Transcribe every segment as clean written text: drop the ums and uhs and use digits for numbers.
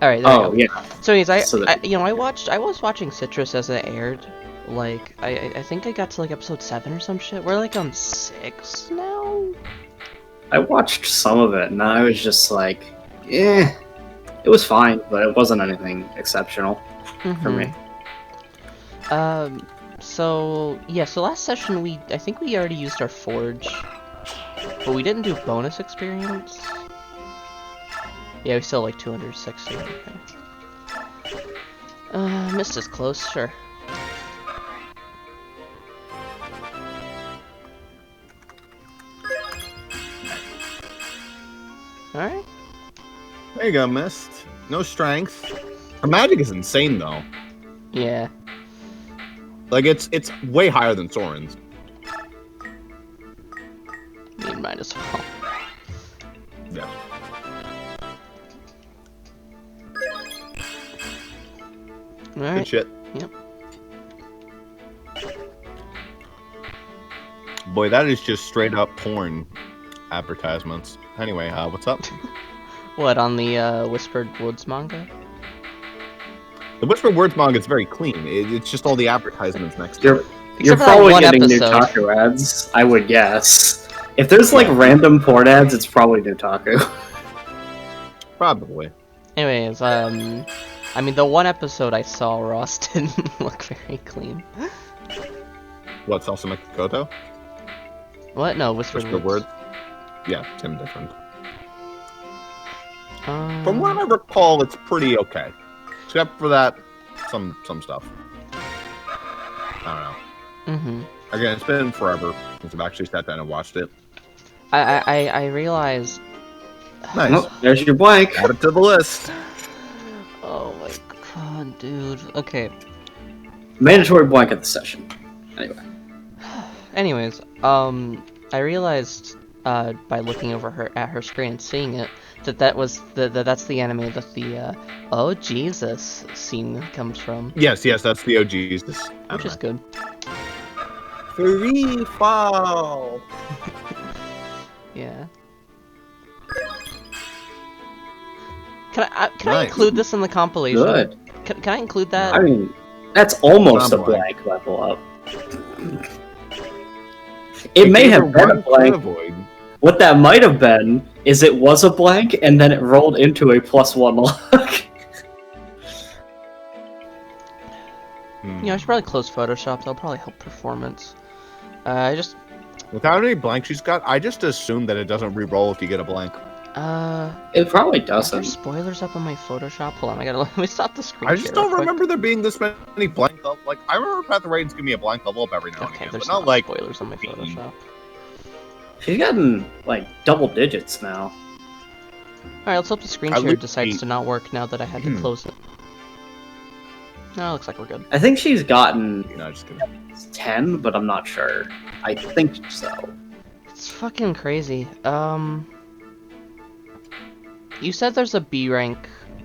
Alright, there Oh, we go. yeah. So anyways, So that- I was watching Citrus as it aired. Like, I think I got to like episode 7 or some shit. We're like on 6 now? I watched some of it, and I was just like, eh. It was fine, but it wasn't anything exceptional for me. So yeah, so last session I think we already used our forge, but we didn't do bonus experience. Yeah, we still like 260. Okay. Missed us close, sure. Alright. There you go, Mist. No strength. Her magic is insane, though. Yeah. Like, it's way higher than Soren's. You might as well. Yeah. Alright. Good shit. Yep. Boy, that is just straight up porn advertisements. Anyway, what's up? What, on the Whispered Woods manga? The Whispered Words manga is very clean. It's just all the advertisements next to it. You're for that probably one getting episode. Nutaku ads, I would guess. If there's like random port ads, it's probably Nutaku. Probably. Anyways, I mean, the one episode I saw, Ross didn't look very clean. What, Salsa Koto? What? No, Whispered Whispered Woods. Words? Yeah, same different. From what I recall, it's pretty okay. Except for that, some stuff. I don't know. Again, it's been forever since I've actually sat down and watched it. I realized. Nice. Oh, there's your blank. Add it to the list. Oh my god, dude. Okay. Mandatory blank at the session. Anyway. Anyways, I realized by looking over at her screen and seeing it that's the anime that the oh Jesus scene comes from. Yes, that's the OG's. Which is good. Free fall. Yeah. Can I Nice. include this in the compilation? Good. Can I include that? I mean, that's almost a Blank. blank level up. It may have been a blank. What that might have been is it was a blank and then it rolled into a +1 luck. You know, I should probably close Photoshop. That'll probably help performance. I just With how many blanks she's got, I just assume that it doesn't re-roll if you get a blank. It probably are there doesn't. spoilers up on my Photoshop? Hold on, let me stop the screen. I just share don't real quick. remember there being this many blank. Like, I remember Path of Radiance give me a blank level up every now and Okay, again, there's but not not like spoilers on my Photoshop. She's gotten like double digits now. Alright, let's hope the screen At share least decides eight. to not work now that I had to close it. No, looks like we're good. I think she's gotten No, just kidding. 10, but I'm not sure. I think so. It's fucking crazy. You said there's a B rank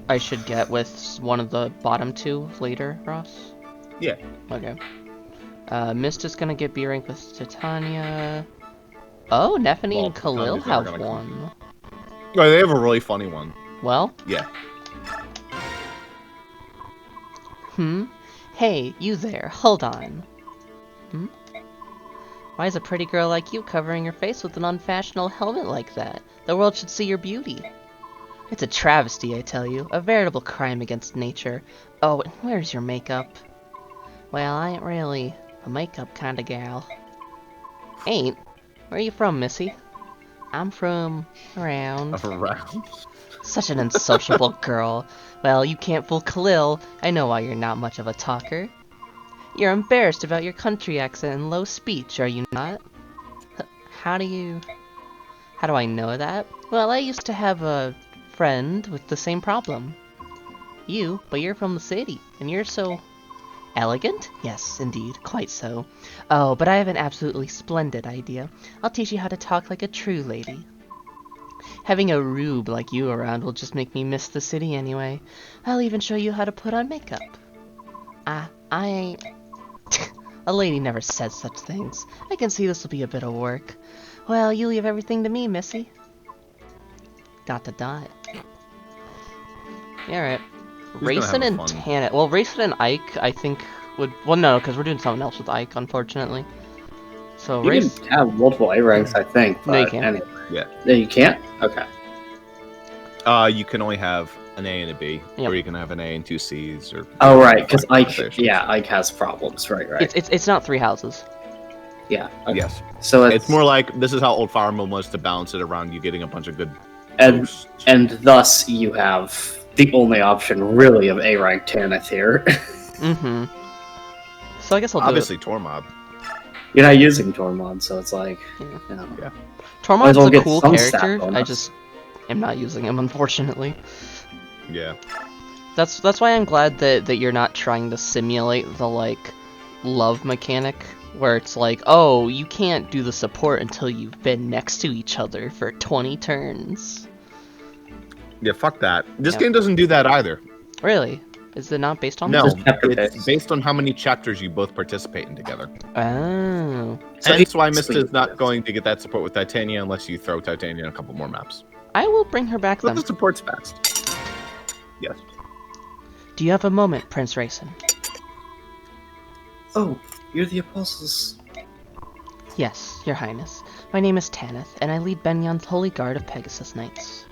I should get with one of the bottom two later, Ross? Yeah. Okay. Mist is gonna get B rank with Titania. Oh, Nephany Well, and Khalil Titania's never have gonna one. Oh, they have a really funny one. Well? Yeah. Hey, you there, hold on. Why is a pretty girl like you covering your face with an unfashionable helmet like that? The world should see your beauty. It's a travesty, I tell you. A veritable crime against nature. Oh, and where's your makeup? Well, I ain't really a makeup kind of gal. Ain't? Where are you from, Missy? I'm from around. Around. Such an unsociable girl. Well, you can't fool Khalil. I know why you're not much of a talker. You're embarrassed about your country accent and low speech, are you not? How do I know that? Well, I used to have a friend with the same problem. But you're from the city, and you're so elegant? Yes, indeed, quite so. Oh, but I have an absolutely splendid idea. I'll teach you how to talk like a true lady. Having a rube like you around will just make me miss the city anyway. I'll even show you how to put on makeup. I ain't... A lady never says such things. I can see this will be a bit of work. Well, you leave everything to me, Missy. ... Yeah, alright. Who's gonna Racing have and fun? Tanit. Well, Racing and Ike, I think, would... Well, no, because we're doing something else with Ike, unfortunately. So, You Race... can have multiple A ranks, I think. But No, you can't. Anyway. Yeah. No, you can't? Okay. You can only have an A and a B, Yep. or you can have an A and two C's, or. Oh, right, because Ike, organizations. yeah, Ike has problems, right. It's not 3 houses. Yeah. Okay. Yes. So It's more like this is how Old Fire Emblem was to balance it around you getting a bunch of good. and hosts. and thus you have the only option really of A rank Tanith here. Mm-hmm. So I guess I'll do Obviously Tormob. You're not using Tormod, so it's like, Yeah. you know. Yeah. Tormod's Might as well a get cool some stat character. I bonus. just am not using him, unfortunately. Yeah. That's why I'm glad that you're not trying to simulate the, like, love mechanic, where it's like, oh, you can't do the support until you've been next to each other for 20 turns. Yeah, fuck that. This Yep. game doesn't do that either. Really? Is it not based on No, this? Just chapter it's based. based on how many chapters you both participate in together. Oh. So That's why it's- Mista's not going to get that support with Titania unless you throw Titania in a couple more maps. I will bring her back But then. the support's fast. Yes. Do you have a moment, Prince Racing? Oh, you're the apostles. Yes, your highness. My name is Tanith, and I lead Benyan's Holy Guard of Pegasus Knights.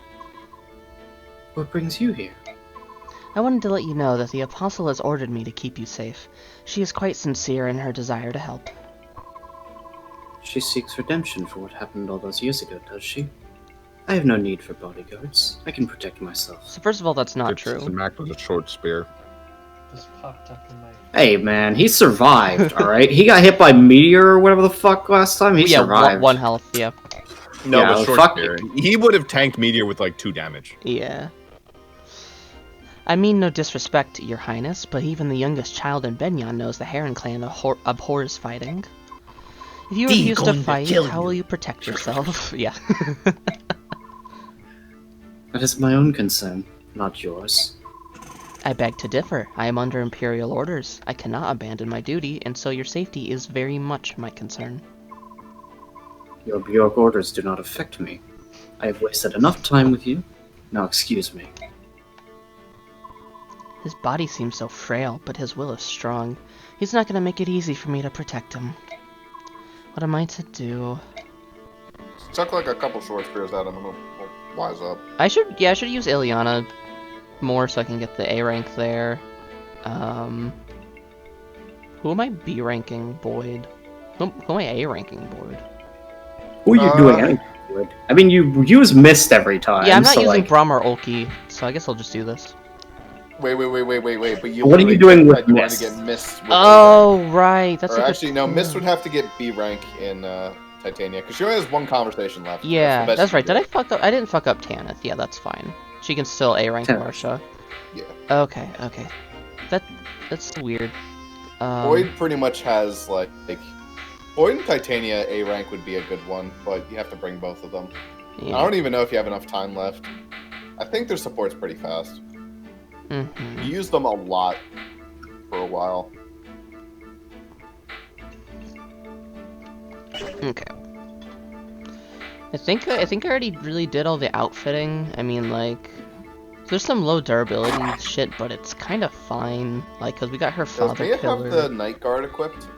What brings you here? I wanted to let you know that the Apostle has ordered me to keep you safe. She is quite sincere in her desire to help. She seeks redemption for what happened all those years ago, does she? I have no need for bodyguards. I can protect myself. So first of all, that's not true. Mac with a short spear. Just popped up in my... Hey, man, he survived, alright? He got hit by meteor or whatever the fuck last time. He Yeah, survived. one health, yeah. No, Yeah, but short fuck spear. He would have tanked Meteor with like 2 damage. Yeah. I mean no disrespect, your highness, but even the youngest child in Benyan knows the Heron clan abhors fighting. If you refuse to fight, how will you protect yourself? Yeah. That is my own concern, not yours. I beg to differ. I am under Imperial orders. I cannot abandon my duty, and so your safety is very much my concern. Your Bjork orders do not affect me. I have wasted enough time with you. Now excuse me. His body seems so frail, but his will is strong. He's not gonna make it easy for me to protect him. What am I to do? Chuck like a couple short spears at him and he'll wise up. I should use Ileana more so I can get the A rank there. Who am I B ranking, Boyd? Who am I A ranking, Boyd? Who are you doing anything with? I mean, you use Mist every time. Yeah, I'm not so, using like, Braum or Ulki, so I guess I'll just do this. Wait, but you What are you literally doing just with said you wanted Mist? to get Mist with Oh, right. That's or a good actually, no, Mist point. would have to get B rank in Titania, because she only has one conversation left. Yeah, the best that's she right. can Did I do. fuck up? I didn't fuck up Tanith. Yeah, that's fine. She can still A rank Tanith. Marsha. Yeah. Okay. That's weird. Boyd pretty much has, like... Boyd and Titania A rank would be a good one, but you have to bring both of them. Yeah. I don't even know if you have enough time left. I think their support's pretty fast. Mhm. You use them a lot for a while. Okay. I think I already really did all the outfitting. I mean, like, there's some low durability shit, but it's kind of fine. Like, cause we got her Does father Mia killer. have the Night Guard equipped?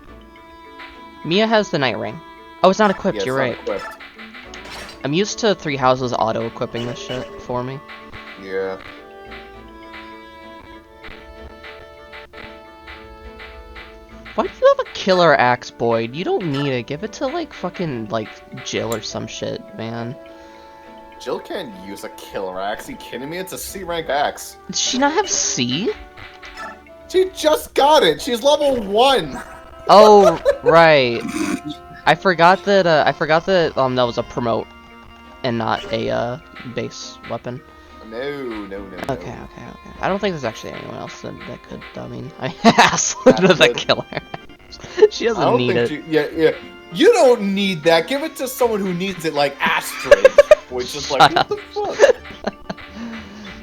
Mia has the night ring. Oh, it's not equipped. Yeah, it's You're not right. equipped. I'm used to 3 houses auto equipping this shit for me. Yeah. Why do you have a killer axe, Boyd? You don't need it. Give it to, like, fucking, like, Jill or some shit, man. Jill can't use a killer axe. Are you kidding me? It's a C rank axe. Does she not have C? She just got it. She's level 1. Oh, right. I forgot that that was a promote and not a base weapon. No. Okay. I don't think there's actually anyone else that could. I mean, I asked with a good. killer. She I doesn't don't need think it. yeah. You don't need that. Give it to someone who needs it, like Astrid. Which is like, what the fuck?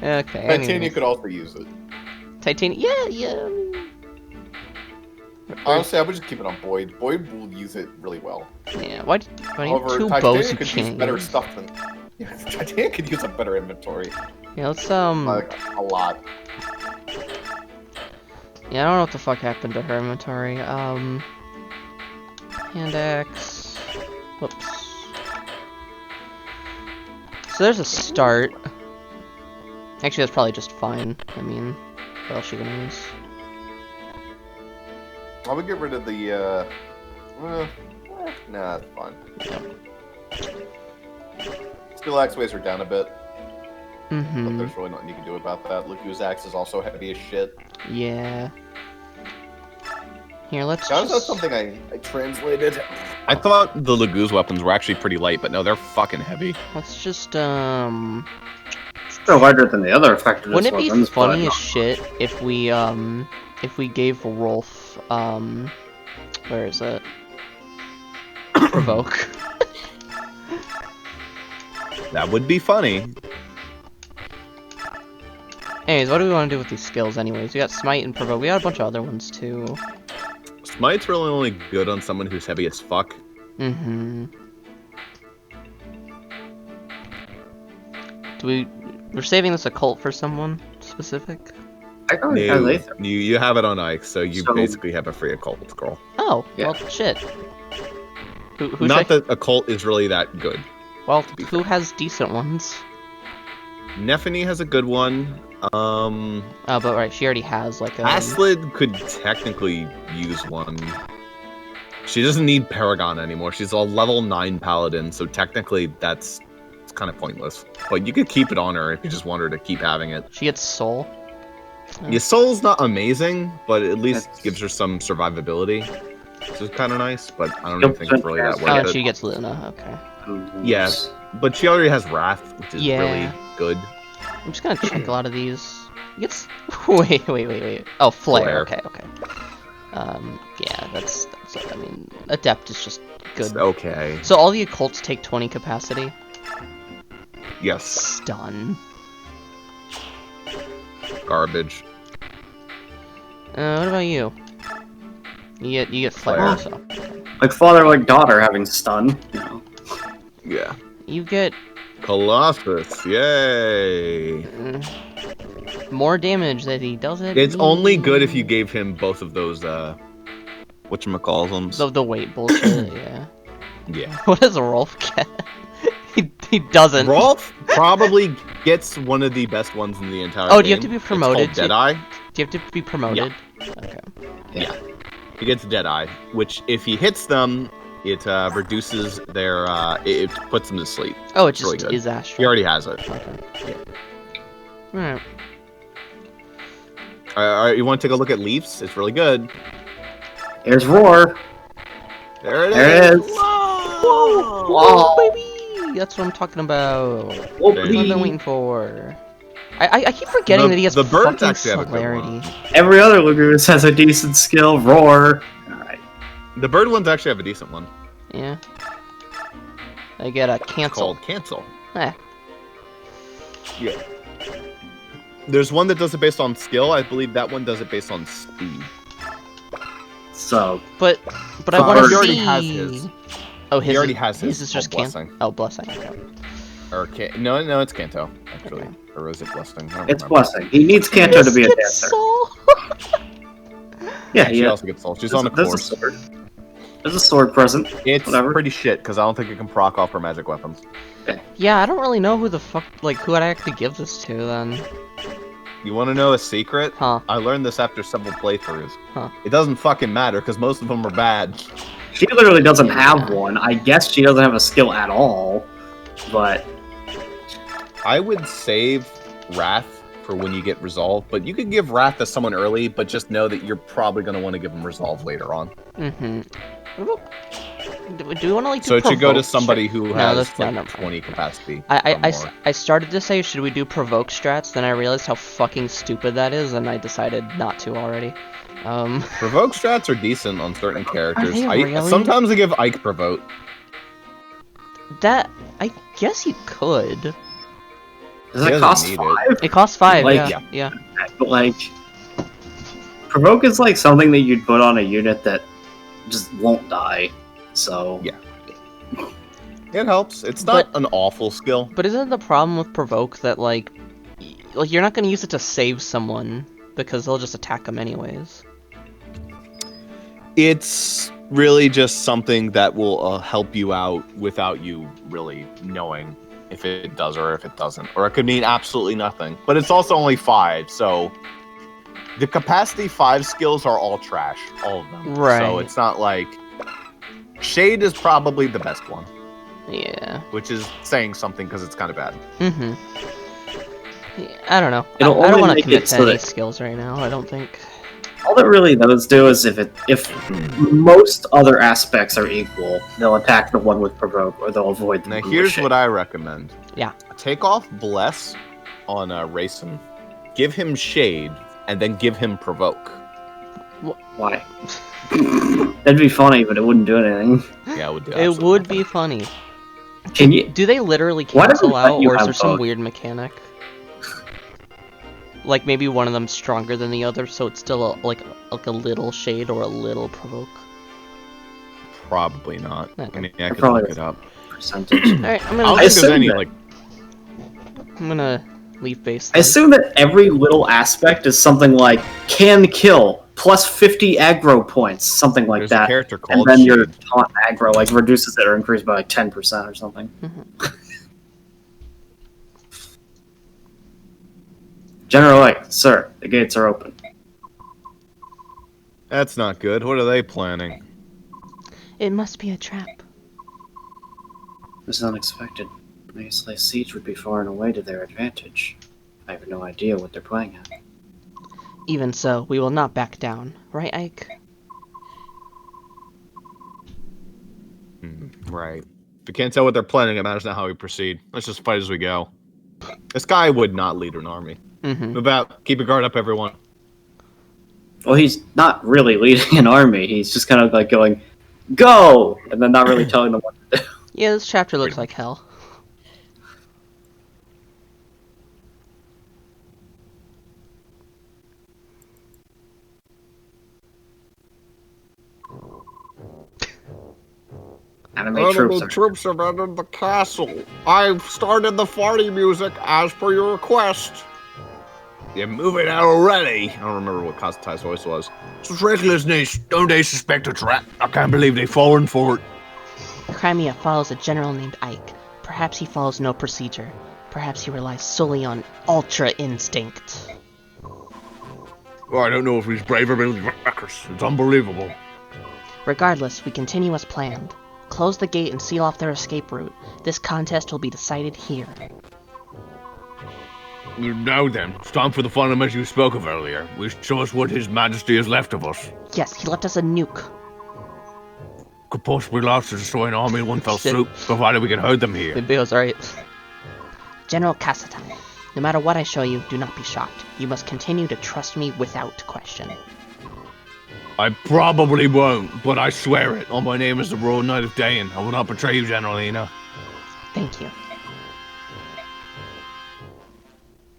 Okay. Titania anyways. could also use it. Titania. Yeah. I mean, Honestly, I would just keep it on Boyd. Boyd will use it really well. yeah. Why do you have However, 2 Titania bows you could use can't better use? stuff than. Yeah, Titania could use a better inventory. Yeah, let's Like, a lot. Yeah, I don't know what the fuck happened to her inventory. Hand axe. Whoops. So there's a start. Actually, that's probably just fine. I mean, what else you gonna use? I would get rid of the, nah, that's fine. Skill axe weighs are down a bit, but there's really nothing you can do about that. Luku's axe is also heavy as shit. Yeah. Here, let's That was just... something I translated. I thought the Lagu's weapons were actually pretty light, but no, they're fucking heavy. Let's just, They're lighter than the other effectiveness wouldn't it be weapons, funny but- as shit if we gave Rolf, where is it? Provoke. That would be funny. Anyways, what do we want to do with these skills anyways? We got Smite and Provoke. We got a bunch of other ones too. Smite's really only good on someone who's heavy as fuck. We're saving this occult for someone specific? I already have No, Lather. you have it on Ike, so you So- basically have a free occult scroll. Oh, Yeah. well, shit. Who Not should I... that occult is really that good. Well, who has decent ones? Nephany has a good one. Oh, but right, she already has like a... Aslid could technically use one. She doesn't need Paragon anymore. She's a level 9 paladin, so technically it's kind of pointless. But you could keep it on her if you just want her to keep having it. She gets Soul. Your soul's not amazing, but at least That's- gives her some survivability. Which is kind of nice, but I don't even think it's really that Oh, worth and it. she gets Luna, okay. Yes, but she already has Wrath, which is Yeah. really good. I'm just gonna check a lot of these. Gets... Wait. Oh, Flare, Flare. okay. Yeah, that's I mean, Adept is just good. It's okay. So all the occults take 20 capacity? Yes, Stun. garbage. What about you? You get Flare, so... Like father, like daughter having stun, you know. Yeah. You get... Colossus, yay! more damage that he doesn't... It's only good if you gave him both of those, whatchamacallums. The weight bullshit, yeah. Yeah. What does Rolf get? he doesn't. Rolf probably gets one of the best ones in the entire Oh, do you have game. to be promoted? It's called Deadeye. Do you have to be promoted? Okay. Yeah. He gets Deadeye, which if he hits them, it reduces their, it puts them to sleep. Oh, it It's really just good. is Astral. He already has it. Okay. Yeah. Alright. You want to take a look at Leafs? It's really good. Here's Roar. There it There it is. is. Whoa, baby! That's what I'm talking about. Whoop, That's what I've been waiting for. I keep forgetting that he has the birds fucking actually have a good celerity. Every other Lagoon has a decent skill. Roar. Alright. The bird ones actually have a decent one. Yeah. I get a cancel. Called Cancel. Eh. Yeah. There's one that does it based on skill. I believe that one does it based on speed. So, But I Fuck. want to He already see. has his. Oh, his He already has his. is just Blessing. cancel. Oh, blessing. Okay. Or no, it's Kanto actually. Okay. Or is it Blessing? I don't it's remember. Blessing. He needs Kanto to be a Get dancer. Soul. Yeah, She yeah. also gets soul. She's on a There's a course. sword. There's a sword present. It's Whatever. pretty shit because I don't think it can proc off her magic weapons. Yeah, I don't really know who the fuck, like, who I'd actually give this to then. You want to know a secret? Huh. I learned this after several playthroughs. Huh. It doesn't fucking matter because most of them are bad. She literally doesn't have one. I guess she doesn't have a skill at all. But I would save Wrath for when you get Resolve, but you could give Wrath to someone early, but just know that you're probably going to want to give them Resolve later on. Mm-hmm. Do we want to, like, do So it should go to provoke somebody strat- who No, has that's- no, like, never mind. 20 capacity. I started to say, should we do provoke strats? Then I realized how fucking stupid that is, and I decided not to already. Provoke strats are decent on certain characters. they really? Sometimes I give Ike Provoke. That, I guess you could. does He it doesn't cost need it. 5? It costs 5, Like- yeah. But like, Provoke is like something that you'd put on a unit that just won't die. So Yeah. It helps. It's not an awful skill. But isn't the problem with provoke that like you're not gonna use it to save someone because they'll just attack them anyways? It's really just something that will help you out without you really knowing if it does or if it doesn't. Or it could mean absolutely nothing. But it's also only 5, so the capacity 5 skills are all trash. All of them. Right. So it's not like... Shade is probably the best one. Yeah. Which is saying something because it's kind of bad. Mm-hmm. Yeah, I don't know. I It'll don't only want to make commit it to so any that- skills right now, I don't think. All that really those do is if most other aspects are equal, they'll attack the one with provoke, or they'll avoid the Now one with here's shade. what I recommend. Yeah. Take off Bless on Racing. Give him Shade, and then give him Provoke. Why? That'd be funny, but it wouldn't do anything. Yeah, it would do It absolutely would nothing. be funny. Can you? Do they literally Why doesn't cancel out, you or is have there some both? weird mechanic? Like maybe one of them's stronger than the other, so it's still like a little shade or a little provoke. Probably not. Okay. I mean, I could Probably look it up. Percentage. All right, I don't think there's assume any that- like. I'm gonna leave base. I then. assume that every little aspect is something like can kill plus 50 aggro points, something like There's a that. character And called then your Shade. taunt aggro like reduces it or increased by like 10% or something. General like, sir, the gates are open. That's not good. What are they planning? It must be a trap. This is unexpected. I guess lay siege would be far and away to their advantage. I have no idea what they're playing at. Even so, we will not back down, right, Ike? Right. If we can't tell what they're planning, it matters not how we proceed. Let's just fight as we go. This guy would not lead an army. Mm-hmm. Move out. Keep your guard up, everyone. Well, he's not really leading an army. He's just kind of like going, go! And then not really telling them what to do. Yeah, this chapter looks like hell. Enemy troops are... have entered the castle. I've started the party music as per your request. You're moving out already. I don't remember what Constantine's voice was. It's recklessness. Don't they suspect a trap? I can't believe they've fallen for it. Crimea follows a general named Ike. Perhaps he follows no procedure. Perhaps he relies solely on ultra instinct. Well, I don't know if he's brave or reckless. It's unbelievable. Regardless, we continue as planned. Close the gate and seal off their escape route. This contest will be decided here. Now then, it's time for the final measure you spoke of earlier. Will you show us what His Majesty has left of us? Yes, he left us a nuke. Could possibly last to destroy an army in one fell Shit. swoop, provided we can hide them here. Maybe I was right. General Kasatai, no matter what I show you, do not be shocked. You must continue to trust me without question. I probably won't, but I swear it. On my name is the Royal Knight of Daein. I will not betray you, Generalina. Thank you.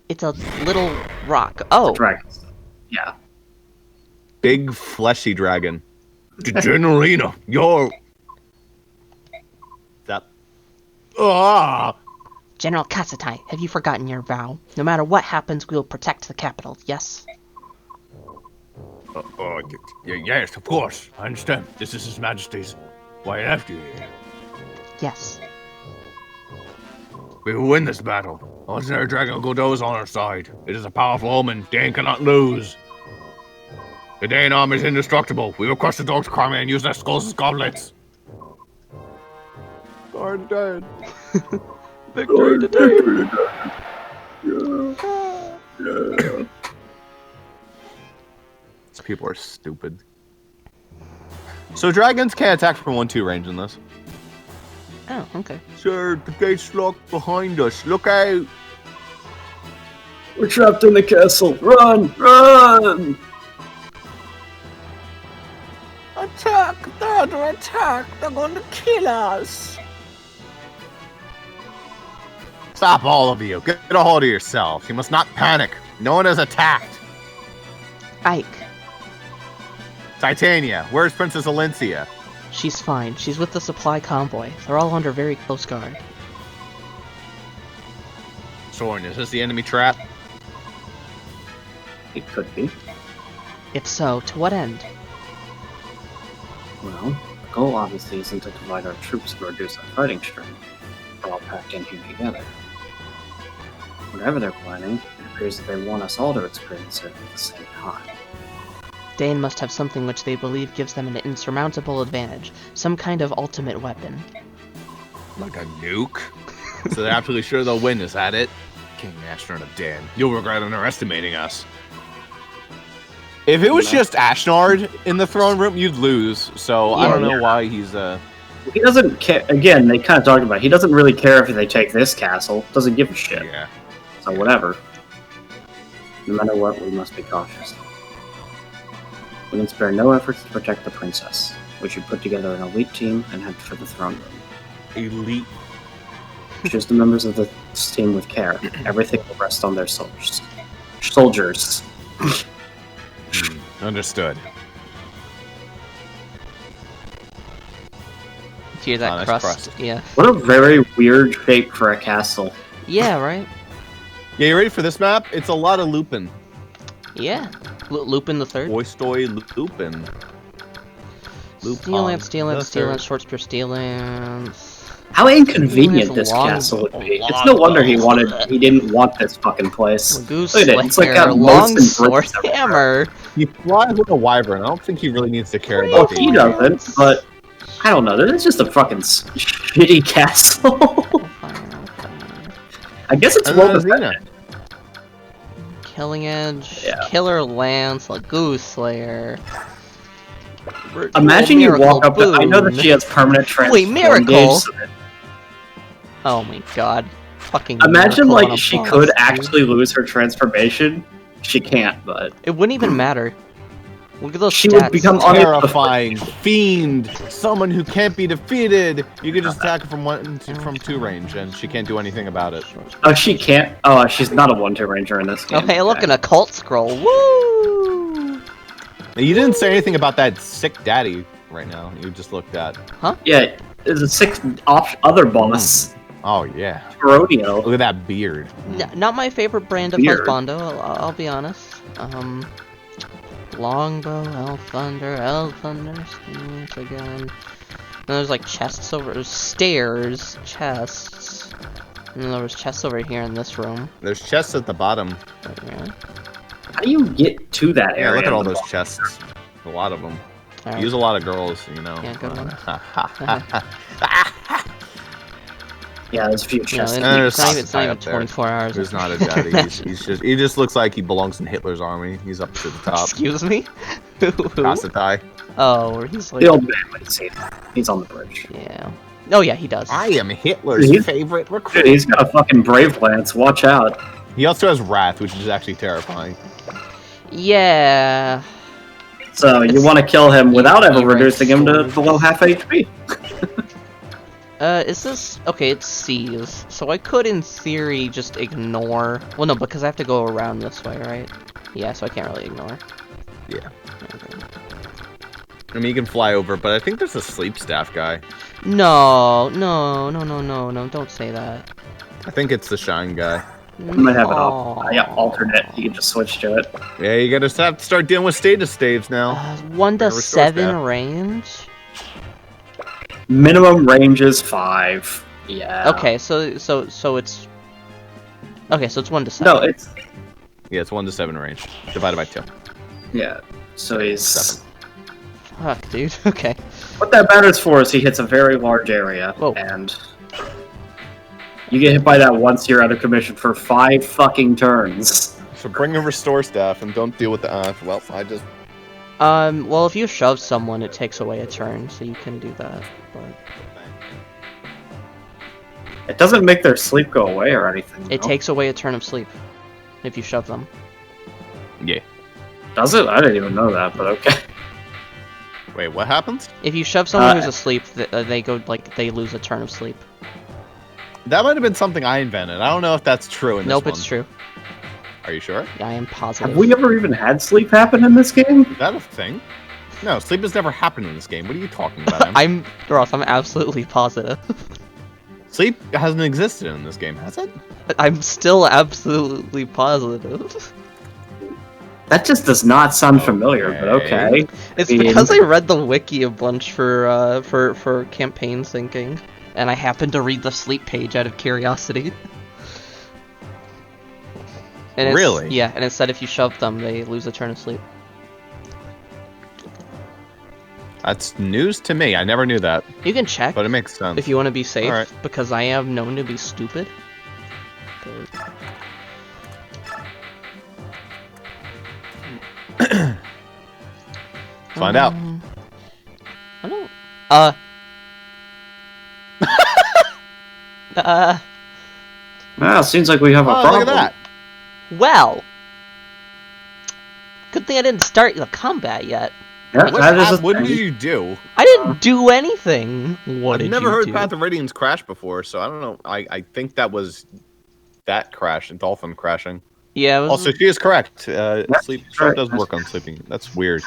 It's a little rock. Oh! Dragons. Yeah. Big fleshy dragon. Generalina, you're... That... Ah! General Kasatai, have you forgotten your vow? No matter what happens, we will protect the capital, yes? Yes, of course. I understand. This is His Majesty's. Why I left you here. Yes. We will win this battle. Legendary Dragon Godot is on our side. It is a powerful omen. Daein cannot lose. The Daein army is indestructible. We will crush the dogs of Crimea and use their skulls as goblets. Guard dead. Victory today! These people are stupid. So dragons can't attack from 1-2 range in this. Oh, okay. Sir, the gate's locked behind us. Look out! We're trapped in the castle. Run! Run! Attack! They're under attack! They're going to kill us! Stop, all of you. Get a hold of yourselves. You must not panic. No one is attacked. Ike. Titania, where's Princess Alencia? She's fine. She's with the supply convoy. They're all under very close guard. Soren, is this the enemy trap? It could be. If so, to what end? Well, the goal obviously isn't to divide our troops and reduce our fighting strength. We're all packed in here together. Whatever they're planning, it appears that they want us all to experience it at the same time. Daein must have something which they believe gives them an insurmountable advantage. Some kind of ultimate weapon. Like a nuke? So they're absolutely sure they'll win, is that it? King Ashnard of Daein, you'll regret underestimating us. If it was just Ashnard in the throne room, you'd lose. So I don't know why he's He doesn't care. Again, they kind of talked about it. He doesn't really care if they take this castle. Doesn't give a shit. Yeah. So whatever. No matter what, we must be cautious. We can spare no efforts to protect the princess. We should put together an elite team and head for the throne room. Elite. Choose the members of this team with care. Everything will rest on their soldiers. Soldiers. Understood. Hear that nice crust? Yeah. What a very weird shape for a castle. Yeah, right? Yeah, you ready for this map? It's a lot of Lupin. Yeah. Lupin the Third. Boystoy Lupin. Steel Lance, Steel Lance, Steel Lance, Short Spear, Steel Lance. How inconvenient this long- castle would be. It's long no wonder bow. he didn't want this fucking place. Goose Look at it, it's like Slayer, got long moats and sword bricks everywhere. hammer. He flies with a wyvern. I don't think he really needs to care Well, about the he doesn't, but I don't know. This is just a fucking shitty castle. I guess it's well defended. Killing Edge, Yeah. Killer Lance, like Goose Slayer. Imagine you walk up to. I know that Boon. she has permanent transform Wait, Miracle! gauge, so that- Oh my god. Fucking Imagine Miracle on like a she boss, could dude. actually lose her transformation. She can't, but It wouldn't even matter. Look at those she stats. would become unable to terrifying fiend, someone who can't be defeated. You can just attack her from 2 range, and she can't do anything about it. Oh, she can't. Oh, she's not a 1-2 ranger in this game. Oh, hey, look, an occult scroll. Woo! You didn't say anything about that sick daddy right now. You just looked at. Yeah, there's a 6 other boss. Oh yeah. Rodeo. Look at that beard. Not my favorite brand of Weird. husbando, I'll be honest. Longbow, Elf Thunder, Stance again. And there's like chests over, stairs, chests. And then there was chests over here in this room. There's chests at the bottom. Yeah. How do you get to that Yeah, area? look at all those chests. A lot of them. Alright. Use a lot of girls, you know. Yeah, good one. Yeah, there's a few Yeah, chests. it's not there's even up there. 24 hours. There's not a daddy. He just looks like he belongs in Hitler's army. He's up to the top. Excuse me? Who? Kasatai. Oh, he's like... The old man would see him. He's on the bridge. Yeah. Oh yeah, he does. I am Hitler's Dude, favorite Dude, recruit. he's got a fucking brave lance. Watch out. He also has Wrath, which is actually terrifying. Yeah. So you want to kill him without ever Right. reducing him to below half HP. Is this... Okay, it's C's. So I could, in theory, just ignore... Well, no, because I have to go around this way, right? Yeah, so I can't really ignore. Yeah. Okay. I mean, you can fly over, but I think there's a sleep staff guy. No, don't say that. I think it's the shine guy. You might have an Aw. alternate. You can just switch to it. Yeah, you gotta have to start dealing with status staves now. 1 to Restore 7 staff. range? Minimum range is 5. Yeah. Okay, so it's... Okay, so it's 1 to 7. No, it's Yeah, it's 1 to 7 range, divided by 2. yeah. So he's 7. Fuck, dude. Okay. what that matters for is he hits a very large area, Whoa. and you get hit by that once you're out of commission for 5 fucking turns. So bring a restore staff and don't deal with the. Well, I just. Well, if you shove someone, it takes away a turn, so you can do that. But It doesn't make their sleep go away or anything. it no? takes away a turn of sleep if you shove them. Yeah. Does it? I didn't even know that, but okay. Wait, what happens? If you shove someone who's asleep, they go like they lose a turn of sleep. That might have been something I invented. I don't know if that's true in this Nope, one. it's true. Are you sure? I am positive. Have we ever even had sleep happen in this game? Is that a thing? No, sleep has never happened in this game. What are you talking about? Ross, I'm absolutely positive. Sleep hasn't existed in this game, has it? I'm still absolutely positive. That just does not sound familiar, but okay. It's I mean, because I read the wiki a bunch for campaign syncing, and I happened to read the sleep page out of curiosity. And Really? Yeah, and it said if you shove them, they lose a turn of sleep. That's news to me. I never knew that, You can check but it makes sense. if you want to be safe, Alright. because I am known to be stupid. Find out. I don't. seems like we have a Oh, problem. look at that. Well. Good thing I didn't start the combat yet. Yeah, that is a What did thing. you do? I didn't do anything. What I've did never you heard do? Path of Radiance crash before, so I don't know. I think that was that crash and Dolphin crashing. Yeah, it was. Also, she is correct. Sleep that's right. does work on sleeping. That's weird.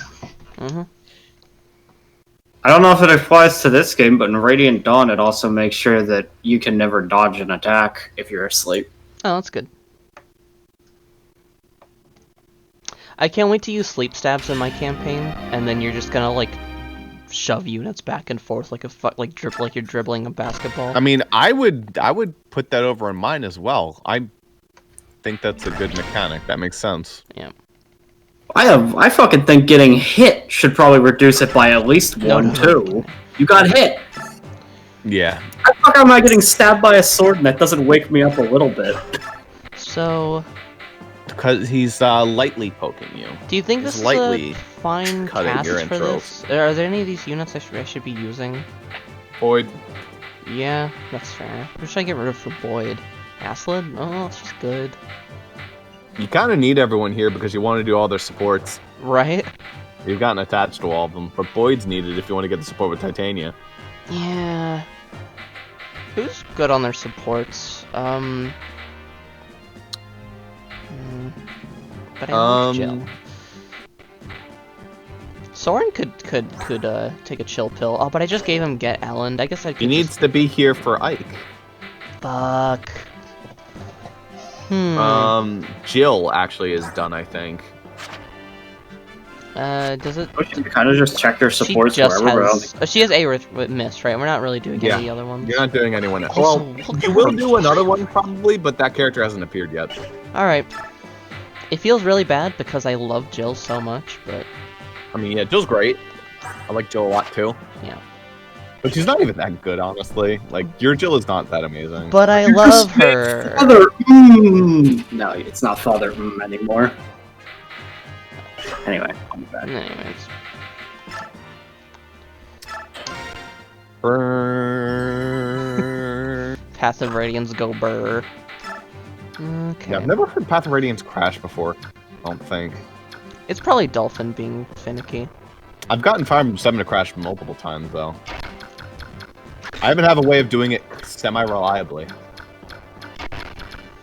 Mhm. I don't know if it applies to this game, but in Radiant Dawn, it also makes sure that you can never dodge an attack if you're asleep. Oh, that's good. I can't wait to use sleep stabs in my campaign, and then you're just gonna like shove units back and forth like like you're dribbling a basketball. I mean, I would put that over in mine as well. I think that's a good mechanic. That makes sense. Yeah. I fucking think getting hit should probably reduce it by at least one, too. You got hit. Yeah. How the fuck am I getting stabbed by a sword and that doesn't wake me up a little bit? So, Because he's lightly poking you. do you think He's this is lightly a fine cutting cast your for intro. this? Are there any of these units I should be using? Boyd. Yeah, that's fair. Who should I get rid of for Boyd? Aslid? Oh, it's just good. You kind of need everyone here because you want to do all their supports. Right? You've gotten attached to all of them, but Boyd's needed if you want to get the support with Titania. Yeah. Who's good on their supports? But I like Jill. Soren could take a chill pill. Oh, but I just gave him Get Elend. I guess I could. He needs to be here for Ike. Fuck. Jill actually is done, I think. Does it? You kind of just check their supports She just wherever has. She has A with Mist, right? We're not really doing Yeah. any other ones. You're not doing anyone else. Also, Well, you will do another one probably, but that character hasn't appeared yet. All right. It feels really bad because I love Jill so much, but I mean, yeah, Jill's great. I like Jill a lot too. yeah. But she's not even that good, honestly. Like, your Jill is not that amazing. But I love her. Father, No, it's not Father anymore. Anyway, I'll be back. Anyways. Brrrr. Path of Radiance go burr. Okay. Yeah, I've never heard Path of Radiance crash before. I don't think. It's probably Dolphin being finicky. I've gotten Fire Emblem 7 to crash multiple times, though. I haven't have a way of doing it semi-reliably.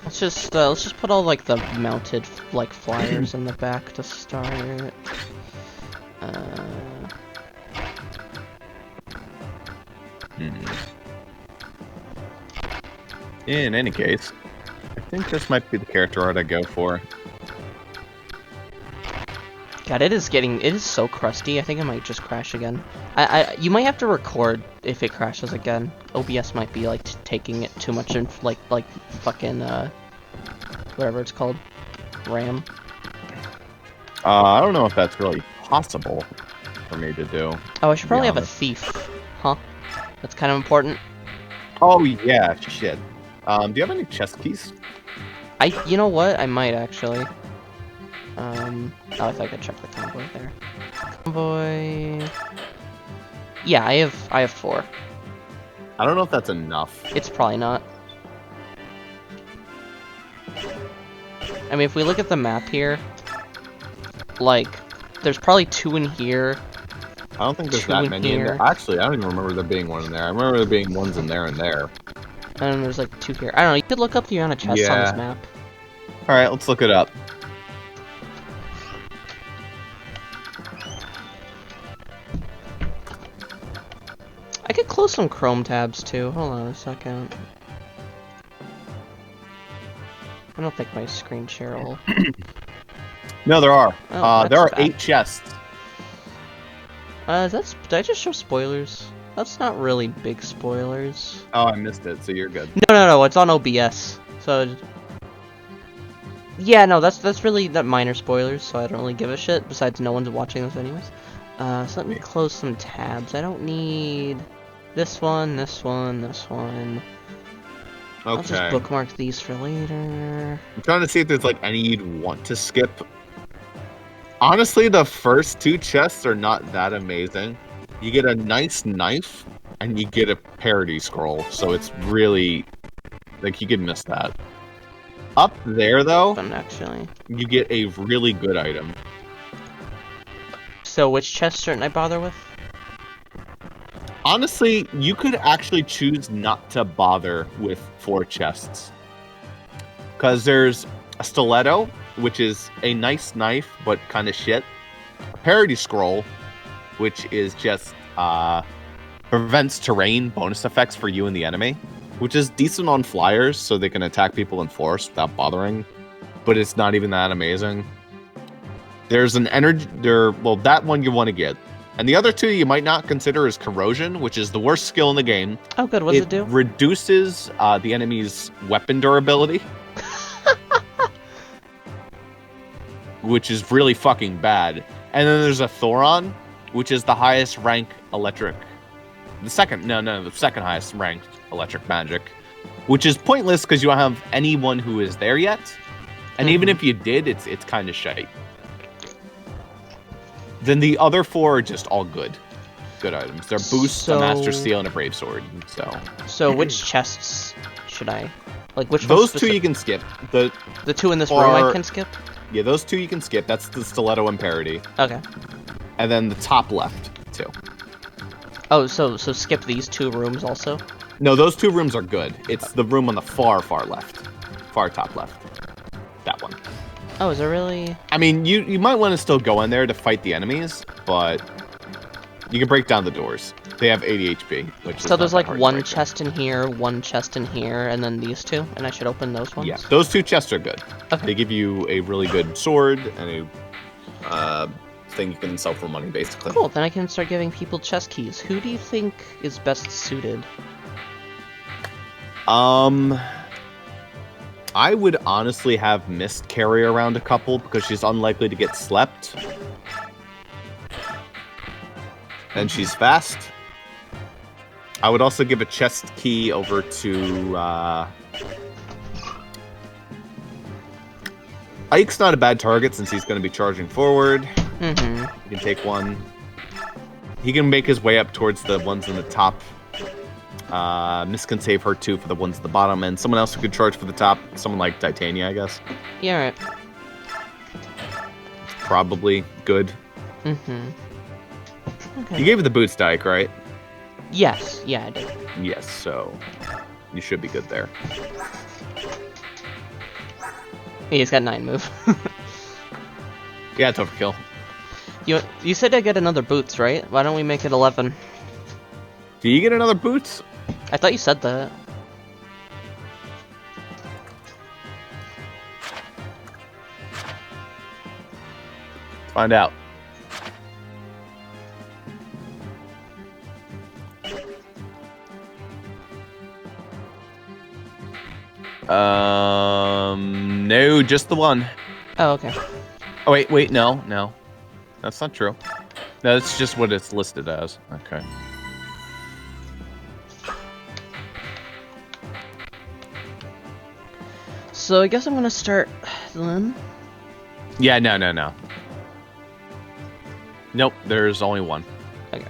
Let's just put all like the mounted like flyers in the back to start. In any case, I think this might be the character art I go for. God, it is so crusty. I think it might just crash again. You might have to record if it crashes again. OBS might be like taking it too much in like fucking whatever it's called, RAM. I don't know if that's really possible for me to do. Oh, I should probably have a honest. thief, huh? That's kind of important. Oh yeah, shit. Do you have any chest keys? You know what? I might actually. Oh, I thought I could check the convoy there. Convoy. Yeah, I have 4. I don't know if that's enough. It's probably not. I mean, if we look at the map here, like, there's probably 2 in here. I don't think there's 2 that in many in here. there. Actually, I don't even remember there being one in there. I remember there being ones in there and there. And then there's like 2 here. I don't know. You could look up the amount of chests on Yeah. this map. All right, let's look it up. close some Chrome tabs too. Hold on a second. I don't think my screen share will. No, there are. Oh, there are that's bad. 8 chests. Did I just show spoilers? That's not really big spoilers. Oh, I missed it, so you're good. No, it's on OBS. So, yeah, no, that's really that minor spoilers. So I don't really give a shit. Besides, no one's watching this anyways. So let me close some tabs. I don't need this one, this one, this one. Okay. I'll just bookmark these for later. I'm trying to see if there's like any you'd want to skip. Honestly, the first 2 chests are not that amazing. You get a nice knife, and you get a parody scroll, so it's really like you could miss that. Up there, though, Fun, actually. you get a really good item. So which chest shouldn't I bother with? Honestly, you could actually choose not to bother with 4 chests. Because there's a stiletto, which is a nice knife, but kind of shit. A parody scroll, which is just prevents terrain bonus effects for you and the enemy, which is decent on flyers, so they can attack people in force without bothering. But it's not even that amazing. There's an energy... well, that one you want to get. And the other 2 you might not consider is Corrosion, which is the worst skill in the game. Oh, good. What does it do? Reduces the enemy's weapon durability. Which is really fucking bad. And then there's a Thoron, which is the highest rank electric... the second highest ranked electric magic. Which is pointless because you don't have anyone who is there yet. And even if you did, it's kind of shite. Then the other 4 are just all good. Good items. They're boosts, a Master Seal, and a Brave Sword. So which chests should I... like, which those ones 2 you can skip. The 2 in this room I can skip? Yeah, those 2 you can skip. That's the Stiletto and Parody. Okay. And then the top left, too. Oh, so skip these 2 rooms also? No, those 2 rooms are good. It's the room on the far left. Far top left. That one. Oh, is it really? I mean, you might want to still go in there to fight the enemies, but you can break down the doors. They have 80 HP, which so is there's not like that hard to one break chest in here, one chest in here, and then these 2, and I should open those ones? Yeah, those 2 chests are good. Okay. They give you a really good sword and a thing you can sell for money, basically. Cool, then I can start giving people chest keys. Who do you think is best suited? I would honestly have Mist carry around a couple because she's unlikely to get slept. And she's fast. I would also give a chest key over to... Ike's not a bad target since he's going to be charging forward. Mm-hmm. You can take one. He can make his way up towards the ones in the top. Mist can save her too for the ones at the bottom, and someone else who could charge for the top. Someone like Titania, I guess. Yeah, right. Probably good. Mm-hmm. Okay. You gave it the boots, Dyke, right? Yes, yeah, I did. Yes, so you should be good there. He's got 9 move. Yeah, it's overkill. You said I get another boots, right? Why don't we make it 11? Do you get another boots? I thought you said that. Find out. No, just the one. Oh, okay. Oh, wait, no. That's not true. No, that's just what it's listed as. Okay. So I guess I'm gonna start then. Yeah, no. Nope, there's only one. Okay.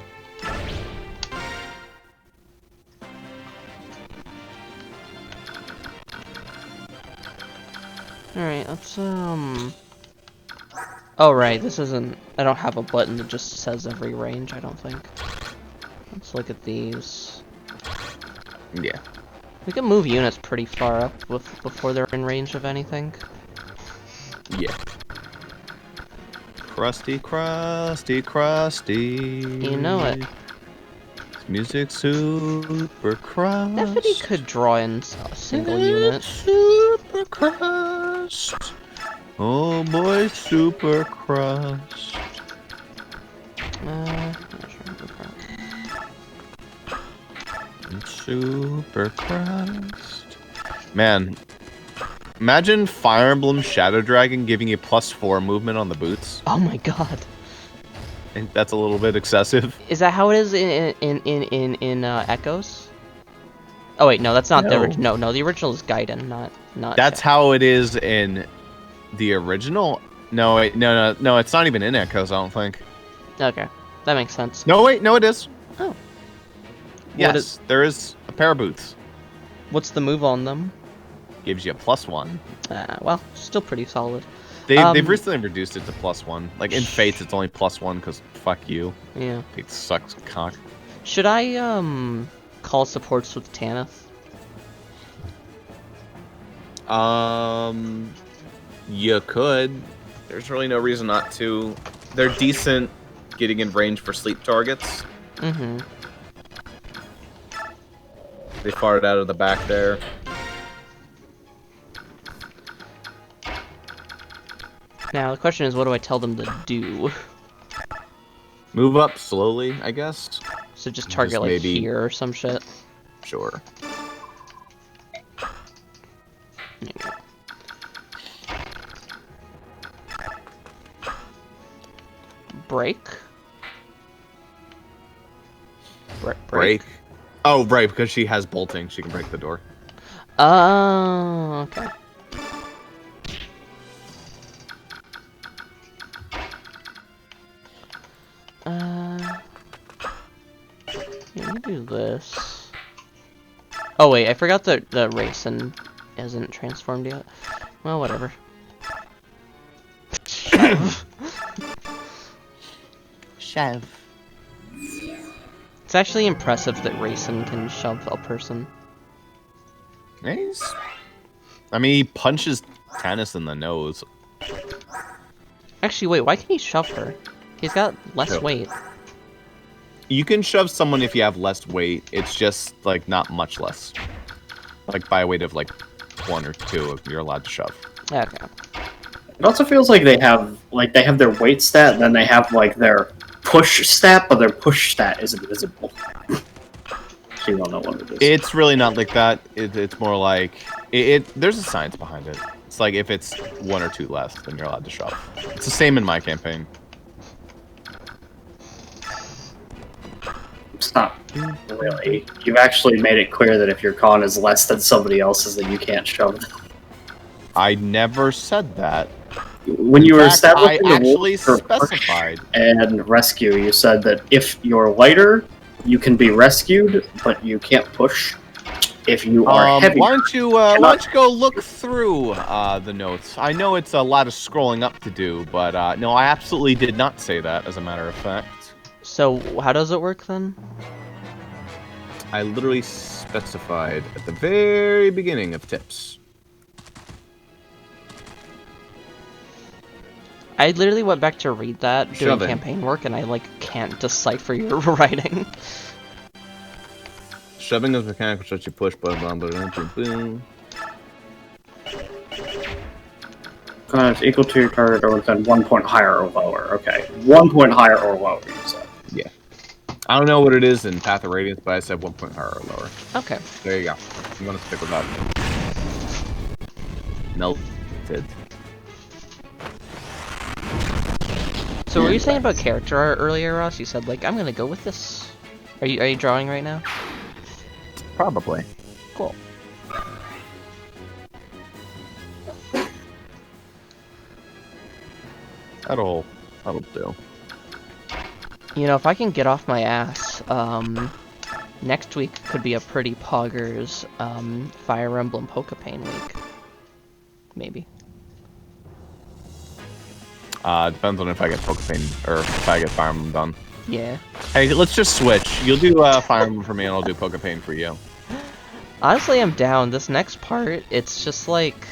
Alright, let's oh right, this isn't... I don't have a button that just says every range, I don't think. Let's look at these. Yeah. We can move units pretty far up before they're in range of anything. Yeah. Crusty. You know it. Music super crust. Stephanie could draw in a single unit. Super crust. Oh boy, super crust. Super crust. Man, imagine Fire Emblem Shadow Dragon giving you +4 movement on the boots. Oh my god. I think that's a little bit excessive. Is that how it is in Echoes? Oh wait, no, that's not the original. No, the original is Gaiden, not. That's how it is in the original. No, wait, no, it's not even in Echoes. I don't think. Okay, that makes sense. No, wait, no, it is. Oh. Yes, there is a pair of boots. What's the move on them? Gives you a +1. Well, still pretty solid. They've recently reduced it to +1. Like in Fates, it's only +1 because fuck you. Yeah. It sucks cock. Should I call supports with Tanith? You could. There's really no reason not to. They're decent getting in range for sleep targets. Mm-hmm. They farted out of the back there. Now, the question is, what do I tell them to do? Move up slowly, I guess. So just target, Just like, maybe- here or some shit? Sure. Yeah. Break? Break. Oh, right, because she has bolting. She can break the door. Oh, okay. Yeah, let me do this. Oh wait, I forgot that the racing isn't transformed yet. Well, whatever. Shove. Shove. It's actually impressive that racing can shove a person. Nice. I mean, he punches Tannis in the nose. Actually, wait, why can he shove her? He's got less Sure. weight. You can shove someone if you have less weight. It's just, like, not much less. Like, by a weight of, like, 1 or 2, you're allowed to shove. Okay. It also feels like they have their weight stat, and then they have like their push stat, but their push stat isn't visible. So you don't know what it is. It's really not like that. It's more like... There's a science behind it. It's like, if it's 1 or 2 less, then you're allowed to shove. It's the same in my campaign. It's not really. You've actually made it clear that if your con is less than somebody else's, then you can't shove them. I never said that. When you In were fact, establishing I the actually rules for push specified. and rescue, you said that if you're lighter, you can be rescued, but you can't push. If you are heavier, why don't you go look through the notes? I know it's a lot of scrolling up to do, but no, I absolutely did not say that, as a matter of fact. So, how does it work then? I literally specified at the very beginning of tips. I literally went back to read that doing Shoving. campaign work, and I like can't decipher your writing. Shoving is mechanical such you push, boom, boom. it's equal to your target or within 1 point higher or lower. Okay, 1 point higher or lower, you said. Yeah. I don't know what it is in Path of Radiance, but I said 1 point higher or lower. Okay. There you go. I'm gonna stick with that. Melted. So, were you saying about character art earlier, Ross? You said like, I'm gonna go with this. Are you drawing right now? Probably. Cool. That'll do. You know, if I can get off my ass, next week could be a pretty poggers Fire Emblem Pokepain week. Maybe. Depends on if I get Pokepain or if I get Fire Emblem done. Yeah. Hey, let's just switch. You'll do Fire Emblem for me, and I'll do Pokepain for you. Honestly, I'm down. This next part, it's just like...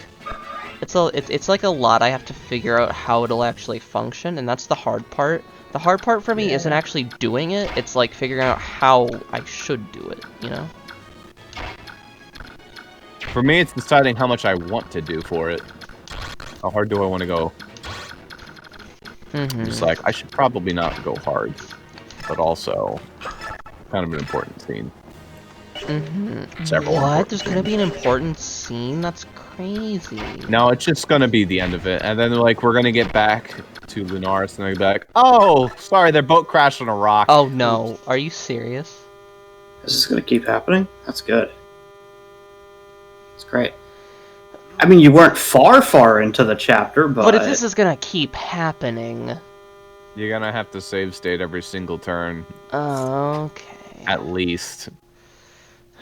It's like a lot. I have to figure out how it'll actually function, and that's the hard part. The hard part for me isn't actually doing it. It's like figuring out how I should do it. You know. For me, it's deciding how much I want to do for it. How hard do I want to go? Just like, I should probably not go hard, but also kind of an important scene. Several What? There's gonna scenes. be an important scene? That's crazy. No, it's just gonna be the end of it, and then like we're gonna get back to Lunaris, and they're gonna be like, "Oh, sorry, their boat crashed on a rock." Oh no, are you serious? Is this going to keep happening? That's good. It's great. I mean, you weren't far into the chapter, but... But if this is gonna keep happening... You're gonna have to save state every single turn. Okay. At least.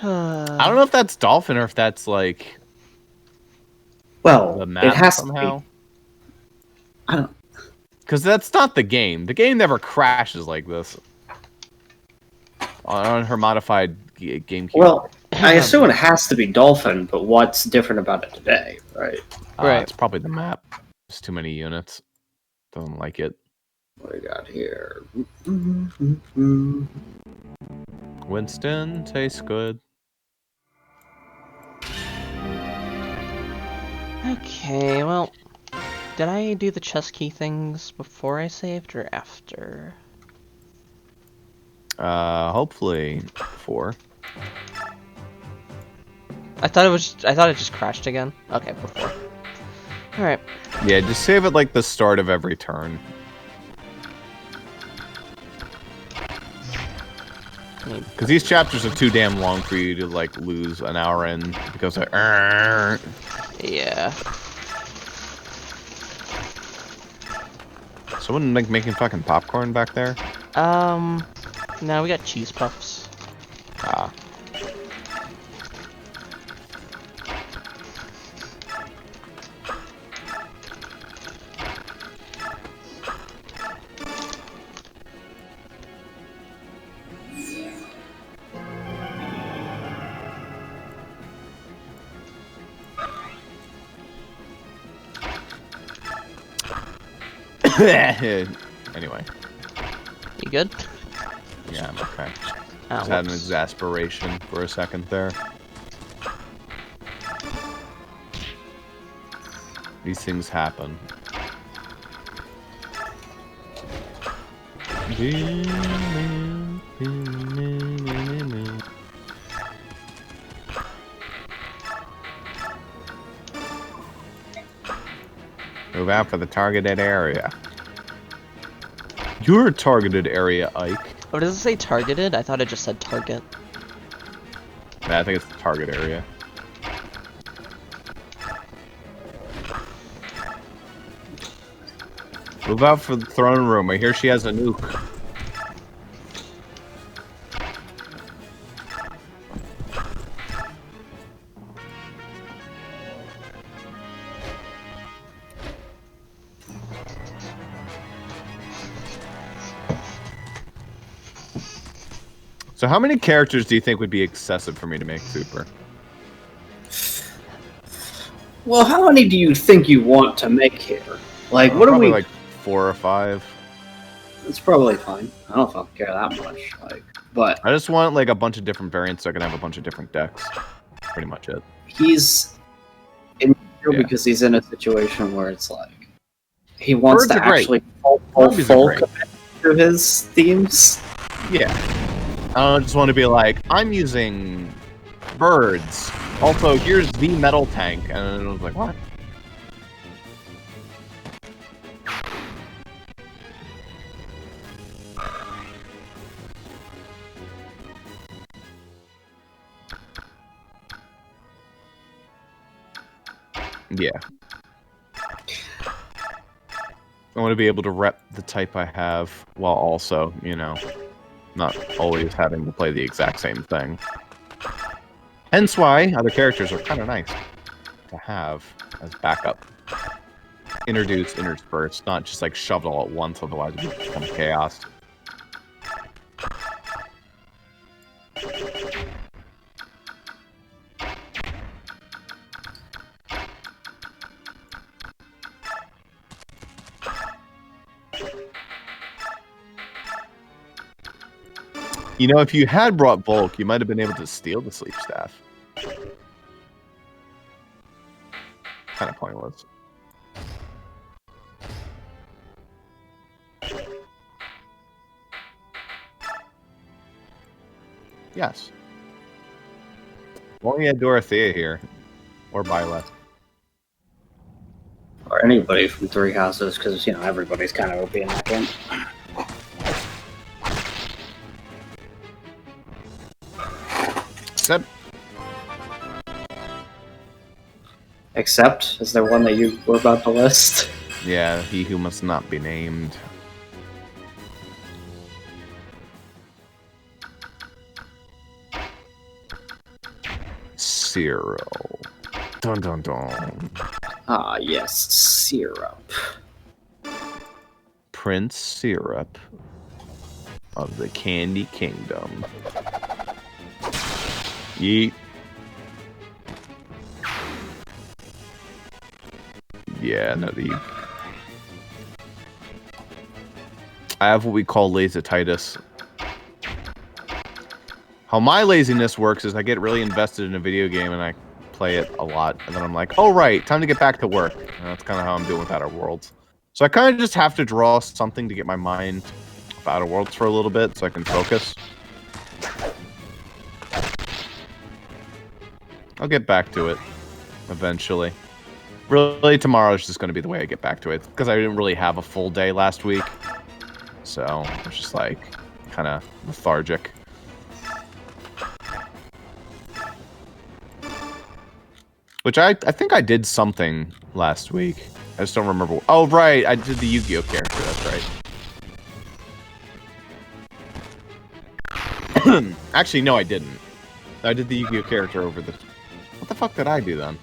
I don't know if that's Dolphin or if that's like... Well, the map it has somehow. to be. I don't... Because that's not the game. The game never crashes like this. On her modified GameCube. Well, I assume it has to be Dolphin, but what's different about it today, right? Right. It's probably the map. There's too many units. Doesn't like it. What do we got here? Winston tastes good. Okay, well... Did I do the chess key things before I saved or after? Hopefully 4. I thought it just crashed again. Okay, before. Alright. Yeah, just save it like the start of every turn. Because these chapters are too damn long for you to like lose an hour in because of Yeah. Someone like making fucking popcorn back there? No, we got cheese puffs. Ah. Anyway. You good? Yeah, I'm okay. Oh, Just had an whoops. exasperation for a second there. These things happen. Move out for the targeted area. Your targeted area, Ike. Oh, does it say targeted? I thought it just said target. Nah, I think it's the target area. Move out for the throne room. I hear she has a nuke. So how many characters do you think would be excessive for me to make Zuper? Well, how many do you think you want to make here? Like, what are Probably we... like 4 or 5. It's probably fine. I don't know if I'll care that much. Like, but I just want like a bunch of different variants so I can have a bunch of different decks. Pretty much it. he's in Yeah. because he's in a situation where it's like he wants Birds to are great. actually Birds are full great. commit to his themes. Yeah. I just want to be like, I'm using birds. Also, here's the metal tank. And I was like, what? Yeah. I want to be able to rep the type I have while also, you know, not always having to play the exact same thing. Hence why other characters are kind of nice to have as backup. Introduce, intersperse, not just like shoved all at once, otherwise it would become chaos. You know, if you had brought Volk, you might have been able to steal the sleep staff. Kind of pointless. Yes. Well, we had Dorothea here. Or Violet. Or anybody from Three Houses, because, you know, everybody's kind of OP in that game. Except, is there one that you were about to list? Yeah, he who must not be named. Cyril. Dun dun dun. Ah, yes, syrup. Prince Syrup of the Candy Kingdom. Yeet. Yeah, no, I have what we call lazytitis. How my laziness works is I get really invested in a video game and I play it a lot, and then I'm like, oh right, time to get back to work. And that's kind of how I'm doing with Outer Worlds. So I kind of just have to draw something to get my mind off Outer Worlds for a little bit so I can focus. I'll get back to it eventually. Really, tomorrow's just going to be the way I get back to it, because I didn't really have a full day last week. So, it's just like, kind of lethargic. Which I think I did something last week. I just don't remember. Oh, right, I did the Yu-Gi-Oh character, that's right. Actually, no, I didn't. I did the Yu-Gi-Oh character over the... What the fuck did I do then?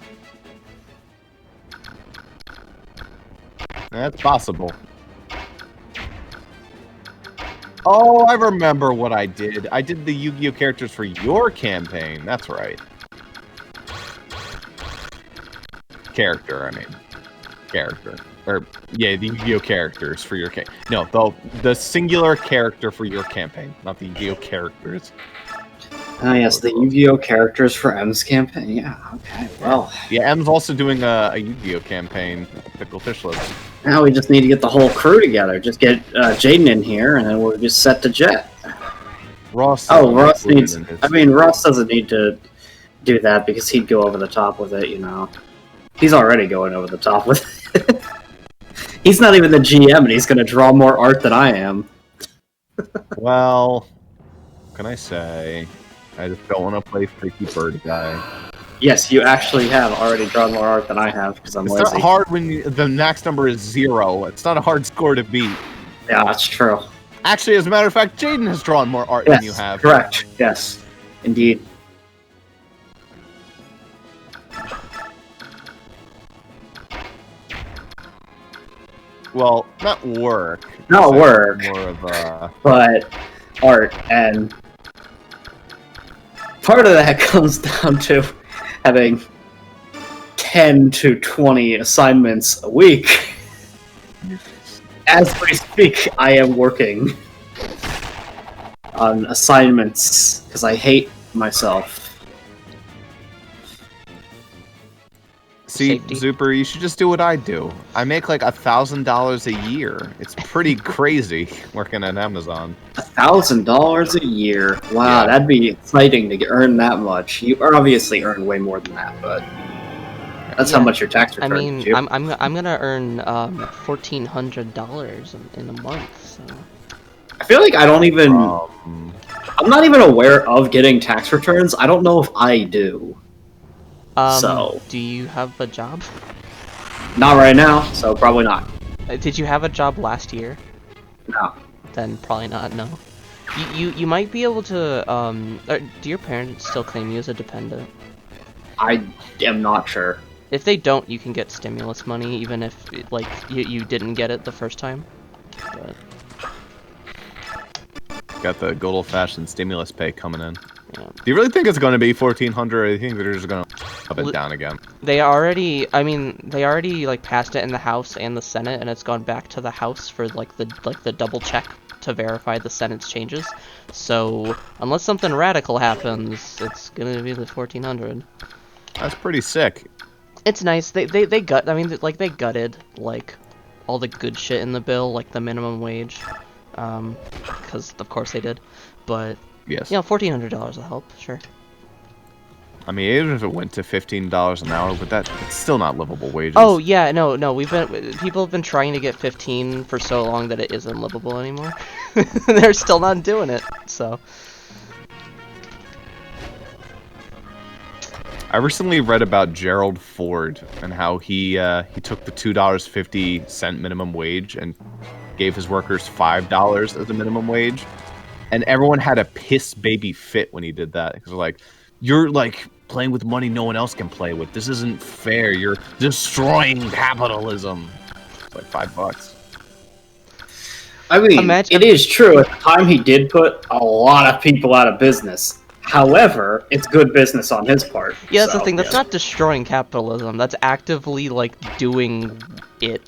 That's possible. Oh, I remember what I did. I did the Yu-Gi-Oh characters for your campaign. That's right. Character, I mean. Character. Or, yeah, the Yu-Gi-Oh characters for your campaign. No, the singular character for your campaign, not the Yu-Gi-Oh characters. Oh, yes, the Yu-Gi-Oh characters for M's campaign. Yeah, okay, well. Yeah, M's also doing a Yu-Gi-Oh campaign, Pickle Fishlets. Now we just need to get the whole crew together. Just get Jaden in here, and then we're just set to jet. Ross. Oh, Ross needs... I mean, Ross doesn't need to do that, because he'd go over the top with it, you know. He's already going over the top with it. He's not even the GM, and he's going to draw more art than I am. Well, what can I say? I just don't want to play Freaky Bird guy. Yes, you actually have already drawn more art than I have, because I'm lazy. It's not hard when the max number is 0. It's not a hard score to beat. Yeah, that's true. Actually, as a matter of fact, Jaden has drawn more art than you have. Correct. Yes, indeed. Well, not work. Not work. More of a... But art, and part of that comes down to having 10 to 20 assignments a week. As we speak, I am working on assignments because I hate myself. See, Safety. Zuper, you should just do what I do. I make like $1,000 a year. It's pretty crazy working at Amazon. $1,000 a year. Wow, Yeah. that'd be exciting to earn that much. You obviously earn way more than that, but that's how Yeah. much your tax I return mean, gives you. I'm gonna earn $1,400 in a month. So I feel like I don't even... I'm not even aware of getting tax returns. I don't know if I do. So- do you have a job? Not right now, so probably not. Did you have a job last year? No. Then probably not. No. You might be able to. Do your parents still claim you as a dependent? I am not sure. If they don't, you can get stimulus money, even if like you didn't get it the first time. But Got the good old-fashioned stimulus pay coming in. yeah. Do you really think it's going to be 1,400, or do you think they're just going to shove it down again. They already like passed it in the House and the Senate, and it's gone back to the House for like the double check to verify the Senate's changes. So unless something radical happens, it's gonna be the 1400. That's pretty sick. It's nice. They gutted like all the good shit in the bill, like the minimum wage, because of course they did. But yes, $1,400 will help, sure. I mean, even if it went to $15 an hour, but it's still not livable wages. Oh yeah, no, people have been trying to get 15 for so long that it isn't livable anymore. They're still not doing it, so. I recently read about Gerald Ford and how he took the $2.50 minimum wage and gave his workers $5 as a minimum wage, and everyone had a piss baby fit when he did that because like, you're like playing with money no one else can play with. This isn't fair. You're destroying capitalism. It's like $5. I mean, it is true. At the time, he did put a lot of people out of business. However, it's good business on his part. Yeah, that's the thing. That's not destroying capitalism. That's actively like doing it.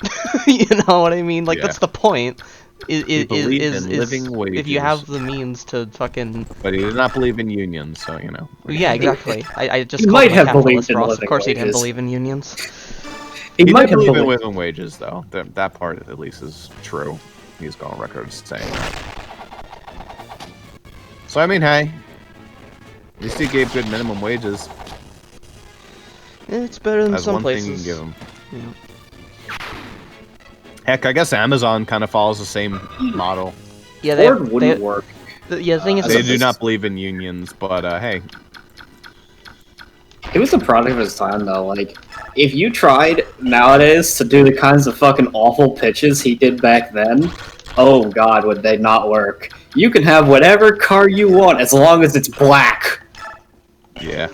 You know what I mean? Like that's the point. If you have the means to fucking. But he did not believe in unions, so you know. Yeah, exactly. I just he might have believed in living wages. Of course, he didn't believe in unions. He might have believed in living wages, though. That part at least is true. He's gone on record saying that. So I mean, hey, at least he gave good minimum wages. It's better than some places. That's one thing you can give him. Yeah. Heck, I guess Amazon kind of follows the same model. Yeah, Ford wouldn't work. The thing is, they do not believe in unions, but hey. It was a product of his time, though. Like, if you tried nowadays to do the kinds of fucking awful pitches he did back then, oh god, would they not work. You can have whatever car you want as long as it's black. Yeah.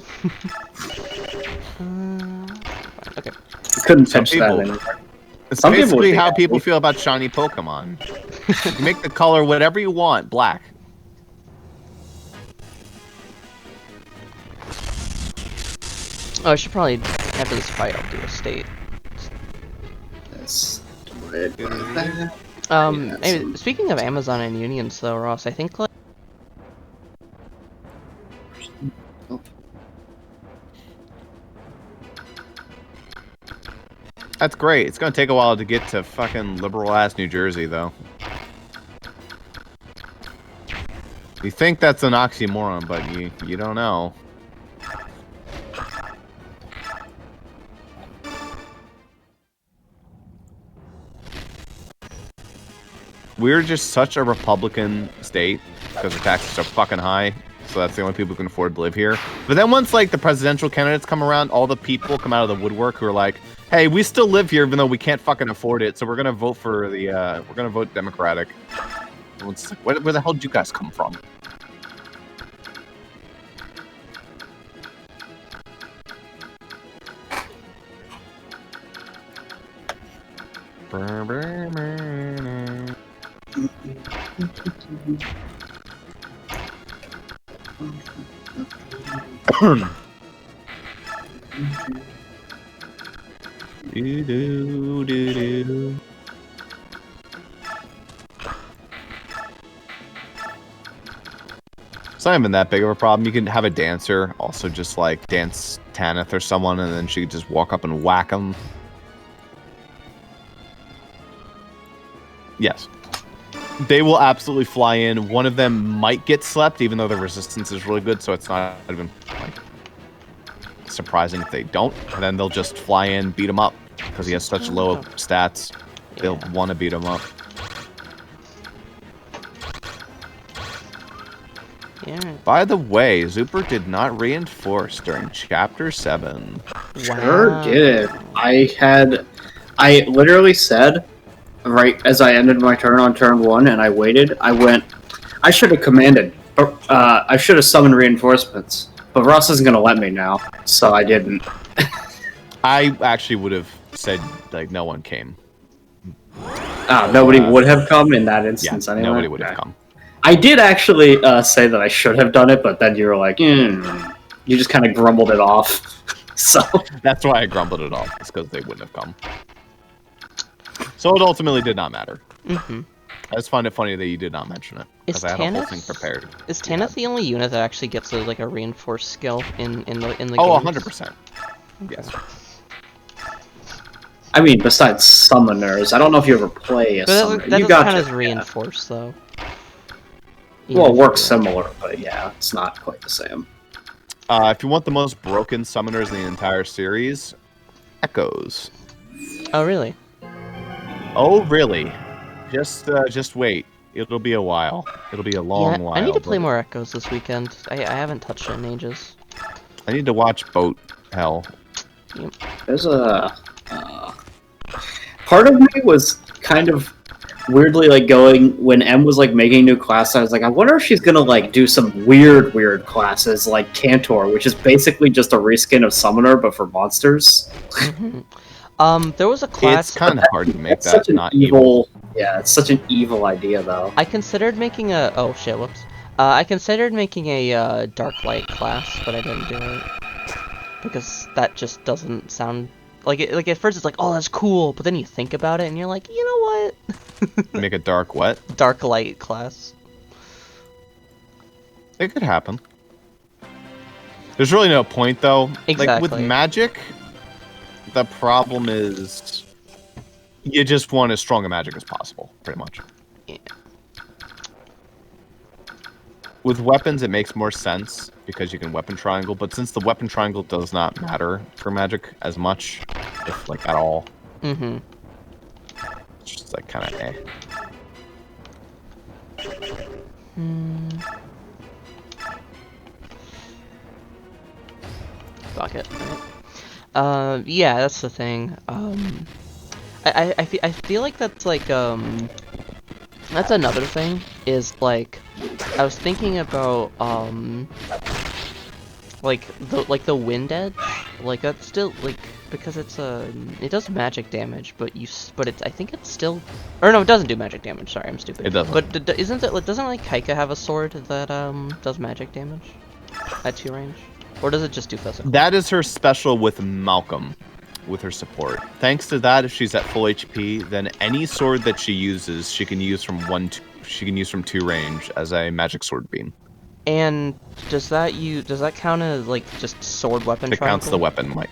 Okay. You couldn't pitch that anymore. It's basically how people feel about shiny Pokemon. You make the color whatever you want, black. Oh, I should probably, after this fight, I'll do a state. Maybe, speaking of Amazon and unions, though, Ross, I think, like... That's great. It's gonna take a while to get to fucking liberal-ass New Jersey, though. You think that's an oxymoron, but you don't know. We're just such a Republican state because the taxes are fucking high, so that's the only people who can afford to live here. But then once like the presidential candidates come around, all the people come out of the woodwork who are like, "Hey, we still live here even though we can't fucking afford it, so we're gonna vote for the we're gonna vote Democratic." Everyone's like, where the hell did you guys come from? It's not even that big of a problem. You can have a dancer also just like dance Tanith or someone, and then she could just walk up and whack them. Yes. They will absolutely fly in. One of them might get slept, even though the resistance is really good, so it's not even like surprising if they don't. And then they'll just fly in, beat him up, because he has such low stats. They'll want to beat him up. Yeah. By the way, Zuper did not reinforce during Chapter 7. Sure did. I literally said, right as I ended my turn on turn 1 and I waited, I should have commanded, I should have summoned reinforcements, but Ross isn't going to let me now, so I didn't. I actually would have said, like, no one came. Nobody would have come in that instance anyway? Nobody would have come. I did actually say that I should have done it, but then you were like, you just kind of grumbled it off. So That's why I grumbled it off. It's because they wouldn't have come. So it ultimately did not matter. Mm-hmm. I just find it funny that you did not mention it. Is Because I had a whole thing Tanith prepared. is Tanith the only unit that actually gets like a reinforced skill in the Oh, games? 100%. Yes. I mean, besides summoners, I don't know if you ever play a But summoner. that You doesn't got count to, as reinforced though. Well, it Even if works you do similar, but yeah, it's not quite the same. If you want the most broken summoners in the entire series, Echoes. it. Oh really? Oh, really? Just wait. It'll be a while. It'll be a long while. I need to play but more Echoes this weekend. I haven't touched it in ages. I need to watch Boat Hell. There's a part of me was kind of weirdly like going when M was like making new classes. I was like, I wonder if she's gonna like do some weird classes like Cantor, which is basically just a reskin of Summoner but for monsters. There was a class. It's kind of hard to make That's that such an not evil. Yeah, it's such an evil idea though. I considered making a. Oh shit! Whoops. I considered making a Dark Light class, but I didn't do it because that just doesn't sound like it. Like at first it's like, oh, that's cool, but then you think about it and you're like, you know what? Make a dark what? Dark Light class. It could happen. There's really no point though. Like with Exactly. magic, the problem is you just want as strong a magic as possible, pretty much. Yeah. With weapons, it makes more sense because you can weapon triangle, but since the weapon triangle does not matter for magic as much, if like at all, Mm-hmm. it's just like kind of eh. Fuck it. Yeah, that's the thing. I feel like that's like that's another thing is like I was thinking about like the wind edge, like that's still like because it's it does magic damage, but I think it's still, or no, it doesn't do magic damage. Sorry, I'm stupid. It doesn't. But doesn't like Kaika have a sword that does magic damage at 2 range, or does it just do physical? That is her special with Malcolm, with her support. Thanks to that, if she's at full HP, then any sword that she uses, she can use from 2 range as a magic sword beam. And does that count as like just sword weapon? It counts the weapon, like.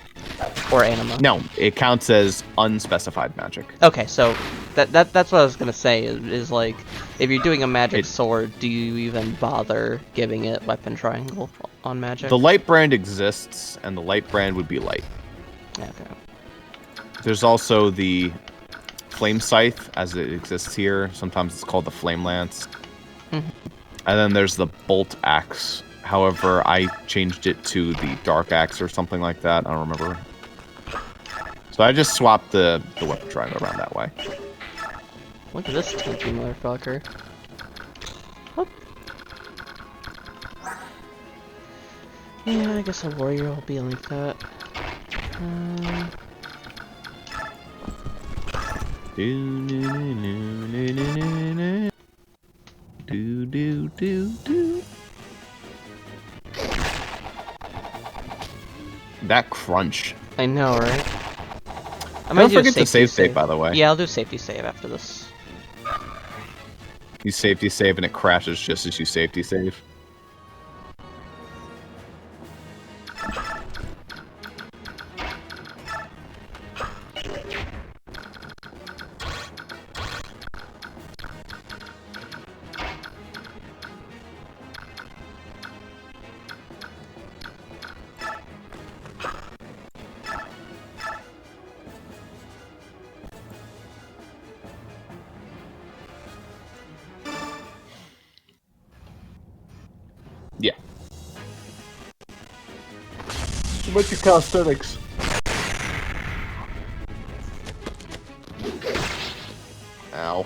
Or anima? No, it counts as unspecified magic. Okay, so that's what I was gonna say is like if you're doing a magic sword, do you even bother giving it weapon triangle on magic? The light brand exists, and the light brand would be light. Okay. There's also the flame scythe, as it exists here. Sometimes it's called the flame lance. Mhm. And then there's the bolt axe. However, I changed it to the dark axe or something like that. I don't remember. So I just swapped the weapon triangle around that way. Look at this tanky motherfucker. Hup. Yeah, I guess a warrior will be like that. That crunch. I know, right? I Don't do a forget to safety save, by the way. Yeah, I'll do safety save after this. You safety save and it crashes just as you safety save. Yeah. Too much of calisthenics. Ow.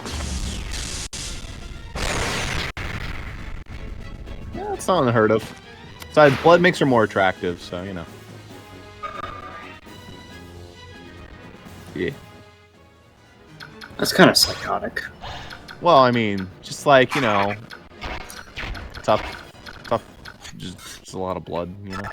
Yeah, that's not unheard of. Besides, blood makes her more attractive, so, you know. Yeah. That's kind of psychotic. Well, I mean, just like, you know, tough, just a lot of blood, you know.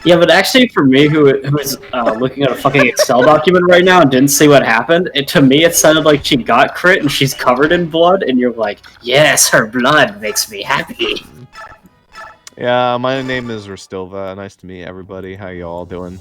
Yeah, but actually, for me, who is looking at a fucking Excel document right now and didn't see what happened, to me it sounded like she got crit and she's covered in blood, and you're like, yes, her blood makes me happy. Yeah, my name is Restilva. Nice to meet everybody. How y'all doing?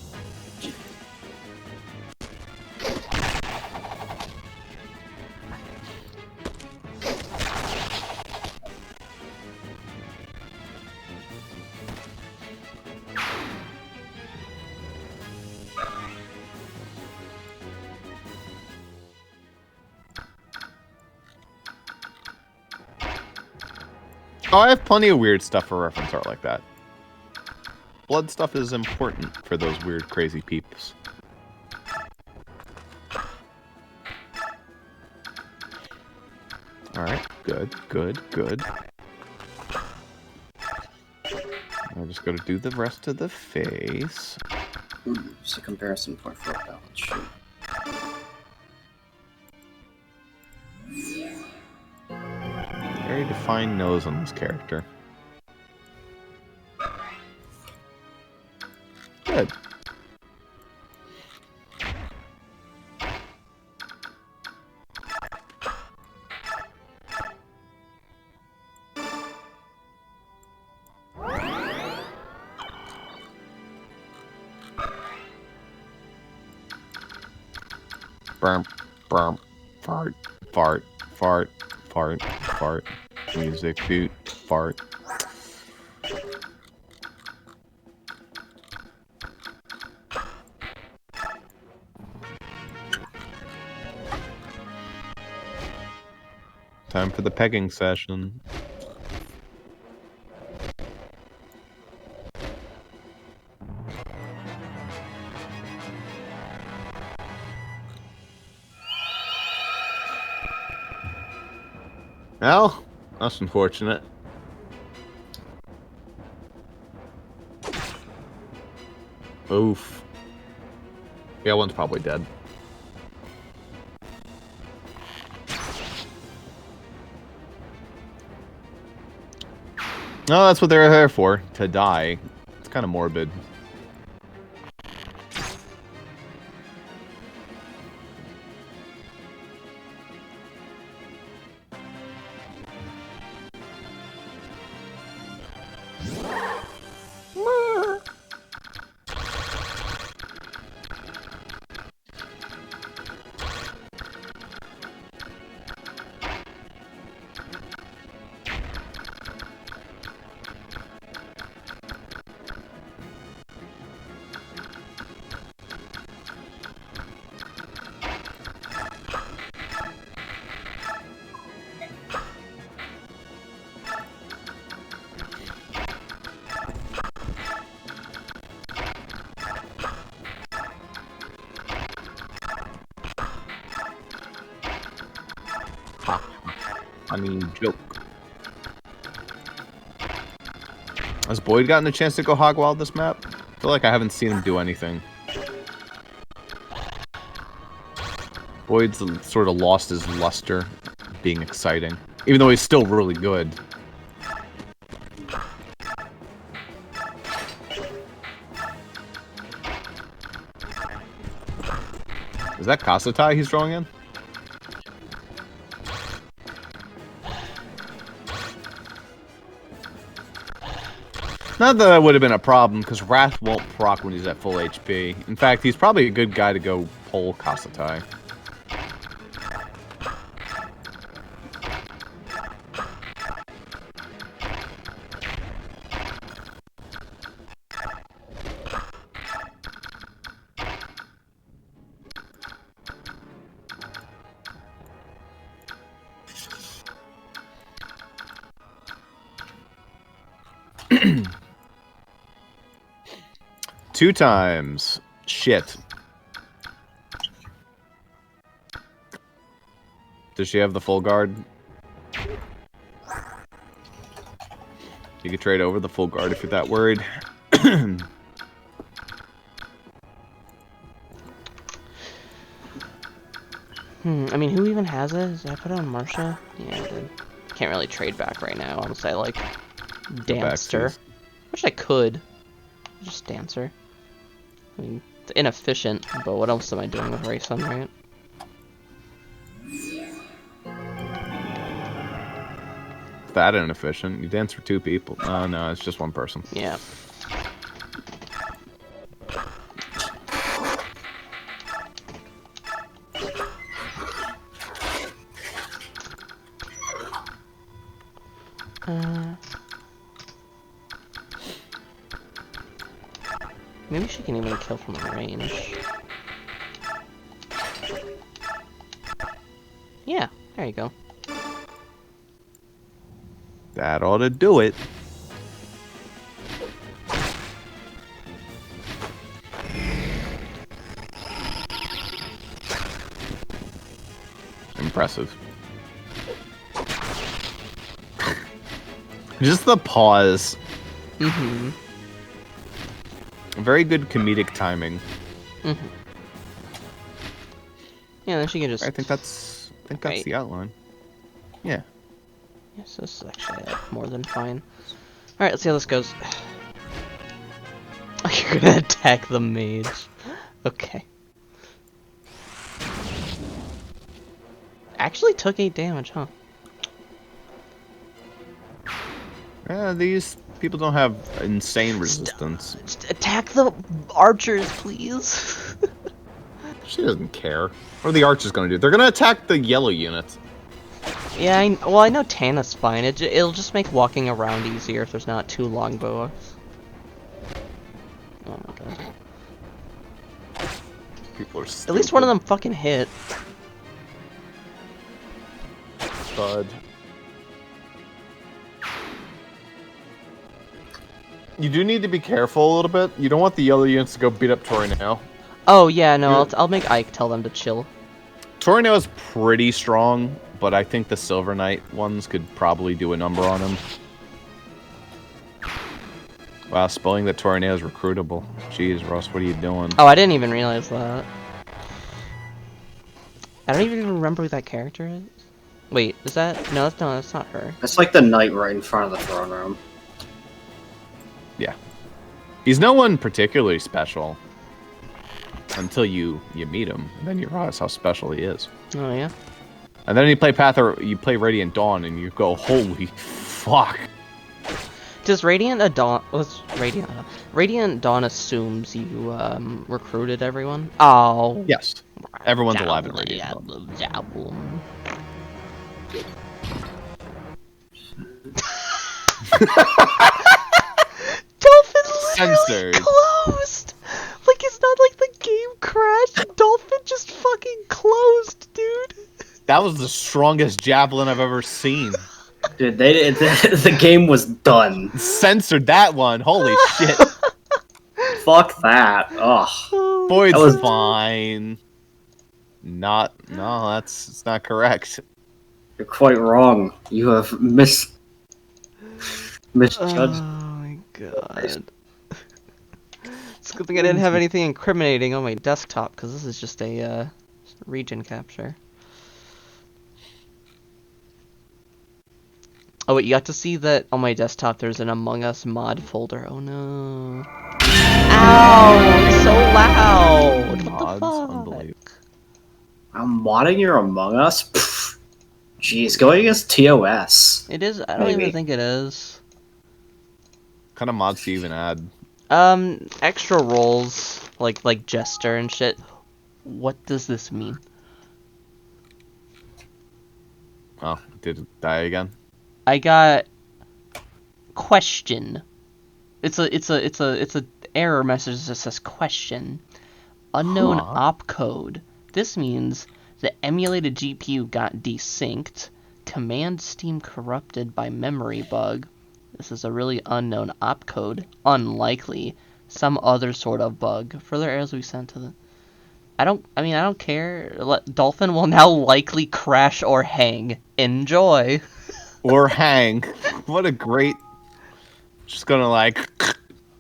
Oh, I have plenty of weird stuff for reference art like that. Blood stuff is important for those weird, crazy peeps. Alright, good, good, good. I'm just gonna do the rest of the face. Just a comparison point for a balance sheet. Very defined nose on this character. Good. Burp, burp, fart, fart, fart, fart, fart. Music, boot, fart. Time for the pegging session. Well, that's unfortunate. Oof. Yeah, one's probably dead. No, that's what they're there for, to die. It's kind of morbid. Funny joke. Has Boyd gotten a chance to go hog wild this map? I feel like I haven't seen him do anything. Boyd's sort of lost his luster being exciting, even though he's still really good. Is that Kasatai he's drawing in? Not that that would have been a problem, because Wrath won't proc when he's at full HP. In fact, he's probably a good guy to go pull Kasatai. Two times. Shit. Does she have the full guard? You could trade over the full guard if you're that worried. I mean, who even has it? Did I put it on Marsha? Yeah, I did. Can't really trade back right now unless I, like, danced her. Wish I could. Just Dancer. I mean, it's inefficient, but what else am I doing with Raysun, right? That inefficient. You dance for 2 people. Oh, no, it's just 1 person. Yeah. Maybe she can even kill from range. Yeah, there you go. That ought to do it. Impressive. Just the pause. Mm-hmm. Very good comedic timing. Mm-hmm. Yeah, then she can just... I think that's Right. the outline. Yeah. Yes, this is actually more than fine. Alright, let's see how this goes. You're gonna attack the mage. Okay. Actually took 8 damage, huh? These people don't have insane resistance. Just attack the archers, please. She doesn't care. What are the archers gonna do? They're gonna attack the yellow units. Yeah, well, I know Tana's fine. It'll just make walking around easier if there's not 2 longbows. Oh my god. People are At least one of them fucking hit. Bud. You do need to be careful a little bit. You don't want the yellow units to go beat up Torino. Oh yeah, no, I'll make Ike tell them to chill. Torino is pretty strong, but I think the Silver Knight ones could probably do a number on him. Wow, spoiling that Torino is recruitable. Jeez, Ross, what are you doing? Oh, I didn't even realize that. I don't even remember who that character is. Wait, is that... No, that's not her. It's like the knight right in front of the throne room. Yeah. He's no one particularly special. Until you meet him, and then you realize how special he is. Oh yeah? And then you play Radiant Dawn, and you go, holy fuck. Does Radiant Dawn... What's Radiant? Radiant Dawn assumes you, recruited everyone? Oh. Yes. Everyone's alive in Radiant Dawn. Dolphin Censored. closed! Like, it's not like the game crashed. Dolphin just fucking closed, dude. That was the strongest javelin I've ever seen. Dude, the game was done. Censored that one. Holy shit. Fuck that. Ugh. Boyd's That was- fine. No, it's not correct. You're quite wrong. You have misjudged. Oh my god. It's a good thing I didn't have anything incriminating on my desktop, because this is just a, region capture. Oh wait, you got to see that on my desktop there's an Among Us mod folder. Oh no. Ow! It's so loud! What Mods, the fuck? unbelievable. I'm modding your Among Us? Pfft. Jeez, going against TOS. It is, I don't Maybe. even think it is. What kind of mods do you even add? Extra roles, like Jester and shit. What does this mean? Oh, did it die again? I got question. It's a error message that says question. Unknown Huh. opcode. This means the emulated GPU got desynced. Command Steam corrupted by memory bug. This is a really unknown opcode. Unlikely. Some other sort of bug. Further errors we sent to the... I don't care. Dolphin will now likely crash or hang. Enjoy. Or hang. What a great... Just gonna like...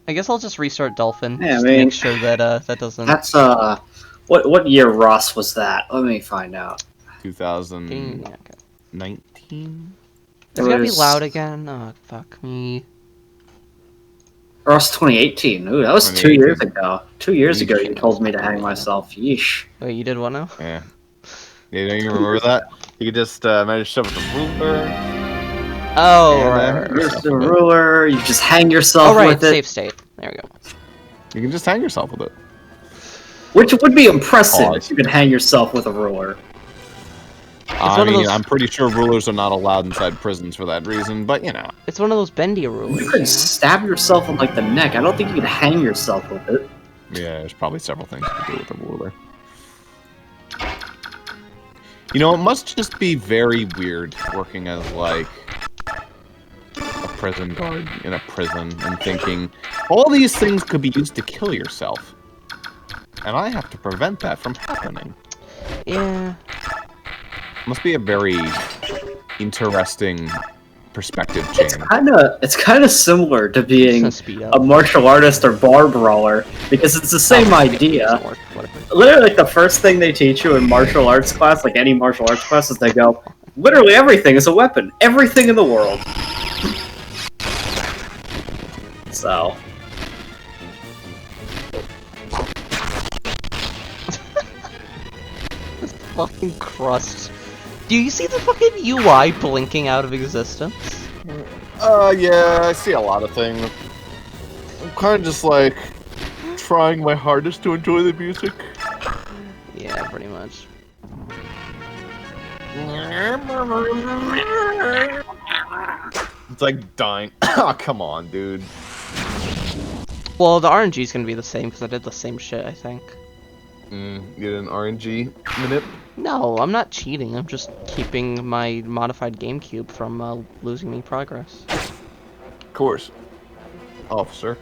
I guess I'll just restart Dolphin. Yeah, just I to mean, make sure that that doesn't... That's, what year, Ross, was that? Let me find out. 2019? Yeah, okay. It It's gonna be was- loud again? Oh, fuck me. Or else 2018. Ooh, that was 2 years ago. 2 years ago, Yeesh. you told me to hang myself. Yeesh. Wait, you did what now? Yeah. You don't even remember that? You could just manage stuff with a ruler. Oh, And right. then- Here's the ruler. You just hang yourself Oh, right. with it. Save state. There we go. You can just hang yourself with it. Which would be impressive Pause. if you could hang yourself with a ruler. I one of mean, those- I'm pretty sure rulers are not allowed inside prisons for that reason, but you know. It's one of those bendy rulers. You You could know? stab yourself in like the neck. I don't think you could hang yourself with it. Yeah, there's probably several things you can do with a ruler. You know, it must just be very weird working as, like, a prison guard in a prison and thinking, all these things could be used to kill yourself. And I have to prevent that from happening. Yeah. Must be a very interesting perspective change. It's kind of similar to being Speed a up. martial artist or bar brawler because it's the same idea. Doesn't work, whatever. Literally, like the first thing they teach you in martial arts class, like any martial arts class, is they go, literally everything is a weapon. Everything in the world. So. Fucking crust. Do you see the fucking UI blinking out of existence? Yeah, I see a lot of things. I'm kind of just like trying my hardest to enjoy the music. Yeah, pretty much. It's like dying. Oh, come on, dude. Well, the RNG is gonna be the same because I did the same shit, I think. You did an RNG minute? No, I'm not cheating. I'm just keeping my modified GameCube from losing me progress. Of course. Officer.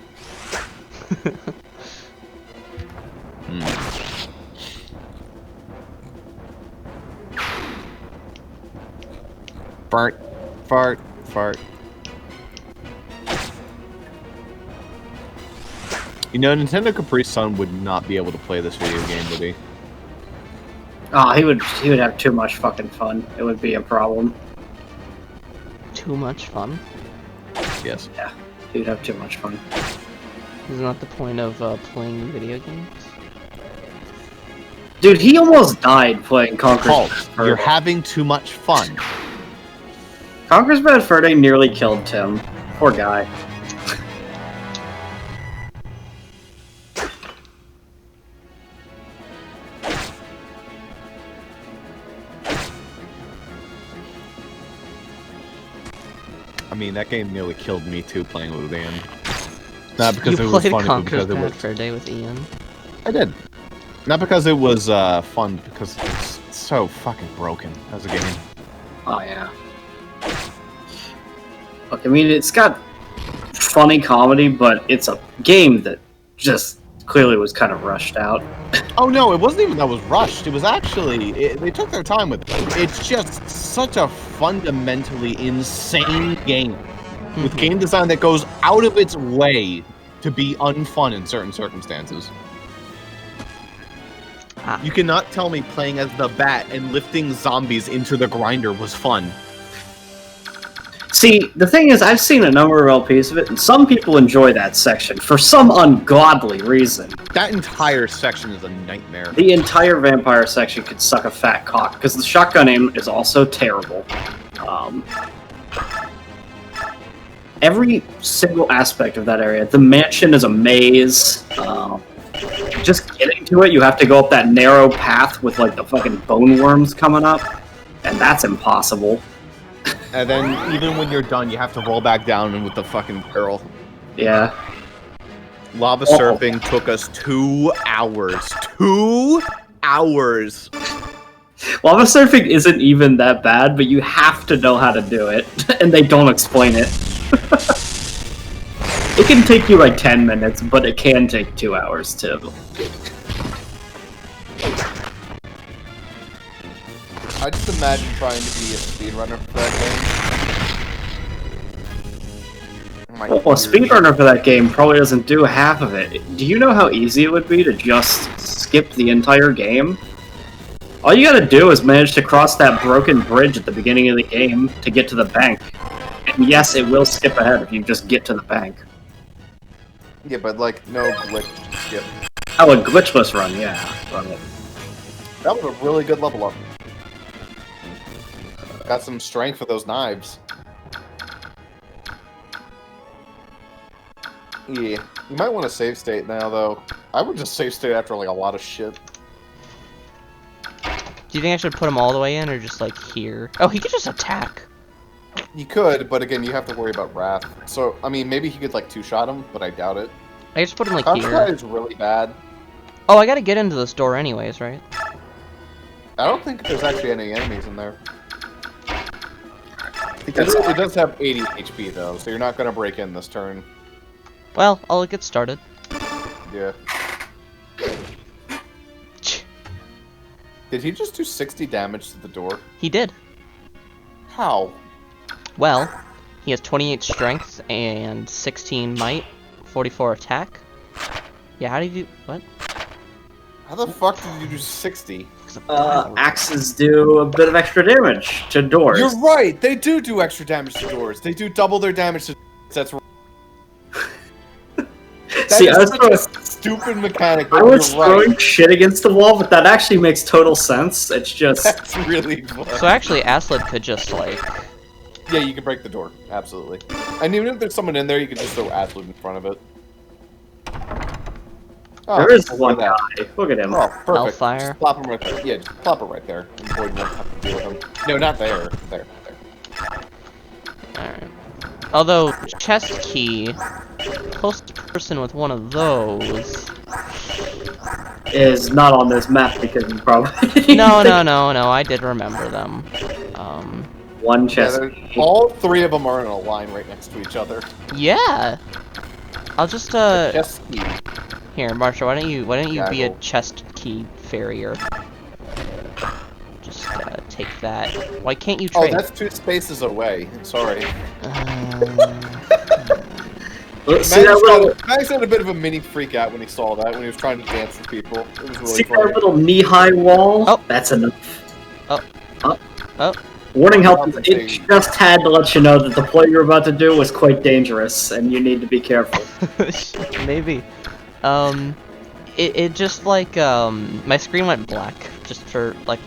Fart. Fart. Fart. You know, Nintendo Capri's son would not be able to play this video game, would he? Oh, he would have too much fucking fun. It would be a problem. Too much fun. Yes. He would have too much fun. Isn't that the point of Oh, playing video games? Dude, he almost died playing Conker's Halt. Bad Fur You're Day. having too much fun. Conker's Bad Fur Day nearly killed Tim. Poor guy. I mean, that game nearly killed me too, playing with Daein. Not because You it was played funny, but Conker's because it Bad was... Fur Day with Ian. I did. Not because it was fun, because it's so fucking broken as a game. Oh, yeah. Look, I mean, it's got funny comedy, but it's a game that just clearly was kind of rushed out. Oh no, it wasn't even that was rushed. It was actually... they took their time with it. It's just such a fundamentally insane game. With game design that goes out of its way to be unfun in certain circumstances. Ah. You cannot tell me playing as the Bat and lifting zombies into the grinder was fun. See, the thing is, I've seen a number of LPs of it, and some people enjoy that section for some ungodly reason. That entire section is a nightmare. The entire vampire section could suck a fat cock, because the shotgun aim is also terrible. Every single aspect of that area. The mansion is a maze. Just getting to it, you have to go up that narrow path with like the fucking bone worms coming up, and that's impossible. And then even when you're done, you have to roll back down and with the fucking barrel. Yeah. Lava Oh. surfing took us 2 hours. 2 hours! Lava surfing isn't even that bad, but you have to know how to do it, and they don't explain it. It can take you like 10 minutes, but it can take 2 hours too. I just imagine trying to be a speedrunner for that game. Well, a speedrunner for that game probably doesn't do half of it. Do you know how easy it would be to just skip the entire game? All you gotta do is manage to cross that broken bridge at the beginning of the game to get to the bank. And yes, it will skip ahead if you just get to the bank. Yeah, but like no glitch skip. Oh, a glitchless run, yeah. That was a really good level up. Got some strength with those knives. Yeah, you might want to save state now, though. I would just save state after like a lot of shit. Do you think I should put him all the way in, or just like here? Oh, he could just attack. You could, but again, you have to worry about Wrath. So, I mean, maybe he could like two-shot him, but I doubt it. I just put him like Contra here. is really bad. Oh, I gotta get into this door anyways, right? I don't think there's actually any enemies in there. It does have 80 HP though, so you're not gonna break in this turn. Well, I'll get started. Yeah. Did he just do 60 damage to the door? He did. How? Well, he has 28 strength and 16 might, 44 attack. Yeah, how do you do... what? How the fuck did you do 60? Axes do a bit of extra damage to doors. You're right! They do extra damage to doors. They do double their damage to doors. That's right. See, I was such a stupid mechanic, but I was you're throwing right. shit against the wall, but that actually makes total sense. It's just... That's really fun. So actually, Aslid could just, like... Yeah, you can break the door. Absolutely. And even if there's someone in there, you can just throw Aslid in front of it. Oh, there is look one at that. guy. Look at him. Oh, perfect. Hellfire. Just plop him right there. Yeah, just plop it right there. And Boyd won't have to deal with him. No, not there. There. Alright. Although, chest key, closest person with one of those... Is not on this map because you probably... No, I did remember them. One Yeah, chest. all three of them are in a line right next to each other. Yeah! I'll just, Chest key. Here, Marsha, why don't you Yeah, be a well- chest key farrier? Just, take that. Why can't you Oh, trade? that's 2 spaces away. Sorry. See that little... Max had a bit of a mini freak out when he saw that, when he was trying to dance with people. It was really See funny. that little knee-high wall? Oh. That's enough. Oh. Warning health, it just had to let you know that the play you're about to do was quite dangerous, and you need to be careful. Maybe. It just like, my screen went black, just for, like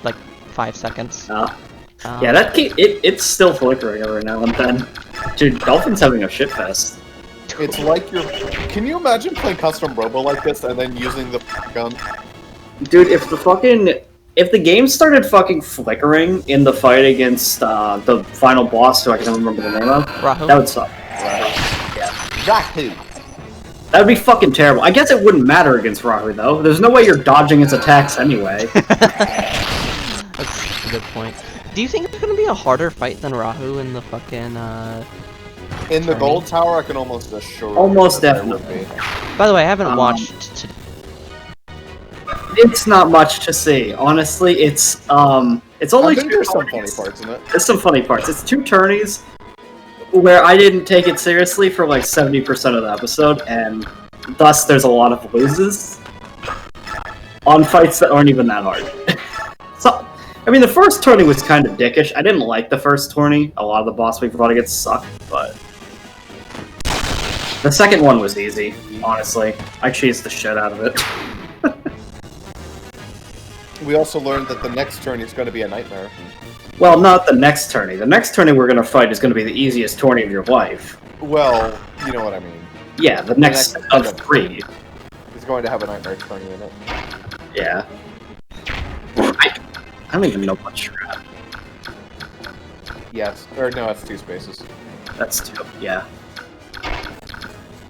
5 seconds. Yeah, that key, it's still flickering every now and then. Dude, Dolphin's having a shitfest. It's like you're... Can you imagine playing custom Robo like this and then using the gun? Dude, if the game started fucking flickering in the fight against the final boss, who I can't remember the name of, Rahu? that would suck. Rahu. That would be fucking terrible. I guess it wouldn't matter against Rahu, though. There's no way you're dodging his attacks anyway. That's a good point. Do you think it's gonna be a harder fight than Rahu in the fucking, In the gold tower, I can almost assure you Almost that there would definitely. be. By the way, I haven't watched today. It's not much to see, honestly. It's only I think two there's some funny tourneys. parts in it. There's some funny parts. It's 2 tourneys where I didn't take it seriously for like 70% of the episode, and thus there's a lot of loses on fights that aren't even that hard. So, I mean, the first tourney was kind of dickish. I didn't like the first tourney. A lot of the boss we fought against sucked, but the second one was easy, honestly. I cheesed the shit out of it. We also learned that the next turn is going to be a nightmare. Well, not the next tourney. The next tourney we're gonna fight is gonna be the easiest tourney of your life. Well, you know what I mean. Yeah, the next of 3. He's going to have a nightmare turn in it. Yeah. I don't even know what strat. Yes. Or no, that's 2 spaces. That's 2, yeah.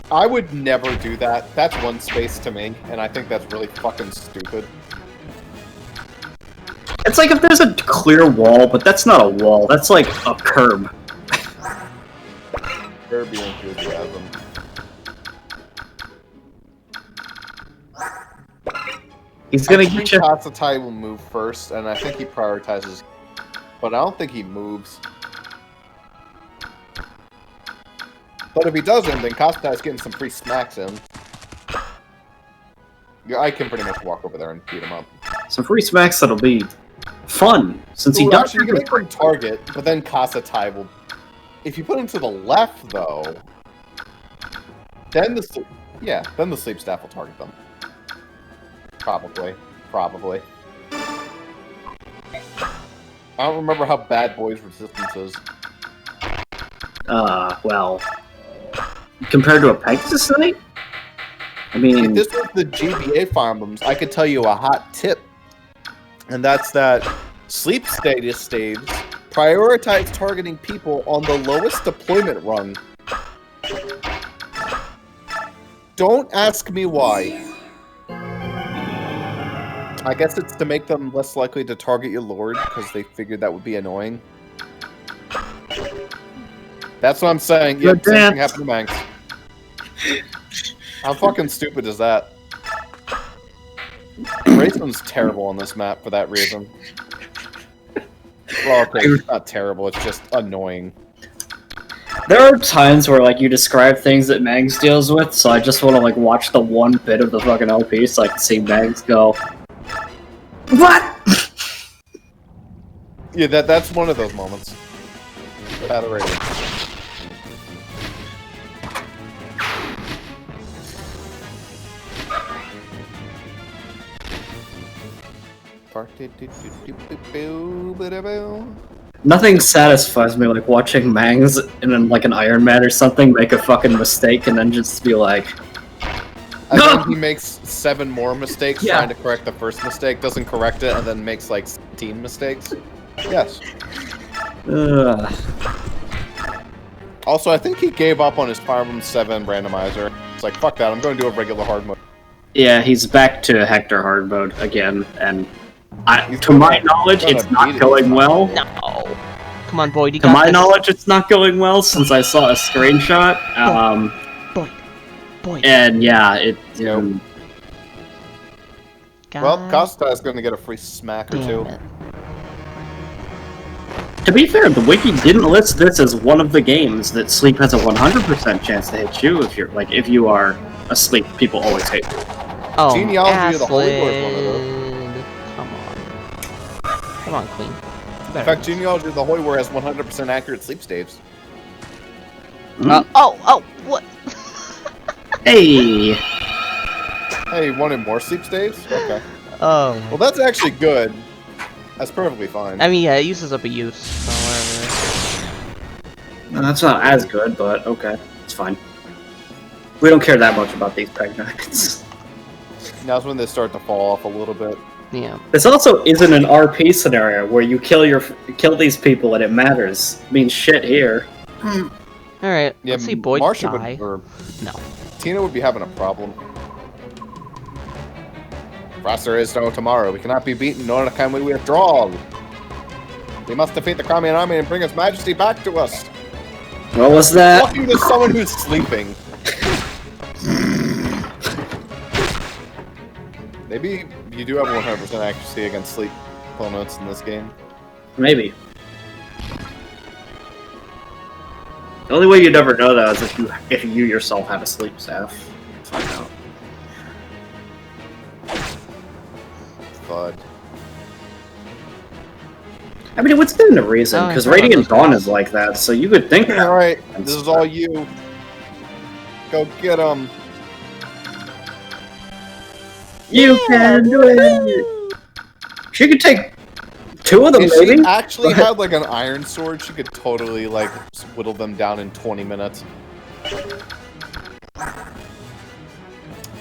I would never do that. That's 1 space to me, and I think that's really fucking stupid. It's like if there's a clear wall, but that's not a wall, that's like a curb. Curb your enthusiasm. He's gonna I think get you. Katsutai will move first, and I think he prioritizes, but I don't think he moves. But if he doesn't, then Katsutai getting some free smacks in. Yeah, I can pretty much walk over there and beat him up. Some free smacks that'll be fun, since he Ooh, does. actually, you can make him target, but then Katsutai will... If you put him to the left, though, then Yeah, then the sleep staff will target them. Probably. Probably. I don't remember how bad boys resistance is. Well, compared to a Pegasus Knight? I mean, If this was the GBA Fire Emblems, I could tell you a hot tip. And that's that sleep status staves prioritize targeting people on the lowest deployment run. Don't ask me why. I guess it's to make them less likely to target your lord, because they figured that would be annoying. That's what I'm saying. Yeah, same thing happened to Manx. How fucking stupid is that? Grayson's terrible on this map for that reason. Well, okay, it's not terrible, it's just annoying. there are times where, like, you describe things that Mags deals with, so I just want to, like, watch the one bit of the fucking LP so I can see Mags go, what? Yeah, that's one of those moments. Bad rating. Nothing satisfies me like watching Mangs in like an Iron Man or something make a fucking mistake and then just be like, And then he makes 7 more mistakes Yeah. trying to correct the first mistake, doesn't correct it, and then makes like 17 mistakes. Yes. ugh. Also, I think he gave up on his Fire Emblem 7 randomizer. It's like, fuck that, I'm going to do a regular hard mode. Yeah, he's back to Hector hard mode again, and He's to my gonna- knowledge, gonna it's beat not it. going well. No. Come on, Boyd, you To got my this. knowledge, it's not going well since I saw a screenshot. Boyd. And yeah, it. Yep. God Well, Costa is going to get a free smack or damn two. it. To be fair, the wiki didn't list this as one of the games that sleep has a 100% chance to hit you if you're like if you are asleep. People always hit you. Oh, Genealogy of the Holy War is one of Aslan. Come on, Queen. You In better- fact, Genealogy of the Holy War has 100% accurate sleep staves. oh, what? Hey, Hey, you wanted more sleep staves? Okay. Oh. Well, that's actually good. That's perfectly fine. I mean, yeah, it uses up a use, so whatever. no, that's not as good, but okay, it's fine. We don't care that much about these peg nuggets. Now's when they start to fall off a little bit. Yeah. This also isn't an RP scenario where you kill these people and it matters. It means shit here. Alright, Yeah, let's see Boyd Marcia die. would, or No. Tina would be having a problem. Perhaps there is no tomorrow. We cannot be beaten, nor can we withdraw. We must defeat the Crimean army and bring His Majesty back to us. What was that? Talking to someone who's sleeping. Maybe you do have 100% accuracy against sleep opponents in this game. Maybe. The only way you'd ever know that is if you yourself have a sleep staff. Find out. But I mean, it would stand to reason, Oh, because I forgot Radiant those Dawn guys. is like that, so you would think that. alright, this is all you. Go get them. You can do it! She could take 2 of them, If she maybe? actually had like an iron sword, she could totally like whittle them down in 20 minutes.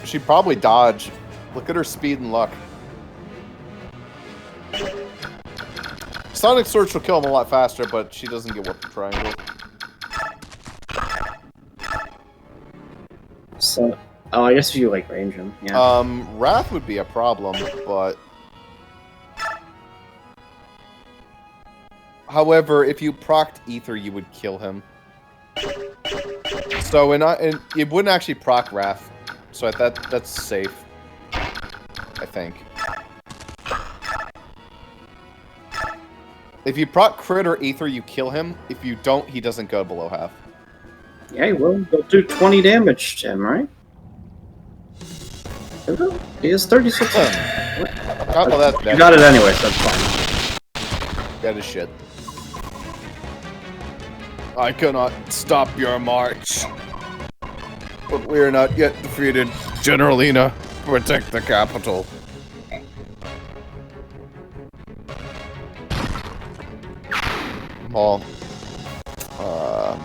She'd probably dodge. Look at her speed and luck. Sonic Sword will kill him a lot faster, but she doesn't get Weapon Triangle. So, oh, I guess if you like range him, yeah. Wrath would be a problem, but... However, if you procced Ether, you would kill him. So, it wouldn't actually proc Wrath. So that's safe. I think. If you proc Crit or Ether, you kill him. If you don't, he doesn't go below half. Yeah, he will. He'll do 20 damage to him, right? He has 36. Oh, well, that's You got it anyway, so that's fine. That is shit. I cannot stop your march. But we are not yet defeated. Generalina, protect the capital. Well,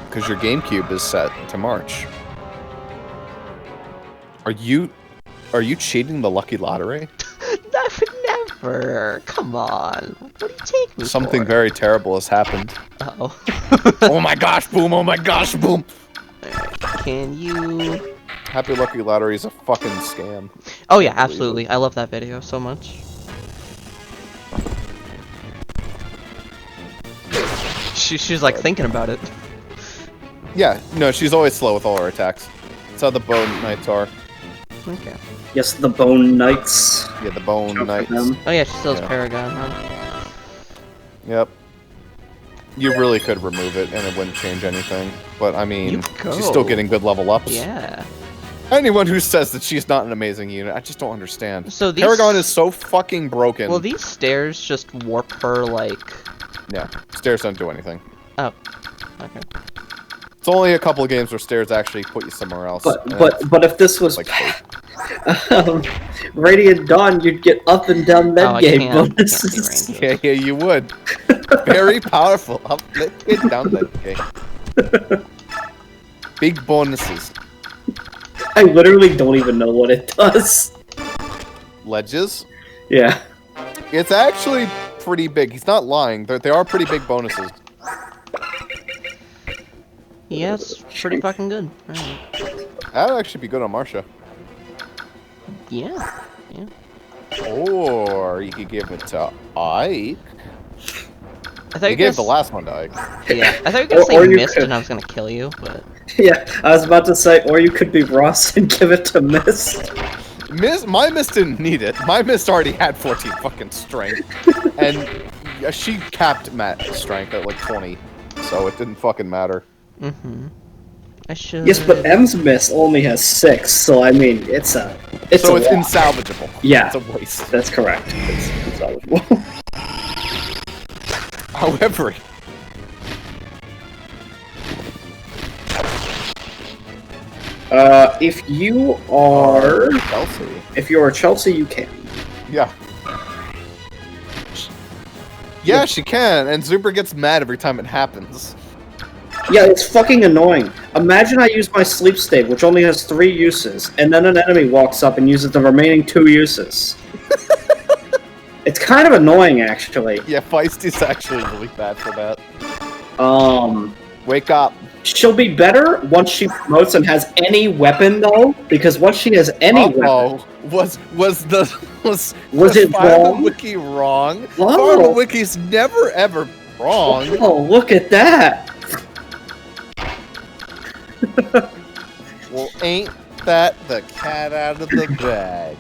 because your GameCube is set to March. Are you cheating the lucky lottery? I would never. Come on. What do you take me Something for? very terrible has happened. Uh-oh. Oh my gosh, boom! Oh my gosh, boom! Can you... Happy Lucky Lottery is a fucking scam. Oh yeah, absolutely. I love that video so much. She's like thinking about it. Yeah, no, she's always slow with all her attacks. That's how the Bone Knights are. Okay. Yes, the Bone Knights. Yeah, the Bone Jump for Knights. them. Oh yeah, she still has Yeah. Paragon, huh? Yep. You really could remove it and it wouldn't change anything. But I mean, You she's still go. getting good level ups. Yeah. Anyone who says that she's not an amazing unit, I just don't understand. So these... Paragon is so fucking broken. Well, these stairs just warp her, like... Yeah, stairs don't do anything. Oh. Okay. It's only a couple of games where stairs actually put you somewhere else. But and but if this was like Radiant Dawn, you'd get up and down Oh, I mid-game can't see bonuses. ranges. yeah, you would. Very powerful. Up, let's get down that game. Big bonuses. I literally don't even know what it does. Ledges. Yeah. It's actually pretty big. He's not lying. They are pretty big bonuses. Yeah, it's pretty fucking good. Alright. That'd actually be good on Marsha. Yeah. Yeah. Or you could give it to Ike. I thought You gave the last one to Ike. Yeah. I thought you were gonna Or say you Mist could- and I was gonna kill you, but... Yeah, I was about to say, or you could be Ross and give it to Mist. My Mist didn't need it. My Mist already had 14 fucking strength. And she capped Matt's strength at like 20. So it didn't fucking matter. Mm-hmm. I should... Yes, but M's Mist only has 6, so I mean, it's So a it's lot. insalvageable. Yeah. It's a waste. That's correct. It's unsalvageable. However, If you are Chelsea. if you are Chelsea, you can. Yeah. Yeah, she can, and Zuper gets mad every time it happens. Yeah, it's fucking annoying. Imagine I use my sleep state, which only has 3 uses, and then an enemy walks up and uses the remaining 2 uses. It's kind of annoying, actually. Yeah, Feisty's actually really bad for that. Wake up. She'll be better once she promotes and has any weapon, though, because once she has any weapon... Oh, was it Fire wrong? Wiki wrong? Oh. Fire Wiki's never ever wrong. Oh, look at that! Well, ain't that the cat out of the bag?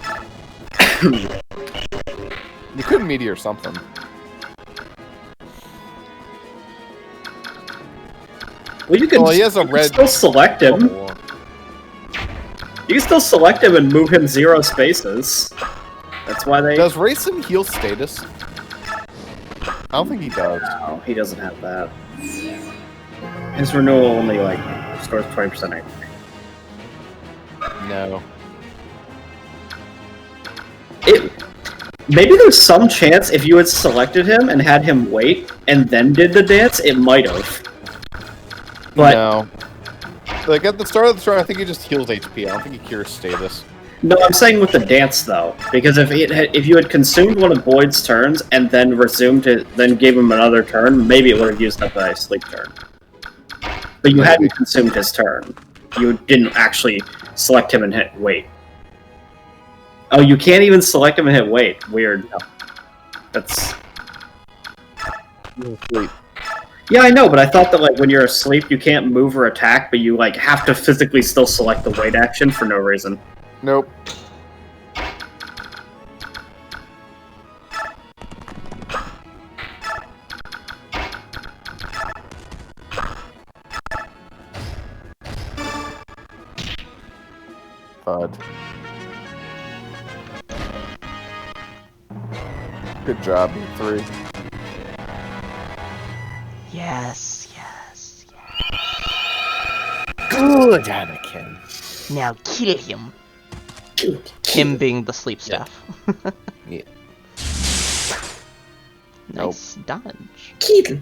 You could meteor something. Well, you can, Well, he has a you can red- still select him. You can still select him and move him 0 spaces. That's why they... Does Racing heal status? I don't think he does. No, he doesn't have that. His renewal only, like, restores 20% I think. No. Maybe there's some chance if you had selected him and had him wait and then did the dance, it might have. But No. Like at the start of the turn, I think he just heals HP. I don't think he cures status. no, I'm saying with the dance though, because if you had consumed one of Boyd's turns and then resumed it, then gave him another turn, maybe it would have used up a sleep turn. But you hadn't consumed his turn. You didn't actually select him and hit wait. Oh, you can't even select him and hit wait. Weird. That's... Sleep. Yeah, I know, but I thought that like when you're asleep, you can't move or attack, but you like have to physically still select the wait action for no reason. Nope. Fud. Good job, you 3. Yes, yes, yes. Good, Anakin. Now kill him. Kill. Him being the sleep staff. Yeah. Nice dodge. Kill.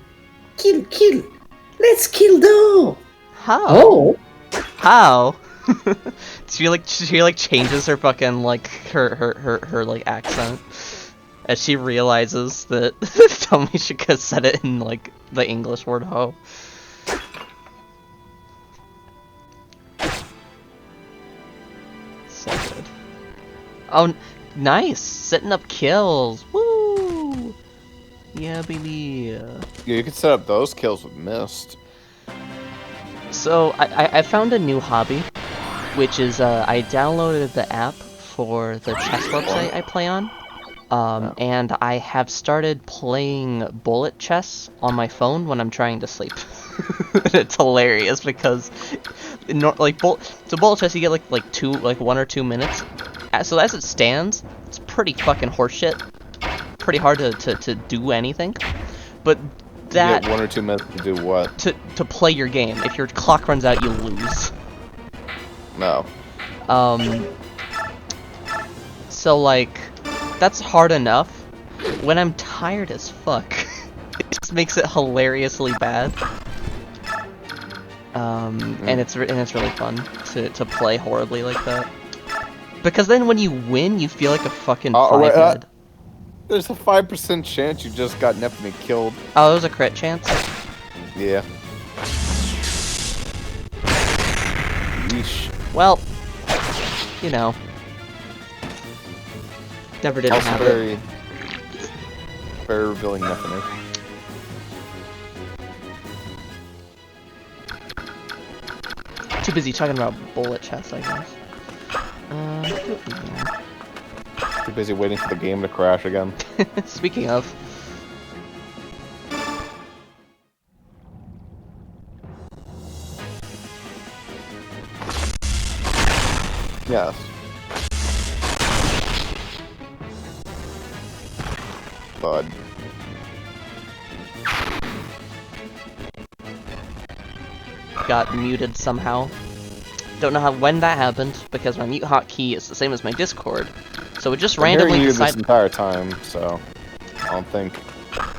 Let's kill though. How? Oh. How? she like changes her fucking like her like accent as she realizes that tell me she could said it in like the English word ho. So good. Oh, nice! Setting up kills. Woo! Yeah, baby. Yeah, you could set up those kills with Mist. So I found a new hobby, which is I downloaded the app for the chess website I play on, and I have started playing bullet chess on my phone when I'm trying to sleep. It's hilarious because, bullet chess you get like 1 or 2 minutes. So as it stands, it's pretty fucking horseshit. Pretty hard to do anything, but. You get 1 or 2 minutes to do what? To play your game. If your clock runs out, you lose. No. So like, that's hard enough. When I'm tired as fuck, it just makes it hilariously bad. And it's really fun to play horribly like that. Because then when you win, you feel like a fucking five-head. There's a 5% chance you just got Neptune killed. Oh, it was a crit chance? Yeah. Yeesh. Well, you know. Never did Also have very, it. very revealing Neptune. Too busy talking about bullet chess, I guess. Yeah. Too busy waiting for the game to crash again. Speaking of. Yes. Bud. Got muted somehow. Don't know when that happened, because my mute hotkey is the same as my Discord. So it just randomly you decided. this entire time, so I don't think.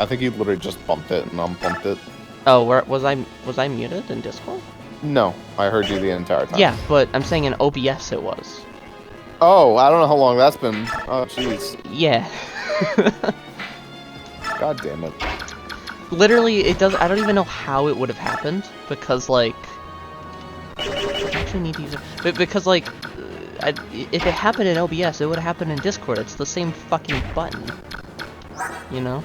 I think you literally just bumped it and unbumped it. Oh, was I muted in Discord? No, I heard you the entire time. Yeah, but I'm saying in OBS it was. Oh, I don't know how long that's been. Oh, jeez. Yeah. God damn it. Literally, it does. I don't even know how it would have happened because like. I actually need to use it, but because like. If it happened in OBS, it would have happened in Discord. It's the same fucking button. You know?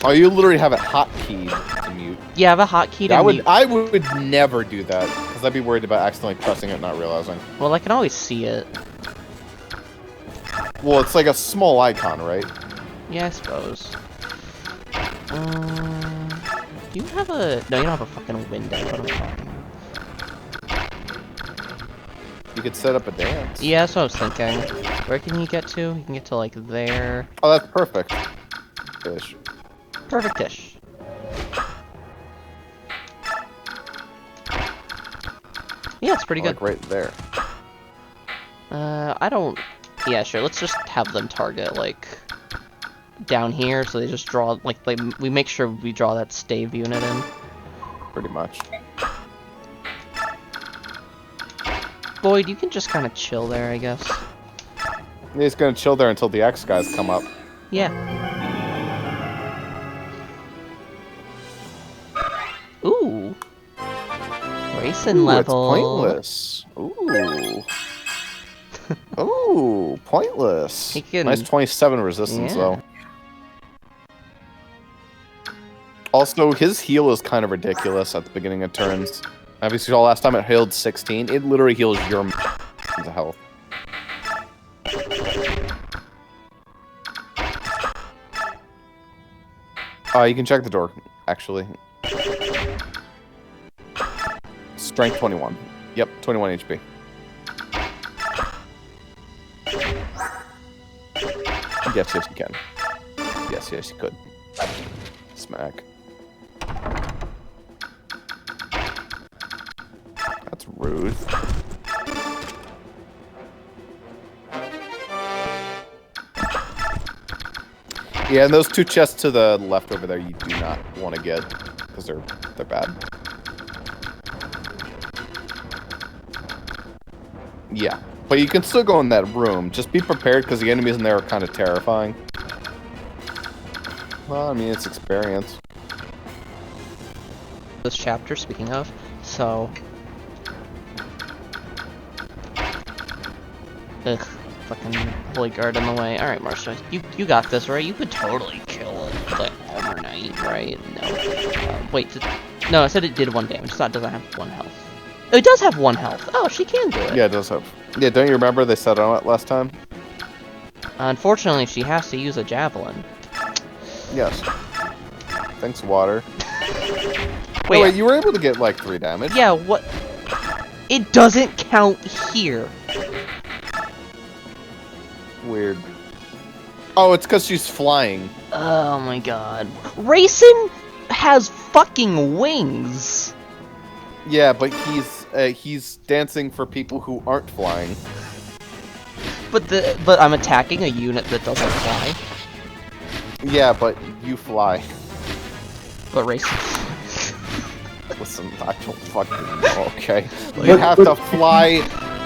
Oh, you literally have it hotkeyed to mute. Yeah, I have a hotkey to mute. I would never do that, because I'd be worried about accidentally pressing it and not realizing. Well, I can always see it. Well, it's like a small icon, right? Yeah, I suppose. Do you have a... No, you don't have a fucking window. What am I talking about? You could set up a dance. Yeah, that's what I was thinking. Where can you get to? You can get to, like, there. Oh, that's perfect. Ish. Perfect-ish. Yeah, it's pretty good. Like right there. I don't... Yeah, sure, let's just have them target, like, down here, so they just draw, like, we make sure we draw that stave unit in. Pretty much. Boyd, you can just kind of chill there, I guess. He's gonna chill there until the X guys come up. Yeah. Ooh. Racing Ooh, level. it's pointless. Ooh. Ooh, pointless. Nice 27 resistance, though. Also, his heal is kind of ridiculous at the beginning of turns. Obviously, last time it healed 16. It literally heals your health. You can check the door, actually. Strength 21. Yep, 21 HP. Yes, you can. Yes, you could. Smack. That's Ruth. Yeah, and those two chests to the left over there you do not want to get, because they're bad. Yeah, but you can still go in that room. Just be prepared, because the enemies in there are kind of terrifying. Well, I mean, it's experience. This chapter, speaking of, so... Ugh, fucking Holy Guard in the way. Alright, Marcia, you got this, right? You could totally kill it, like, overnight, right? No. Wait, no, I said it did 1 damage, so it doesn't have 1 health. Oh, it does have 1 health! Oh, she can do it! Yeah, it does have. Yeah, don't you remember they said on it last time? Unfortunately, she has to use a javelin. Yes. Thanks, water. Wait, Oh, wait, you were able to get, like, 3 damage. yeah, what? It doesn't count here. Weird. Oh, it's because she's flying. Oh my god. Racing has fucking wings! Yeah, but he's dancing for people who aren't flying. But I'm attacking a unit that doesn't fly. Yeah, but you fly. But racing. Listen, I don't fucking know, okay? You have to fly...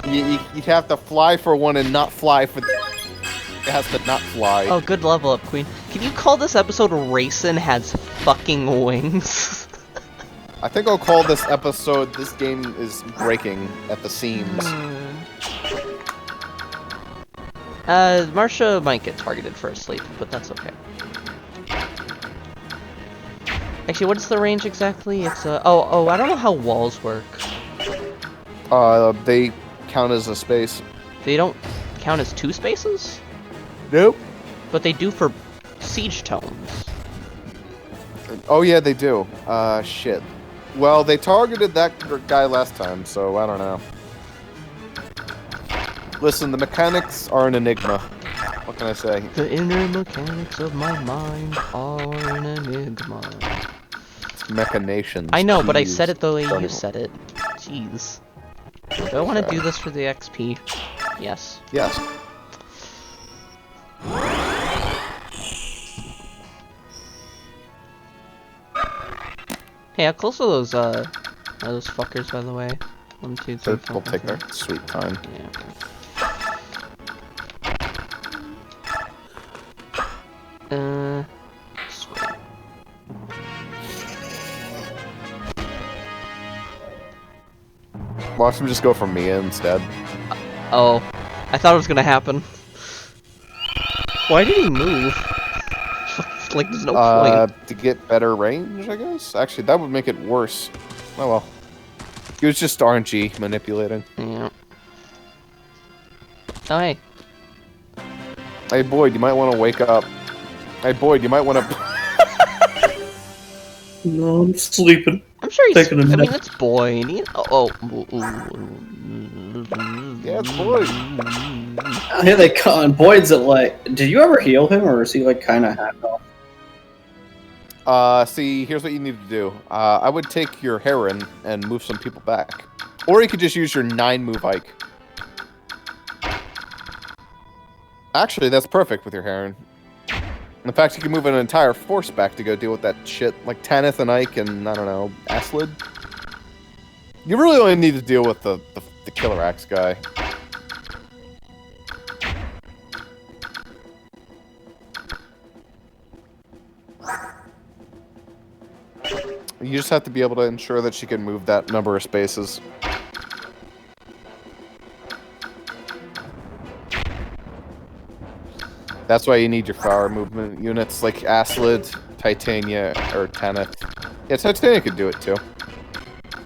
You'd have to fly for one and not fly for... It has to not fly. Oh, good level up, Queen. Can you call this episode Racing Has Fucking Wings? I think I'll call this episode, this game is breaking at the seams. Marcia might get targeted for a sleep, but that's okay. Actually, what is the range exactly? It's oh, I don't know how walls work. They count as a space. They don't count as 2 spaces? Nope. But they do for siege tones. Oh yeah, they do. Shit. Well, they targeted that guy last time, so I don't know. Listen, the mechanics are an enigma. What can I say? The inner mechanics of my mind are an enigma. It's machinations. I know, but I Jeez. said it the way you Starting- said it. Jeez. Do I want to do this for the XP? Yes. Yes. Hey, how close are those fuckers, by the way? 1, 2, 3, 4, We'll 5, take 6. our sweet time. Yeah, okay. Sweet. Watch them just go for Mia instead. Oh, I thought it was gonna happen. Why did he move? Like, there's no point. To get better range, I guess? Actually, that would make it worse. Oh well. He was just RNG manipulating. Yeah. Oh, hey. Hey, Boyd, you might want to wake up. Hey, Boyd, you might want to... No, I'm sleeping. I'm sure he's. Taking a I mean, nap. it's Boyd. Oh. Yeah, it's Boyd. Oh, here they come. Boyd's at like. Did you ever heal him, or is he like kind of half off? See, here's what you need to do. I would take your heron and move some people back. Or you could just use your 9-move hike. Actually, that's perfect with your heron. In fact, you can move an entire force back to go deal with that shit, like Tanith and Ike and, I don't know, Aslid. You really only need to deal with the Killer Axe guy. You just have to be able to ensure that she can move that number of spaces. That's why you need your flower movement units like Aslid, Titania, or Tanith. Yeah, Titania could do it too.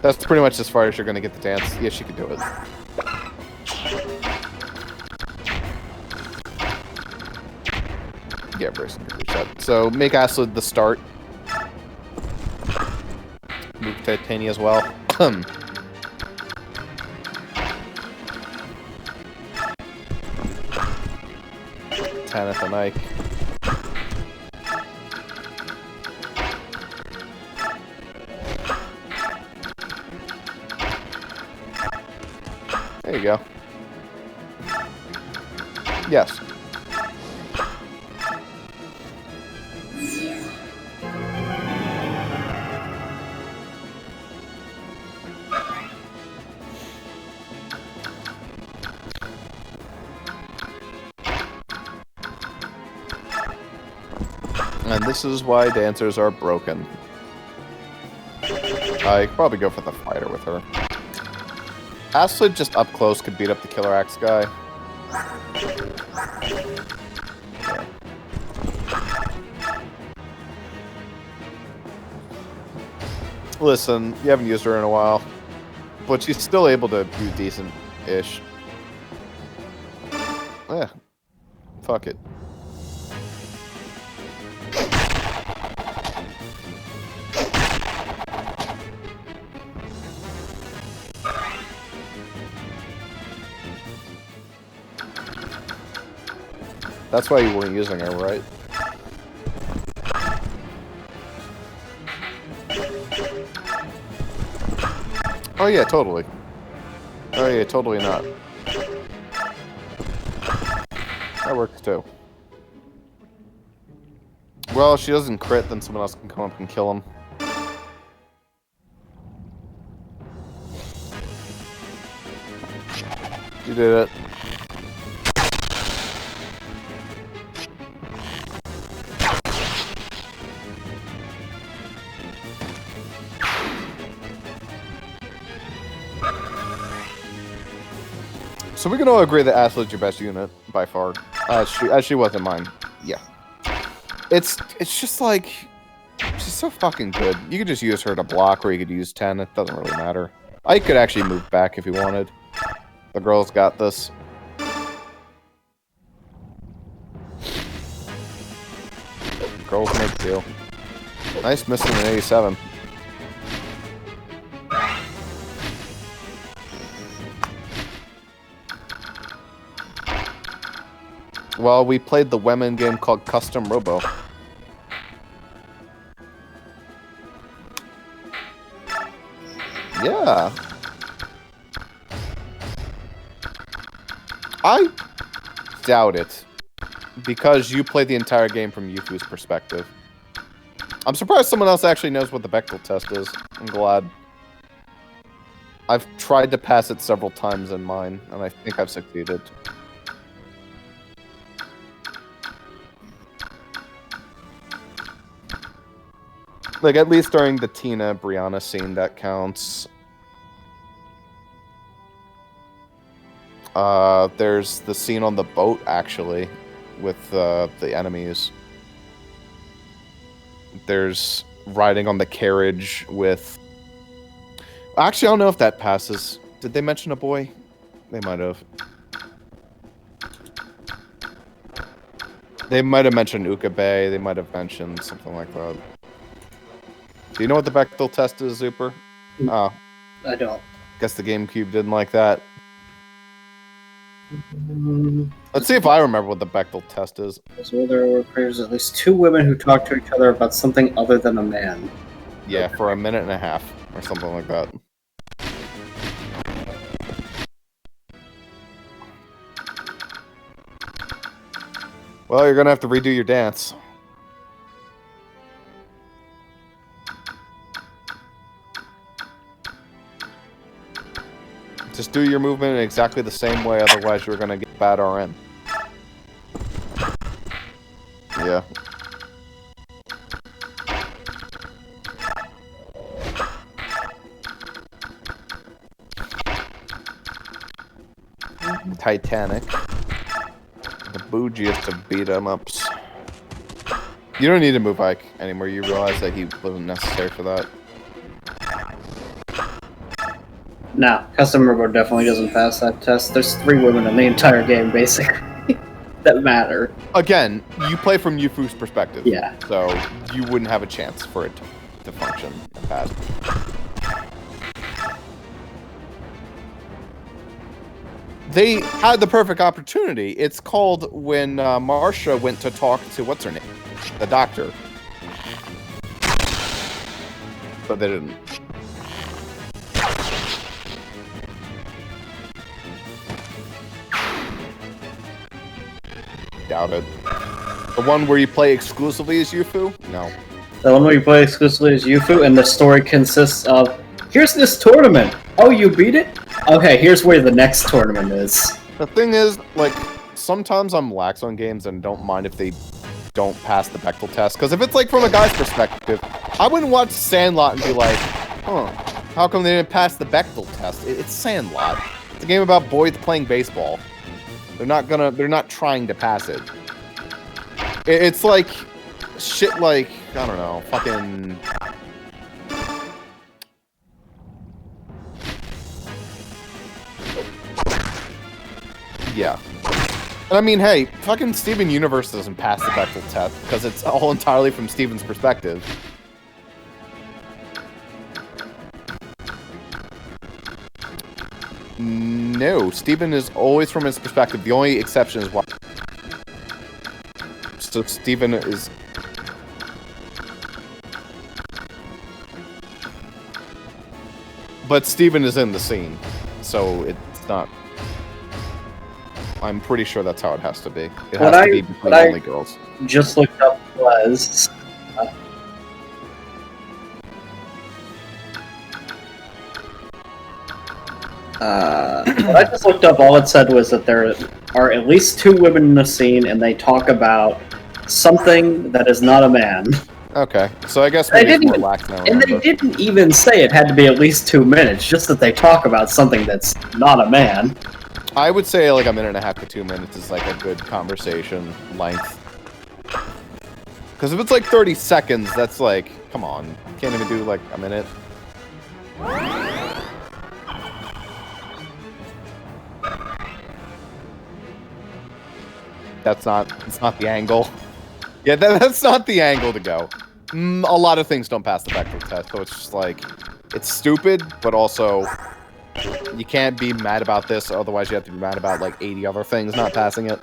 That's pretty much as far as you're going to get the dance. Yeah, she could do it. Yeah, Brayson can reach that. So make Aslid the start. Move Titania as well. Tanith and Ike. There you go. Yes. And this is why dancers are broken. I could probably go for the fighter with her. Aslid just up close could beat up the Killer Axe guy. Yeah. Listen, you haven't used her in a while, but she's still able to do decent-ish. Yeah. Fuck it. That's why you weren't using her, right? Oh yeah, totally. Oh yeah, totally not. That works too. Well, if she doesn't crit, then someone else can come up and kill him. You did it. So we can all agree that Aslid's your best unit by far, as she was in mine. Yeah, it's just like she's so fucking good. You could just use her to block, or you could use 10. It doesn't really matter. I could actually move back if you wanted. The girl's got this. Girls make do. Nice missing an 87. Well, we played the women game called Custom Robo. Yeah. I doubt it. Because you played the entire game from Yufu's perspective. I'm surprised someone else actually knows what the Bechdel test is. I'm glad. I've tried to pass it several times in mine, and I think I've succeeded. Like, at least during the Tina Brianna scene, that counts. There's the scene on the boat, actually, with the enemies. There's riding on the carriage with... Actually, I don't know if that passes. Did they mention a boy? They might have. They might have mentioned Ukabe. They might have mentioned something like that. Do you know what the Bechdel test is, Zuper? Oh. I don't. Guess the GameCube didn't like that. Let's see if I remember what the Bechdel test is. So there were at least 2 women who talked to each other about something other than a man. Yeah, for a minute and a half, or something like that. Well, you're gonna have to redo your dance. Just do your movement in exactly the same way, otherwise you're gonna get bad RN. Yeah. Titanic. The bougiest of beat-em-ups. You don't need to move Ike anymore. You realize that he wasn't necessary for that. Nah, Custom Robo definitely doesn't pass that test. There's 3 women in the entire game, basically, that matter. Again, you play from Yufu's perspective. Yeah. So, you wouldn't have a chance for it to function and pass. They had the perfect opportunity. It's called when Marsha went to talk to, what's her name? The doctor. But they didn't. doubt it. The one where you play exclusively as Yufu? No. The one where you play exclusively as Yufu, and the story consists of, here's this tournament! Oh, you beat it? Okay, here's where the next tournament is. The thing is, like, sometimes I'm lax on games and don't mind if they don't pass the Bechdel test. Because if it's, like, from a guy's perspective, I wouldn't watch Sandlot and be like, huh, how come they didn't pass the Bechdel test? It's Sandlot. It's a game about boys playing baseball. They're not trying to pass it. It's like, shit like, I don't know, fucking... Yeah. And I mean, hey, fucking Steven Universe doesn't pass the Bechdel test, because it's all entirely from Steven's perspective. No, Steven is always from his perspective. The only exception is why. So Steven is... But Steven is in the scene, so it's not... I'm pretty sure that's how it has to be. It has to be between only girls. Just looked up was... what I just looked up, all it said was that there are at least 2 women in the scene, and they talk about something that is not a man. Okay, so I guess maybe it's more lax now. And they didn't even say it had to be at least 2 minutes, just that they talk about something that's not a man. I would say like 1.5 to 2 minutes is like a good conversation length. Because if it's like 30 seconds, that's like, come on. Can't even do like a minute. It's not the angle. Yeah, that's not the angle to go. A lot of things don't pass the Bechdel test, so it's just like, it's stupid, but also, you can't be mad about this, otherwise you have to be mad about like 80 other things not passing it.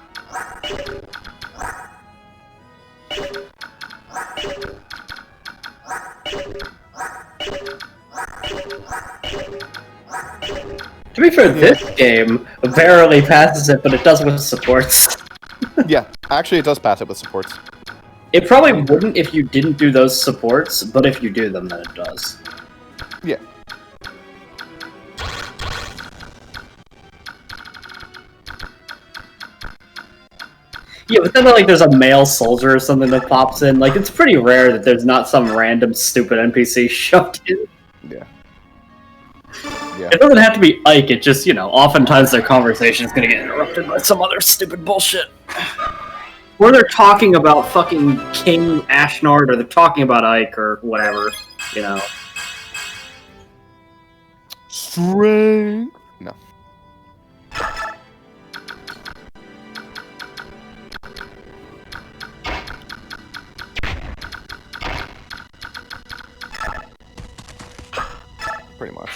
To be fair, this game barely passes it, but it does with supports. Yeah, actually it does pass it with supports. It probably wouldn't if you didn't do those supports, but if you do them, then it does. Yeah. Yeah, but then like there's a male soldier or something that pops in. Like, it's pretty rare that there's not some random stupid NPC shoved in. Yeah. Yeah. It doesn't have to be Ike, it just, you know, oftentimes their conversation is gonna get interrupted by some other stupid bullshit. Or they're talking about fucking King Ashnard, or they're talking about Ike, or whatever, you know. Strength. No. Pretty much.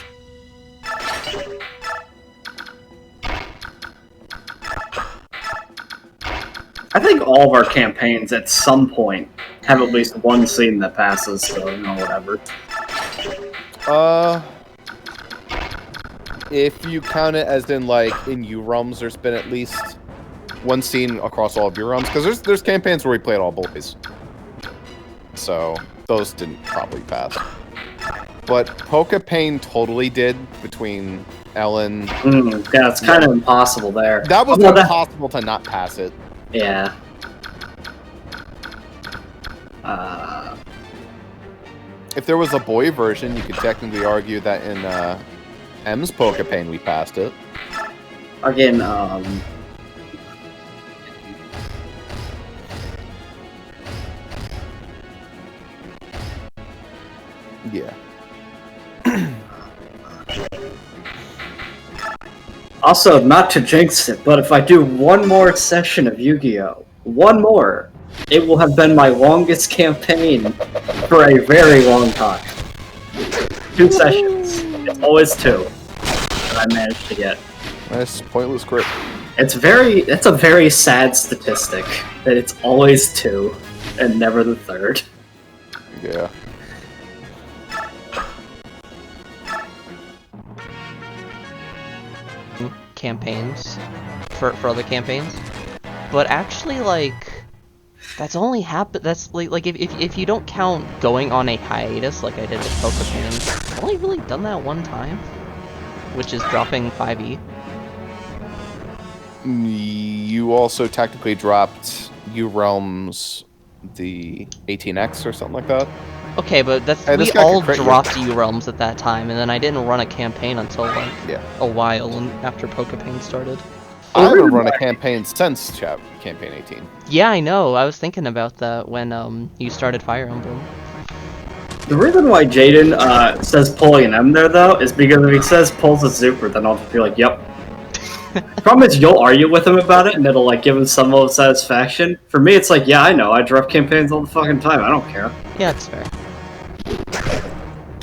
I think all of our campaigns at some point have at least one scene that passes, so, you know, whatever. If you count it as in, like, in U-RUMs, there's been at least one scene across all of U-RUMs, because there's campaigns where we played all boys. So, those didn't probably pass. But Pokepain totally did, between Ellen... yeah, it's kind of impossible there. That was impossible to not pass it. Yeah. If there was a boy version, you could technically argue that in M's Pokepain we passed it. Again, Yeah. Also, not to jinx it, but if I do one more session of Yu-Gi-Oh! One more, it will have been my longest campaign for a very long time. 2 sessions. It's always 2 that I managed to get. Nice, pointless crit. That's a very sad statistic, that it's always 2, and never the 3rd. Yeah. Campaigns for other campaigns. but actually, like, that's only happened. That's like if you don't count going on a hiatus like I did with Pokepain, I've only really done that one time, which is dropping 5e. You also technically dropped U-Realms the 18X or something like that. Okay, but that's Hey, we this guy all can crit you. dropped U-Realms at that time, and then I didn't run a campaign until like Yeah. a while after Pokepain started. I haven't run a campaign since campaign 18. Yeah, I know. I was thinking about that when you started Fire Emblem. The reason why Jaden says pulling an M there, though, is because if he says pulls a Zuper, then I'll just be like, yep. Problem is, you'll argue with him about it, and it'll like give him some level of satisfaction. For me, it's like, yeah, I know, I drop campaigns all the fucking time, I don't care. Yeah, that's fair.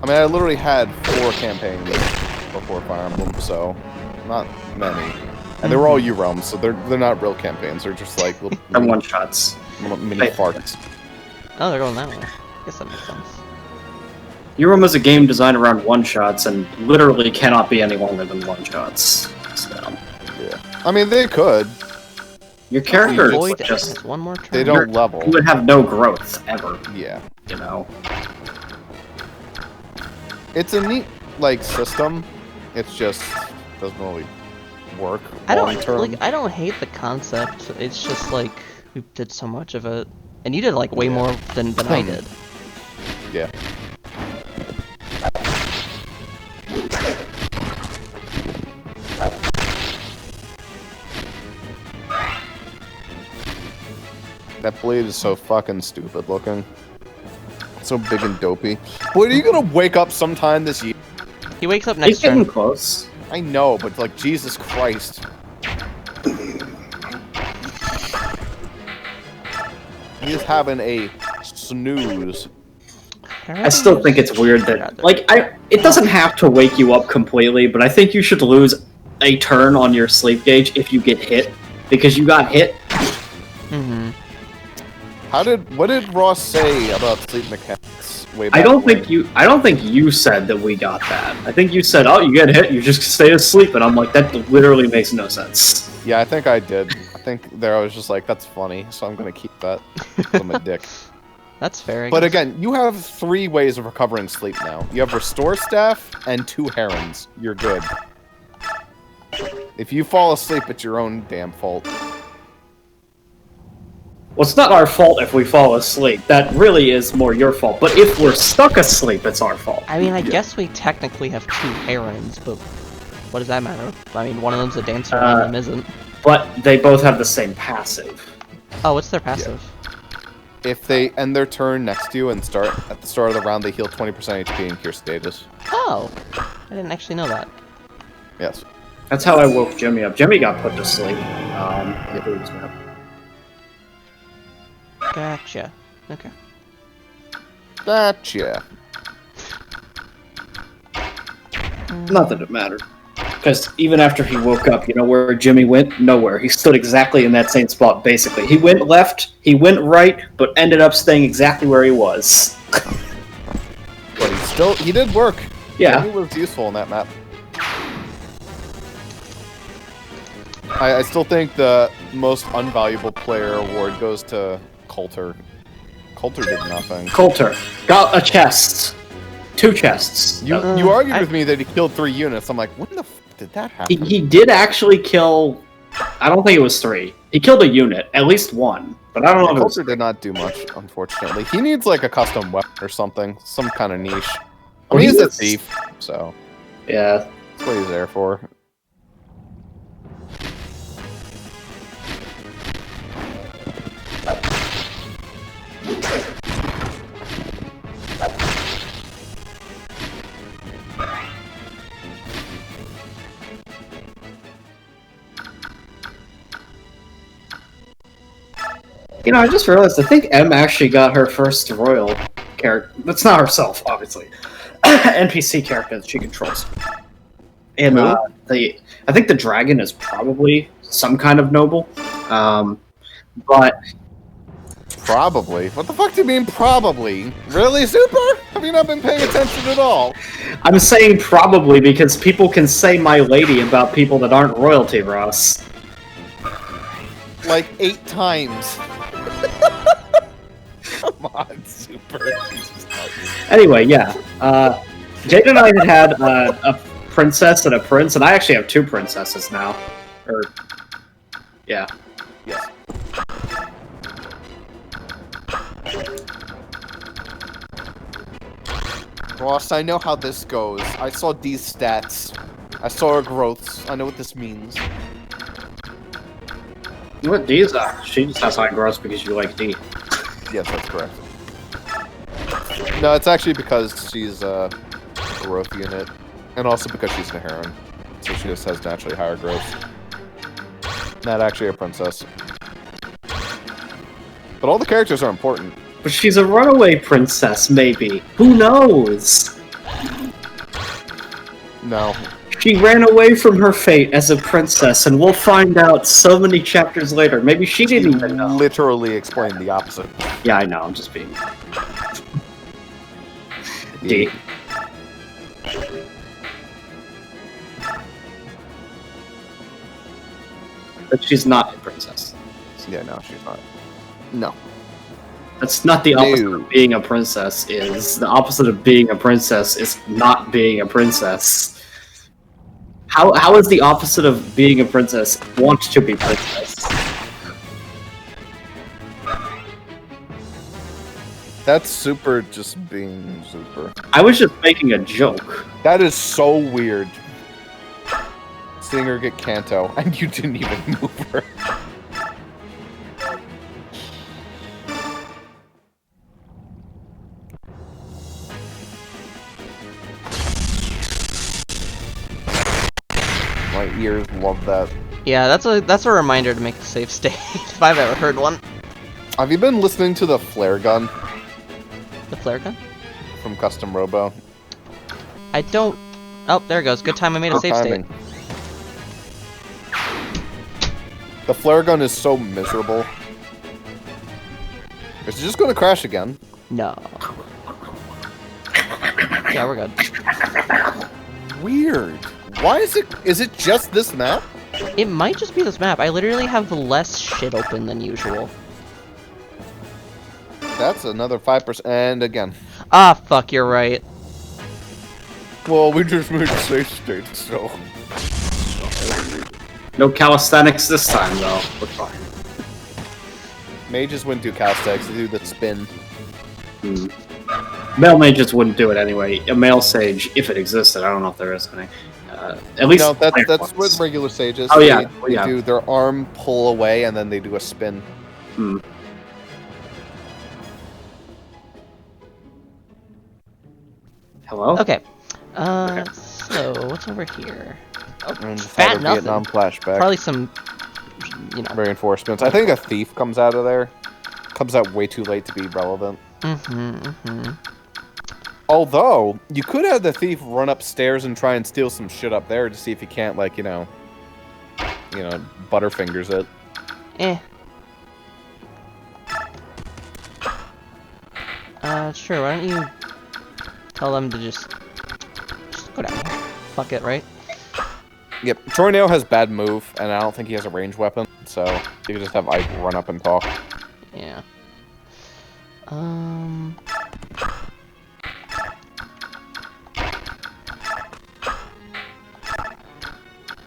I mean, I literally had 4 campaigns before Fire Emblem, so not many. And they were all U-Realms, so they're not real campaigns. They're just like little And one-shots. mini farts. Oh, they're going that way. I guess that makes sense. U-Realm is a game designed around one-shots, and literally cannot be any longer than one-shots. So, Yeah. I mean, they could. your character Void is just... has one more turn. They don't level. You would have no growth, ever, Yeah. you know? It's a neat, like, system. It's just doesn't really work I long don't term. like. I don't hate the concept. It's just like we did so much of it, and you did like way more than I did. Yeah. That blade is so fucking stupid looking. So big and dopey. Boy, are you gonna wake up sometime this year? He wakes up He's next getting turn. close. I know, but like, Jesus Christ. He's having a snooze. I still think it's weird that, like, it doesn't have to wake you up completely, but I think you should lose a turn on your sleep gauge if you get hit, because you got hit. Mm-hmm. What did Ross say about sleep mechanics way back I don't when? think you said that we got that. I think you said, oh, you get hit, you just stay asleep, and I'm like, that literally makes no sense. Yeah, I think I did. I think there I was just like, that's funny, so I'm gonna keep that. 'Cause I'm a dick. That's fair. I But guess. again, you have 3 ways of recovering sleep now. You have Restore Staff and 2 Herons. You're good. If you fall asleep, it's your own damn fault. Well, it's not our fault if we fall asleep. That really is more your fault. But if we're stuck asleep, it's our fault. I mean, I guess we technically have 2 Herons, but what does that matter? I mean, one of them's a dancer, one of them isn't. But they both have the same passive. Oh, what's their passive? If they end their turn next to you and start at the start of the round, they heal 20% HP and cure status. Oh, I didn't actually know that. Yes. That's how I woke Jimmy up. Jimmy got put to sleep. If it was not. Gotcha. Okay. Gotcha. Not that it mattered. Because even after he woke up, you know where Jimmy went? Nowhere. He stood exactly in that same spot, basically. He went left, he went right, but ended up staying exactly where he was. But he did work. Yeah. He was useful in that map. I still think the most unvaluable player award goes to Coulter. Coulter did nothing. Coulter got a chest. 2 chests. You argued with me that he killed 3 units. I'm like, when the f did that happen? He did actually kill... I don't think it was 3. He killed a unit. At least 1. But I don't know if it was... Coulter did not do much, unfortunately. He needs like a custom weapon or something. Some kind of niche. I Well, mean, he he's a was- thief, so Yeah. that's what he's there for. You know, I just realized, I think Em actually got her first royal character. That's not herself, obviously. NPC character that she controls. And Who? I think the dragon is probably some kind of noble. But Probably. What the fuck do you mean, probably? Really, Zuper? Have you not been paying attention at all? I'm saying probably because people can say my lady about people that aren't royalty, Ross. like 8 times. Come on, Super. Anyway, yeah. Jade and I had a princess and a prince, and I actually have 2 princesses now. Or, yeah. Yes. Ross, I know how this goes. I saw D's stats. I saw her growths. I know what this means. What D is that? She just has high growth because you like D. Yes, that's correct. No, it's actually because she's a growth unit. And also because she's a heron. So she just has naturally higher growth. Not actually a princess. But all the characters are important. But she's a runaway princess, maybe. Who knows? No. She ran away from her fate as a princess, and we'll find out so many chapters later. Maybe she didn't even know. Literally explained the opposite. Yeah, I know, I'm just being... D. But she's not a princess. Yeah, no, she's not. No. That's not the opposite No. of being a princess, is. The opposite of being a princess is not being a princess. How is the opposite of being a princess want to be princess? That's Super just being Super. I was just making a joke. That is so weird. Seeing her get Kanto, and you didn't even move her. My ears love that. Yeah, that's a reminder to make a safe state if I've ever heard one. Have you been listening to the flare gun The flare gun? from Custom Robo? I don't. Oh, there it goes. Good time I made a safe state. Timing. The flare gun is so miserable. Is it just going to crash again? No. Yeah, we're good. Weird. Why is it? Is it just this map? It might just be this map. I literally have less shit open than usual. That's another 5%. And again. Ah, fuck, you're right. Well, we just made a safe state, so. No calisthenics this time, though. We're fine. Mages wouldn't do calisthenics, they do the spin. Male mages wouldn't do it anyway. A male sage, if it existed, I don't know if there is any. At least No, that's ones. what regular sages. Oh, yeah. They Yeah. do their arm pull away and then they do a spin. Hello? Okay. So, what's over here? And Fat have a nothing. Vietnam flashback. Probably some, you know. Reinforcements. I think a thief comes out of there. Comes out way too late to be relevant. Although, you could have the thief run upstairs and try and steal some shit up there to see if you can't, like, you know, Butterfingers it. Sure, why don't you tell them to just go down. Fuck it, right? Yep, Tornado has bad move, and I don't think he has a ranged weapon, so you can just have Ike run up and talk. Yeah.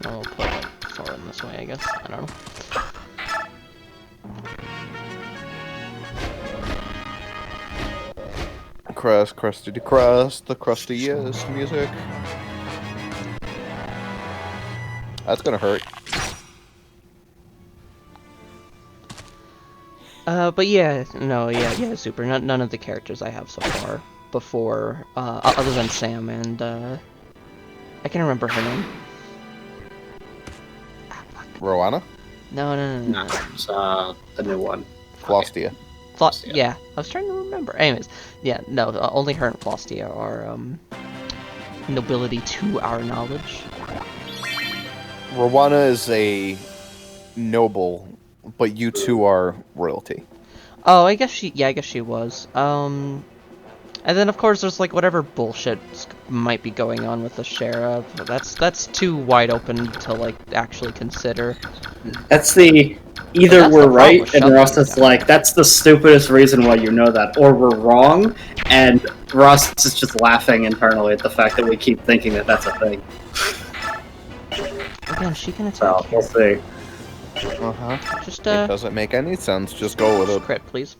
I'll put like Thorin this way, I guess. I don't know. Crust, crusty to crust, the crusty is music. That's gonna hurt. But yeah, no, yeah, Super. None of the characters I have so far before, other than Sam and, I can't remember her name. Rowana? No. It's the new one. Flostia. Yeah, I was trying to remember. Anyways, yeah, no, only her and Flostia are, nobility to our knowledge. Rowana is a noble, but you two are royalty. Oh, I guess she was. And then of course there's like whatever bullshit might be going on with the sheriff. That's too wide open to like actually consider. That's the either that's we're the problem right with and shuffling, Ross is yeah. like, that's the stupidest reason why you know that, or we're wrong, and Ross is just laughing internally at the fact that we keep thinking that that's a thing. Again, she can So, attack we'll here. see. Just It doesn't make any sense. Just go with it. crit, please.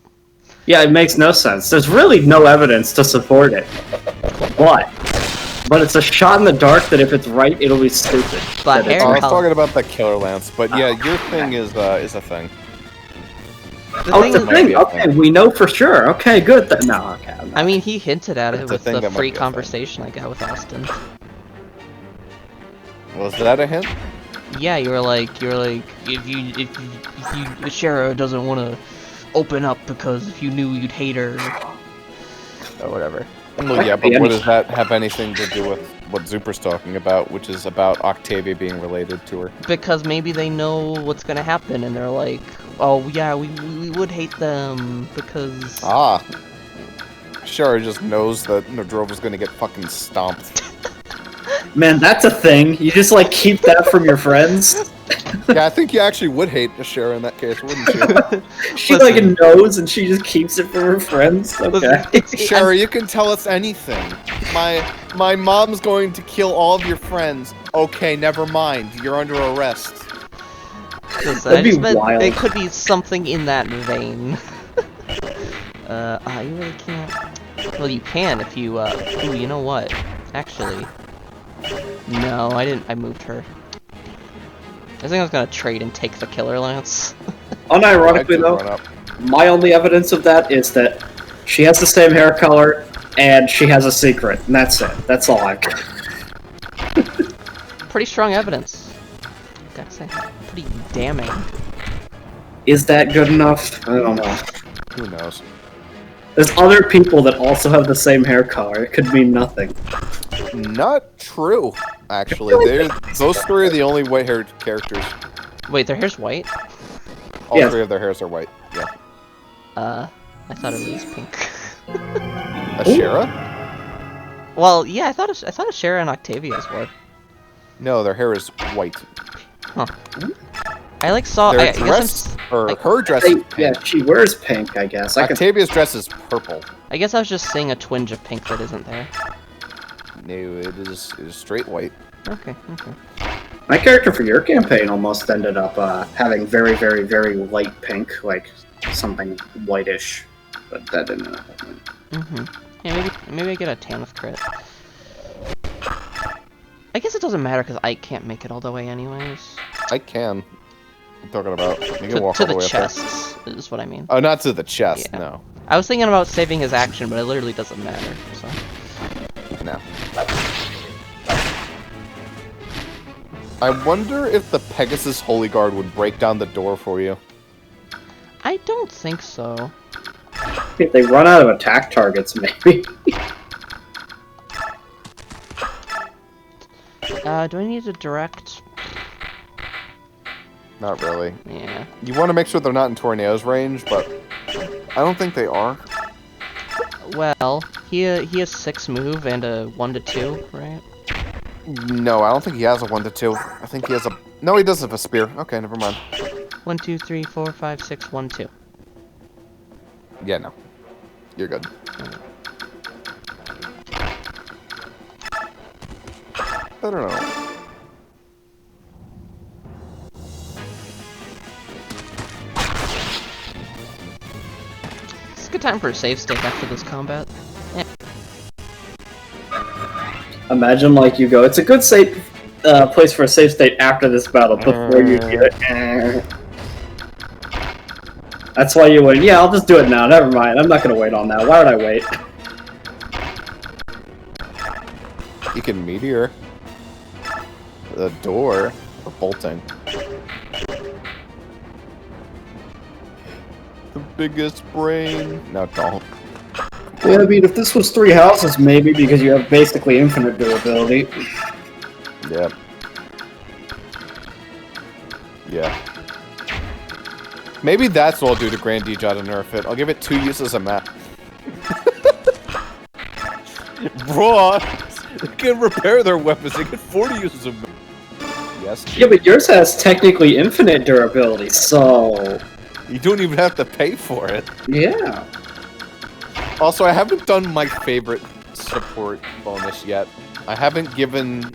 Yeah, it makes no sense. There's really no evidence to support it. But it's a shot in the dark that if it's right, it'll be stupid. But That it's hair I was color. talking about the Killer Lance, but yeah, your thing is a thing. The Oh, thing it's a is, might thing. be a Okay, thing. we know for sure. Okay, good. No, okay. I'm not. I mean, he hinted at it It's a with thing the that might free be a thing. conversation I got with Austin. Was that a hint? Yeah, you were like, if Shara doesn't want to open up because if you knew you'd hate her, or whatever. Well, yeah, could be but what anything. does that have anything to do with what Zuper's talking about, which is about Octavia being related to her? Because maybe they know what's gonna happen, and they're like, oh yeah, we would hate them because. Ah. Shara just knows that Nadrova's gonna get fucking stomped. Man, that's a thing. You just like keep that from your friends. Yeah, I think you actually would hate Shara in that case, wouldn't you? She Listen. like knows and she just keeps it from her friends. Okay. Shara, you can tell us anything. My mom's going to kill all of your friends. Okay, never mind. You're under arrest. Listen, That'd I be just meant wild. it could be something in that vein. You really can't. Well, you can if you, ooh, you know what? Actually. No, I didn't, I moved her. I think I was gonna trade and take the Killer Lance. I Unironically did though, run up. my only evidence of that is that she has the same hair color and she has a secret, and that's it. That's all I got. Pretty strong evidence. Gotta say, pretty damning. Is that good enough? I don't know. Who knows? There's other people that also have the same hair color. It could mean nothing. Not true, actually. Those three are the only white-haired characters. Wait, their hair's white? All Yeah. three of their hairs are white. Yeah. I thought it was pink. Ashera? Well, yeah, I thought Ashera and Octavia's were. No, their hair is white. Huh. I like saw. Their I guess dress, or like- her dress is pink. Yeah, she wears pink, I guess. Octavia's dress is purple. I guess I was just seeing a twinge of pink that isn't there. No, it is straight white. Okay. My character for your campaign almost ended up having very, very, very light pink, like something whitish, but that didn't end up happening. Yeah, maybe I get a tan with crit. I guess it doesn't matter because I can't make it all the way anyways. I can. I'm talking about. You can To walk all the the way up there. chests is what I mean. Oh, not to the chest. Yeah. No. I was thinking about saving his action, but it literally doesn't matter. So. No. I wonder if the Pegasus Holy Guard would break down the door for you. I don't think so. If they run out of attack targets, maybe. Do I need to direct? Not really. Yeah. You want to make sure they're not in Tornado's range, but I don't think they are. Well, he has 6 move and a 1 to 2, right? No, I don't think he has a 1 to 2. I think he has a. No, he does have a spear. Okay, never mind. 1, 2, 3, 4, 5, 6, 1, 2. Yeah, no. You're good. I don't know. It's a good time for a save state after this combat. Yeah. Imagine, like, you go, it's a good safe place for a safe state after this battle, before you do it. That's why you went, yeah, I'll just do it now, never mind, I'm not gonna wait on that, why would I wait? You can meteor the door for bolting. The biggest brain. No, don't. Yeah, I mean, if this was 3 houses, maybe, because you have basically infinite durability. Yep. Yeah. Maybe that's what I'll do to Grand Dejah to nerf it. I'll give it 2 uses of map. Bro, they can repair their weapons. They get 40 uses of map. Yes. Yeah, but yours has technically infinite durability, so You don't even have to pay for it. yeah. Also, I haven't done my favorite support bonus yet. I haven't given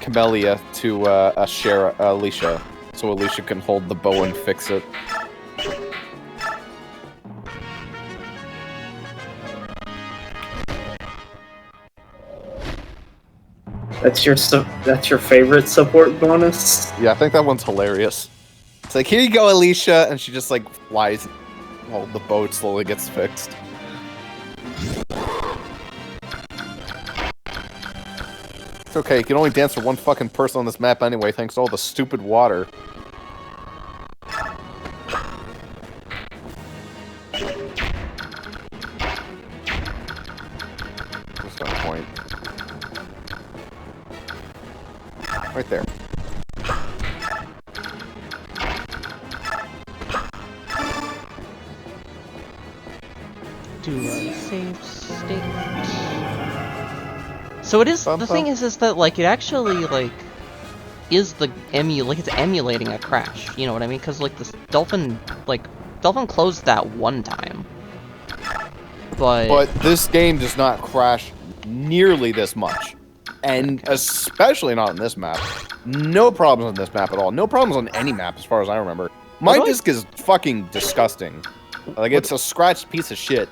Camellia to Alicia, so Alicia can hold the bow and fix it. That's your favorite support bonus? Yeah, I think that one's hilarious. It's like, here you go, Alicia, and she just like flies while the boat slowly gets fixed. It's okay, you can only dance for one fucking person on this map anyway, thanks to all the stupid water. There's no point. Right there. Do a save state. So it is. The thing is that like it actually like is the it's emulating a crash. You know what I mean? Because like this Dolphin closed that one time, but this game does not crash nearly this much. And especially not on this map. No problems on this map at all. No problems on any map as far as I remember. My disc is fucking disgusting. Like, it's a scratched piece of shit,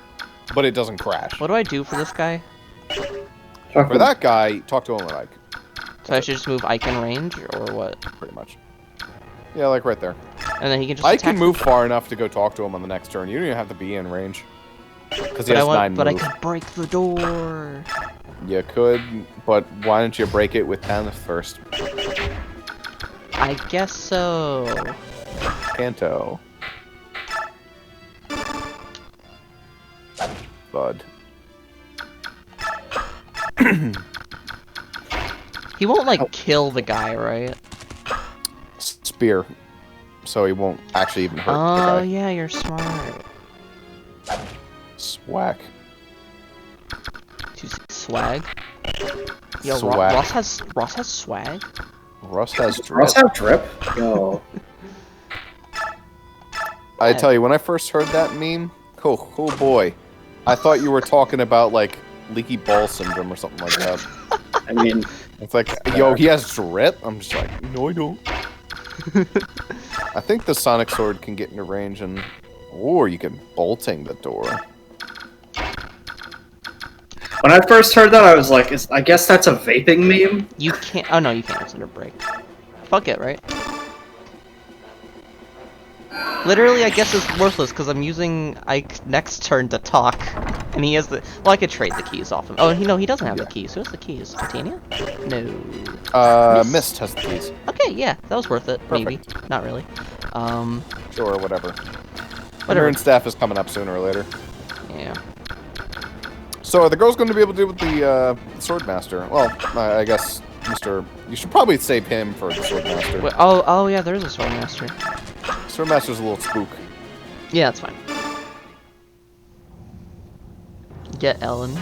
but it doesn't crash. What do I do for this guy? For that guy, talk to him with Ike. So I should just move Ike in range, or what? Pretty much. Yeah, like right there. And then he can just Ike can move far enough to go talk to him on the next turn. You don't even have to be in range. Because he has 9 moves. But I could break the door. You could, but why don't you break it with 10 first? I guess so. Kanto. Bud. He won't, like, kill the guy, right? Spear. So he won't actually even hurt the guy. Oh, yeah, you're smart. Swag. Swag? Yo, Swag. Ross has swag? Russ has drip. Ross have drip? Yo. I tell you, when I first heard that meme, oh boy. I thought you were talking about, like, leaky ball syndrome or something like that. I mean... It's like, yo, he has drip? I'm just like, no, I don't. I think the Sonic Sword can get into range and... Or you can bolting the door. When I first heard that, I was like, I guess that's a vaping meme? You can't... Oh, no, you can't. It's under break. Fuck it, right? Literally, I guess it's worthless, because I'm using Ike next turn to talk. And he has the... Well, I could trade the keys off him. Oh, no, he doesn't have the keys. Who has the keys? Titania? No. Mist has the keys. Okay, yeah, that was worth it. Perfect. Maybe. Not really. Sure, whatever. Whatever. Urn Staff is coming up sooner or later. Yeah. So, are the girls going to be able to deal with the Swordmaster? Well, I guess, You should probably save him for the Swordmaster. Wait, oh, yeah, there is a Swordmaster. Swordmaster's a little spook. Yeah, that's fine. Get Ellen.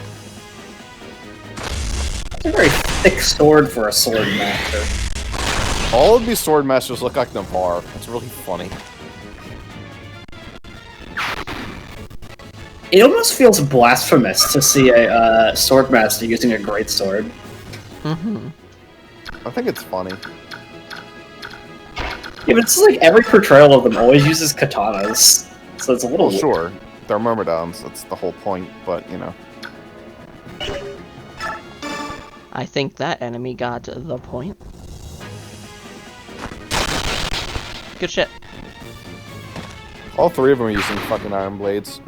It's a very thick sword for a sword master. All of these Swordmasters look like Navarre. It's really funny. It almost feels blasphemous to see a swordmaster using a greatsword. Mm-hmm. I think it's funny. Yeah, but it's like every portrayal of them always uses katanas, so it's a little... Well, sure. They're Myrmidons, that's the whole point, but, you know. I think that enemy got the point. Good shit. All 3 of them are using fucking Iron Blades.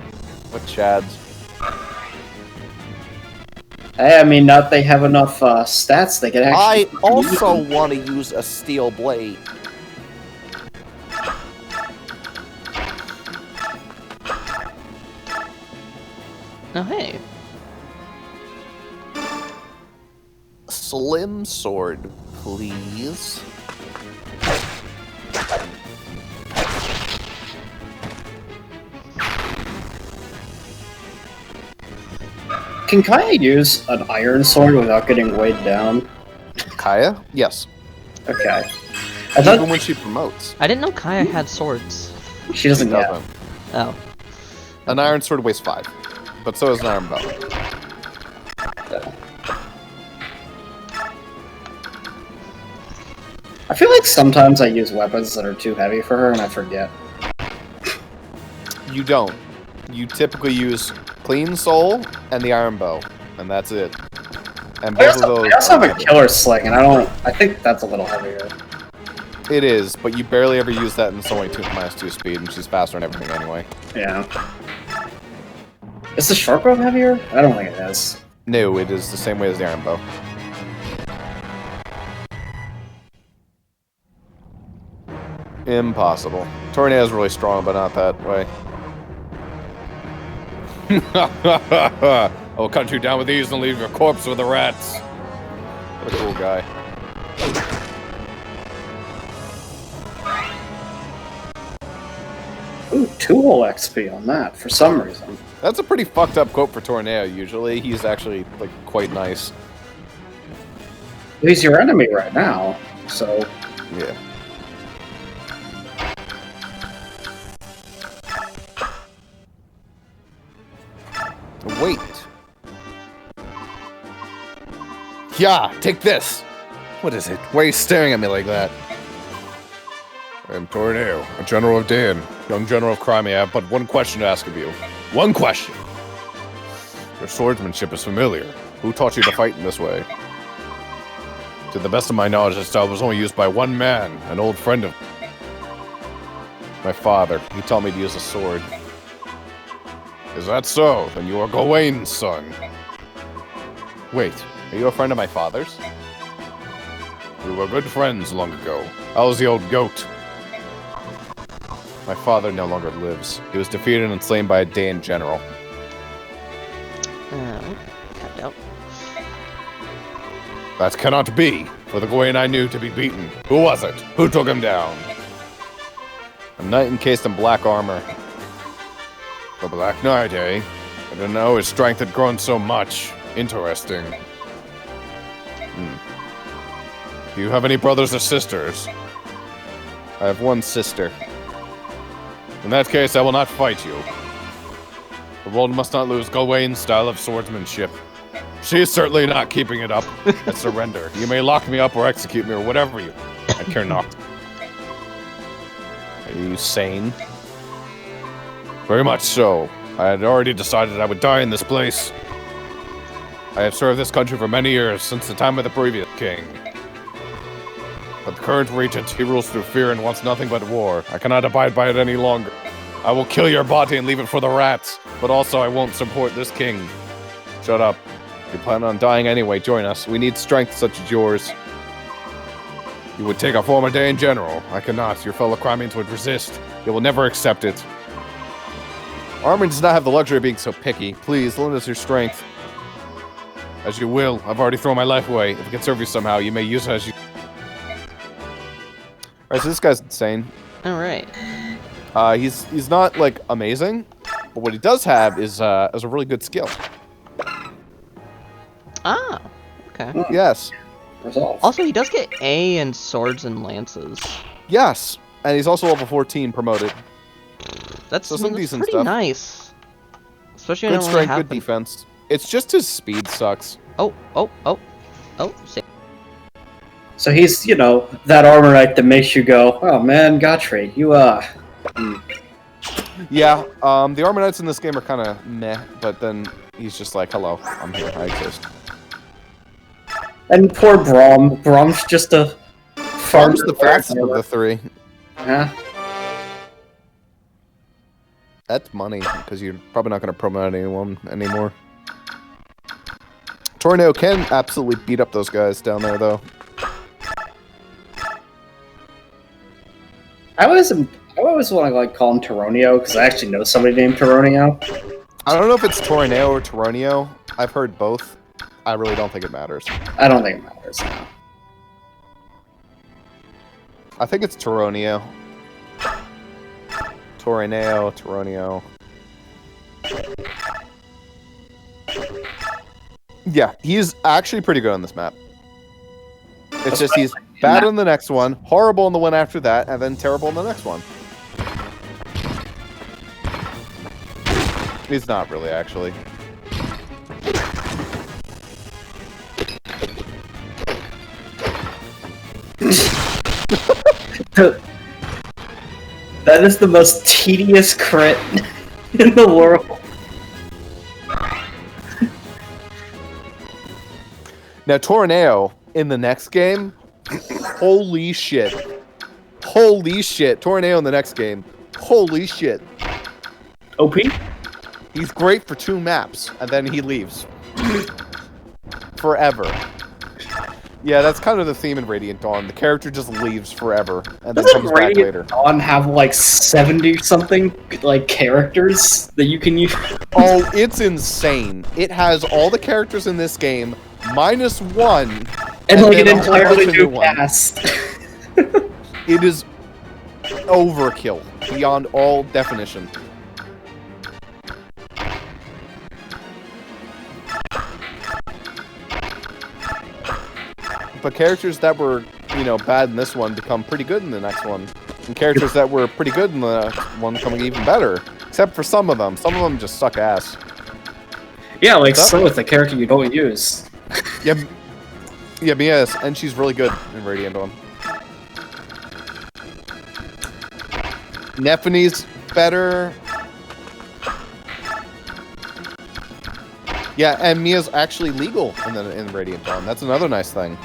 With Chads. Hey, I mean, not they have enough stats, they can actually... I also want to use a Steel Blade. Oh, hey. Slim Sword, please. Can Kaya use an iron sword without getting weighed down? Kaya? Yes. Okay. I thought Even when she promotes. I didn't know Kaya had swords. she doesn't yet. Doesn't. Oh. An iron sword weighs 5, but so is an iron bow. I feel like sometimes I use weapons that are too heavy for her and I forget. You don't. You typically use clean soul and the iron bow, and that's it. And both of those. I also are have a heavy. killer sling, and I think that's a little heavier. It is, but you barely ever use that, and it's only -2 speed, and she's faster and everything anyway. Yeah. Is the short bow heavier? I don't think it is. No, it is the same way as the iron bow. Impossible. Tornado is really strong, but not that way. I will cut you down with these and leave your corpse with the rats. What a cool guy. Ooh, 2-hole XP on that, for some reason. That's a pretty fucked up quote for Tornado, usually. He's actually, like, quite nice. He's your enemy right now, so... Yeah. Wait. Yeah, take this. What is it? Why are you staring at me like that? I'm Tornado, a general of Daein, young general of Crimea. I have but one question to ask of you. One question. Your swordsmanship is familiar. Who taught you to fight in this way? To the best of my knowledge, this style was only used by one man, an old friend of my father. He taught me to use a sword. Is that so? Then you are Gawain's son. Wait, are you a friend of my father's? We were good friends long ago. How's the old goat? My father no longer lives. He was defeated and slain by a Daein general. Tapped out. That cannot be, for the Gawain I knew to be beaten. Who was it? Who took him down? A knight encased in black armor. The Black Knight, eh? I didn't know his strength had grown so much. Interesting. Do you have any brothers or sisters? I have one sister. In that case, I will not fight you. The world must not lose Gawain's style of swordsmanship. She is certainly not keeping it up. I surrender. You may lock me up or execute me or whatever you... I care not. Are you sane? Very much so. I had already decided I would die in this place. I have served this country for many years, since the time of the previous king. But the current regent, he rules through fear and wants nothing but war. I cannot abide by it any longer. I will kill your body and leave it for the rats, but also I won't support this king. Shut up. If you plan on dying anyway, join us. We need strength such as yours. You would take a former Daein general. I cannot. Your fellow Crimeans would resist. They will never accept it. Armin does not have the luxury of being so picky. Please, lend us your strength. As you will. I've already thrown my life away. If it can serve you somehow, you may use it as you... Alright, so this guy's insane. Alright. He's not, like, amazing, but what he does have is a really good skill. Ah, okay. Yes. Resolve. Also, he does get A in swords and lances. Yes. And he's also level 14 promoted. That's, So I some mean, that's decent pretty stuff. nice. Especially when Good I only strength, have good them. defense. It's just his speed sucks. Oh, save. So he's, you know, that armor knight that makes you go, oh man, Gottfried, you, Yeah, the Armor Knights in this game are kind of meh, but then he's just like, hello, I'm here, I exist. And poor Braum. Braum's just a farm. Farm's the fastest of the three. Yeah. That's money, because you're probably not going to promote anyone anymore. Tornado can absolutely beat up those guys down there, though. I always want to like call him Toronio because I actually know somebody named Toronio. I don't know if it's Tornado or Toronio. I've heard both. I really don't think it matters. I don't think it matters now. I think it's Toronio. Toronio. Yeah, he's actually pretty good on this map. It's just bad on the next one, horrible in the one after that, and then terrible in the next one. He's not really, actually. That is the most tedious crit in the world. Now, Tornado, in the next game, holy shit. Holy shit. Tornado in the next game, holy shit. OP? He's great for 2 maps, and then he leaves. Forever. Yeah, that's kind of the theme in Radiant Dawn. The character just leaves forever, and then Doesn't comes back Radiant later. Dawn have like 70-something like characters that you can use? Oh, it's insane. It has all the characters in this game, minus 1. And like then an a whole entirely bunch of new ones. cast. It is overkill, beyond all definition. But characters that were, you know, bad in this one become pretty good in the next one. And characters that were pretty good in the one becoming even better. Except for some of them. Some of them just suck ass. Yeah, like What's up? so with the character you don't use. Yeah, yeah, yes, and she's really good in Radiant Dawn. Nephene's better. Yeah, and Mia's actually legal in Radiant Dawn. That's another nice thing.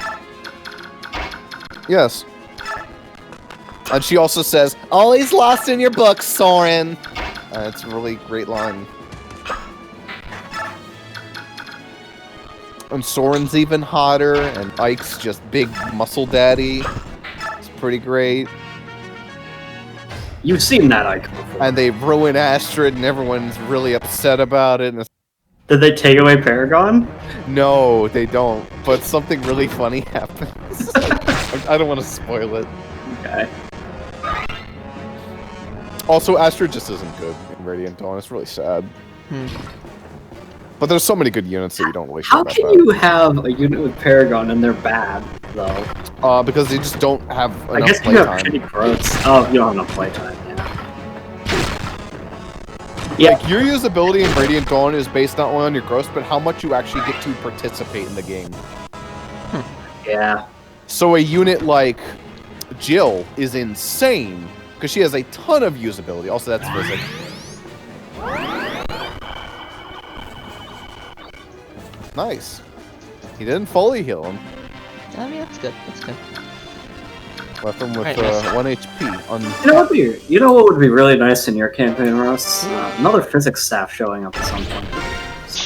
Yes. And she also says, "Always lost in your books, Soren." It's a really great line. And Soren's even hotter, and Ike's just big muscle daddy. It's pretty great. You've seen that icon before. And they ruin Astrid, and everyone's really upset about it. And Did they take away Paragon? no, they don't. But something really funny happens. I don't want to spoil it. Okay. Also, Astrid just isn't good in Radiant Dawn. It's really sad. But there's so many good units that you don't really care How about can that. you have a unit with Paragon and they're bad, though? Because they just don't have I enough guess you have playtime. shitty growths. Oh, you don't have enough playtime, yeah. Like, your usability in Radiant Dawn is based not only on your growth, but how much you actually get to participate in the game. Yeah. So a unit like Jill is insane, because she has a ton of usability. Also, that's physics. Nice. He didn't fully heal him. I mean, that's good. That's good. Left him with Alright, nice. 1 HP. You know what would be really nice in your campaign, Ross? Another physics staff showing up at some point.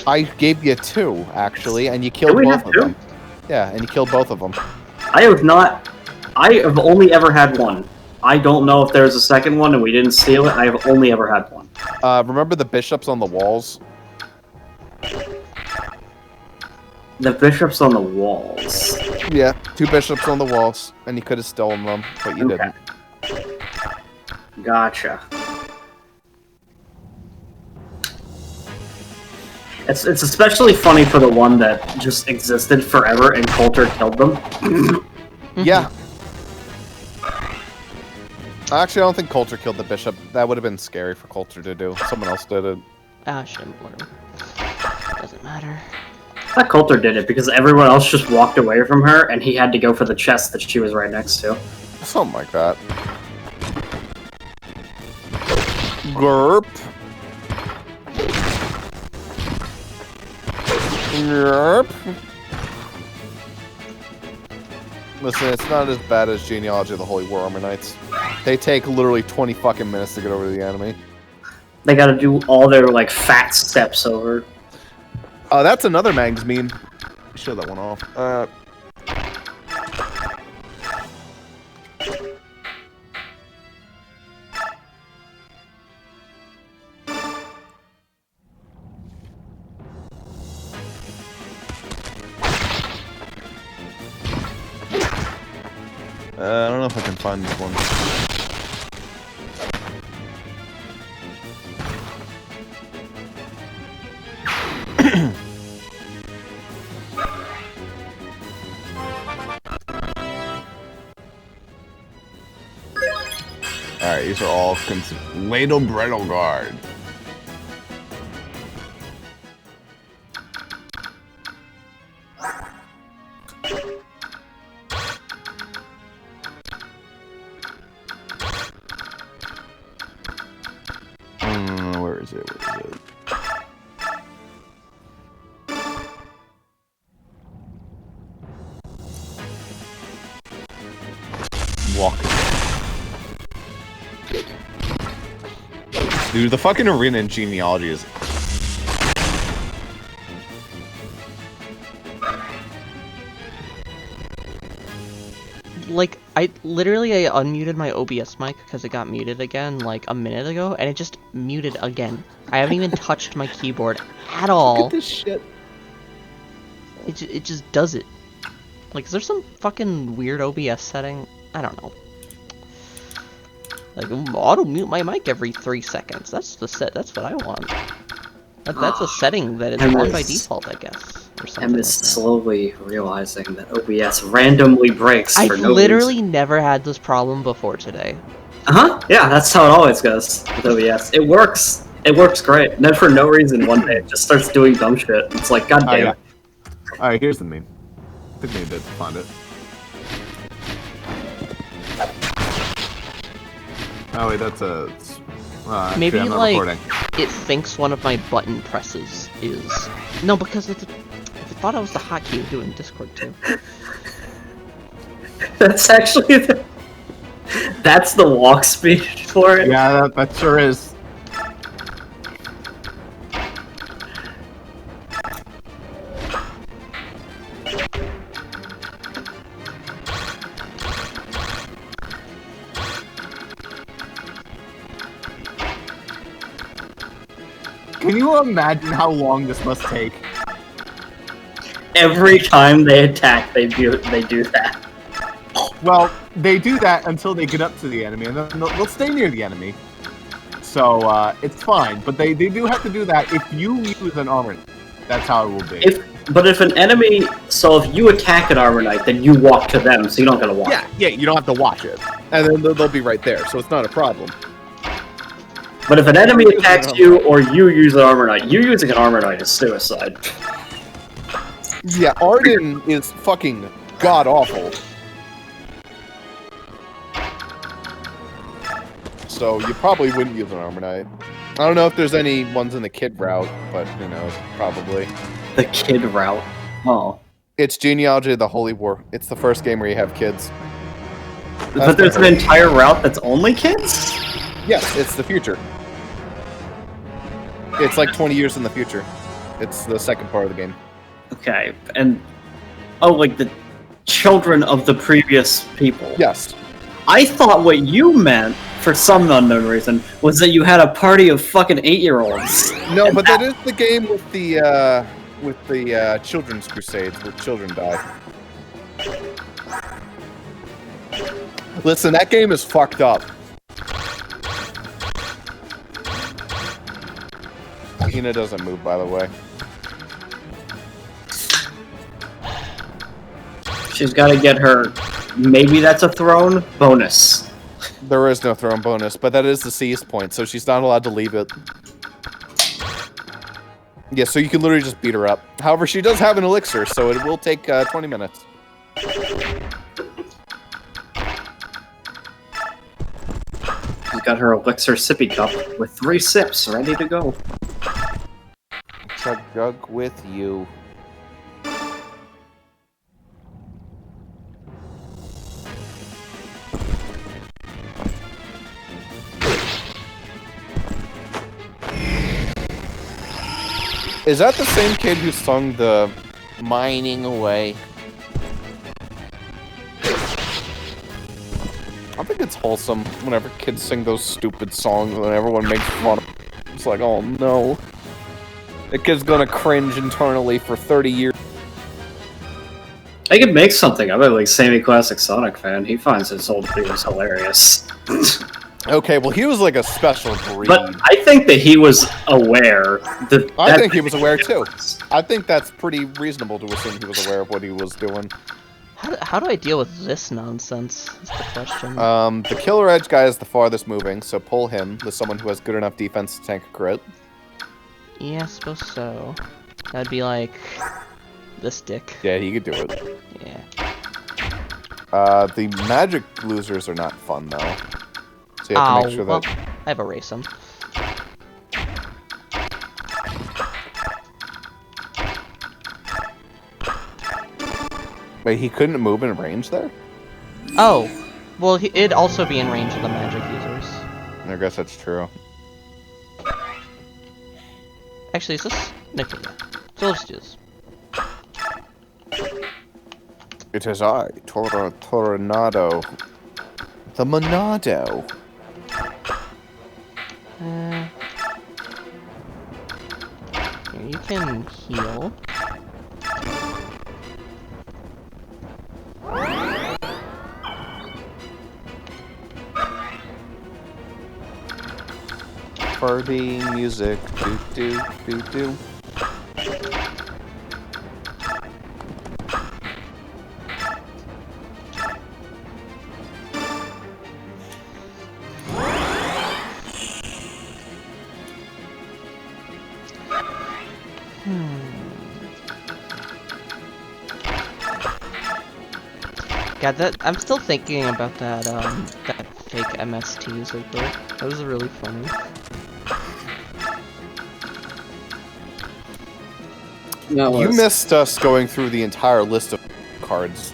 I gave you 2, actually, and you killed we both have of 2? them. Yeah, and you killed both of them. I have only ever had one. I don't know if there's a second one and we didn't steal it. I have only ever had one. Remember the bishops on the walls? The bishops on the walls. Yeah, 2 bishops on the walls, and you could have stolen them, but you Okay. didn't. Gotcha. It's especially funny for the one that just existed forever and Coulter killed them. Yeah. Actually, I don't think Coulter killed the bishop. That would have been scary for Coulter to do. Someone else did it. Ah, shouldn't worry. Doesn't matter. I thought Coulter did it because everyone else just walked away from her and he had to go for the chest that she was right next to. Something like that. Gerp. Gerp. Listen, it's not as bad as Genealogy of the Holy War Armor Knights. They take literally 20 fucking minutes to get over to the enemy. They gotta do all their, like, fat steps over. That's another Mags meme. Show that one off. I don't know if I can find this one. Alright, these are all Ladle Bridle Guard. Where is it? Where is it? Walk. Dude, the fucking arena in genealogy is... Like, I unmuted my OBS mic because it got muted again, like, a minute ago, and it just muted again. I haven't even touched my keyboard at all. Look at this shit. It just does it. Like, is there some fucking weird OBS setting? I don't know. Like, auto mute my mic every 3 seconds. That's the set. That's what I want. That's a setting that is on by default, I guess. Or something I'm like just that. slowly realizing that OBS randomly breaks for I've no literally reason. never had this problem before today. Yeah, that's how it always goes with OBS. It works. It works great. And then for no reason, one day it just starts doing dumb shit. It's like, god damn it. Alright, here's the meme. I think maybe I found it. Oh wait, that's a... actually, Maybe, I'm not like, recording. it thinks one of my button presses is... No, because it thought I was the hotkey to do in Discord, too. That's actually the... That's the walk speed for it? Yeah, that sure is. Can you imagine how long this must take? Every time they attack, they do that. Well, they do that until they get up to the enemy, and then they'll stay near the enemy. So, it's fine, but they do have to do that if you use an armor. That's how it will be. But if an enemy... So if you attack an Armor Knight, then you walk to them, so you don't gotta walk. Yeah, you don't have to watch it. And then they'll be right there, so it's not a problem. But if an enemy attacks you, or you use an Armor Knight, you using an Armor Knight is suicide. Yeah, Arden is fucking god-awful. So you probably wouldn't use an Armor Knight. I don't know if there's any ones in the kid route, but who knows, probably. The kid route. Oh. It's Genealogy of the Holy War. It's the first game where you have kids. But there's an entire route that's only kids? Yes, it's the future. It's like 20 years in the future. It's the second part of the game. Okay, and... Oh, like the children of the previous people. Yes. I thought what you meant, for some unknown reason, was that you had a party of fucking 8-year-olds. No, but that is the game with the Children's Crusades, where children die. Listen, that game is fucked up. Hina doesn't move, by the way. She's gotta get her... Maybe that's a throne bonus. There is no throne bonus, but that is the seize point, so she's not allowed to leave it. Yeah, so you can literally just beat her up. However, she does have an elixir, so it will take 20 minutes. She's got her elixir sippy cup with 3 sips ready to go. Chug jug with you. Is that the same kid who sung the Mining Away? I think it's wholesome whenever kids sing those stupid songs and everyone makes fun of it. It's like, oh no. The kid's gonna cringe internally for 30 years. I could make something of it, like Sammy Classic Sonic fan. He finds his old videos hilarious. Okay, well he was like a special breed. But I think that he was aware that... I think he was aware too. I think that's pretty reasonable to assume he was aware of what he was doing. How do I deal with this nonsense? That's the question. The Killer Edge guy is the farthest moving, so pull him. There's someone who has good enough defense to tank a crit. Yeah, I suppose so. That'd be like this dick. Yeah, he could do it. Yeah. The magic losers are not fun though. So you have to make sure well, that. I have erased them. Wait, he couldn't move in range there? Oh, well, it'd also be in range of the magic users. I guess that's true. Actually, is this? Okay, yeah. So let's do this. It is I, Tornado. The Monado. Here, you can heal. Party music, do do do do. God, I'm still thinking about that that fake MST Zuper. That was really funny. No, You missed us going through the entire list of cards.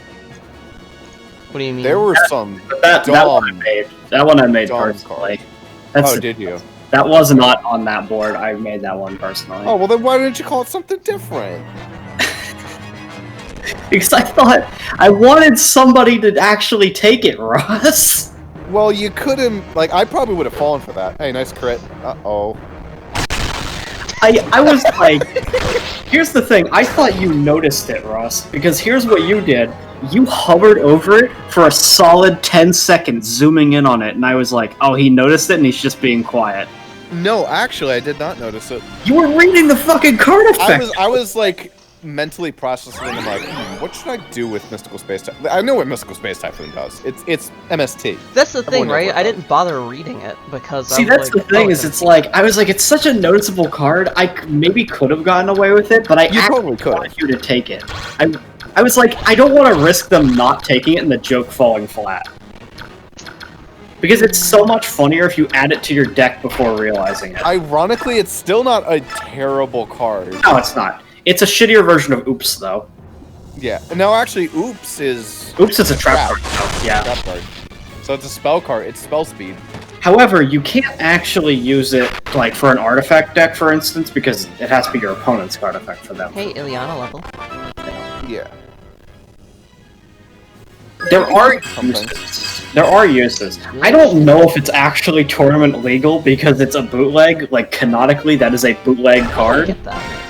What do you mean? There were some that one I dumb. made. That one I made dumb personally. cards. That's, Oh, did you? That was not on that board. I made that one personally. Oh, well then why didn't you call it something different? Because I thought I wanted somebody to actually take it, Ross. Well, you couldn't. Like, I probably would have fallen for that. Hey, nice crit. Uh-oh. I was like, here's the thing. I thought you noticed it, Ross, because here's what you did. You hovered over it for a solid 10 seconds, zooming in on it, and I was like, oh, he noticed it and he's just being quiet. No, actually, I did not notice it. You were reading the fucking card effect! I was like, mentally processing and I'm like, what should I do with Mystical Space Type? I know what Mystical Space Typhoon does. It's MST. That's the thing, Everyone knows right? what I that didn't bother reading it because See, I'm that's like, the thing, oh, is it's like, I was like, it's such a noticeable card, maybe could have gotten away with it, but I You actually totally could. wanted you to take it. I was like, I don't want to risk them not taking it and the joke falling flat. Because it's so much funnier if you add it to your deck before realizing it. Ironically, it's still not a terrible card. No, it's not. It's a shittier version of Oops, though. Yeah. No, actually, Oops is Oops is a trap card, though. Yeah. trap card. So it's a spell card. It's spell speed. However, you can't actually use it, like, for an artifact deck, for instance, because it has to be your opponent's artifact for them. Hey, Ileana level. Yeah. There are Something. uses. There are uses. I don't know if it's actually tournament legal because it's a bootleg. Like, canonically, that is a bootleg I card. get that.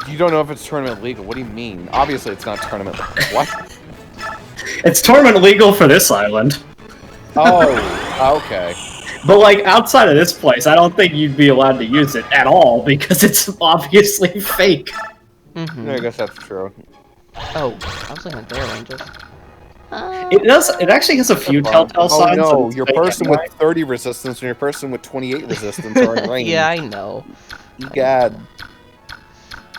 You don't know if it's tournament legal. What do you mean? Obviously, it's not tournament. What? It's tournament legal for this island. Oh, okay. But, like, outside of this place, I don't think you'd be allowed to use it at all because it's obviously fake. Mm-hmm. Yeah, I guess that's true. Oh, I was looking at their ranges. It actually has a few telltale Oh signs. that no, it's your fake person anyway. with 30 resistance and your person with 28 resistance are in range. Yeah, I know. Egad.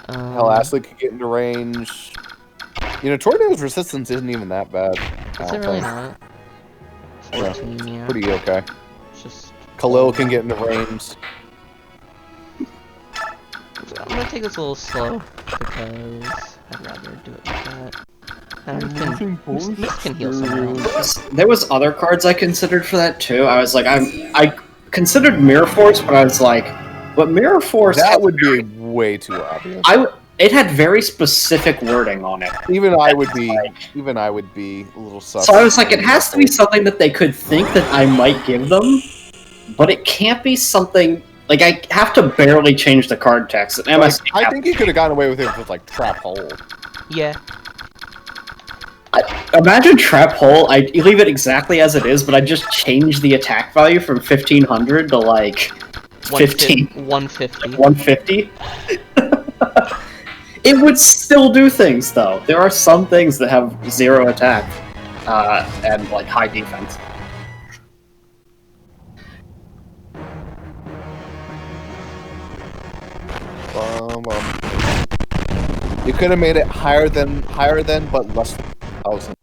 Hell, Ashley could get into range. You know, Tornado's resistance isn't even that bad. I Is don't it really think. not? Yeah, 14, yeah. Pretty okay. It's just... Khalil can get into range. I'm gonna take this a little slow because I'd rather do it like that. Mist can heal someone else. There was other cards I considered for that too. I was like, I considered Mirror Force, but I was like, but Mirror Force That would be way too obvious. it had very specific wording on it. Even I would be a little sus. So I was like, it has to be something that they could think that I might give them, but it can't be something like I have to barely change the card text. And Like, I think you could have gotten away with it with like Trap Hole. Yeah. Imagine Trap Hole. I leave it exactly as it is, but I just change the attack value from 1500 to like 15. 150. 150. It would still do things, though. There are some things that have 0 attack and like high defense. You could have made it higher than, but less than 1,000.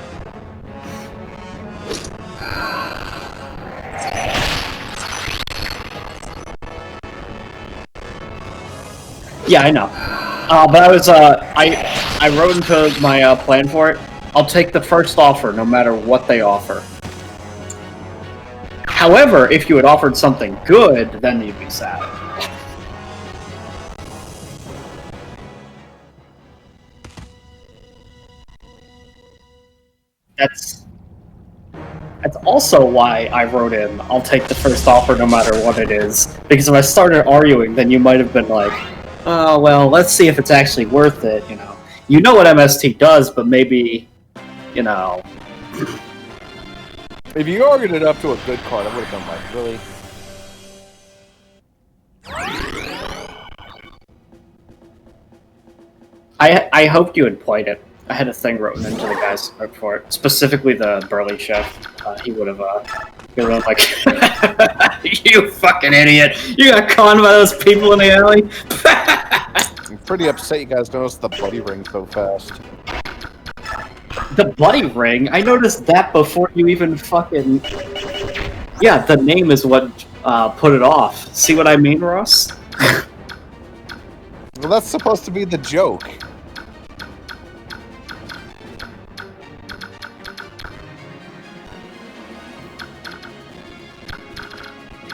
Yeah, I know. But I was, I wrote into my plan for it. I'll take the first offer, no matter what they offer. However, if you had offered something good, then you'd be sad. That's also why I wrote in, I'll take the first offer no matter what it is. Because if I started arguing, then you might have been like, oh, well, let's see if it's actually worth it, you know. You know what MST does, but maybe, you know... If you argued it up to a good card, I would have been like, really? I hoped you had played it. I had a thing written into the guy's note for it. Specifically the Burly Chef. He would have been like, you fucking idiot! You got conned by those people in the alley? I'm pretty upset you guys noticed the bloody ring so fast. The bloody ring? I noticed that before you even fucking... Yeah, the name is what put it off. See what I mean, Ross? Well, that's supposed to be the joke.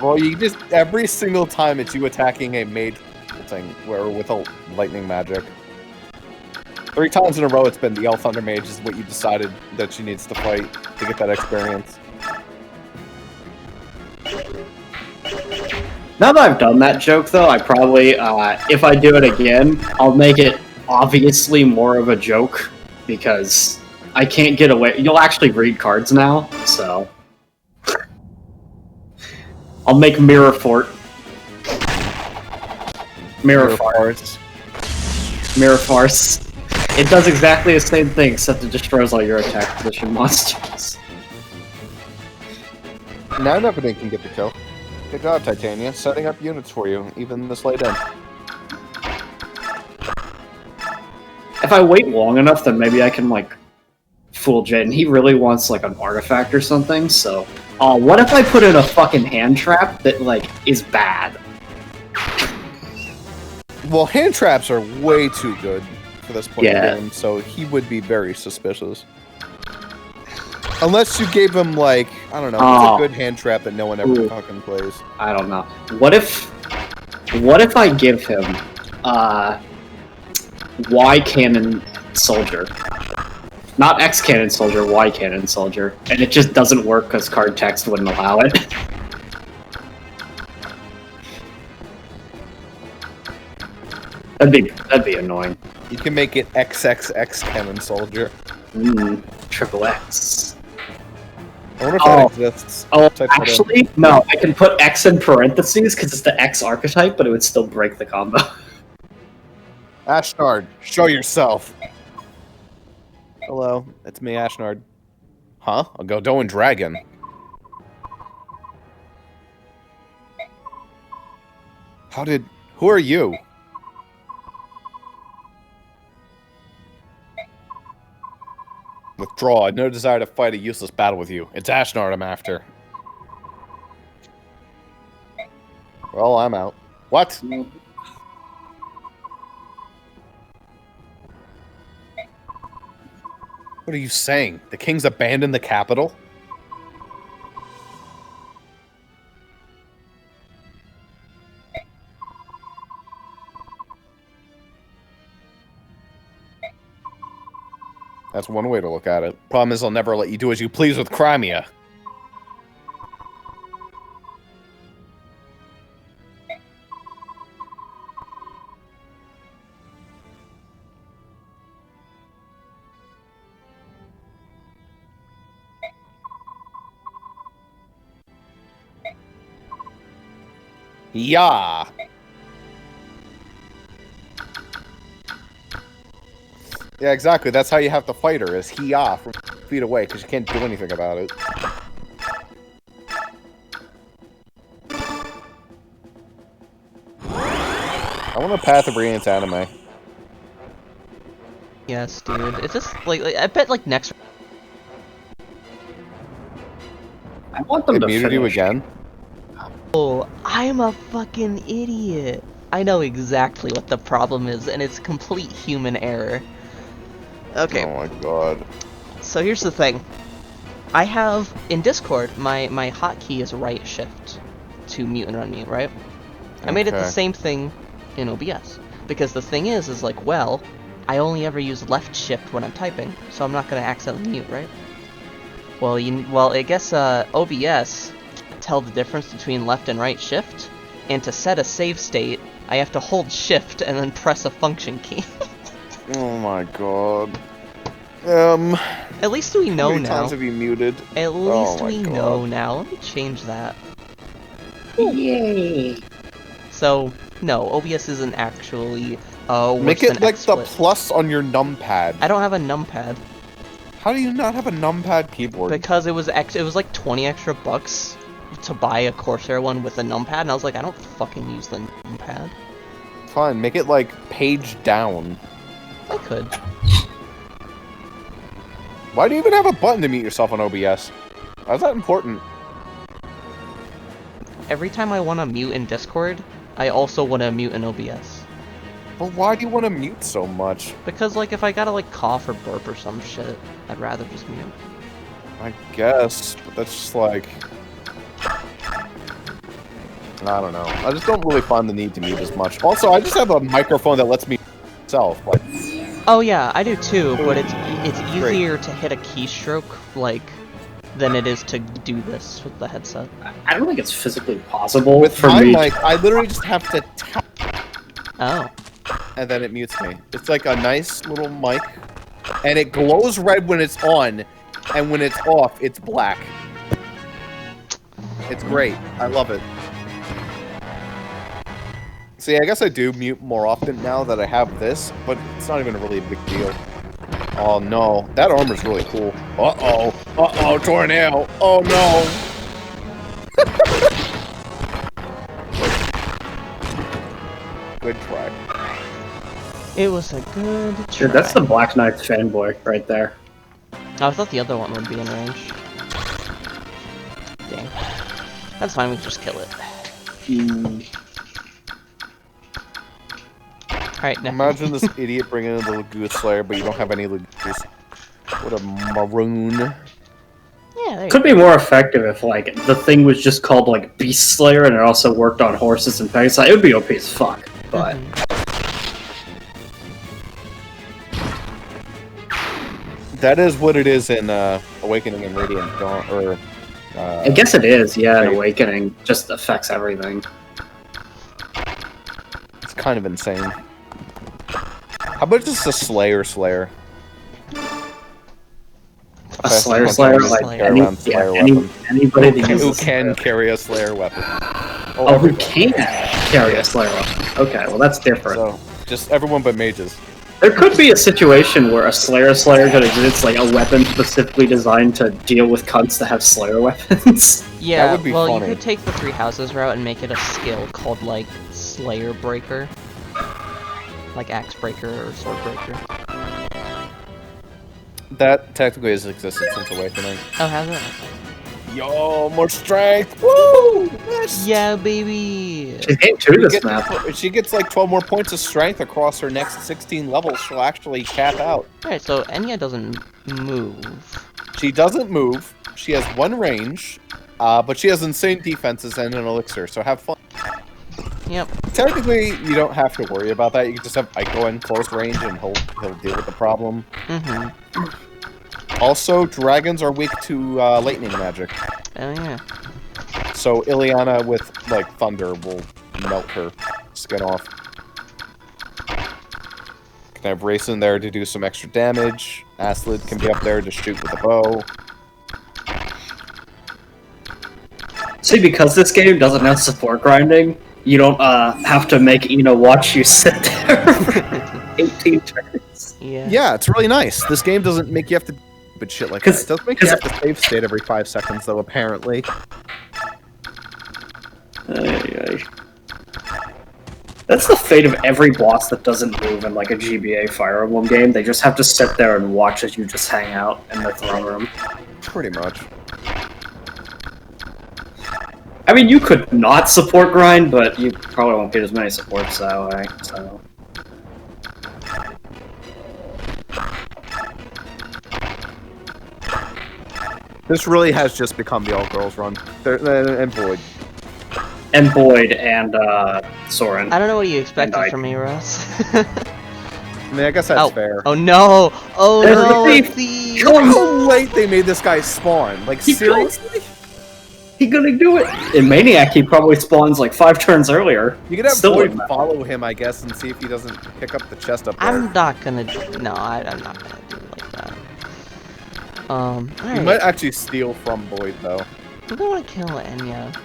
Well, you just every single time it's you attacking a mage thing, where with a lightning magic. 3 times in a row, it's been the Elf Thunder Mage is what you decided that she needs to fight to get that experience. Now that I've done that joke, though, I probably, if I do it again, I'll make it obviously more of a joke, because I can't get away. You'll actually read cards now, so... I'll make Mirror Fort. Mirror Farce. Mirror Farce. It does exactly the same thing, except it destroys all your attack position monsters. Now nobody can get the kill. Good job, Titania. Setting up units for you, even this late in. If I wait long enough, then maybe I can, like, fool Jaden. He really wants, like, an artifact or something, so... what if I put in a fucking hand trap that, like, is bad? Well, hand traps are way too good for this point Yeah. of the game, so he would be very suspicious. Unless you gave him, like, I don't know, what's a good hand trap that no one ever fucking plays? I don't know. What if I give him, Y Cannon Soldier? Not X Cannon Soldier, Y Cannon Soldier. And it just doesn't work because card text wouldn't allow it. That'd be annoying. You can make it XXX Cannon Soldier. Triple X. I wonder if that exists. Oh, actually, no. I can put X in parentheses because it's the X archetype, but it would still break the combo. Ashnard, show yourself. Hello, it's me, Ashnard. Huh? I'll go Daein Dragon. Who are you? Withdraw. I have no desire to fight a useless battle with you. It's Ashnard I'm after. Well, I'm out. What? What are you saying? The king's abandoned the capital? That's one way to look at it. Problem is, I'll never let you do as you please with Crimea. Yeah. Yeah, exactly. That's how you have to fight her, is he-ah from feet away, because you can't do anything about it. I want a Path of Radiance anime. Yes, dude. It's just like I bet like next. I want them It to muted you finish. again? Oh, I'm a fucking idiot. I know exactly what the problem is, and it's complete human error. Okay, Oh my god. so here's the thing. I have, in Discord, my hotkey is right shift to mute and unmute, right? I made it the Okay. same thing in OBS. Because the thing is like, well, I only ever use left shift when I'm typing, so I'm not gonna accidentally mute, right? Well, I guess OBS tell the difference between left and right shift, and to set a save state, I have to hold shift and then press a function key. Oh my god. At least we How know many now. times have you muted? At least my we God. know now. Let me change that. Yay! So, no, OBS isn't actually worse Make it than like the XSplit. plus on your numpad. I don't have a numpad How do you not have a numpad keyboard? because it was like 20 extra bucks to buy a Corsair one with a numpad, and I was like, I don't fucking use the numpad. Fine, make it like page down. I could. Why do you even have a button to mute yourself on OBS? Why is that important? Every time I want to mute in Discord, I also want to mute in OBS. Well, why do you want to mute so much? Because, like, if I gotta, like, cough or burp or some shit, I'd rather just mute. I guess, but that's just like... I don't know. I just don't really find the need to mute as much. Also, I just have a microphone that lets me myself. Like, Oh yeah, I do too, but it's Great. easier to hit a keystroke, like, than it is to do this with the headset. I don't think it's physically possible with for my me. mic, I literally just have to tap, Oh. and then it mutes me. It's like a nice little mic, and it glows red when it's on, and when it's off, it's black. It's great. I love it. See, I guess I do mute more often now that I have this, but it's not even really a big deal. Oh no, that armor's really cool. Uh-oh. Uh-oh, tornado. Oh no. Good try. It was a good try. Dude, that's the Black Knight fanboy right there. I thought the other one would be in range. Dang. That's fine, we can just kill it. Alright, now. Imagine this idiot bringing in the Lagoon Slayer, but you don't have any Lagoons. What a maroon. Yeah, there you Could be more effective if, like, the thing was just called, like, Beast Slayer and it also worked on horses and Pegasus. It would be OP as fuck, but... That is what it is in Awakening and Radiant Dawn, or... I guess it is, yeah, Right. an Awakening just affects everything. It's kind of insane. How about just a Slayer? A Slayer, Slayer, like, Slayer. anybody that Who uses can carry a Slayer weapon. Oh, who can carry a Slayer weapon? Okay, well that's different. So, just everyone but mages. There could be a situation where a Slayer could exist, like a weapon specifically designed to deal with cunts that have Slayer weapons. Yeah, That would be well, funny. you could take the Three Houses route and make it a skill called, like, Slayer Breaker. Like Axe Breaker or Sword Breaker. That technically has existed since Awakening. Oh, has it? Yo, more strength! Woo! Yes! Yeah, baby! She's getting to this map. If she gets like 12 more points of strength across her next 16 levels, she'll actually cap out. Alright, so Enya doesn't move. She doesn't move. She has one range, but she has insane defenses and an elixir, so have fun. Yep. Technically, you don't have to worry about that. You can just have Ike go in close range and he'll deal with the problem. Mm-hmm. Also, dragons are weak to lightning magic. Oh, yeah. So Ileana with, like, thunder will melt her skin off. Can have Race in there to do some extra damage. Aslid can be up there to shoot with a bow. See, because this game doesn't have support grinding, you don't have to make Ina watch you sit there for 18 turns. Yeah. Yeah, it's really nice. This game doesn't make you have to but shit like that. It does make you have to save state every 5 seconds, though, apparently. That's the fate of every boss that doesn't move in like a GBA Fire Emblem game. They just have to sit there and watch as you just hang out in the throne room. Pretty much. I mean, you could not support grind, but you probably won't get as many supports that way, so... This really has just become the all-girls run. And Void. And Boyd and Soren. I don't know what you expected from me, Russ. I mean, I guess that's fair. Oh no! Oh There's no! the It's thief. the... Look how late they made this guy spawn. Like, seriously? He gonna do it! In Maniac, he probably spawns like 5 turns earlier. You could have Still Void wouldn't follow him, I guess, and see if he doesn't pick up the chest up there. I'm not gonna... No, I'm not gonna do it like that. You Alright. might actually steal from Void, though. I don't want to kill Enya.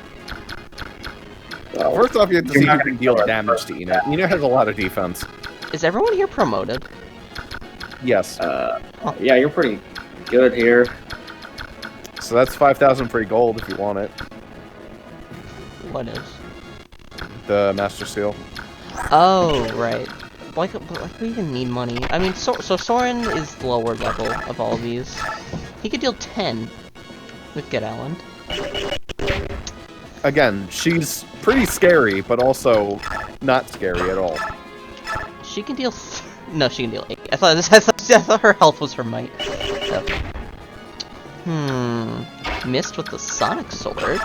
First off, you have to see You're if not you can gonna deal kill her damage to Ina. Ina has a lot of defense. Is everyone here promoted? Yes. Yeah, you're pretty good here. So that's 5,000 free gold if you want it. What is? The Master Seal. Oh, right. Like we even need money. I mean, so Soren is the lower level of all of these. He could deal 10 with Get Allen. Again, she's pretty scary, but also not scary at all. She can deal... No, she can deal 8. I thought her health was her might. Okay. Missed with the Sonic Sword.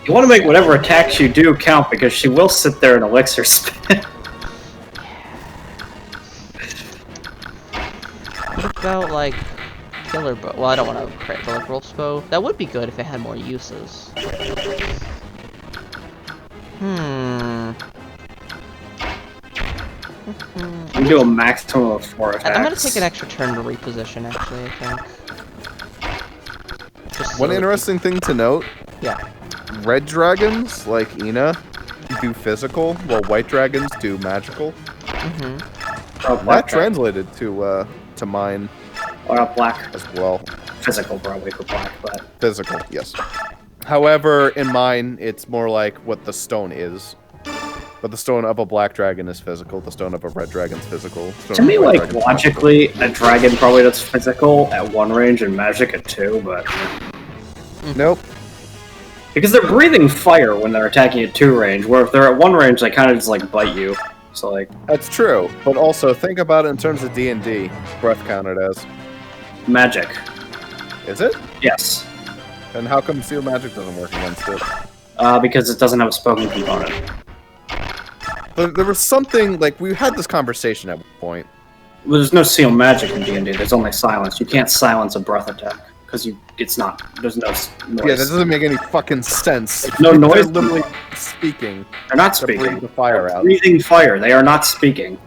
You want to make whatever attacks you do count, because she will sit there and elixir spin. What about, like, Killer Bow? Well, I don't want to crit the like, Wolf's Bow. That would be good if it had more uses. You do a maximum of 4 attacks. I'm gonna take an extra turn to reposition, actually, I think. Just One so interesting thing to note, Yeah. red dragons, like Ina, do physical, while white dragons do magical. That translated to mine Or black. as well. Physical, probably, for black, but... Physical, yes. However, in mine, it's more like what the stone is. But the stone of a black dragon is physical, the stone of a red dragon's physical. To me, like, logically, a dragon probably does physical at 1 range and magic at 2, but... Nope. Because they're breathing fire when they're attacking at 2 range, where if they're at 1 range, they kind of just, like, bite you. So, like... That's true, but also think about it in terms of D&D. Breath counted as. Magic. Is it? Yes. Then how come Seal Magic doesn't work against it? Because it doesn't have a spoken component. There was something, like, we had this conversation at one point. Well, there's no seal magic in D&D, there's only silence. You can't silence a breath attack, because it's not, there's no noise. Yeah, that doesn't make any fucking sense. No noise. They're literally speaking. They're not To breathe speaking. the fire out. Breathing fire, they are not speaking.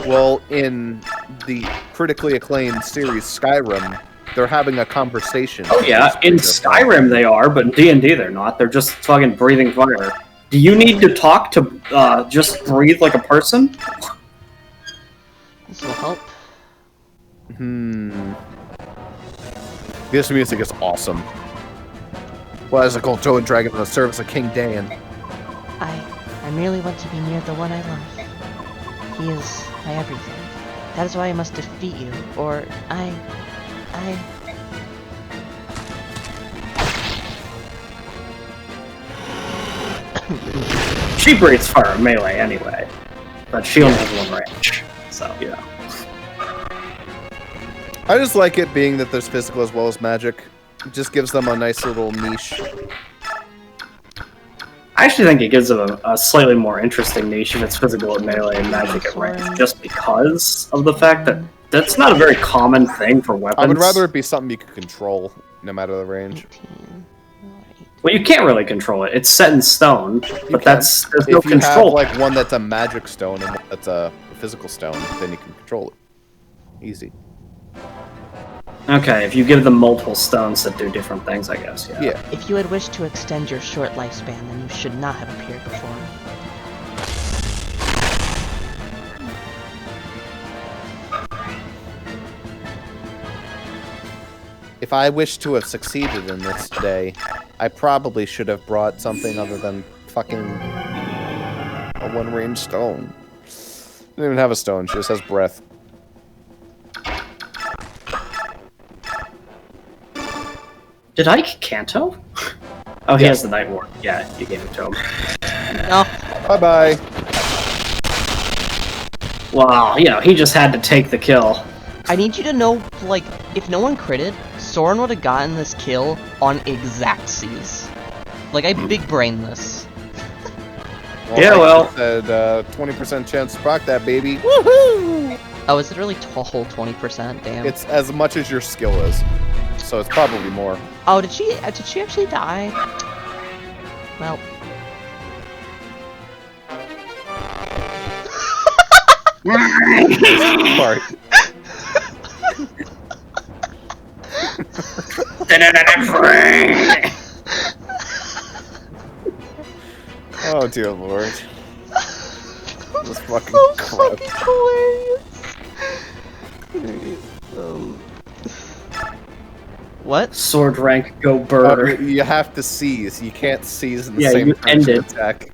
Well, in the critically acclaimed series Skyrim, they're having a conversation. Oh yeah, in Skyrim they are, but in D&D they're not. They're just fucking breathing fire. Do you need to talk to just breathe like a person? This will help. This music is awesome. Well, as a Goldoan dragon in the service of King Daein. I merely want to be near the one I love. He is my everything. That is why I must defeat you, or I... She breathes fire melee anyway, but she only has 1 range, so yeah. I just like it being that there's physical as well as magic. It just gives them a nice little niche. I actually think it gives them a slightly more interesting niche if it's physical at melee and magic at range, just because of the fact that that's not a very common thing for weapons. I would rather it be something you could control, no matter the range. 18. Well, you can't really control it. It's set in stone, but there's no If you have control. like one that's a magic stone and one that's a physical stone, then you can control it. Easy. Okay, if you give them multiple stones that do different things, I guess, yeah. Yeah. If you had wished to extend your short lifespan, then you should not have appeared before me. If I wish to have succeeded in this today, I probably should have brought something other than fucking a one-range stone. Doesn't even have a stone, she just has breath. Did Ike Kanto? Oh, he has the Night Ward. Yeah, you gave it to him. No. Bye-bye. Wow, you know, he just had to take the kill. I need you to know, like, if no one critted, Soren would have gotten this kill on exactsies. Like, I big brain this. Yeah, well. Said 20% chance to proc that, baby. Woohoo! Oh, is it really a whole 20%? Damn. It's as much as your skill is, so it's probably more. Oh, did she actually die? Well. Sorry. Oh dear lord. This fucking so crap. fucking hilarious. What? Sword rank, go bird. You have to seize. You can't seize in the Yeah, same you turn as end it. attack.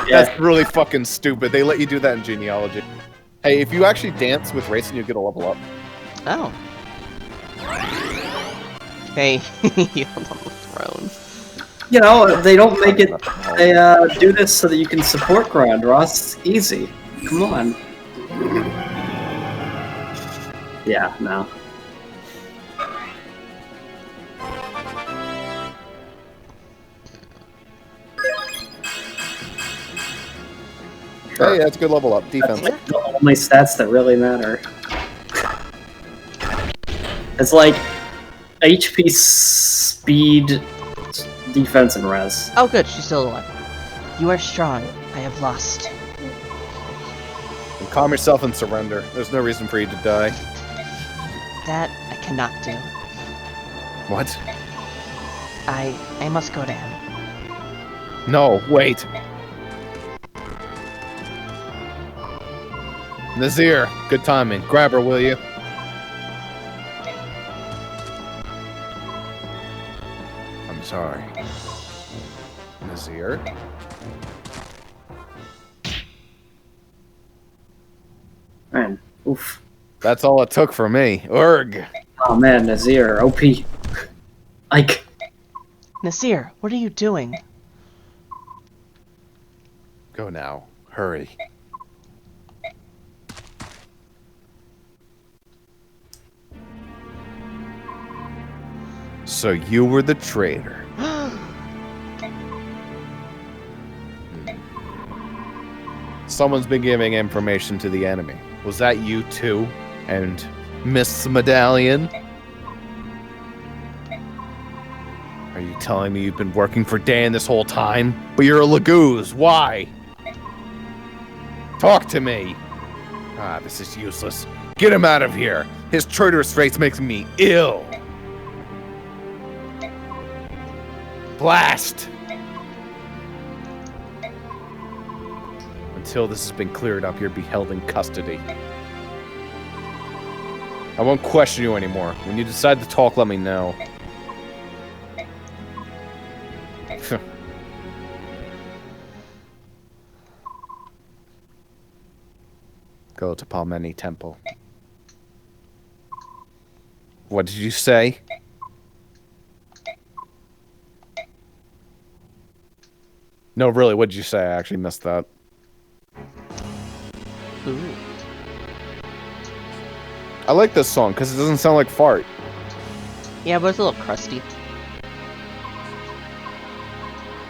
Yeah. That's really fucking stupid. They let you do that in genealogy. Hey, if you actually dance with Racing, you get a level up. Oh. Hey, you're on the throne. You know, they don't make it. They do this so that you can support grind, Ross. It's easy. Come on. Yeah, no. Hey, that's a good level up. Defense. That's like the only stats that really matter. It's like HP, speed, defense, and res. Oh good, she's still alive. You are strong. I have lost. And calm yourself and surrender. There's no reason for you to die. That I cannot do. What? I must go down. No, wait. Nazir, good timing. Grab her, will you? I'm sorry. Nazir? Man, oof. That's all it took for me. Urg! Oh man, Nazir, OP. Ike. Nasir, what are you doing? Go now. Hurry. So you were the traitor. Someone's been giving information to the enemy. Was that you too? And Miss Medallion? Are you telling me you've been working for Daein this whole time? But you're a Laguz. Why? Talk to me. Ah, this is useless. Get him out of here. His traitorous face makes me ill. Blast! Until this has been cleared up, you're be held in custody. I won't question you anymore. When you decide to talk, let me know. Go to Palmeni Temple. What did you say? No, really, what did you say? I actually missed that. Ooh. I like this song because it doesn't sound like fart. Yeah, but it's a little crusty.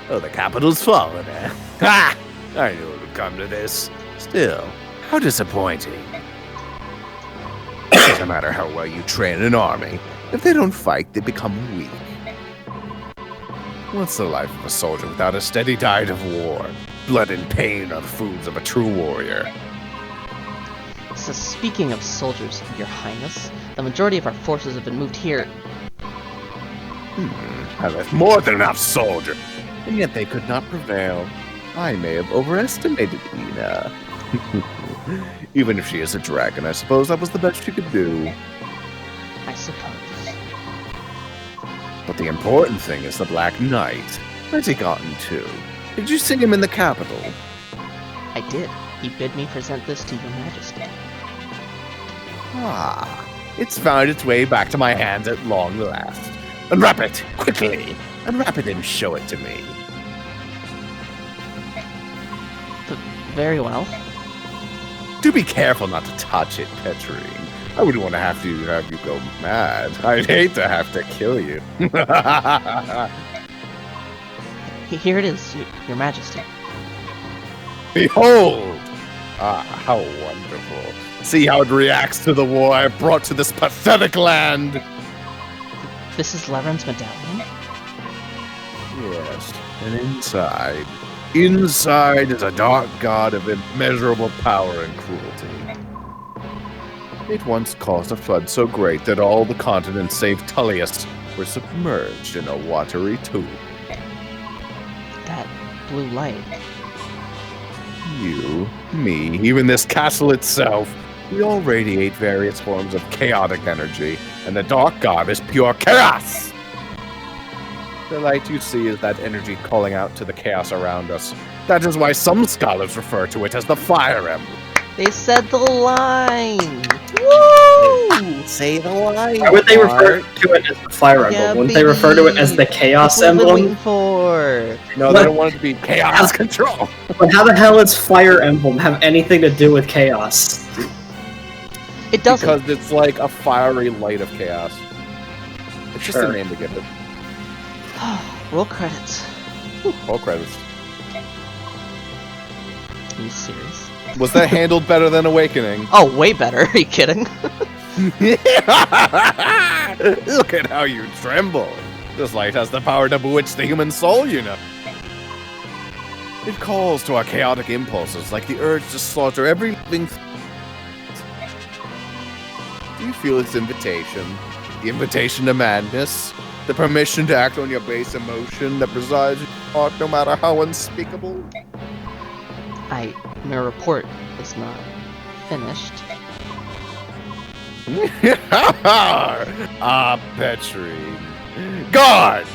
Oh, the capital's fallen, eh? Ha! I knew it would come to this. Still, how disappointing. It doesn't matter how well you train an army. If they don't fight, they become weak. What's the life of a soldier without a steady diet of war? Blood and pain are the foods of a true warrior. So speaking of soldiers, Your Highness, the majority of our forces have been moved here. I left more than enough soldiers, and yet they could not prevail. I may have overestimated Ina. Even if she is a dragon, I suppose that was the best she could do. I suppose. But the important thing is the Black Knight. Where's he gotten to? Did you see him in the capital? I did. He bid me present this to your majesty. Ah, it's found its way back to my hands at long last. Unwrap it, quickly! Unwrap it and show it to me. Very well. Do be careful not to touch it, Petrine. I wouldn't want to have you go mad. I'd hate to have to kill you. Here it is, your majesty. Behold! Ah, how wonderful. See how it reacts to the war I brought to this pathetic land! This is Leren's medallion? Yes, and inside is a dark god of immeasurable power and cruelty. It once caused a flood so great that all the continents save Tullius were submerged in a watery tomb. That blue light. You, me, even this castle itself, we all radiate various forms of chaotic energy, and the dark god is pure chaos! The light you see is that energy calling out to the chaos around us. That is why some scholars refer to it as the Fire Emblem. They said the line! Woo! Say the line. Why would they refer to it as the Fire Emblem? Yeah, Wouldn't they refer to it as the Chaos That's what I've been Emblem? waiting for. No, they don't want it to be chaos control. But how the hell does Fire Emblem have anything to do with chaos? It doesn't. Because it's like a fiery light of chaos. It's just Sure. a name to give it. Roll credits. Roll credits. Are you serious? Was that handled better than Awakening? Oh, way better. Are you kidding? Look at how you tremble. This light has the power to bewitch the human soul, you know. It calls to our chaotic impulses like the urge to slaughter every living Do you feel its invitation? The invitation to madness? The permission to act on your base emotion that presides in your heart no matter how unspeakable? My report is not finished. Ah, Petrine. Guard!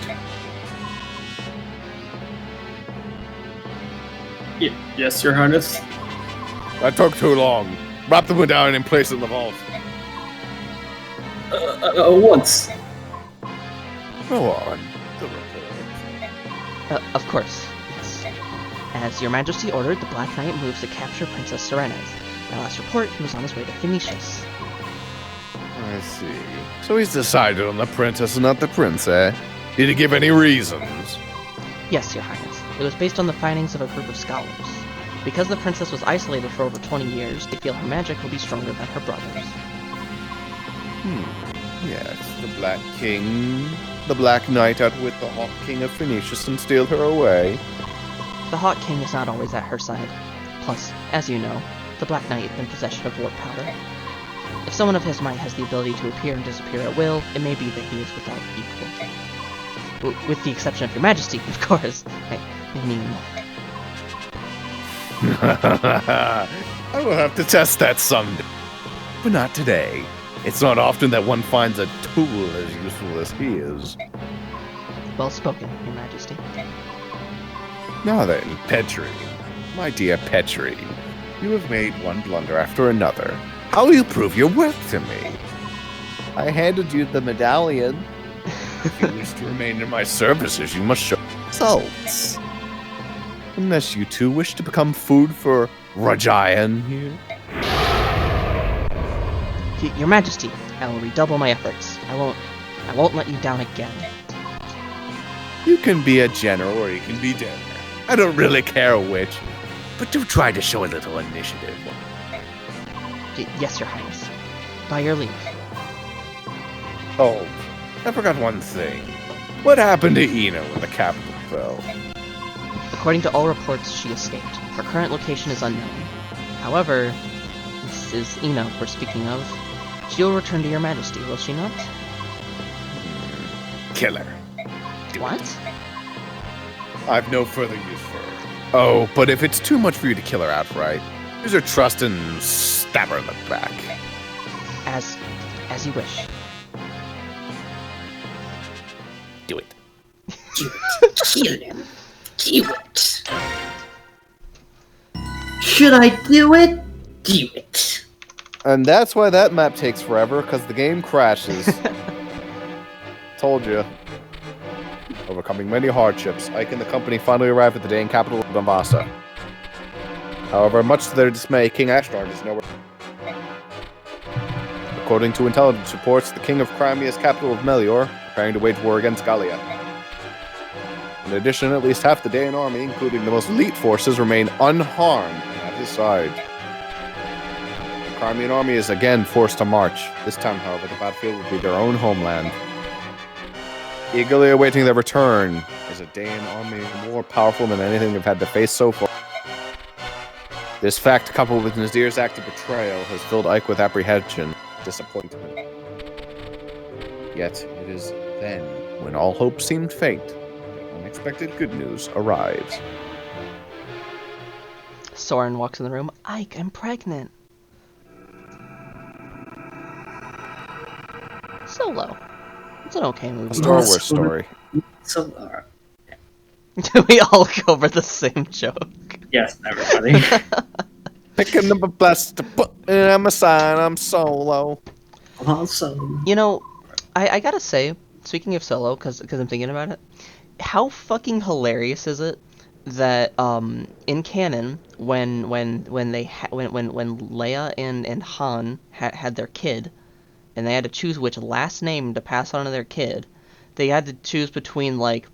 Yes, Your Highness? That took too long. Wrap the medallion in place in the vault. Once. Go on. The report. Of course, yes. As your majesty ordered, the Black Knight moves to capture Princess Serenes. My last report, he was on his way to Phoenicius. I see. So he's decided on the princess and not the prince, eh? Did he give any reasons? Yes, your highness. It was based on the findings of a group of scholars. Because the princess was isolated for over 20 years, they feel her magic will be stronger than her brother's. Yes, the Black King. The Black Knight outwit the Hawk King of Phoenicius and steal her away. The Hawk King is not always at her side. Plus, as you know, the Black Knight is in possession of warp powder. If someone of his might has the ability to appear and disappear at will, it may be that he is without equal. With the exception of your majesty, of course. I mean... I will have to test that someday. But not today. It's not often that one finds a tool as useful as he is. Well spoken, your majesty. Now then, Petrine. My dear Petrine, you have made one blunder after another. How will you prove your worth to me? I handed you the medallion. If you wish to remain in my services, you must show results. Unless you two wish to become food for Rajayan here. Your majesty, I will redouble my efforts. I won't let you down again. You can be a general or you can be dinner. I don't really care which. But do try to show a little initiative. Yes, your highness. By your leave. Oh, I forgot one thing. What happened to Ina when the capital fell? According to all reports, she escaped. Her current location is unknown. However, this is Ina we're speaking of. She will return to your majesty, will she not? Kill her. What? I've no further use for her. Oh, but if it's too much for you to kill her outright, use her trust and stab her in the back. As you wish. Do it. Kill him. Do it. Should I do it? Do it. And that's why that map takes forever, because the game crashes. Told you. Overcoming many hardships, Ike and the company finally arrived at the Daein capital of Donbassa. However, much to their dismay, King Ashdard is nowhere. According to intelligence reports, the King of Crimea's capital of Melior, preparing to wage war against Gallia. In addition, at least half the Daein army, including the most elite forces, remain unharmed at his side. The Crimean army is again forced to march. This time, however, the battlefield will be their own homeland. Eagerly awaiting their return is a Daein army more powerful than anything they've had to face so far. This fact, coupled with Nazir's act of betrayal, has filled Ike with apprehension and disappointment. Yet, it is then, when all hope seemed faint, that unexpected good news arrives. Soren walks in the room. Ike, I'm pregnant. Solo. It's an okay movie. A Star Wars story. So, Do we all go over the same joke? yes, everybody. Picking up a blast to put in my sign, I'm solo. Also, You know, I gotta say, speaking of Solo, because I'm thinking about it, how fucking hilarious is it that in canon when Leia and Han had their kid, and they had to choose which last name to pass on to their kid, they had to choose between like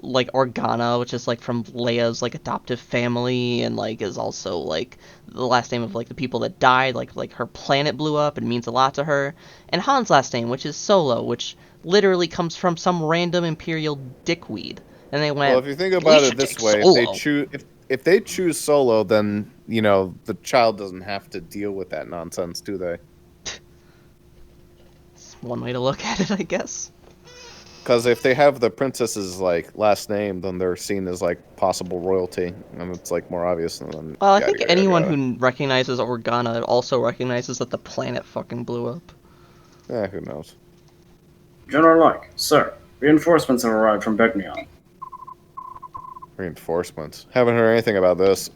Organa, which is like from Leia's like adoptive family, and like is also like the last name of like the people that died, like her planet blew up and means a lot to her, and Han's last name, which is Solo, which literally comes from some random Imperial dickweed. And they went, Well, if you think about it this way, Solo. if they choose Solo, then the child doesn't have to deal with that nonsense, do they? It's one way to look at it, I guess. Because if they have the princess's like last name, then they're seen as like possible royalty, and it's like more obvious than. Well, I think anyone who recognizes Organa also recognizes that the planet fucking blew up. Who knows? General Ike, sir, reinforcements have arrived from Begnion. Reinforcements. Haven't heard anything about this.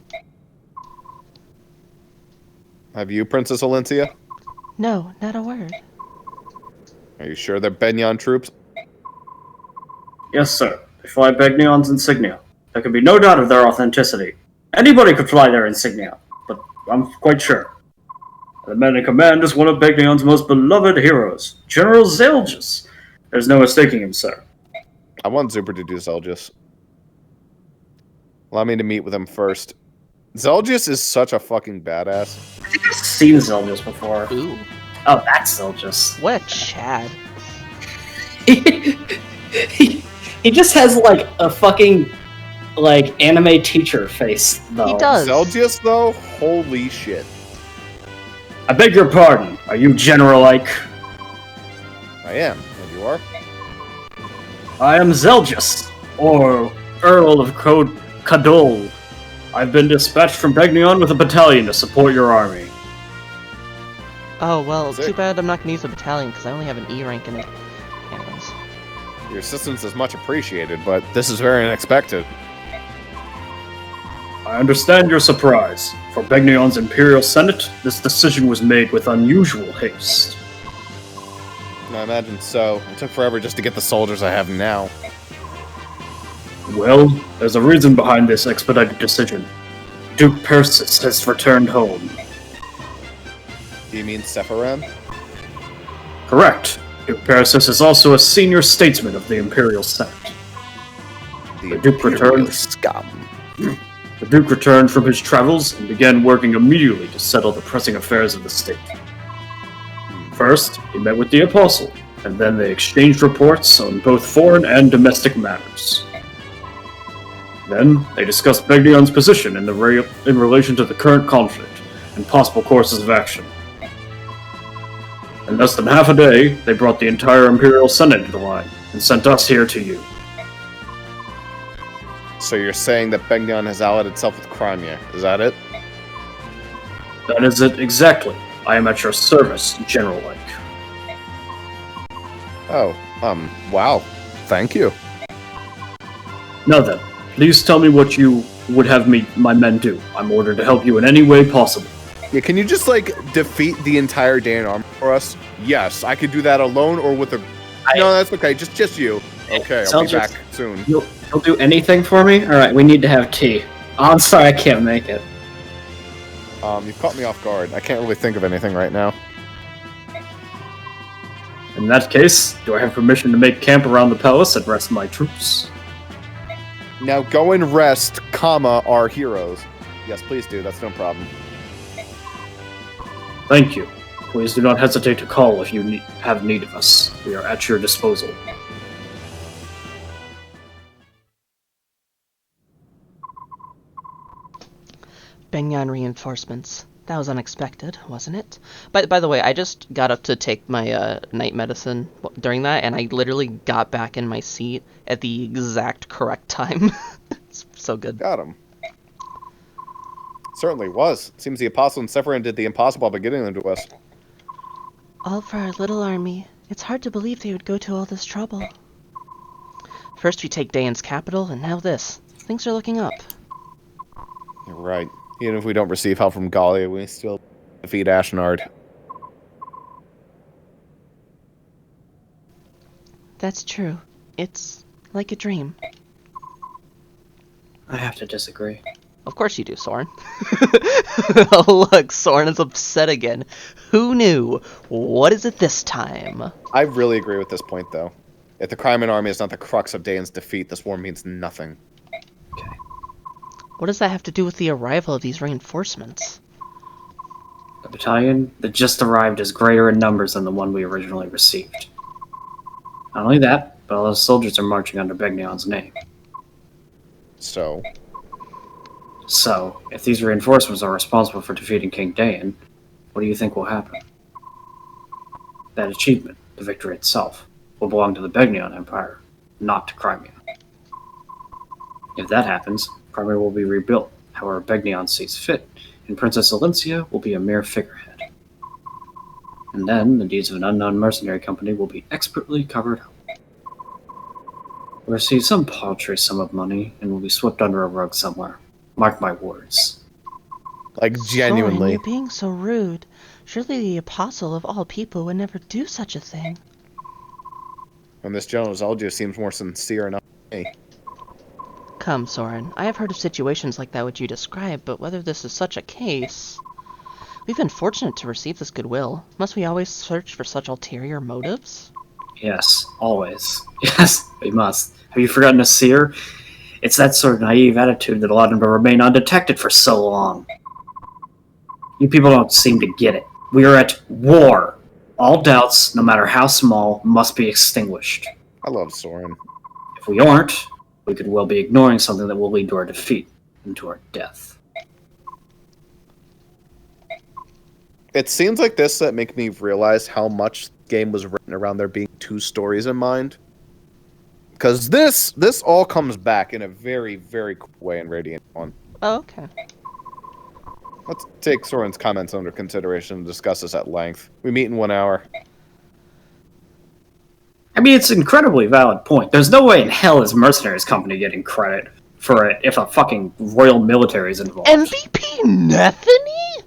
Have you, Princess Olencia? No, not a word. Are you sure they're Benyon troops? Yes, sir. They fly Begnion's insignia. There can be no doubt of their authenticity. Anybody could fly their insignia, but I'm quite sure. The man in command is one of Begnion's most beloved heroes, General Zelgis. There's no mistaking him, sir. I want Zuper to do Zelgis. Allow me to meet with him first. Zelgis is such a fucking badass. I think I've seen Zelgis before. Ooh, Oh, that's Zelgis. what a Chad. He just has like a fucking like anime teacher face though. He does. Zelgis, though, holy shit. I beg your pardon. Are you General Ike? I am. And you are? I am Zelgis, or Earl of Kadol. I've been dispatched from Begnion with a battalion to support your army. Oh, well, Sick. too bad I'm not going to use a battalion, because I only have an E rank in it. Anyways. Your assistance is much appreciated, but this is very unexpected. I understand your surprise. For Begnion's Imperial Senate, this decision was made with unusual haste. I imagine so. It took forever just to get the soldiers I have now. Well, there's a reason behind this expedited decision. Duke Persis has returned home. Do you mean Sephiroth? Correct. Duke Persis is also a senior statesman of the Imperial Senate. The Duke returned. Scum. The Duke returned from his travels and began working immediately to settle the pressing affairs of the state. First, he met with the Apostle, and then they exchanged reports on both foreign and domestic matters. Then, they discussed Begnion's position in relation to the current conflict and possible courses of action. In less than half a day, they brought the entire Imperial Senate into line and sent us here to you. So you're saying that Begnion has allied itself with Crimea, is that it? That is it exactly. I am at your service, General Ike. Oh, wow. Thank you. Now then, please tell me what you would have my men do. I'm ordered to help you in any way possible. Yeah, can you just, like, defeat the entire Daein army for us? Yes, I could do that alone or with a... No, that's okay, just you. Okay, I'll be back soon. You'll do anything for me? Alright, we need to have tea. Oh, I'm sorry, I can't make it. You've caught me off guard. I can't really think of anything right now. In that case, do I have permission to make camp around the palace and rest my troops? Now go and rest, comma, our heroes. Yes, please do. That's no problem. Thank you. Please do not hesitate to call if you have need of us. We are at your disposal. Benyan reinforcements. That was unexpected, wasn't it? By the way, I just got up to take my night medicine during that, and I literally got back in my seat at the exact correct time. It's so good. Got him. Certainly was. Seems the Apostle and Sephiroth did the impossible by getting them to us. All for our little army. It's hard to believe they would go to all this trouble. First we take Daein's capital, and now this. Things are looking up. You're right. Even if we don't receive help from Galia, we still defeat Ashnard. That's true. It's like a dream. I have to disagree. Of course you do, Soren. Oh, look, Soren is upset again. Who knew? What is it this time? I really agree with this point, though. If the Crimean army is not the crux of Daein's defeat, this war means nothing. Okay. What does that have to do with the arrival of these reinforcements? The battalion that just arrived is greater in numbers than the one we originally received. Not only that, but all those soldiers are marching under Begnion's name. So, if these reinforcements are responsible for defeating King Daein, what do you think will happen? That achievement, the victory itself, will belong to the Begnion Empire, not to Crimea. If that happens, Crimea will be rebuilt, however Begnion sees fit, and Princess Alencia will be a mere figurehead. And then, the deeds of an unknown mercenary company will be expertly covered up. We'll receive some paltry sum of money, and will be swept under a rug somewhere. Mark my words. like, genuinely. Soren, you're being so rude. Surely the apostle of all people would never do such a thing. And this General Zelgia seems more sincere enough to me. Come, Soren. I have heard of situations like that which you describe, but whether this is such a case... We've been fortunate to receive this goodwill. Must we always search for such ulterior motives? Yes, always. Yes, we must. Have you forgotten Asir? It's that sort of naive attitude that allowed him to remain undetected for so long. You people don't seem to get it. We are at war. All doubts, no matter how small, must be extinguished. I love Soren. If we aren't, we could well be ignoring something that will lead to our defeat and to our death. It seems like this that make me realize how much the game was written around there being two stories in mind. Because this all comes back in a very, very cool way in Radiant 1. Oh, okay. Let's take Soren's comments under consideration and discuss this at length. We meet in 1 hour. I mean, it's an incredibly valid point. There's no way in hell is Mercenaries Company getting credit for it if a fucking royal military is involved. MVP Nethany?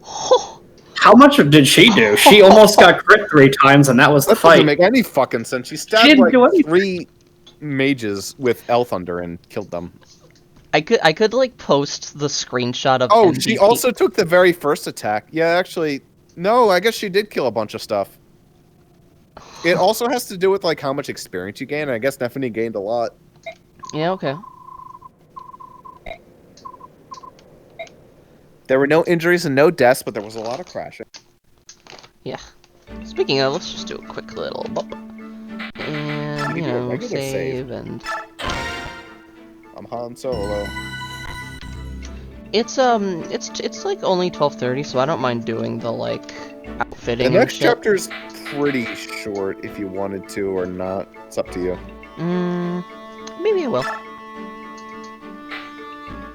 Oh. How much did she do? She almost got crit 3 times, and that was the That fight. doesn't make any fucking sense. She stabbed didn't like do anything. 3 mages with Elthunder and killed them. I could like post the screenshot of Oh, MVP. she also took the very first attack. Yeah, actually, no, I guess she did kill a bunch of stuff. It also has to do with like how much experience you gain, and I guess Nethany gained a lot. Yeah, okay. There were no injuries and no deaths, but there was a lot of crashing. Yeah. Speaking of, let's just do a quick little bump. And, You you do a know, regular save save. and... I'm Han Solo. It's like only 12:30, so I don't mind doing the, like, outfitting The next and shit. chapter's pretty short if you wanted to or not. It's up to you. Maybe I will.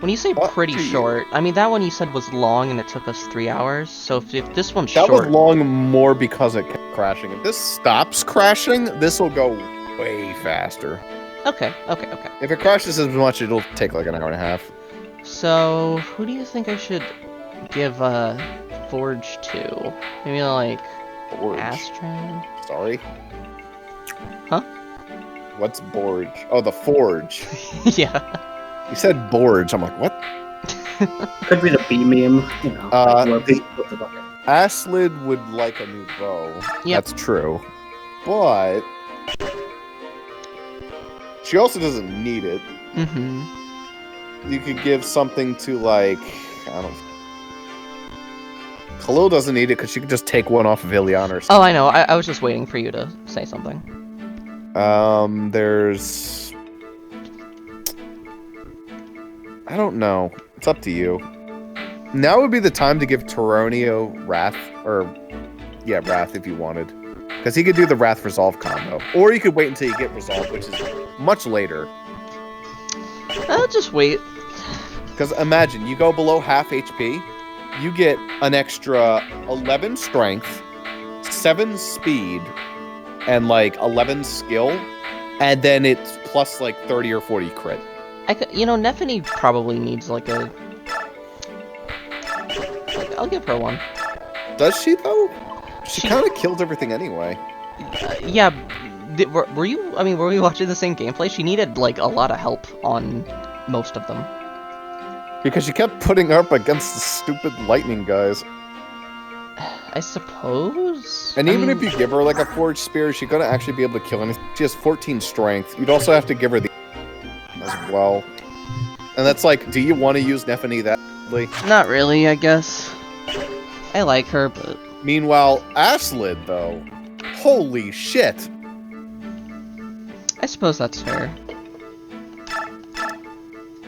When you say Up pretty to you. short, I mean, that one you said was long and it took us 3 hours, so if this one's That short... was long more because it kept crashing. If this stops crashing, this will go way faster. Okay. If it crashes as much, it'll take like an hour and a half. So, who do you think I should give Forge to? Maybe like Borge. Astrid? Sorry? Huh? What's Borge? Oh, the Forge. Yeah. You said Borge. I'm like, what? Could be the B meme, you know. Where people put the bucket. Aslid would like a new bow. Yep. That's true. But she also doesn't need it. Mm-hmm. You could give something to, like, I don't. Khalil doesn't need it because she could just take one off of Ileana or something. Oh, I know. I was just waiting for you to say something. There's. I don't know. It's up to you. Now would be the time to give Taronio Wrath, or yeah, Wrath if you wanted, because he could do the Wrath Resolve combo, or you could wait until you get Resolve, which is much later. I'll just wait. Because imagine you go below half HP, you get an extra 11 Strength, 7 Speed, and like 11 Skill, and then it's plus like 30 or 40 crit. Nephany probably needs like a. I'll give her one. Does she though? She kind of killed everything anyway. Yeah. Were we watching the same gameplay? She needed like a lot of help on most of them. Because she kept putting her up against the stupid lightning guys. I suppose. And even if you give her like a forged spear, she's gonna actually be able to kill anything. She has 14 strength. You'd also have to give her the as well. And that's like, do you want to use Nephany that badly? Not really, I guess. I like her, but Meanwhile, Aslid though, holy shit! I suppose that's fair.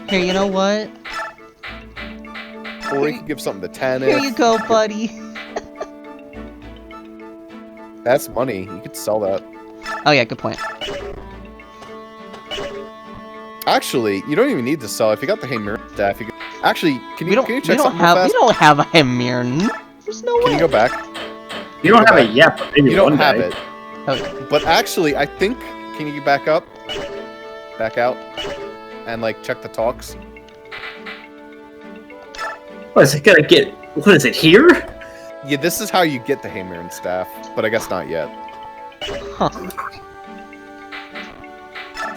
Here, you know what? Or you could give something to Tanith. Here you go, buddy. That's money. You could sell that. Oh yeah, good point. Actually, you don't even need to sell. If you got the Hamir staff, you could... Actually, can you check something real We fast? don't have a Hemirn. There's no way. Can you go back? You don't have it yet, but maybe You don't one have day. it. Okay. But actually, I think... Can you back up? Back out? And, like, check the talks? What is it gonna get? What is it here? Yeah, this is how you get the Hamir staff. But I guess not yet. Huh.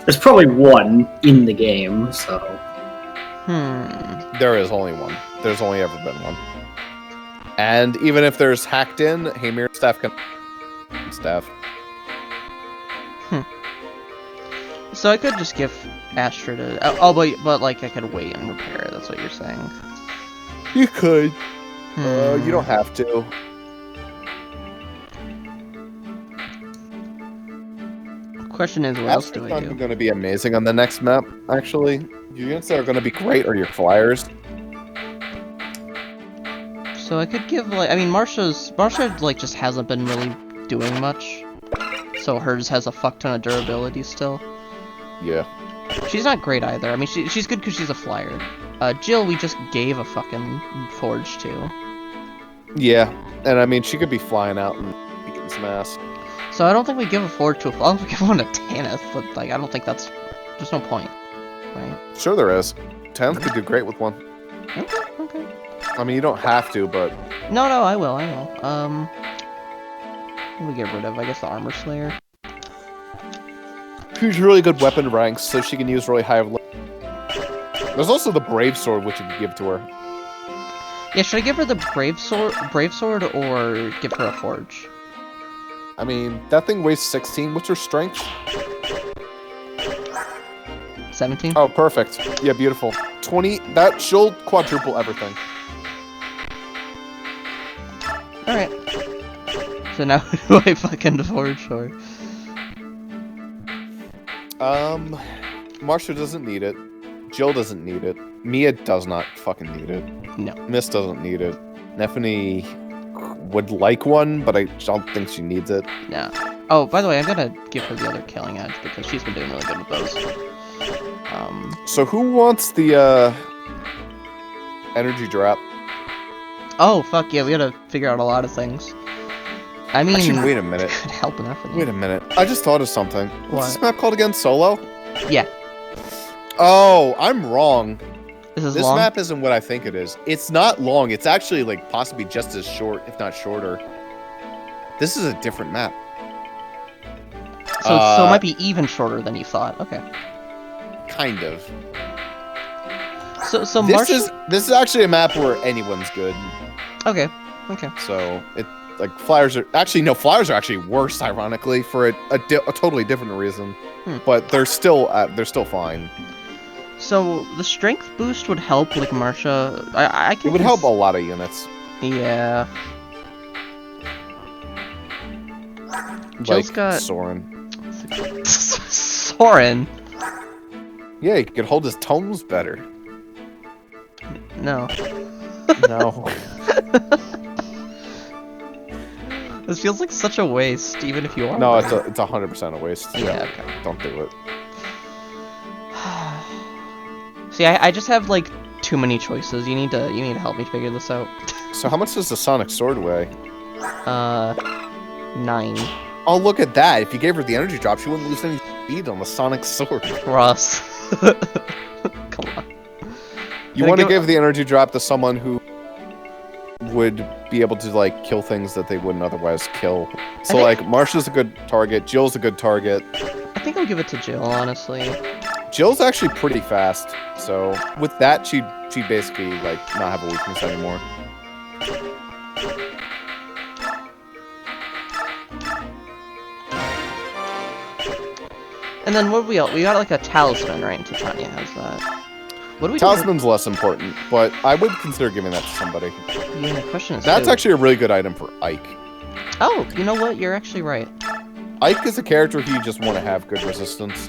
There's probably one in the game, so. There is only one. There's only ever been one. And even if there's hacked in, Hamir staff can... Staff. So I could just give Astrid a... Oh, but like I could wait and repair. That's what you're saying. You could. You don't have to. Question is, what else do I Astrid's do? not going to be amazing on the next map, actually. Your units that are going to be great are your flyers. So I could give like... I mean, Marsha like just hasn't been really doing much. So hers has a fuck ton of durability still. Yeah. She's not great either. I mean, she's good because she's a flyer. Jill, we just gave a fucking forge to. Yeah. And I mean, she could be flying out and beating some ass. So I don't think we give a forge to a flyer. I don't think we give one to Tanith, but like, I don't think that's... There's no point, right? Sure there is. Tanith could do great with one. Okay. I mean, you don't have to, but... No, I will. What do we get rid of? I guess the Armor Slayer. She's really good weapon ranks, so she can use really high... There's also the Brave Sword, which you could give to her. Yeah, should I give her the Brave Sword, or give her a Forge? I mean, that thing weighs 16. What's her strength? 17? Oh, perfect. Yeah, beautiful. 20. She'll quadruple everything. Alright. So now who do I fucking Forge for? Marsha doesn't need it. Jill doesn't need it. Mia does not fucking need it. No. Miss doesn't need it. Nephany would like one, but I don't think she needs it. No. Oh, by the way, I'm gonna give her the other Killing Edge because she's been doing really good with those. So who wants the, energy drop? Oh, fuck yeah, we gotta figure out a lot of things. I mean, Actually, wait a minute. could help enough. Wait a minute. I just thought of something. What? What's this map called again? Solo? Yeah. Oh, I'm wrong. This This long? map isn't what I think it is. It's not long. It's actually like possibly just as short, if not shorter. This is a different map. So it might be even shorter than you thought. Okay. Kind of. So Marshall. This is actually a map where anyone's good. Okay. Okay. So it like flyers are flyers are actually worse, ironically, for a totally different reason. But they're still fine. So the strength boost would help like Marsha. I can. It would help a lot of units. Yeah. Jill's Like got Soren. Soren. Yeah, he could hold his tomes better. No. No. This feels like such a waste, even if you are. No, right. it's 100% a waste. Yeah. Okay. Don't do it. See, I just have like too many choices. You need to help me figure this out. So how much does the Sonic Sword weigh? 9. Oh, look at that! If you gave her the energy drop, she wouldn't lose any speed on the Sonic Sword. Ross. Come on. You want to give the energy drop to someone who would be able to like kill things that they wouldn't otherwise kill. So like Marsha's a good target, Jill's a good target. I think I'll give it to Jill, honestly. Jill's actually pretty fast, so with that she'd basically like not have a weakness anymore. And then what we got like a talisman, right? And Titania has that. What do we Talisman's less important, but I would consider giving that to somebody. Yeah, the question is That's who? actually a really good item for Ike. Oh, you know what? You're actually right. Ike is a character who you just want to have good resistance.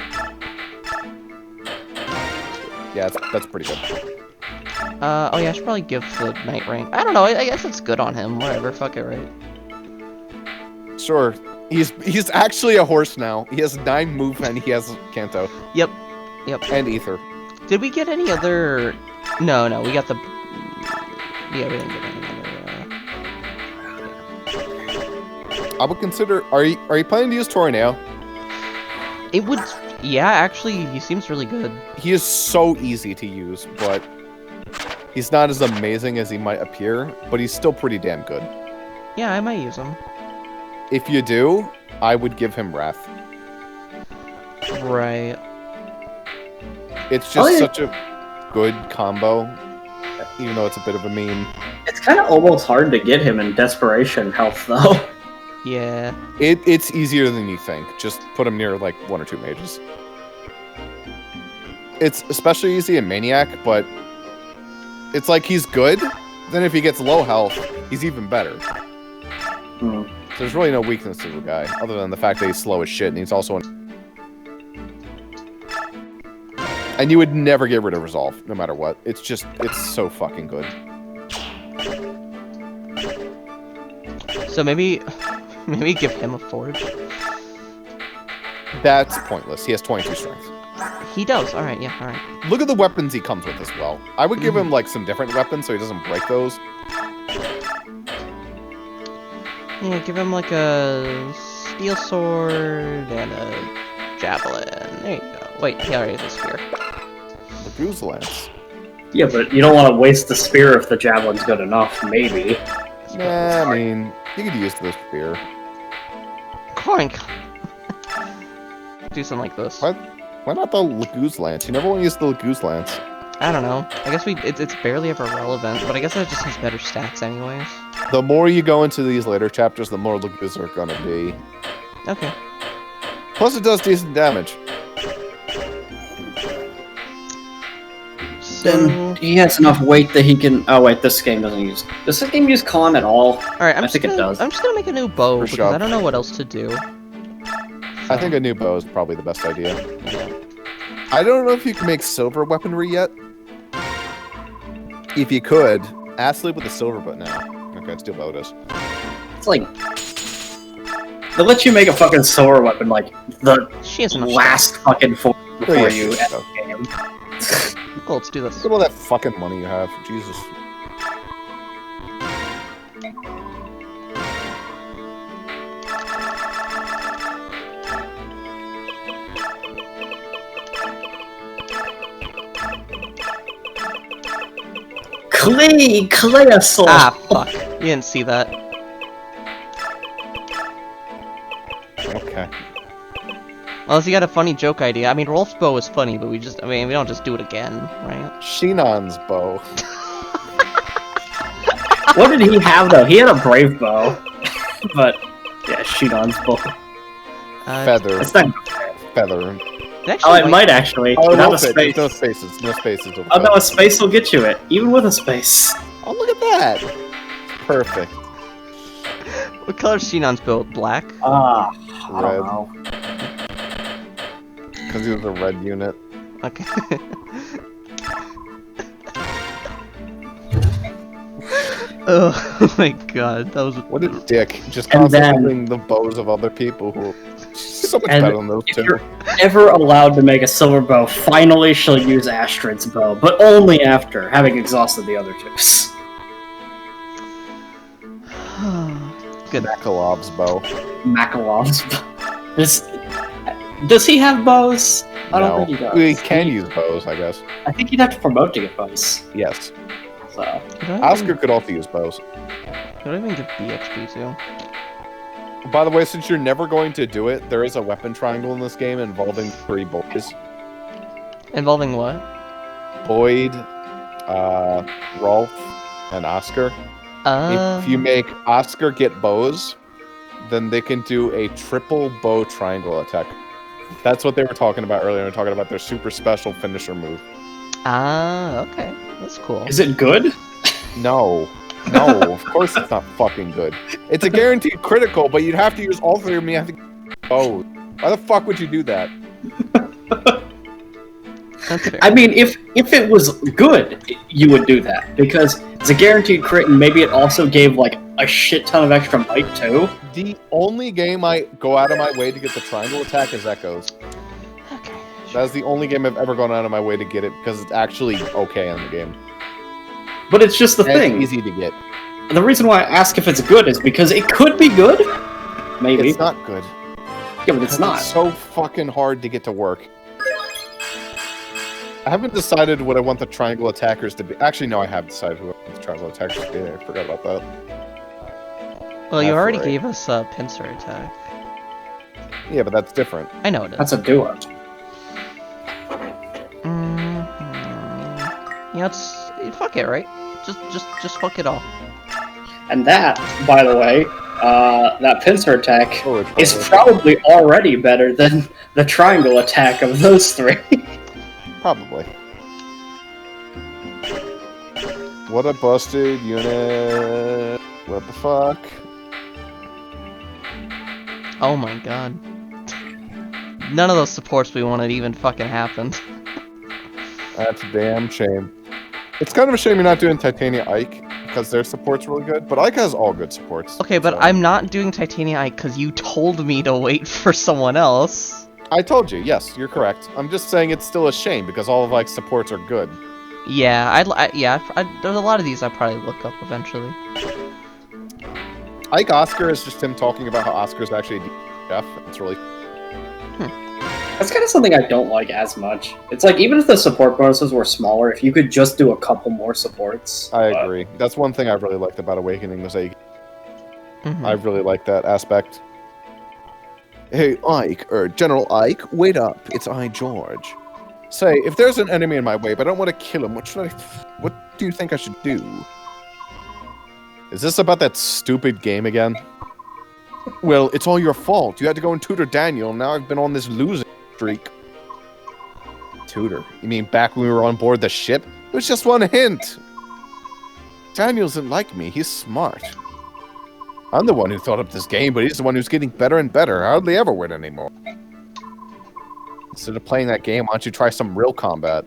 Yeah, that's pretty good. Oh yeah, I should probably give the Knight rank. I don't know, I guess it's good on him. Whatever, fuck it, right? Sure. He's actually a horse now. He has 9 move and he has Kanto. Yep. And Ether. Did we get any other... No, we got the... Yeah, we didn't get any other... I would consider... Are you planning to use Tornado? It would... Yeah, actually, he seems really good. He is so easy to use, but... He's not as amazing as he might appear, but he's still pretty damn good. Yeah, I might use him. If you do, I would give him Wrath. Right. It's just such a good combo, even though it's a bit of a meme. It's kind of almost hard to get him in Desperation health, though. Yeah. It's easier than you think. Just put him near, like, 1 or 2 mages. It's especially easy in Maniac, but... It's like he's good, then if he gets low health, he's even better. So there's really no weakness to the guy, other than the fact that he's slow as shit, and he's also And you would never get rid of Resolve, no matter what. It's so fucking good. So maybe give him a Forge? That's pointless. He has 22 strength. He does, alright, yeah, alright. Look at the weapons he comes with as well. I would give him, like, some different weapons so he doesn't break those. Yeah, give him like a steel sword and a javelin. There you go. Wait, he already has a spear. The Goose Lance. Yeah, but you don't want to waste the spear if the javelin's good enough, maybe. Nah, I mean, you could use the spear. Coink! Do something like this. Why not the Lagoose Lance? You never want to use the Lagoose Lance. I don't know. I guess it's barely ever relevant, but I guess it just has better stats anyways. The more you go into these later chapters, the more Lagoos are gonna be. Okay. Plus it does decent damage. Then he has enough weight that he can... Oh wait, this game doesn't use... Does this game use con at all? Alright, I think it does. I'm just gonna make a new bow, For because sure. I don't know what else to do. I think a new bow is probably the best idea. Yeah. I don't know if you can make silver weaponry yet. If you could, Asleep with a silver bow now. Okay, steel bow it is. It's like... They'll let you make a fucking sword weapon, like, the She has enough last fucking form before yeah, you sure. end the game. Cool, let's do this. Look at all that fucking money you have. Jesus. Cleosaur! Ah, fuck. You didn't see that. Okay. Unless you got a funny joke idea. I mean, Rolf's bow is funny, but we don't just do it again, right? Shinon's bow. What did he have though? He had a brave bow. But yeah, Shinon's bow. Feather. It's not Feather. Oh, it might actually. Oh, Without no, a space. no spaces. No spaces. Oh no, a space will get you it, even with a space. Oh, look at that. Perfect. What color is Shinon's bow? Black? I Red. don't know. Because he was a red unit. Okay. Oh my god, that was. What a dick. Just And then- constantly using the bows of other people who are so much And better than those if two. you're ever allowed to make a silver bow, finally she'll use Astrid's bow, but only after having exhausted the other two. Good. Makalov's bow. Makalov's bow. Does he have bows? I don't think he does. We can use bows, I guess. I think you'd have to promote to get bows. Yes. So. Oscar could also use bows. What do I even give BXP to? By the way, since you're never going to do it, there is a weapon triangle in this game involving 3 boys. Involving what? Boyd, Rolf, and Oscar. If you make Oscar get bows, then they can do a triple bow triangle attack. That's what they were talking about earlier. They were talking about their super special finisher move. Ah, okay. That's cool. Is it good? No. No, of course it's not fucking good. It's a guaranteed critical, but you'd have to use all 3 of them. You have to bows. Why the fuck would you do that? That's fair. I mean, if it was good, you would do that, because it's a guaranteed crit, and maybe it also gave, like, a shit ton of extra might, too. The only game I go out of my way to get the triangle attack is Echoes. Okay. That is the only game I've ever gone out of my way to get it, because it's actually okay in the game. But it's just the And thing. it's easy to get. The reason why I ask if it's good is because it could be good. Maybe. It's not good. Yeah, but it's not. It's so fucking hard to get to work. I haven't decided what I want the triangle attackers to be. Actually, no, I have decided who I want the triangle attackers to be. I forgot about that. Well, you That's already right. gave us a pincer attack. Yeah, but that's different. I know it is. That's a duo. Yeah, it's fuck it, right? Just fuck it all. And that, by the way, that pincer attack Oh, it's is probably already better than the triangle attack of those 3. Probably. What a busted unit. What the fuck? Oh my god. None of those supports we wanted even fucking happened. That's a damn shame. It's kind of a shame you're not doing Titania Ike, because their support's really good, but Ike has all good supports. Okay, but so. I'm not doing Titania Ike because you told me to wait for someone else. I told you, yes, you're correct. I'm just saying it's still a shame, because all of Ike's supports are good. Yeah, there's a lot of these I'll probably look up eventually. Ike Oscar is just him talking about how Oscar's actually a chef. It's really... That's kind of something I don't like as much. It's like, even if the support bonuses were smaller, if you could just do a couple more supports. I agree. That's one thing I really liked about Awakening, was I really like that aspect. Hey, Ike, or General Ike, wait up. It's I, George. Say, if there's an enemy in my way, but I don't want to kill him, what do you think I should do? Is this about that stupid game again? Well, it's all your fault. You had to go and tutor Daniel, and now I've been on this losing streak. Tutor? You mean back when we were on board the ship? It was just one hint. Daniel doesn't like me. He's smart. I'm the one who thought up this game, but he's the one who's getting better and better. I hardly ever win anymore. Instead of playing that game, why don't you try some real combat?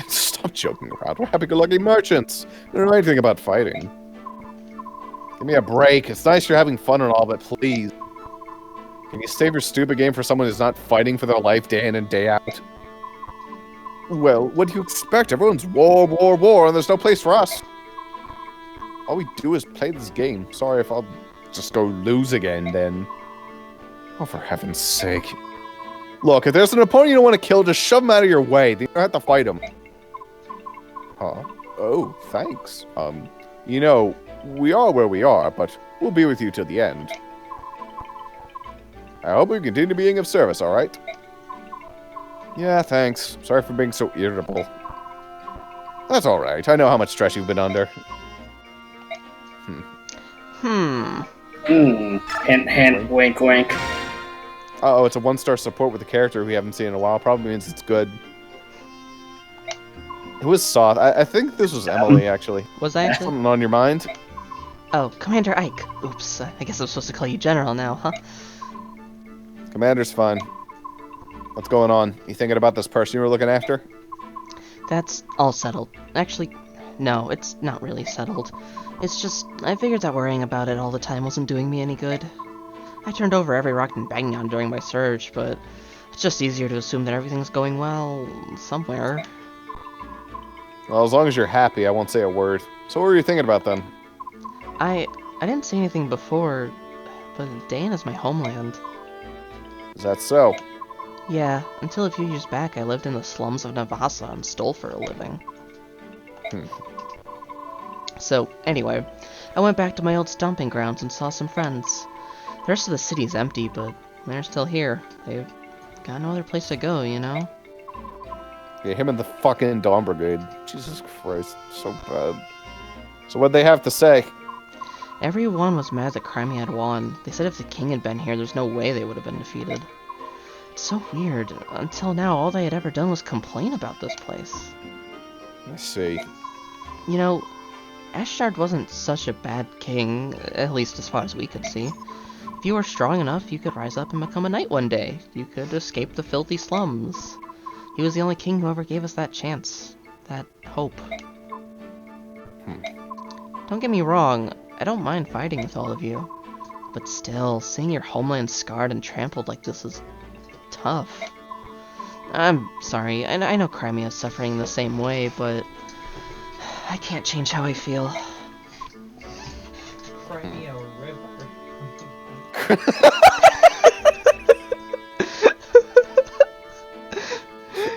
Stop joking around. We're happy-go-lucky merchants. We don't know anything about fighting. Give me a break. It's nice you're having fun and all, but please. Can you save your stupid game for someone who's not fighting for their life day in and day out? Well, what do you expect? Everyone's war, war, war, and there's no place for us. All we do is play this game. Sorry if I'll just go lose again, then. Oh, for heaven's sake. Look, if there's an opponent you don't want to kill, just shove him out of your way. You don't have to fight him. Huh? Oh, thanks. You know, we are where we are, but we'll be with you till the end. I hope we continue being of service, alright? Yeah, thanks. Sorry for being so irritable. That's alright. I know how much stress you've been under. Hint, hint, wink, wink. Uh-oh, it's a 1-star support with a character we haven't seen in a while. Probably means it's good. It was soft. I think this was Emily, actually. Was I actually? Something on your mind? Oh, Commander Ike. Oops, I guess I'm supposed to call you General now, huh? Commander's fine. What's going on? You thinking about this person you were looking after? That's all settled. Actually, no, it's not really settled. It's just, I figured that worrying about it all the time wasn't doing me any good. I turned over every rock in Banyan during my search, but it's just easier to assume that everything's going well somewhere. Well, as long as you're happy, I won't say a word. So what were you thinking about then? I didn't say anything before, but Daein is my homeland. Is that so? Yeah, until a few years back I lived in the slums of Navassa and stole for a living. So, anyway, I went back to my old stomping grounds and saw some friends. The rest of the city's empty, but they're still here. They've got no other place to go, you know? Yeah, him and the fucking Dawn Brigade. Jesus Christ, so bad. So what'd they have to say? Everyone was mad that Crimea had won. They said if the king had been here, there's no way they would have been defeated. It's so weird. Until now, all they had ever done was complain about this place. I see. You know, Ashdard wasn't such a bad king, at least as far as we could see. If you were strong enough, you could rise up and become a knight one day. You could escape the filthy slums. He was the only king who ever gave us that chance. That hope. Don't get me wrong, I don't mind fighting with all of you. But still, seeing your homeland scarred and trampled like this is tough. I'm sorry, I know Crimea's suffering the same way, but I can't change how I feel. Crimea River.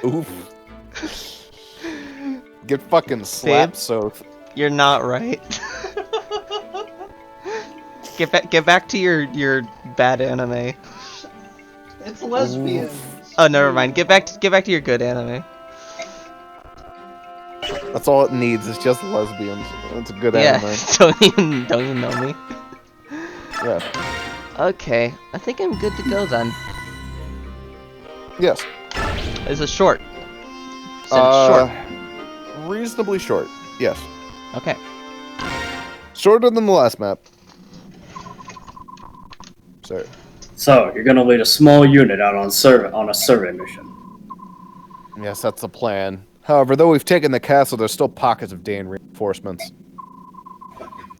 Oof. Get fucking slapped, so... You're not right. Get back to your bad anime. It's lesbians. Oh, never mind. Get back to your good anime. That's all it needs, is just lesbians. That's a good Yeah, anime. don't even know me. Yeah. Okay, I think I'm good to go then. Yes. This is short. Short. Reasonably short. Yes. Okay. Shorter than the last map. So. So, you're gonna lead a small unit out on a survey mission. Yes, that's the plan. However, though we've taken the castle, there's still pockets of Daein reinforcements.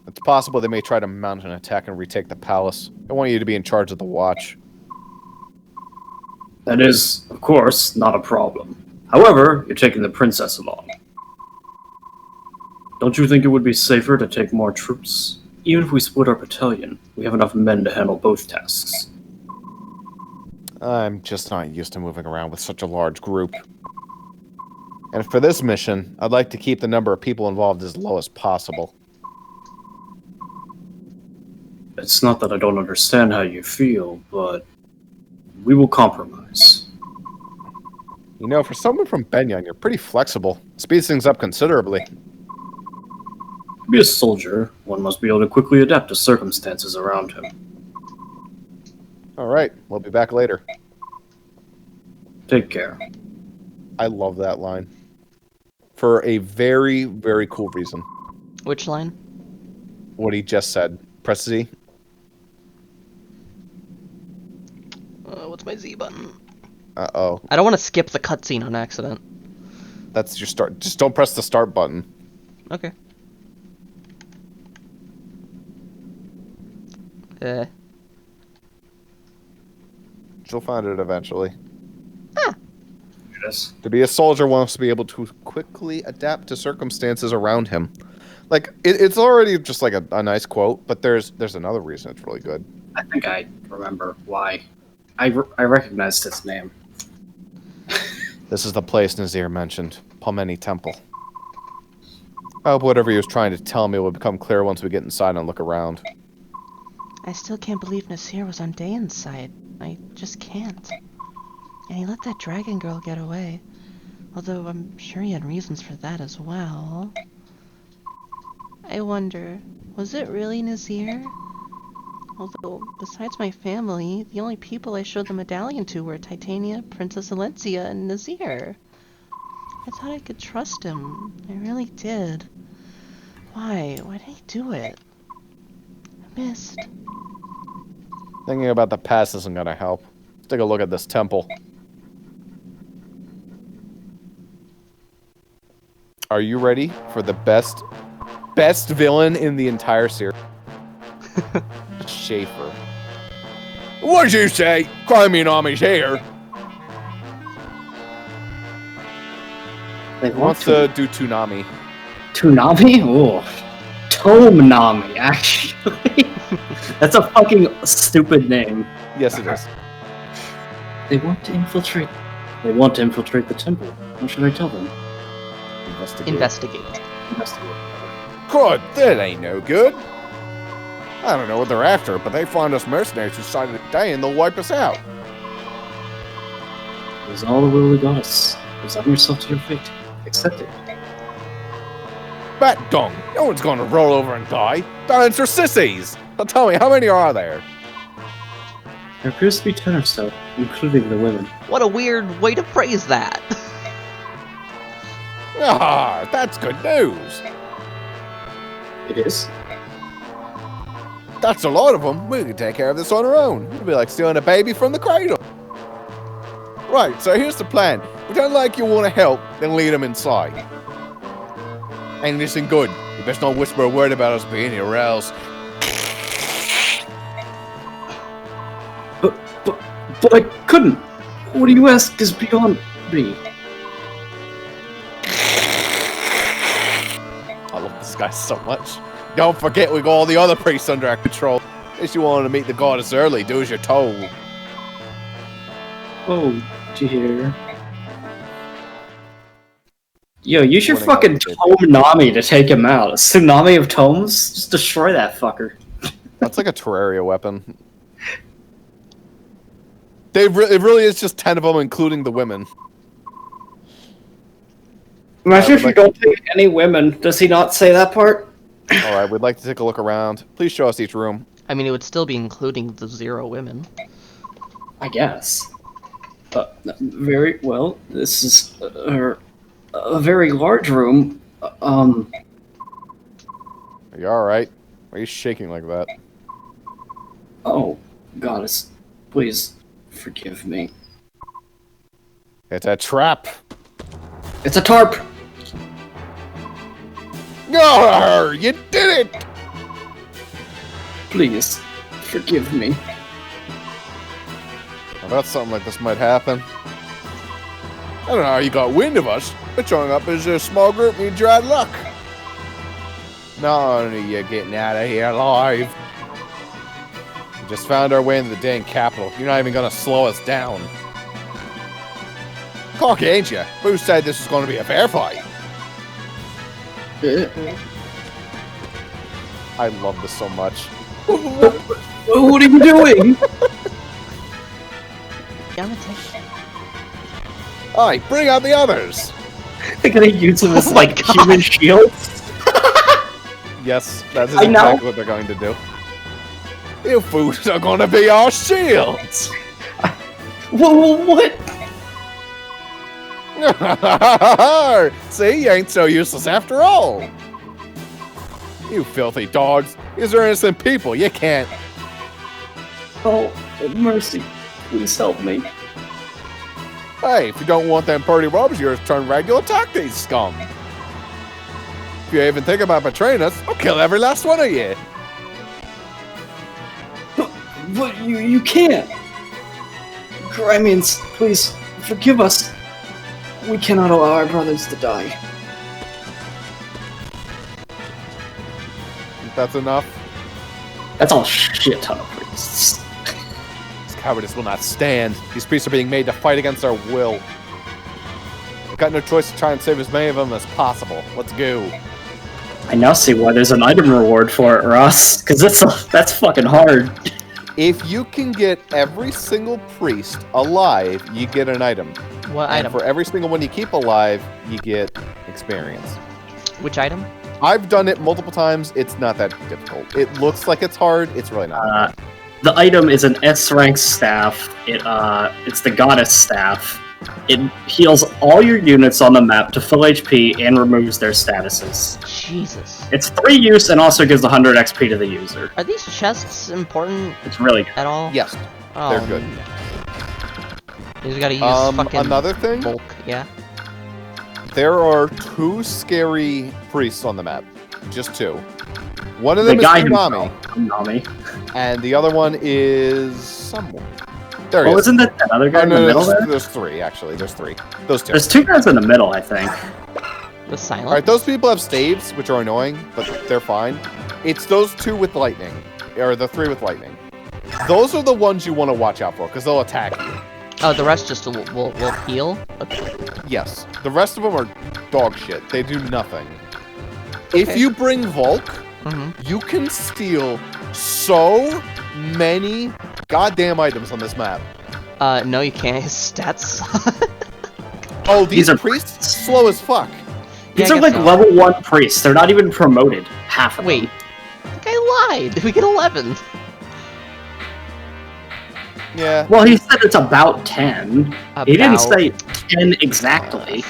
It's possible they may try to mount an attack and retake the palace. I want you to be in charge of the watch. That is, of course, not a problem. However, you're taking the princess along. Don't you think it would be safer to take more troops? Even if we split our battalion, we have enough men to handle both tasks. I'm just not used to moving around with such a large group. And for this mission, I'd like to keep the number of people involved as low as possible. It's not that I don't understand how you feel, but we will compromise. You know, for someone from Banyan, you're pretty flexible. Speeds things up considerably. To be a soldier, one must be able to quickly adapt to circumstances around him. Alright, we'll be back later. Take care. I love that line. For a very, very cool reason. Which line? What he just said. Press Z. What's my Z button? Uh-oh. I don't want to skip the cutscene on accident. That's your start. Just don't press the start button. Okay. She'll find it eventually. Yes. To be a soldier wants to be able to quickly adapt to circumstances around him. Like, it's already just like a nice quote, but there's another reason it's really good. I think I remember why. I recognized his name. This is the place Nazir mentioned, Palmeni Temple. I hope whatever he was trying to tell me will become clear once we get inside and look around. I still can't believe Nasir was on Daein's side. I just can't. And he let that dragon girl get away. Although I'm sure he had reasons for that as well. I wonder, was it really Nasir? Although, besides my family, the only people I showed the medallion to were Titania, Princess Alencia, and Nasir. I thought I could trust him. I really did. Why? Why did he do it? I missed. Thinking about the past isn't gonna help. Let's take a look at this temple. Are you ready for the best villain in the entire series? Schaefer. What'd you say? Climbing Ami's here. They He wants to do Toonami. Toonami? Oh. Toonami, actually. That's a fucking stupid name. Yes, it is. They want to infiltrate. They want to infiltrate the temple. What should I tell them? Investigate. Investigate. Good, that ain't no good. I don't know what they're after, but they find us mercenaries who sided with Daein, they'll wipe us out. It is all the will of the goddess. Resign yourself to your fate. Accept it. Bat dung! No one's gonna roll over and die. Diamonds are sissies! Now tell me, how many are there? There appears to be 10 or so, including the women. What a weird way to phrase that. Ah, that's good news. It is? That's a lot of them. We can take care of this on our own. It'll be like stealing a baby from the cradle. Right, so here's the plan. Pretend like you want to help, then lead them inside. Ain't listen good. You best not whisper a word about us being here, or else. But I couldn't. What do you ask is beyond me. I love this guy so much. Don't forget we got all the other priests under our control. If you wanted to meet the goddess early, do as you're told. Oh, dear. Yo, use your Warning fucking Toonami to take him out. A tsunami of tomes? Just destroy that fucker. That's like a Terraria weapon. It really is just 10 of them, including the women. Imagine if you don't take any women. Does he not say that part? Alright, we'd like to take a look around. Please show us each room. I mean, it would still be including the 0 women. I guess. Very well. This is a very large room. Are you alright? Why are you shaking like that? Oh, goddess, please forgive me. It's a trap! It's a tarp! No, you did it! Please, forgive me. I thought something like this might happen. I don't know how you got wind of us, but showing up as a small group means you had luck. Not only are you getting out of here alive, we just found our way into the Daein capital. You're not even gonna slow us down. Cocky, ain't you? Who said this was gonna be a fair fight? I love this so much. What are you doing? Alright, bring out the others! They're gonna use them as, Oh my like, God. human shields? Yes, that is I know. exactly what they're going to do. You fools are gonna be our shields! What? See, you ain't so useless after all! You filthy dogs! These are innocent people, you can't... Oh, mercy. Please help me. Hey, if you don't want them purdy robbers of yours to turn regular, attack these scum! If you even think about betraying us, I'll kill every last one of you! But you can't. Grimians, please, forgive us. We cannot allow our brothers to die. Think that's enough? That's all shit ton of priests. This cowardice will not stand. These priests are being made to fight against our will. We've got no choice to try and save as many of them as possible. Let's go. I now see why there's an item reward for it, Ross. Because that's fucking hard. If you can get every single priest alive, you get an item. What And item? for every single one you keep alive, you get experience. Which item? I've done it multiple times. It's not that difficult. It looks like it's hard. It's really not. The item is an S-rank staff. It's the goddess staff. It heals all your units on the map to full HP and removes their statuses. Jesus. It's 3 use and also gives 100 XP to the user. Are these chests important It's really good. at all? Yes, Oh, they're good. You just gotta use fucking Another thing, bulk, yeah? there are 2 scary priests on the map. Just 2. One of The them is guy Konami, himself, Konami. and the other one is someone. There he Oh, is. isn't that other guy Oh, in no, the middle there? there's 3, actually. There's 3. Those 2. There's 2 guys in the middle, I think. The silence? Alright, those people have staves, which are annoying, but they're fine. It's those 2 with lightning. Or the 3 with lightning. Those are the ones you want to watch out for, because they'll attack you. Oh, the rest just will heal? Okay. Yes. The rest of them are dog shit. They do nothing. If you bring Volk, you can steal so many goddamn items on this map. No, you can't. His stats. Oh, these are priests slow as fuck. These Yeah, I are like guess so. level 1 priests. They're not even promoted. Half of Wait. them. The guy lied. We get 11. Yeah. Well, he said it's about 10. He didn't About- say 10 exactly.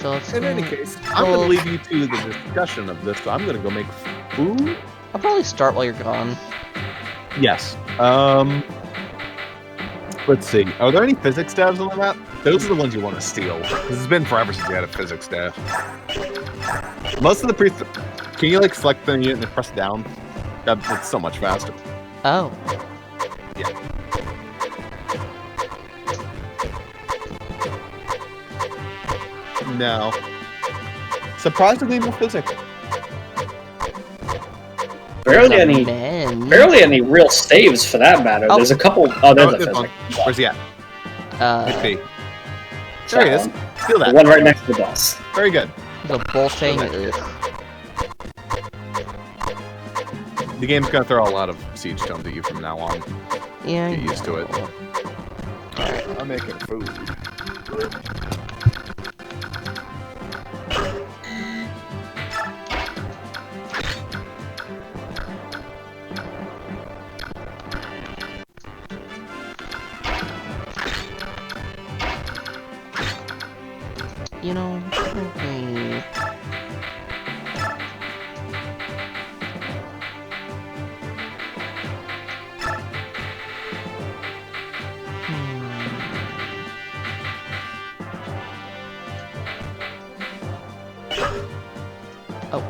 So let's In any case, I'm going to leave you to the discussion of this. So I'm going to go make food. I'll probably start while you're gone. Yes. Let's see. Are there any physics staves on the map? Those are the ones you want to steal. Because it's been forever since we had a physics staff. Most of the priests... Can you, like, select the unit and press down? That's so much faster. Oh. Yeah. No. Surprisingly more physics. Barely any, Men. barely any real saves for that matter. Oh. There's a couple. Oh, there's a There's one. physics. Where's he at? Hit B. That There he is. one. Steal The that. one right next to the boss. Very good. The bolting. Ugh. The game's gonna throw a lot of siege stones at you from now on. Yeah. Get used to it. I'm making food. You know, okay. Oh.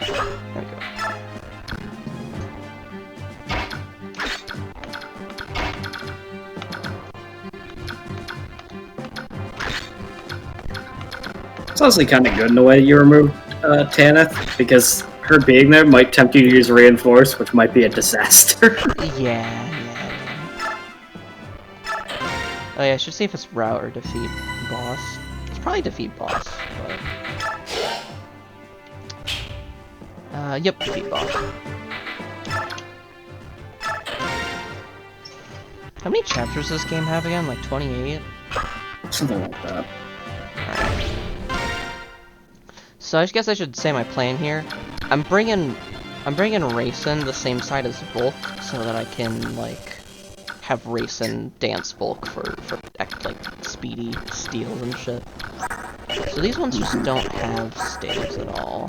There we go. It's honestly kind of good in the way you removed Tanith, because her being there might tempt you to use Reinforce, which might be a disaster. Yeah. Oh yeah, I should see if it's route or defeat boss. It's probably defeat boss, but... yep, defeat boss. How many chapters does this game have again? Like 28? Something like that. Alright. So I guess I should say my plan here. I'm bringing Raisin the same side as Volk so that I can like have Raisin dance Volk for like speedy steals and shit. So these ones just don't have staves at all.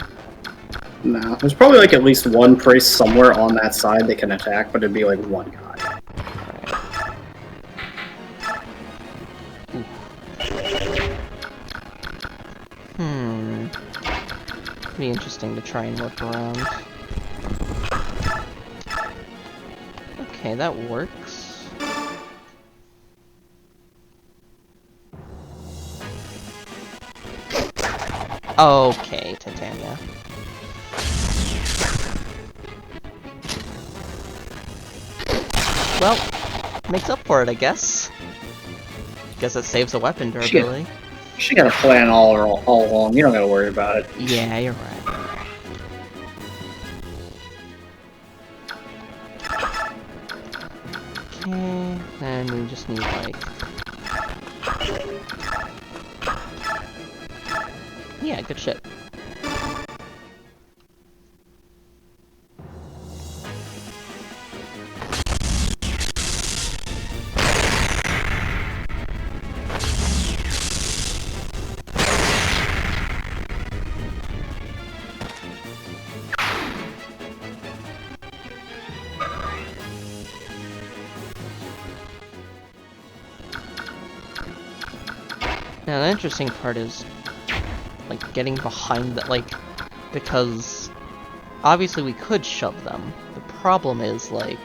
No, there's probably like at least one priest somewhere on that side that can attack, but it'd be like one guy. Be interesting to try and work around. Okay, that works. Okay, Titania. Well, makes up for it, I guess. Guess it saves the weapon durability. She got a plan all along. You don't gotta worry about it. Yeah, you're right. Okay, then we just need like... Yeah, good shit. Now the interesting part is, like, getting behind that, like, because obviously we could shove them. The problem is, like,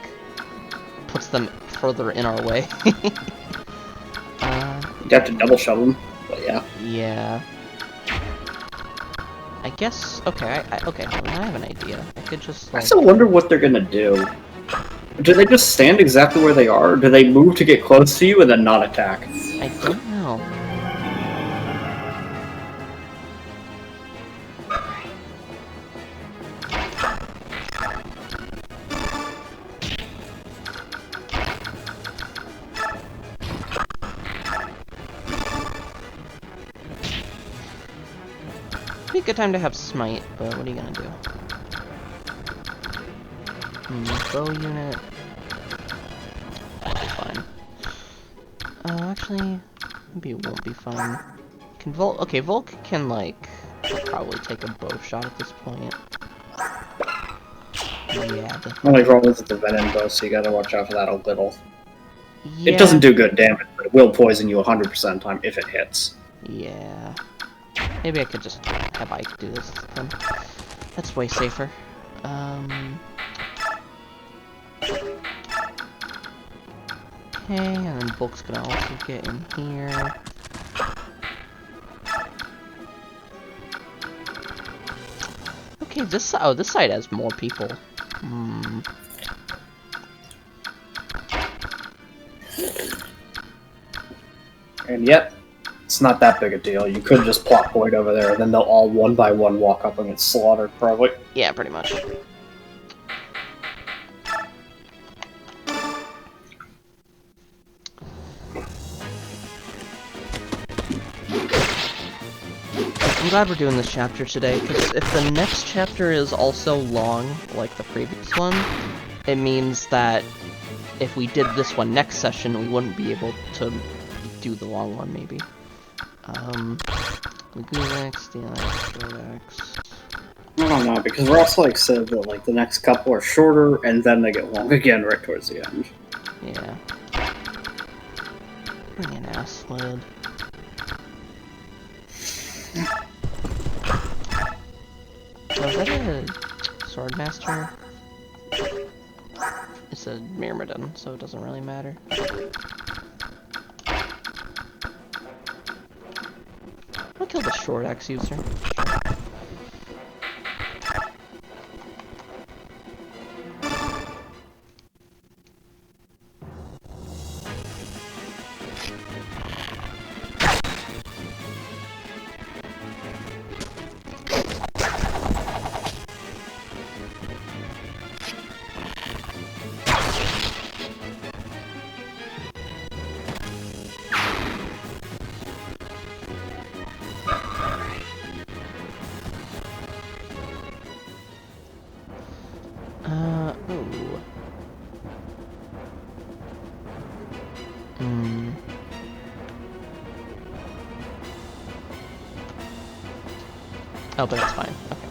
puts them further in our way. You'd have to double shove them, but yeah. Yeah. I guess, okay, okay, well, I have an idea. I could just, I like... still wonder what they're gonna do. Do they just stand exactly where they are? Or do they move to get close to you and then not attack? I don't know. Be a good time to have smite, but what are you gonna do? Bow unit. Fine. Actually, maybe it won't be fine. Can Volk? Okay, Volk can like probably take a bow shot at this point. Yeah. Only problem is it's a venom bow, so you gotta watch out for that a little. Yeah. It doesn't do good damage, but it will poison you 100% of the time if it hits. Yeah. Maybe I could just have Ike do this then. That's way safer. Okay, and then Volk's gonna also get in here. Okay, this side has more people. And yet, it's not that big a deal. You could just plop Boyd over there, and then they'll all one by one walk up and get slaughtered, probably. Yeah, pretty much. I'm glad we're doing this chapter today, because if the next chapter is also long, like the previous one, it means that if we did this one next session, we wouldn't be able to do the long one, maybe. Lagunex, DNX, Codex. I don't know, because we're also like said that like the next couple are shorter, and then they get long again right towards the end. Yeah. Bring in Aslid. Oh, is that a Swordmaster? It's a Myrmidon, so it doesn't really matter. I'll kill the short axe user. Ooh. Oh, but that's fine. Okay.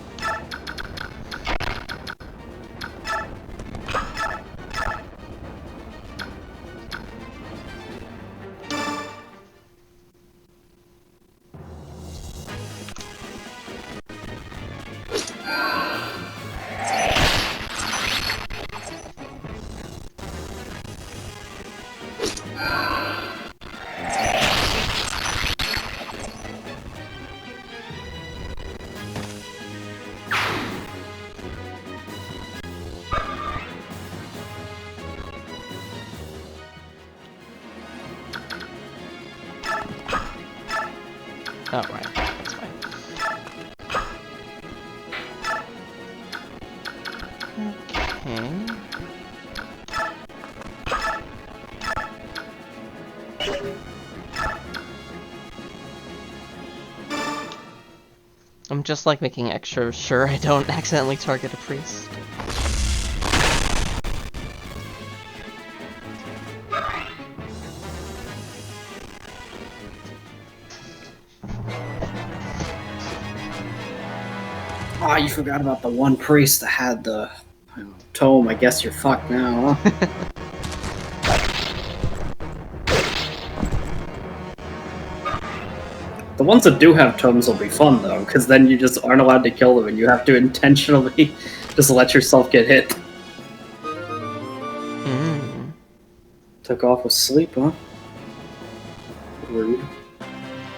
Oh, right. That's fine. Okay. I'm just like making extra sure I don't accidentally target a priest. Ah, you forgot about the one priest that had the tome. I guess you're fucked now, huh? The ones that do have tomes will be fun, though, because then you just aren't allowed to kill them, and you have to intentionally just let yourself get hit. Mm. Took off with sleep, huh? Rude.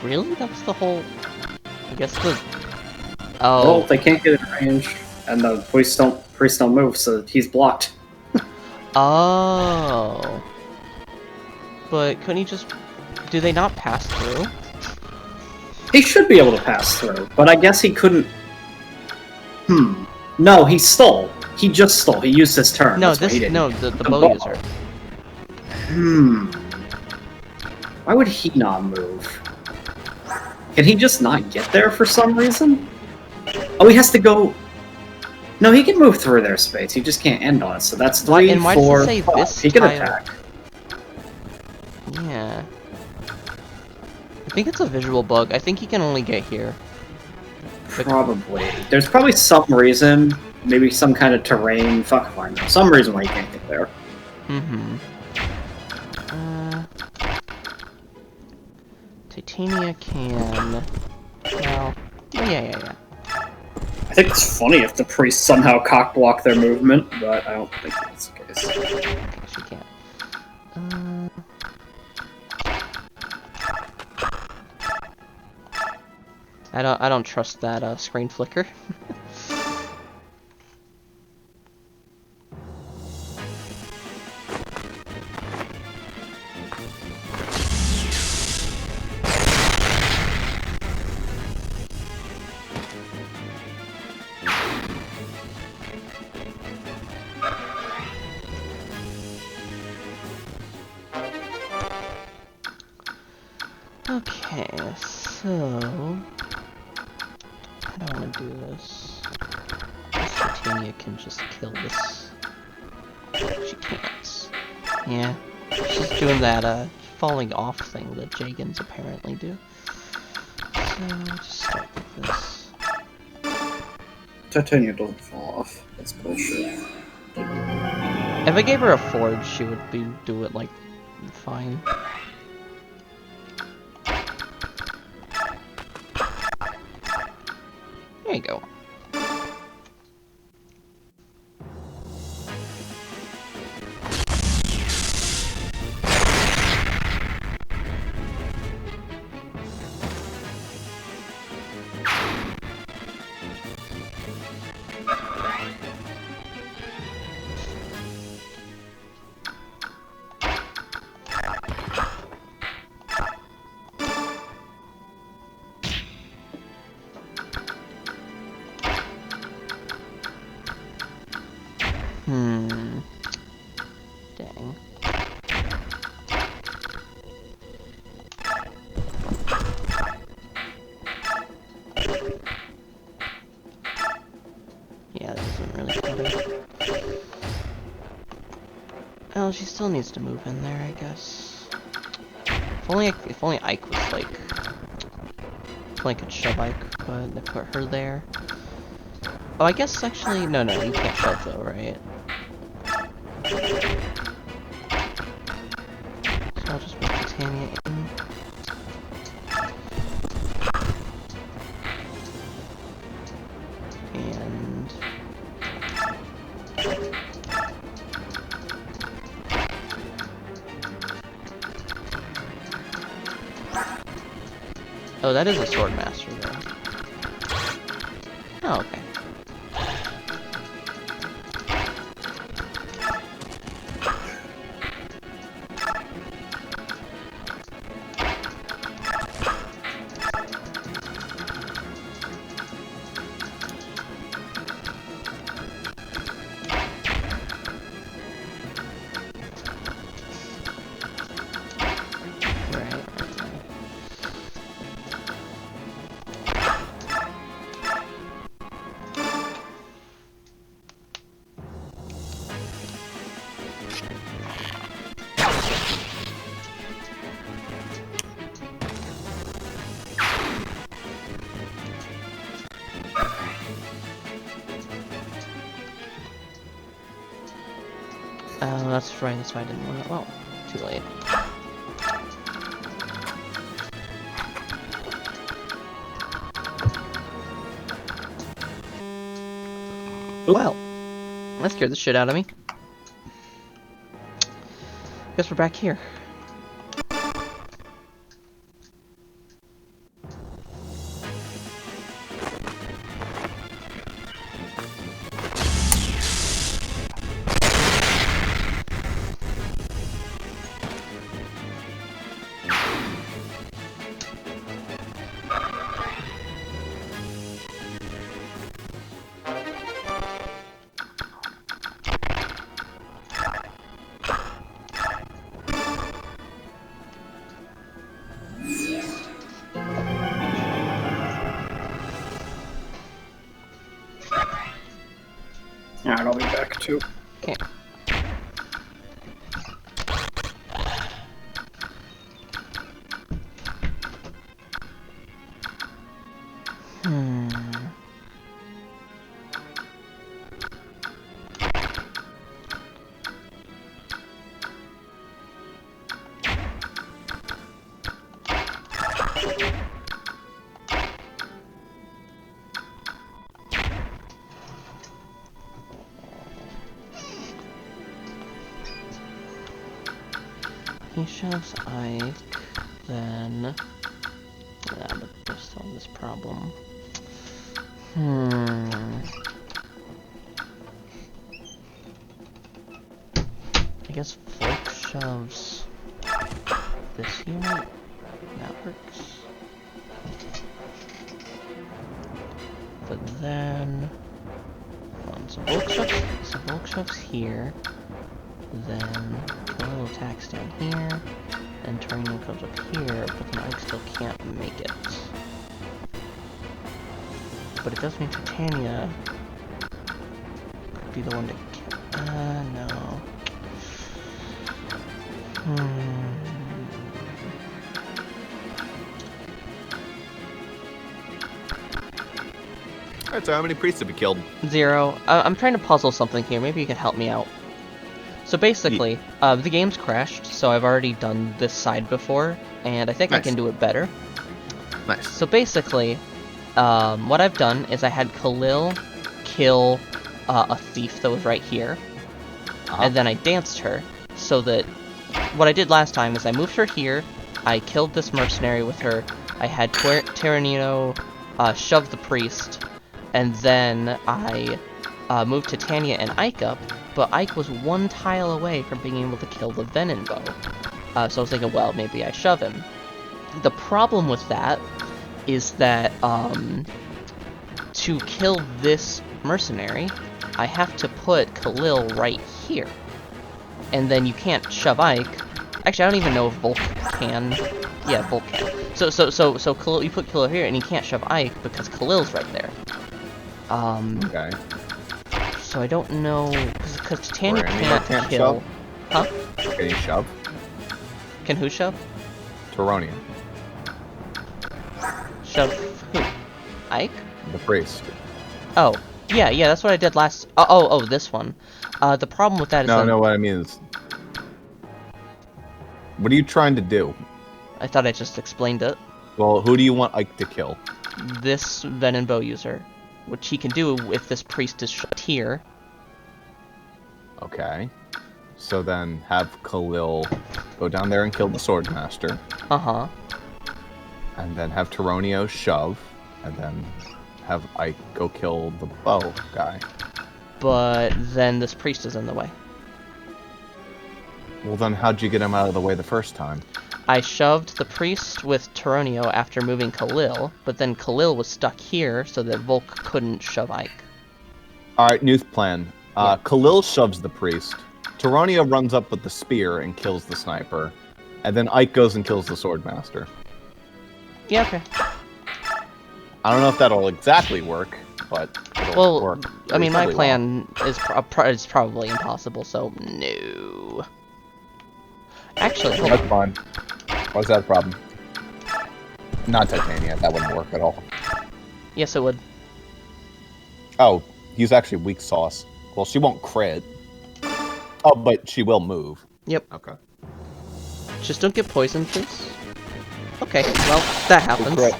Really? That was the whole... I guess the... Well, Oh. they can't get in range, and the priests don't move, so he's blocked. Oh. But couldn't he just... Do they not pass through? He should be able to pass through, but I guess he couldn't... No, he stole. He just stole. He used his turn. No, That's what he this... did. No, the bow user. Why would he not move? Can he just not get there for some reason? Oh, he has to go... No, he can move through their space. He just can't end on it. So that's 3, And why does it 4, say 5. this He can tile? attack. Yeah. I think it's a visual bug. I think he can only get here. Probably. There's probably some reason, maybe some kind of terrain, fuck if I know, some reason why you can't get there. Mm-hmm. Titania can... Well... Yeah. I think it's funny if the priests somehow cockblock their movement, but I don't think that's the case. Okay, she can't. I don't trust that screen flicker. Okay, so I don't want to do this. Titania can just kill this. She can't. Yeah, she's doing that falling off thing that Jagans apparently do. So just start with this. Titania doesn't fall off. That's bullshit. If I gave her a forge, she would do it like fine. There you go. Dang. Yeah, that doesn't really matter. Oh, she still needs to move in there, I guess. If only Ike was like could shove Ike, but they put her there. Oh, I guess actually no, you can't shove though, right? So I'll just put Titania in. And... Oh, that is a sword master though. Oh, okay. That's right, that's why I didn't want to. Well, too late. Well, that scared the shit out of me. Guess we're back here. Alright, I'll be back too. Okay. He shoves Ike, then... Yeah, but there's still this problem. I guess Volk shoves this unit. That works. But then... Hold on, so Volk shoves here. Then Khalil attacks down here, and Torino comes up here, but then Ike still can't make it. But it does mean Titania could be the one to kill. No. Alright, so how many priests have you killed? 0. I'm trying to puzzle something here. Maybe you can help me out. So basically, the game's crashed, so I've already done this side before, and I think I can do it better. Nice. So basically, what I've done is I had Khalil kill a thief that was right here, and then I danced her, so that what I did last time is I moved her here, I killed this mercenary with her, I had Terranino shove the priest, and then I moved Titania and Ike up, but Ike was one tile away from being able to kill the Venom bow. So I was thinking, well, maybe I shove him. The problem with that is that to kill this mercenary, I have to put Khalil right here. And then you can't shove Ike. Actually, I don't even know if Volk can. Yeah, Volk can. So Khalil, you put Khalil here, and you can't shove Ike because Khalil's right there. Okay. So I don't know, because Titania can't kill. Shove? Huh? Can you shove? Can who shove? Tyronia. Shove who? Ike? The priest. Oh, yeah, that's what I did last. Oh, this one. The problem with that is No, what I mean is, what are you trying to do? I thought I just explained it. Well, who do you want Ike to kill? This Venom bow user, which he can do if this priest is shoved here. Okay. So then have Khalil go down there and kill the Swordmaster. Uh-huh. And then have Tyronio shove. And then have Ike go kill the bow guy. But then this priest is in the way. Well then how'd you get him out of the way the first time? I shoved the priest with Tyronio after moving Khalil, but then Khalil was stuck here so that Volk couldn't shove Ike. Alright, new plan. Khalil shoves the priest. Tyronio runs up with the spear and kills the sniper. And then Ike goes and kills the Swordmaster. Yeah, okay. I don't know if that'll exactly work, but it'll work. I mean, my reasonably plan is probably impossible, so no. Actually, hold That's on. fine. Why's that a problem? Not Titania, that wouldn't work at all. Yes, it would. Oh, he's actually weak sauce. Well, she won't crit. Oh, but she will move. Yep. Okay. Just don't get poisoned, please. Okay, well, that happens. crit.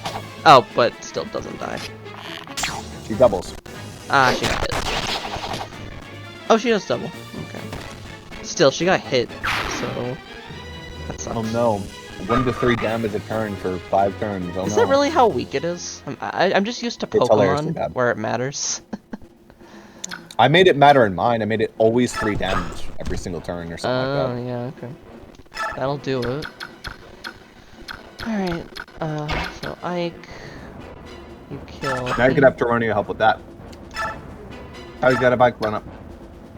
Oh, but still doesn't die. She doubles. Ah, she got hit. Oh, she does double. Okay. Still, she got hit, so... That sucks. Oh no. 1 to 3 damage a turn for 5 turns. Oh Is no. that really how weak it is? I'm just used to It's hilariously Pokemon, bad. where it matters. I made it matter in mine. I made it always 3 damage every single turn or something like that. Yeah, okay. That'll do it. Alright, so Ike... You kill... Now you could have Teroni help with that. How you got a bike run up?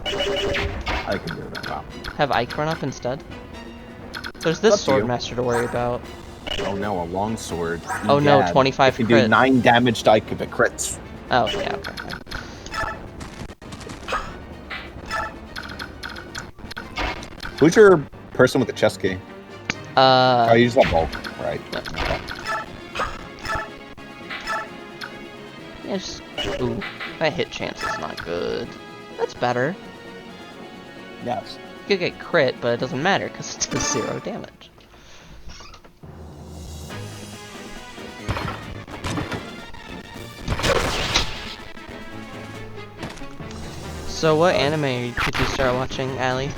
I can do that. Wow. Have Ike run up instead? There's this Up to you. Swordmaster to worry about. Oh no, a long sword. Oh no, Egad. 25 You can crit. do 9 damage to Ike if it crits. Oh, yeah, okay. Who's your person with the chest key? Oh, you just have bulk, right? Yep. Okay. Yeah, just... Ooh, that hit chance is not good. That's better. Yes. You could get crit, but it doesn't matter, because it does 0 damage. So what anime did you start watching, Allie?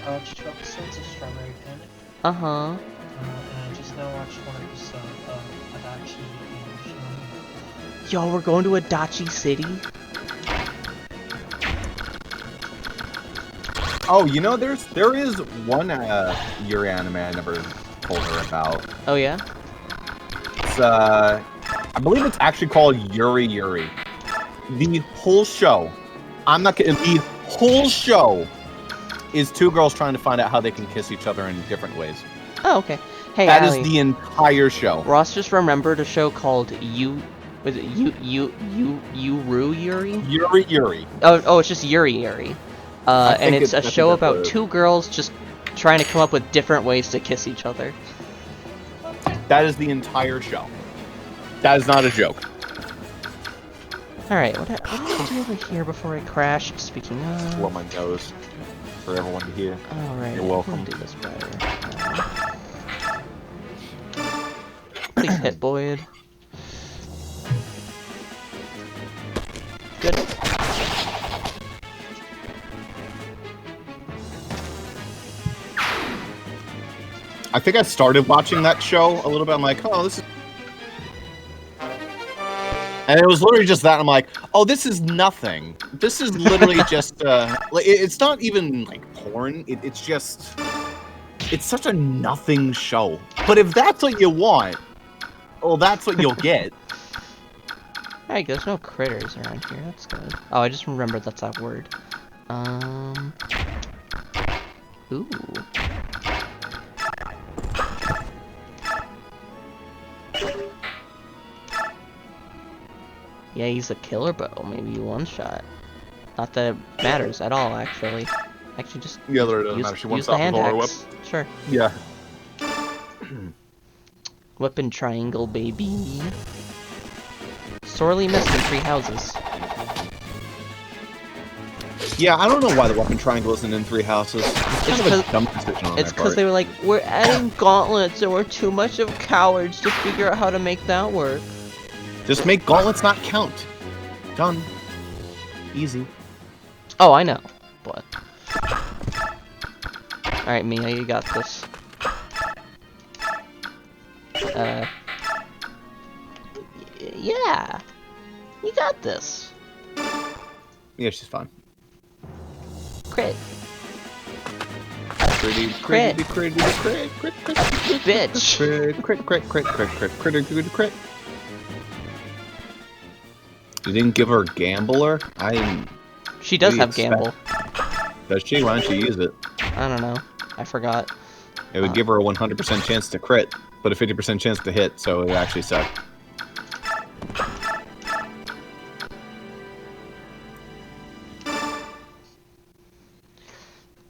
I watched 2 episodes of Strawberry Panic, Uh-huh. and I just now watched 1 episode of Adachi and Shinohime. Y'all, we're going to Adachi City? Oh, you know, there is one Yuri anime I never told her about. Oh yeah? It's I believe it's actually called Yuri Yuri. The whole show, I'm not kidding, the whole show is 2 girls trying to find out how they can kiss each other in different ways. Oh, okay. Hey, That Allie, is the entire show. Ross just remembered a show called was it Yuru Yuri? Yuri Yuri. Oh, it's just Yuri Yuri. I And think it's a I think show that's about what it is. 2 girls just trying to come up with different ways to kiss each other. That is the entire show. That is not a joke. Alright, what did I do over here before I crashed? Speaking Blow of... my nose for everyone to hear. Alright, You're welcome. do this better. Please hit Boyd. Good. I think I started watching that show a little bit. I'm like, oh, this is... And it was literally just that. I'm like, oh, this is nothing. This is literally just, it's not even, like, porn. It's just... It's such a nothing show. But if that's what you want, well, that's what you'll get. Alright, there's no critters around here. That's good. Oh, I just remembered that's that word. Ooh. Yeah, he's a killer bow. Maybe you one-shot. Not that it matters at all, actually. Actually, just Yeah, it doesn't use, matter. She use wants the off hand with all her axe. Sure. Yeah. Weapon triangle, baby. Sorely missed in 3 houses. Yeah, I don't know why the weapon triangle isn't in 3 houses. It's kind of a 'cause- dumb decision on It's their because part. they were like, we're adding gauntlets and we're too much of cowards to figure out how to make that work. Just make gauntlets not count. Done. Easy. Oh, I know, but... Alright, Mia, you got this. Yeah! You got this. Yeah, she's fine. Crit. Crit. Crit. Bitch. Crit. You didn't give her Gambler? She does We have expect- gamble. Does she? Why don't you use it? I don't know. I forgot. It would give her a 100% chance to crit, but a 50% chance to hit, so it actually sucked.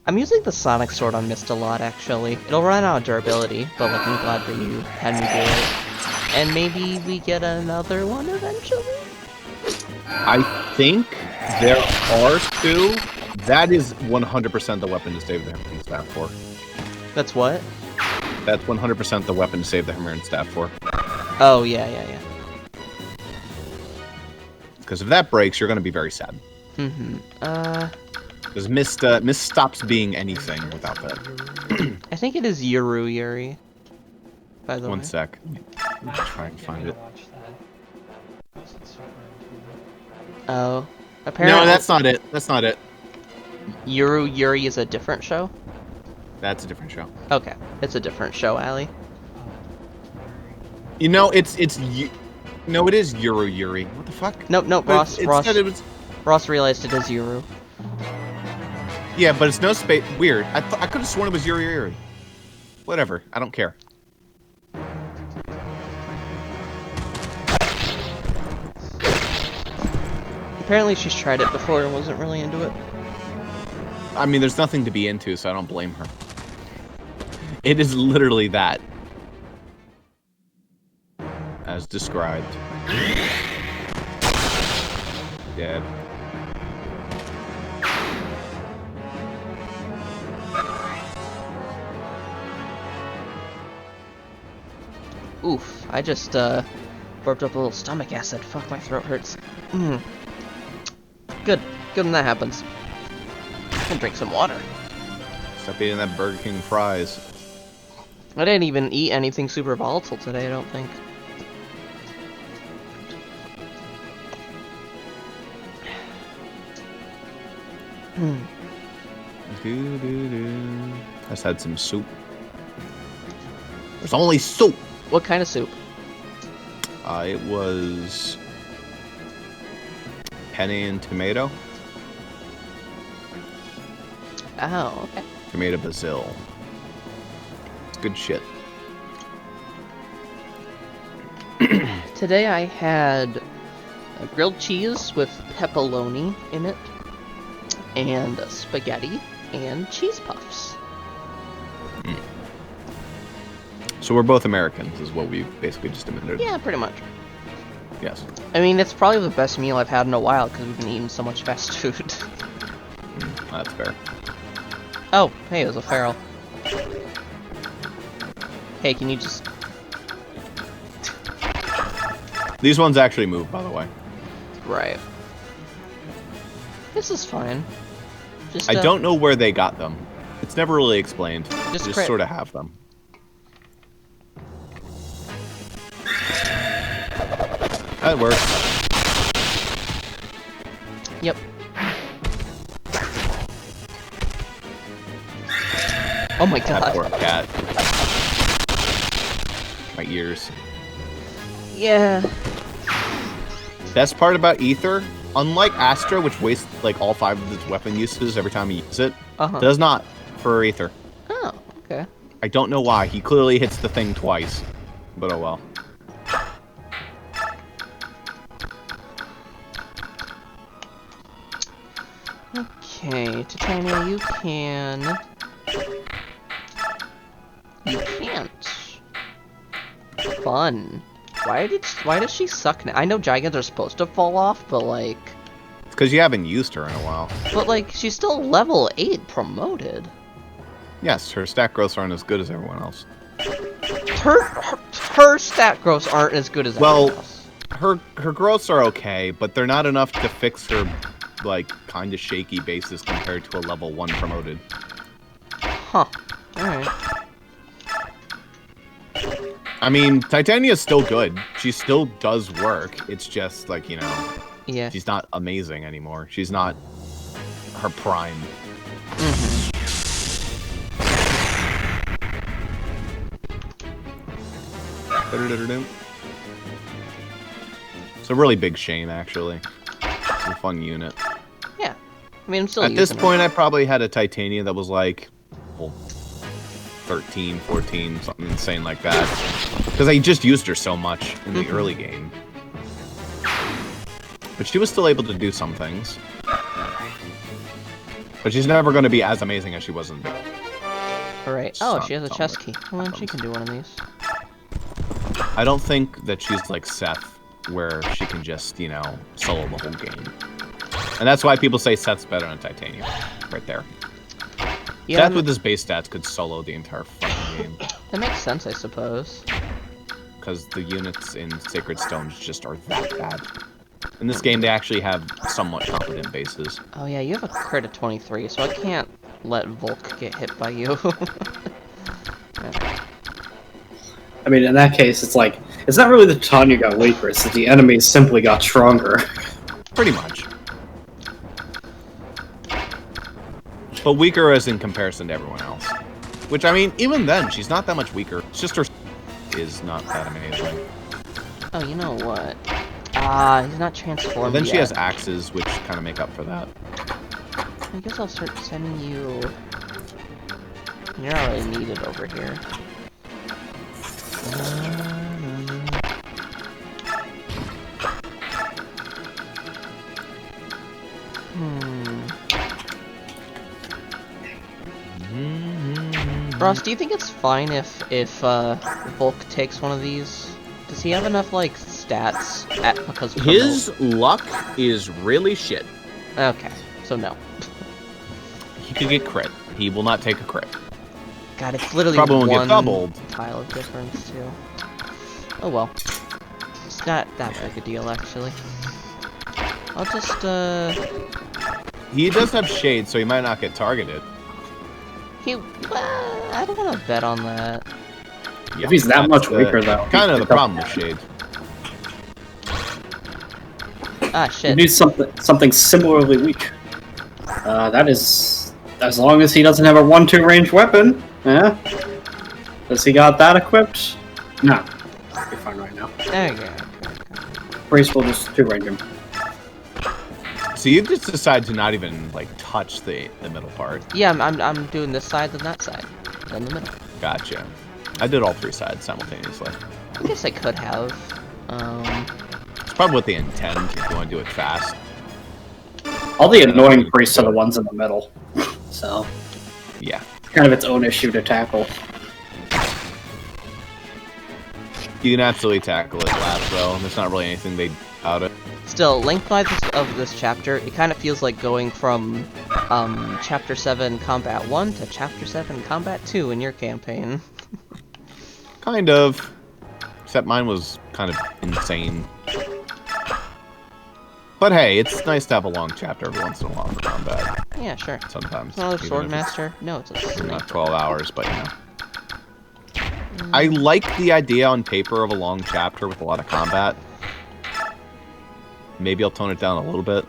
I'm using the Sonic Sword on Mist a lot, actually. It'll run out of durability, but like, I'm glad that you had me do it. And maybe we get another one eventually? I think There are two. That is 100% the weapon to save the Hammer and Staff for. That's what? That's 100% the weapon to save the Hammer and Staff for. Oh, yeah. Because if that breaks, you're going to be very sad. Because Mist stops being anything without that. I think it is Yuri. By the way. One sec. Let me try and find it. Oh. Apparently. No, that's not it. That's not it. Yuri is a different show? That's a different show. Okay. It's a different show, Ali. You know, no, it is Yuri. What the fuck? No, But Ross realized it is Yuru. Yeah, but it's no space. Weird. I could have sworn it was Yuri. Whatever. I don't care. Apparently she's tried it before and wasn't really into it. I mean, there's nothing to be into, so I don't blame her. It is literally that. As described. Dead. Oof, I just burped up a little stomach acid. Fuck, my throat hurts. Good when that happens. I can drink some water. Stop eating that Burger King fries. I didn't even eat anything super volatile today, I don't think. I just had some soup. There's only soup! What kind of soup? It was penne and tomato. Oh, okay. Tomato basil. It's good shit. Today I had a grilled cheese with pepperoni in it, and spaghetti, and cheese puffs. So we're both Americans, is what we basically just admitted. Yeah, pretty much. Yes. I mean, it's probably the best meal I've had in a while, because we've been eating so much fast food. That's fair. Oh, hey, it was a feral. Hey, can you just... These ones actually move, by the way. Right. This is fine. Just, I don't know where they got them. It's never really explained. Just Just sort of have them. That works. Yep. Oh my That god. poor cat. My ears. Yeah. Best part about Ether, unlike Astra, which wastes like all 5 of its weapon uses every time you use it, does not for Ether. Oh, okay. I don't know why. He clearly hits the thing twice. But oh well. Okay, Titania, you can... You can't. Fun. Why does she suck now? I know Gigants are supposed to fall off, but like... It's because you haven't used her in a while. But like, she's still level 8 promoted. Yes, her stat growths aren't as good as everyone else. Her stat growths aren't as good as everyone else. Her growths are okay, but they're not enough to fix her, like, kind of shaky basis compared to a level 1 promoted. Huh. Alright. I mean, Titania's still good. She still does work. It's just, like, you know... Yeah. She's not amazing anymore. She's not her prime. It's a really big shame, actually. It's a fun unit. Yeah. I mean, I'm still At this using point, I probably had a Titania that was like, well, 13, 14, something insane like that. Because I just used her so much in the early game. But she was still able to do some things. But she's never going to be as amazing as she was in the beginning. Alright. Oh, she has a chest key. Well, then she can do one of these. I don't think that she's like Seth, where she can just, you know, solo the whole game. And that's why people say Seth's better on Titanium. Right there. Yeah, Seth with his base stats could solo the entire fucking game. that makes sense, I suppose. Because the units in Sacred Stones just are that bad. In this game, they actually have somewhat competent bases. Oh yeah, you have a crit of 23, so I can't let Volk get hit by you. I mean, in that case, it's like, it's not really the Titania got weaker, it's that the enemies simply got stronger. Pretty much. But weaker as in comparison to everyone else. Which, I mean, even then, she's not that much weaker. It's just her is not that amazing. Oh, you know what? He's not transformed But then yet. she has axes, which kind of make up for that. I guess I'll start sending you... You're not really needed over here. Ross, do you think it's fine if Volk takes one of these? Does he have enough like stats because His luck is really shit. Okay, so no. He could get crit. He will not take a crit. God, it's literally Probably won't one get doubled. tile of difference too. Oh well, it's not that big a deal actually. I'll just He does have shade, so he might not get targeted. I don't want to bet on that. Yeah, If he's that that's much weaker, though. Kind of the problem with shade. Ah You shit. need something similarly weak. That is... As long as he doesn't have a 1-2 range weapon. Yeah? Does he got that equipped? No. You're fine right now. There you go. Priest will just 2-range him. So you just decide to not even like touch the middle part. Yeah, I'm doing this side then that side, then the middle. Gotcha. I did all 3 sides simultaneously. I guess I could have. It's probably what they intend if you want to do it fast. All the annoying priests are the ones in the middle. So, Yeah. kind of its own issue to tackle. You can absolutely tackle it last though. There's not really anything they out it. Still, lengthwise of this chapter, it kind of feels like going from Chapter 7 Combat 1 to Chapter 7 Combat 2 in your campaign. Kind of. Except mine was kind of insane. But hey, it's nice to have a long chapter every once in a while for combat. Yeah, sure. Sometimes. Another even if Swordmaster? No, it's a it's snake. not 12 hours, but you know. I like the idea on paper of a long chapter with a lot of combat. Maybe I'll tone it down a little bit.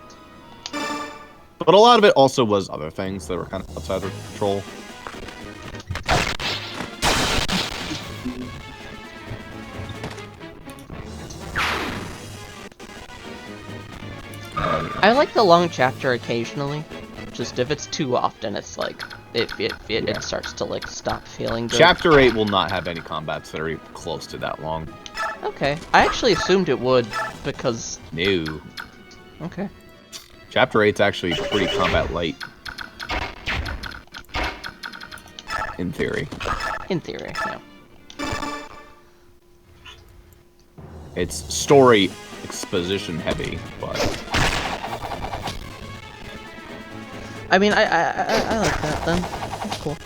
But a lot of it also was other things that were kind of outside of control. I like the long chapter occasionally. Just if it's too often, it's like it starts to like stop feeling good. Chapter 8 will not have any combats that are even close to that long. Okay, I actually assumed it would because No. okay. Chapter 8's actually pretty combat light. In theory. In theory, yeah. It's story exposition heavy, but I mean, I like that then. That's cool.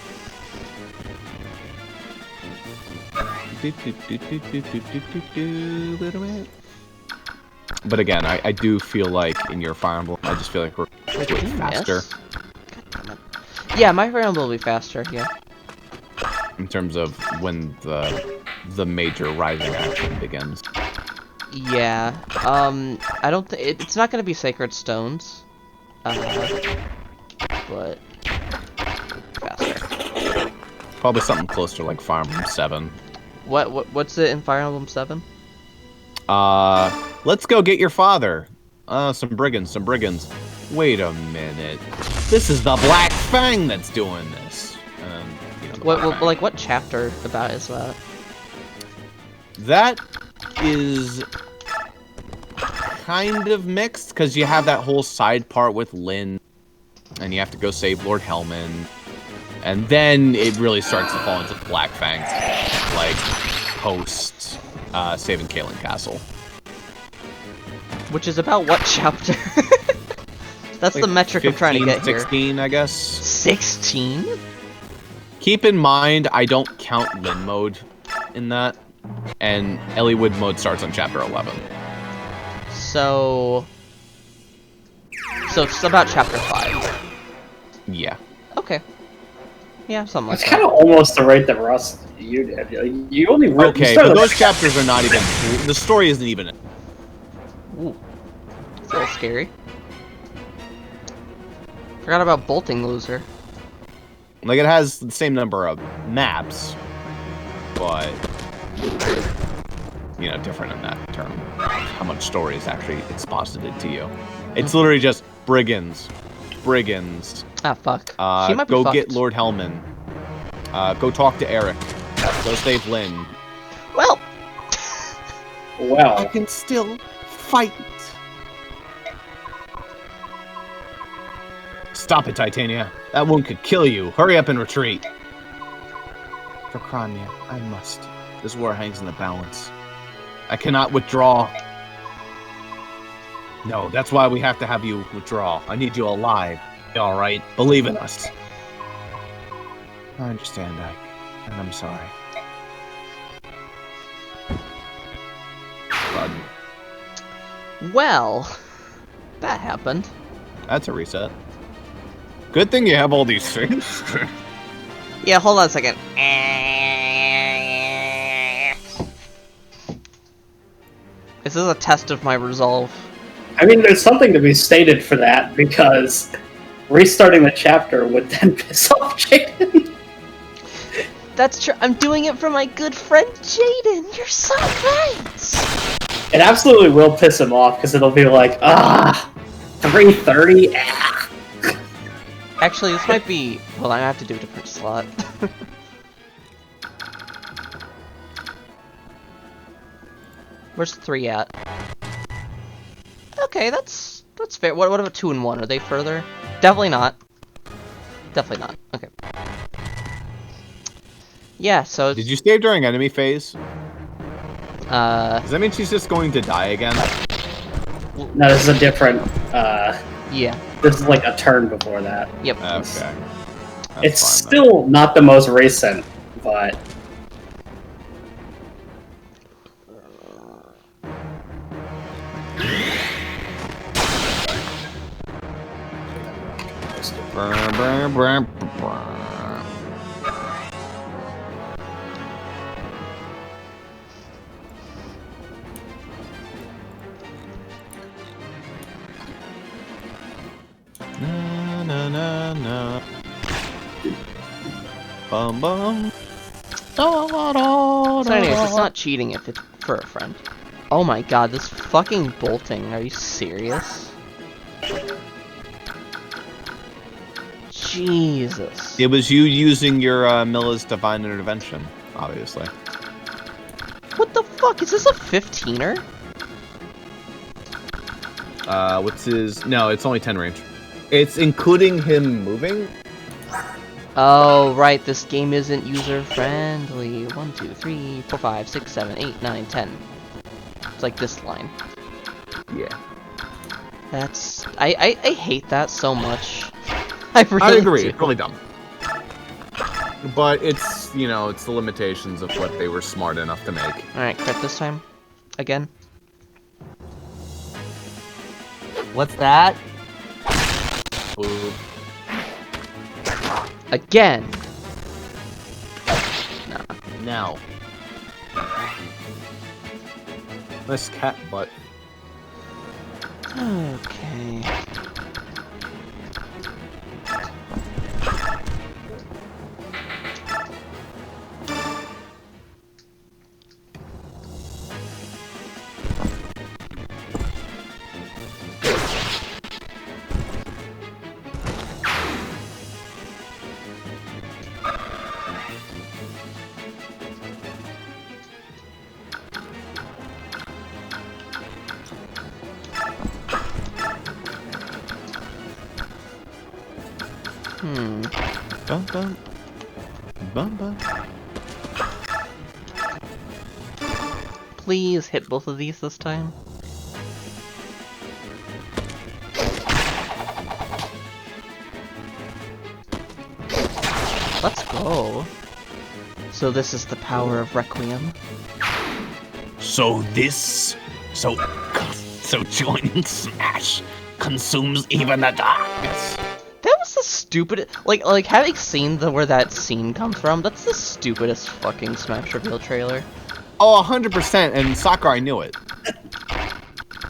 But again, I do feel like in your Fire Emblem, I just feel like we're Wait, way did you faster miss? God damn it. Yeah, my Fire Emblem will be faster. Yeah. in terms of when the major rising action begins. Yeah. I don't think it's not gonna be Sacred Stones. But faster. Probably something close to like Fire Emblem 7. What's it in Fire Emblem 7? Let's go get your father. Some brigands. Wait a minute. This is the Black Fang that's doing this. You know, the Black Fang. Like what chapter about is that? That is kind of mixed, because you have that whole side part with Lynn, and you have to go save Lord Hellman, and then it really starts to fall into the Black Fang, like, post saving Kalen Castle. Which is about what chapter? That's the metric I'm trying to 15, get here. 16, I guess. 16? Keep in mind, I don't count Lin mode in that, and Eliwood mode starts on chapter 11. So it's about chapter 5. Yeah. Okay. Yeah, something like That's that. kind of almost the rate that Russ you did. You only you Okay, started but those like- chapters are not even. The story isn't even. Ooh. It's a little scary. Forgot about Bolting Loser. Like, it has the same number of maps, but, you know, different in that term. How much story is actually exposited to you. It's literally just brigands. Ah, fuck. She might be Go fucked. get Lord Hellman. Go talk to Eric. Go save Lynn. Well, Well, can still fight. Stop it, Titania. That wound could kill you. Hurry up and retreat. For Crimea, I must. This war hangs in the balance. I cannot withdraw. No, that's why we have to have you withdraw. I need you alive. All right, believe in us. I understand, Ike, and I'm sorry. Bud, well, that happened. that's a reset. Good thing you have all these things. Yeah, hold on a second. This is a test of my resolve. I mean, there's something to be stated for that because restarting the chapter would then piss off Jaden. That's true. I'm doing it for my good friend Jaden. You're so nice. It absolutely will piss him off because it'll be like, 3:30. Actually, this might be. Well, I have to do a different slot. Where's 3 at? Okay, that's fair. What about 2 and 1? Are they further? Definitely not. Definitely not. Okay. Yeah. So. Did you save during enemy phase? Does Does that mean she's just going to die again? No, this is a different. Yeah. This is like a turn before that. Yep. Okay. That's It's fine, still not the most recent, but Na, na, na, na. Bum, bum. So anyways, it's not cheating if it's for a friend. Oh my god, this fucking bolting. Are you serious? Jesus. It was you using your Milla's Divine Intervention, obviously. What the fuck? Is this a 15er? What's his... No, it's only 10 range. It's including him moving? Oh, right, this game isn't user-friendly. 1, 2, 3, 4, 5, 6, 7, 8, 9, 10. It's like this line. Yeah. That's... I hate that so much. I really I agree, do. it's really dumb. But it's, you know, it's the limitations of what they were smart enough to make. Alright, crit this time. Again. What's that? Ooh. Again! Now. Nice cat butt. Okay. Bum, bum. Bum, bum. Please hit both of these this time. Let's go. So this is the power of Requiem. So joining Smash consumes even the darkness. That was the stupidest. Like having seen where that scene comes from. That's the stupidest fucking Smash reveal trailer. Oh, 100%, and Sakurai knew it.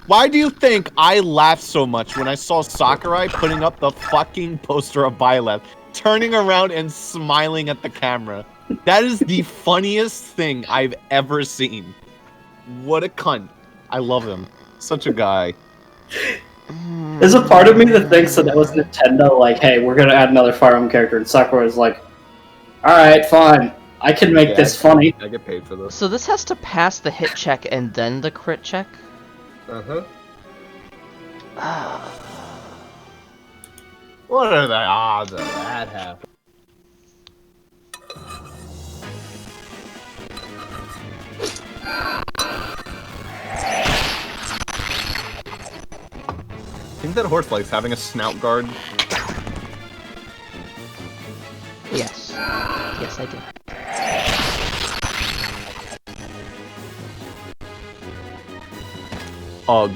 Why do you think I laughed so much when I saw Sakurai putting up the fucking poster of Byleth, turning around and smiling at the camera? That is the funniest thing I've ever seen. What a cunt. I love him. Such a guy. There's a part of me that thinks that was Nintendo, like, hey, we're gonna add another Fire Emblem character, and Sakurai's like, alright, fine. I can make this funny. I get paid for this. So this has to pass the hit check and then the crit check? Uh-huh. What are the odds of that happening? I think that horse likes having a snout guard. Yes. Yes, I do. Ugh.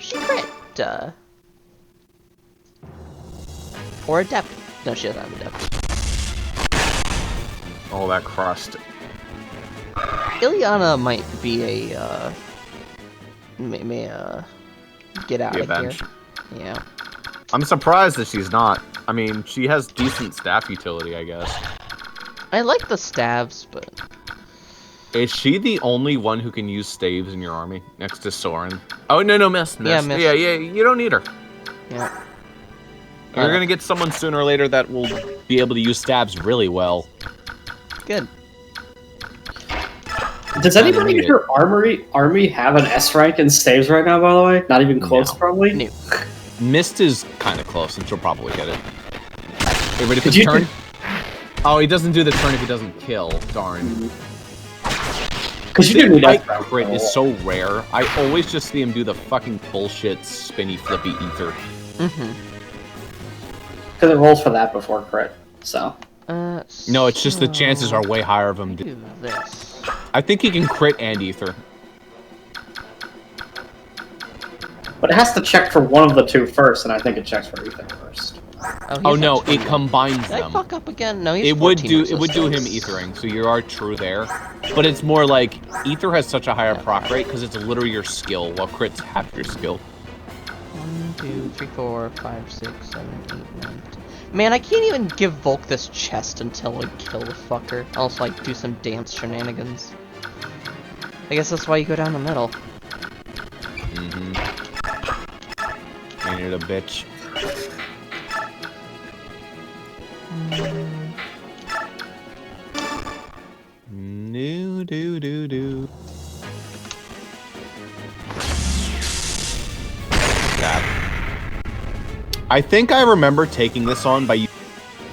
She crit. Or adept. No, she doesn't have adept. Oh, that crust. Ileana might be a, may get out Be a of here. bench. Yeah. I'm surprised that she's not. I mean, she has decent staff utility, I guess. I like the stabs, but... Is she the only one who can use staves in your army, next to Soren? Oh, no, miss. Yeah, miss. Yeah, you don't need her. Yeah. You're gonna get someone sooner or later that will be able to use stabs really well. Good. Does anybody in your army have an S rank in staves right now, by the way? Not even close, No. probably? New. Mist is kind of close, and she'll probably get it. Hey, ready for Did the you- turn? Oh, he doesn't do the turn if he doesn't kill. Darn. Because you do need Light S rank. crit is so rare. I always just see him do the fucking bullshit spinny flippy ether. Mm-hmm. Because it rolls for that before crit, so. No, it's just the chances are way higher of him. Do this. I think he can crit and ether. But it has to check for one of the two first, and I think it checks for ether first. Oh he's no, actually- it combines Did I them. fuck up again? No, he's It would 14 do him resistance. ethering, so you are true there. But it's more like ether has such a higher proc rate because it's literally your skill, while crits half your skill. 1, 2, 3, 4, 5, 6, 7, 8, 9, 10. Man, I can't even give Volk this chest until I kill the fucker. I'll also like do some dance shenanigans. I guess that's why you go down the middle. Mm-hmm. Ain't it a bitch? No, do. That. I think I remember taking this on by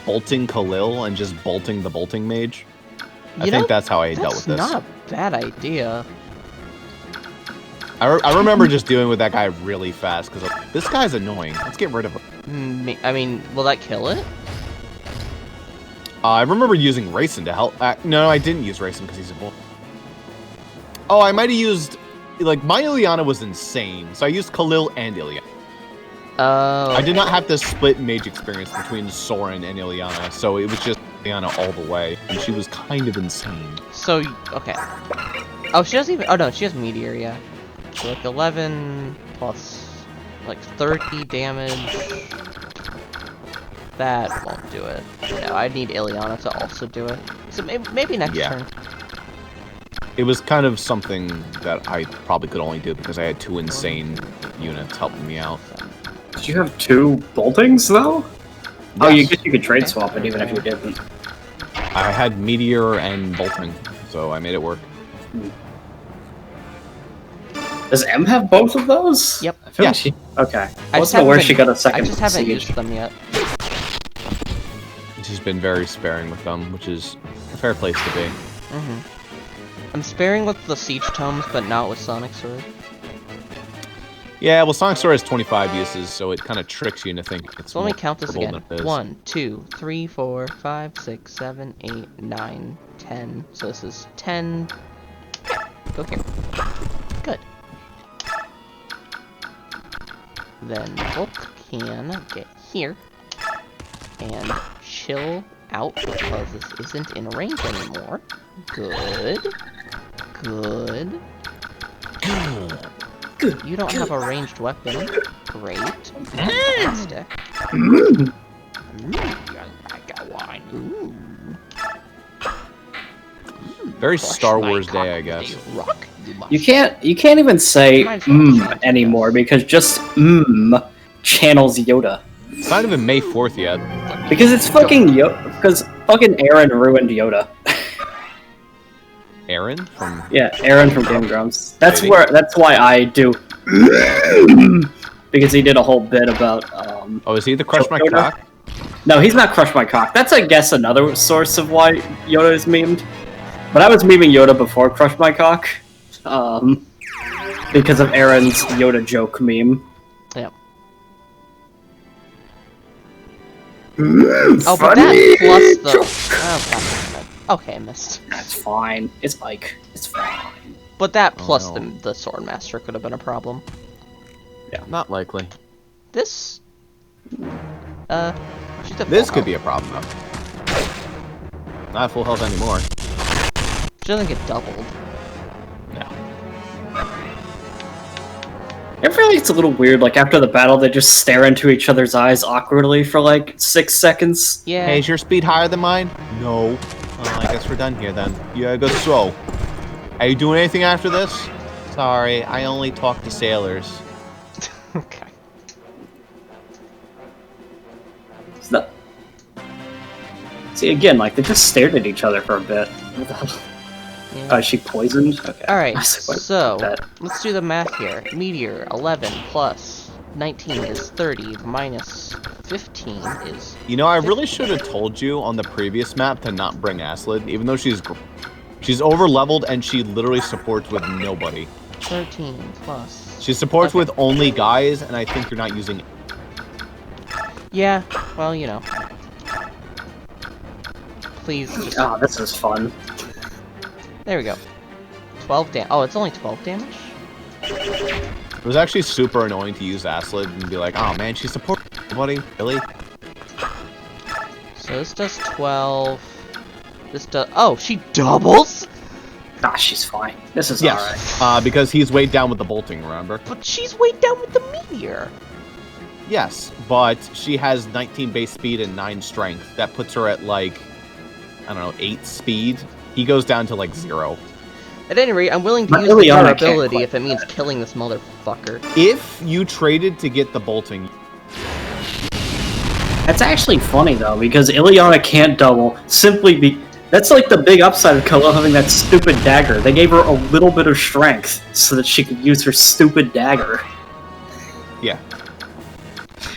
bolting Khalil and just bolting the bolting mage. I think that's how I dealt with this. That's not a bad idea. I remember just dealing with that guy really fast because this guy's annoying. Let's get rid of him. I mean, will that kill it? I remember using Racing to help. No, I didn't use Racing because he's a bull. Oh, I might have used... Like, my Ileana was insane, so I used Khalil and Ileana. Oh. I did not have this split mage experience between Soren and Ileana, so it was just Ileana all the way, and she was kind of insane. So, okay. Oh, she doesn't even... Oh, no, she has Meteor, yeah. So, like, 11 plus, like, 30 damage. That won't do it. No, I need Ileana to also do it. So, maybe next turn. It was kind of something that I probably could only do because I had two insane units helping me out. Did you have two boltings, though? Oh, you Yes. guess you could trade swap it even if you didn't. I had Meteor and Bolting, so I made it work. Does M have both of those? Yep. I feel Yeah. like she... Okay. I I wasn't aware she got a I second just haven't siege. used them yet. she's been very sparing with them, which is a fair place to be. I'm sparing with the Siege Tomes, but not with Sonic Sword. Yeah, well, Sonic Sword has 25 uses, so it kind of tricks you into thinking it's So let me more count this durable again. than it is. 1, 2, 3, 4, 5, 6, 7, 8, 9, 10. So this is 10. Go here. Good. Then Hulk can get here and chill out because this isn't in range anymore. Good. Good. Good. You don't have a ranged weapon. Great. Fantastic. I got one. Very Star Wars Day, I guess. You can't even say anymore because just channels Yoda. It's not even May 4th yet. Because it's fucking Yoda. Because fucking Aaron ruined Yoda. Aaron from Yeah, Aaron from Game Grumps. That's Really? that's why I do because he did a whole bit about Oh, is he the Crush My Yoda? Cock? No, he's not Crush My Cock. That's I guess another source of why Yoda is memed. But I was memeing Yoda before Crush My Cock. Because of Aaron's Yoda joke meme. Yep. Oh, but that plus the... Oh, God. Okay, I missed. That's fine. It's Ike. It's fine. But that plus no. the Swordmaster could have been a problem. Not likely. This... she's a This full could be health. a problem, though. Not at full health anymore. She doesn't get doubled. No. I feel like it's a little weird, like after the battle they just stare into each other's eyes awkwardly for like 6 seconds. Yeah. Hey, is your speed higher than mine? No. I guess we're done here then. You gotta go slow. Are you doing anything after this? Sorry, I only talk to sailors. Okay. It's not... See, again, like they just stared at each other for a bit. What the hell? Yeah. Is she poisoned? Okay. Alright, I was like, what so, that? let's do the math here. Meteor, 11 plus 19 is 30, minus 15 is... You know, I really should have told you on the previous map to not bring Aslid, even though she's over-leveled and she literally supports with nobody. 13 plus... She supports Okay. with only guys, and I think you're not using... Yeah, well, you know. Please just... Oh, this is fun. There we go. 12 damage. Oh, it's only 12 damage? It was actually super annoying to use Aslid and be like, oh man, she supports nobody, really? So this does 12... This does... Oh, she doubles?! Ah, she's fine. This is Yes, alright. because he's weighed down with the bolting, remember? But she's weighed down with the meteor! Yes, but she has 19 base speed and 9 strength. That puts her at like, I don't know, 8 speed. He goes down to like 0. At any rate, I'm willing to But use the Ileana can't durability quite if it means killing this motherfucker. If you traded to get the bolting, That's actually funny though, because Ileana can't double simply be. That's like the big upside of Kalo having that stupid dagger. They gave her a little bit of strength so that she could use her stupid dagger. yeah.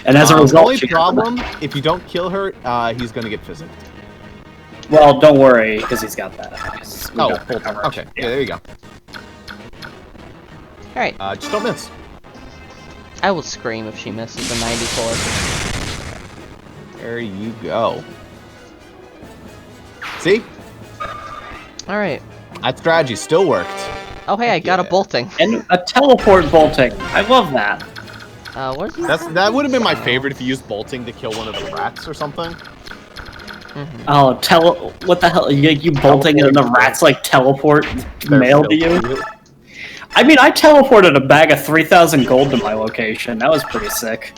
And as a The result, only she problem, if you don't kill her, he's gonna get physicked. Well, don't worry, because he's got that. We Oh, got the bolting. coverage. Okay, yeah, there you go. Alright, Just don't miss. I will scream if she misses a 94. There you go. See? Alright. That strategy still worked. Oh hey, I got a Yeah. bolting. And a teleport bolting. I love that. Where's the... That would have been my favorite if you used bolting to kill one of the rats or something. Oh, what the hell? You bolting and the rats like teleport mail to you? I mean, I teleported a bag of 3,000 gold to my location. That was pretty sick.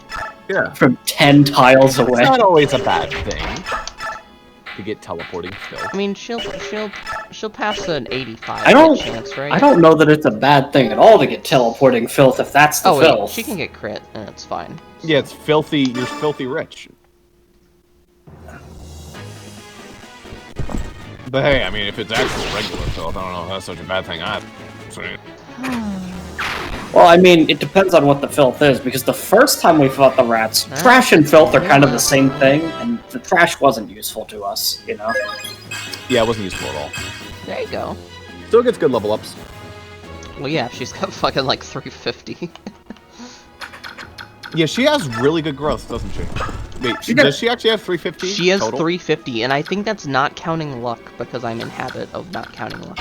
Yeah. From 10 tiles away. It's not always a bad thing to get teleporting still. I mean, she'll pass an 85 I don't- chance, right? I don't know that it's a bad thing at all to get teleporting filth if that's the Oh wait, filth. she can get crit, and it's fine. Yeah, it's filthy. You're filthy rich. But hey, I mean, if it's actual regular filth, I don't know if that's such a bad thing. Well, I mean, it depends on what the filth is, because the first time we fought the rats, trash and filth are kind of the same thing, and the trash wasn't useful to us, you know? Yeah, it wasn't useful at all. There you go. Still gets good level ups. Well, yeah, she's got fucking like 350. Yeah, she has really good growth, doesn't she? Wait, does she actually have 350? She has total? 350, and I think that's not counting luck, because I'm in habit of not counting luck.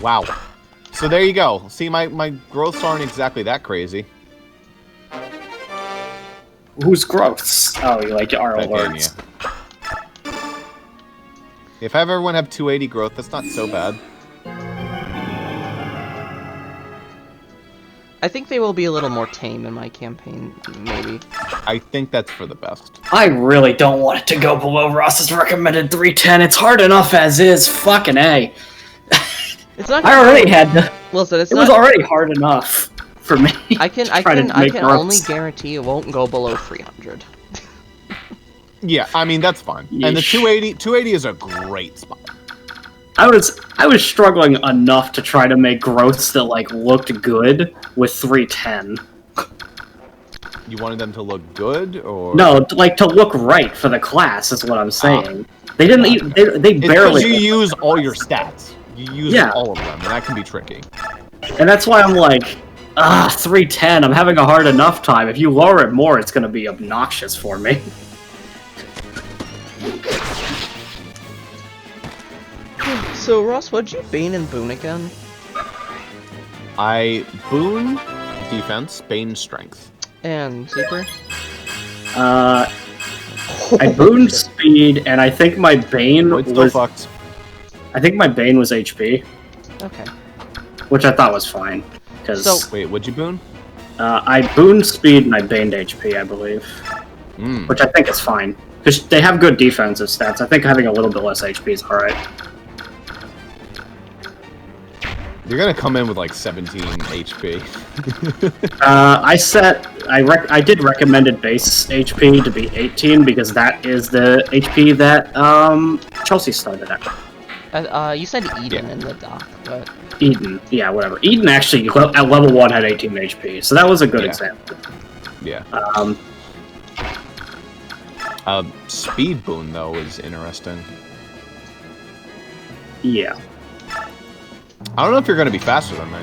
Wow. So there you go. See, my growths aren't exactly that crazy. Whose growths? Oh, you like our That game, alerts. yeah. If I have everyone have 280 growth, that's not so bad. I think they will be a little more tame in my campaign, maybe. I think that's for the best. I really don't want it to go below Ross's recommended 310. It's hard enough as is. Fucking A. It's not. I already had to. Listen, it's It was already hard enough for me. I can only guarantee it won't go below 300. Yeah, I mean that's fine. And the 280 is a great spot. I was struggling enough to try to make growths that like looked good with 310. You wanted them to look good, or No, like to look right for the class is what I'm saying. They didn't. They it's barely. because you use all your stats. You use all of them, and that can be tricky. And that's why I'm like, 310. I'm having a hard enough time. If you lower it more, it's gonna be obnoxious for me. So, Ross, what'd you Bane and Boon again? I Boon defense, Bane strength. And Zuper? I booned speed, and I think my Bane was fucked. I think my Bane was HP, Okay. which I thought was fine. Because Wait, what'd you boon? I booned speed and I baned HP, I believe, which I think is fine because they have good defensive stats. I think having a little bit less HP is all right. You're gonna come in with like 17 HP. I did recommended base HP to be 18 because that is the HP that Chelsea started at. You said Eden in the doc, but... Eden, yeah, whatever. Eden actually at level 1 had 18 HP, so that was a good example. Yeah. Speed boon though is interesting. Yeah. I don't know if you're gonna be faster than me.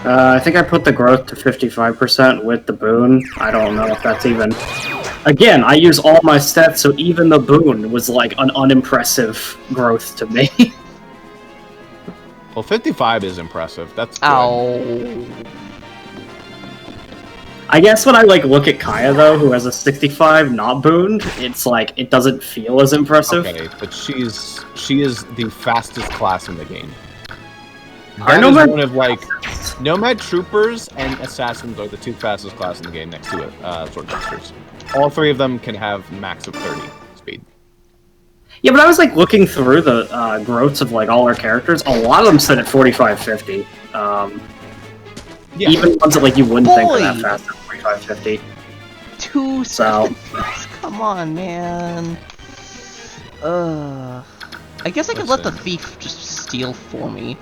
I think I put the growth to 55% with the boon. I don't know if that's even... Again, I use all my stats, so even the boon was like an unimpressive growth to me. Well, 55 is impressive. That's good. Ow. I guess when I like look at Kaya though, who has a 65 not booned, it's like it doesn't feel as impressive. Okay, but she is the fastest class in the game. Are That is Nomad- one of like Nomad Troopers and Assassins are the two fastest class in the game next to it, Swordmasters. All three of them can have max of 30 speed. Yeah, but I was like looking through the growths of like all our characters. A lot of them sit at 45-50. Yeah. Even ones that like you wouldn't think were that fast at 45-50. 2 So- seconds. Come on, man. I guess I could let the thief just steal for me.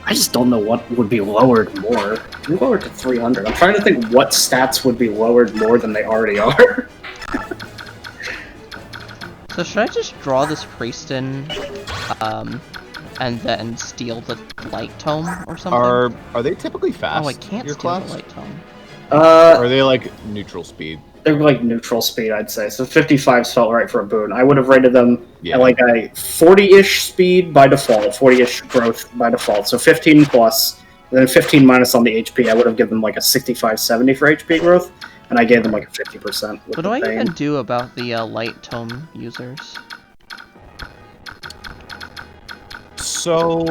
I just don't know what would be lowered more. Can we lower it to 300? I'm trying to think what stats would be lowered more than they already are. So should I just draw this priest in, and then steal the light tome or something? Are they typically fast? Oh, I can't your steal class? the light tome. Or are they like neutral speed? They're like neutral speed, I'd say. So 55s felt right for a boon. I would have rated them at like a 40-ish speed by default, 40-ish growth by default. So 15 plus, and then 15 minus on the HP. I would have given them like a 65-70 for HP growth, and I gave them like a 50%. What do I even do about the light tome users? So,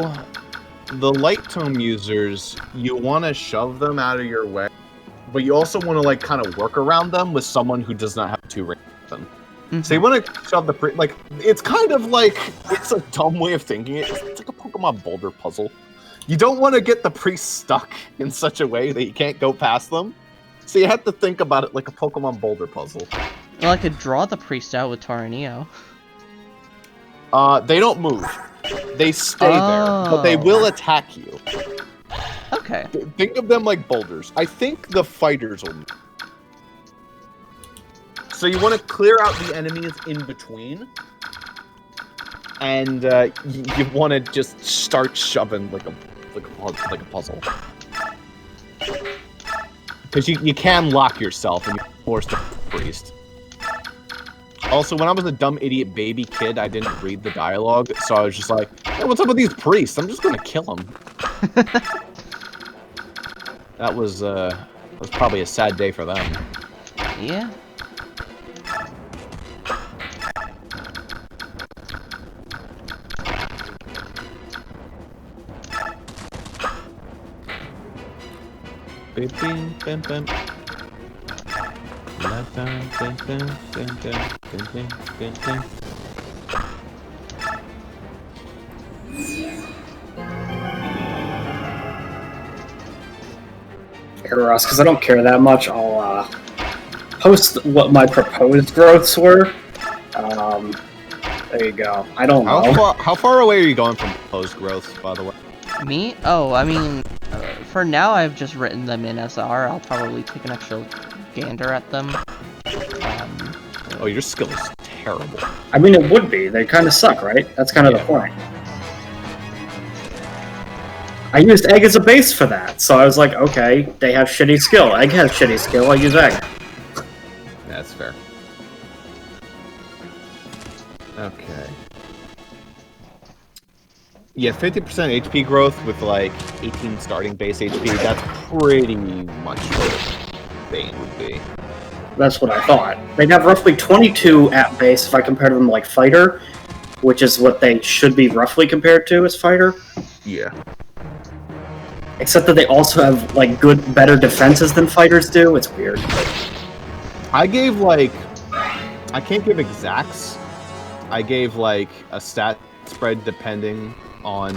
the light tome users, you want to shove them out of your way, but you also want to like kind of work around them with someone who does not have two range with them. Mm-hmm. So you want to shove the like it's kind of like it's a dumb way of thinking it. It's like a Pokemon boulder puzzle. You don't want to get the priest stuck in such a way that you can't go past them. So you have to think about it like a Pokemon boulder puzzle. Well, I could draw the priest out with Taranio. They don't move. They stay there, but they will attack you. Okay. Think of them like boulders. I think the fighters will. So you want to clear out the enemies in between, and you want to just start shoving like a puzzle. Because you can lock yourself and you're forced to priest. Also, when I was a dumb idiot baby kid, I didn't read the dialogue, so I was just like, hey, what's up with these priests? I'm just gonna kill them. That was probably a sad day for them. Yeah. Bim, bim, bim, bim. La, bim, bim, bim, bim, bim, bim, bim, bim. Here, Ross, because I don't care that much, I'll post what my proposed growths were. There you go. I don't know. How far away are you going from proposed growth, by the way? Me? Oh, I mean, for now I've just written them in SR. I'll probably take an extra gander at them. Oh, your skill is terrible. I mean, it would be. They kind of suck, right? That's kind of the point. I used egg as a base for that, so I was like, okay, they have shitty skill. Egg has shitty skill, I use egg. That's fair. Okay. Yeah, 50% HP growth with like 18 starting base HP, that's pretty much what Daein would be. That's what I thought. They'd have roughly 22 at base if I compared them to like fighter, which is what they should be roughly compared to as fighter. Yeah. Except that they also have like better defenses than fighters do. It's weird. I gave like, I can't give exacts. I gave like a stat spread depending on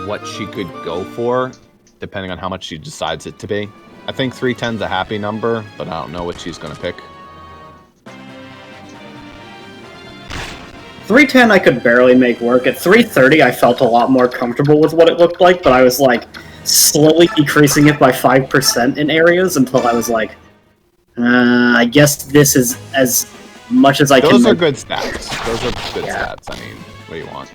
what she could go for, depending on how much she decides it to be. I think 310's a happy number, but I don't know what she's gonna pick. 310 I could barely make work. At 330 I felt a lot more comfortable with what it looked like, but I was like slowly decreasing it by 5% in areas until I was like, I guess this is as much as I can. Those are good stats. Those are good stats. I mean, what do you want?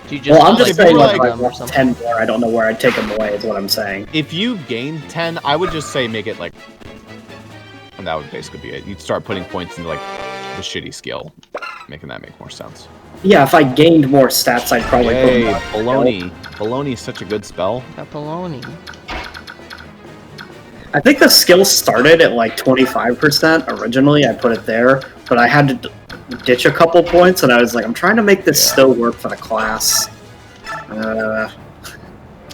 Do you just Well, I'm just saying, like, them or something? 10 more, I don't know where I'd take them away, is what I'm saying. If you gain 10, I would just say make it like, and that would basically be it. You'd start putting points into like the shitty skill, making that make more sense. Yeah, if I gained more stats, I'd probably put Hey, them on. baloney. Baloney is such a good spell. Got baloney. I think the skill started at like 25% originally. I put it there, but I had to ditch a couple points, and I was like, I'm trying to make this still work for the class.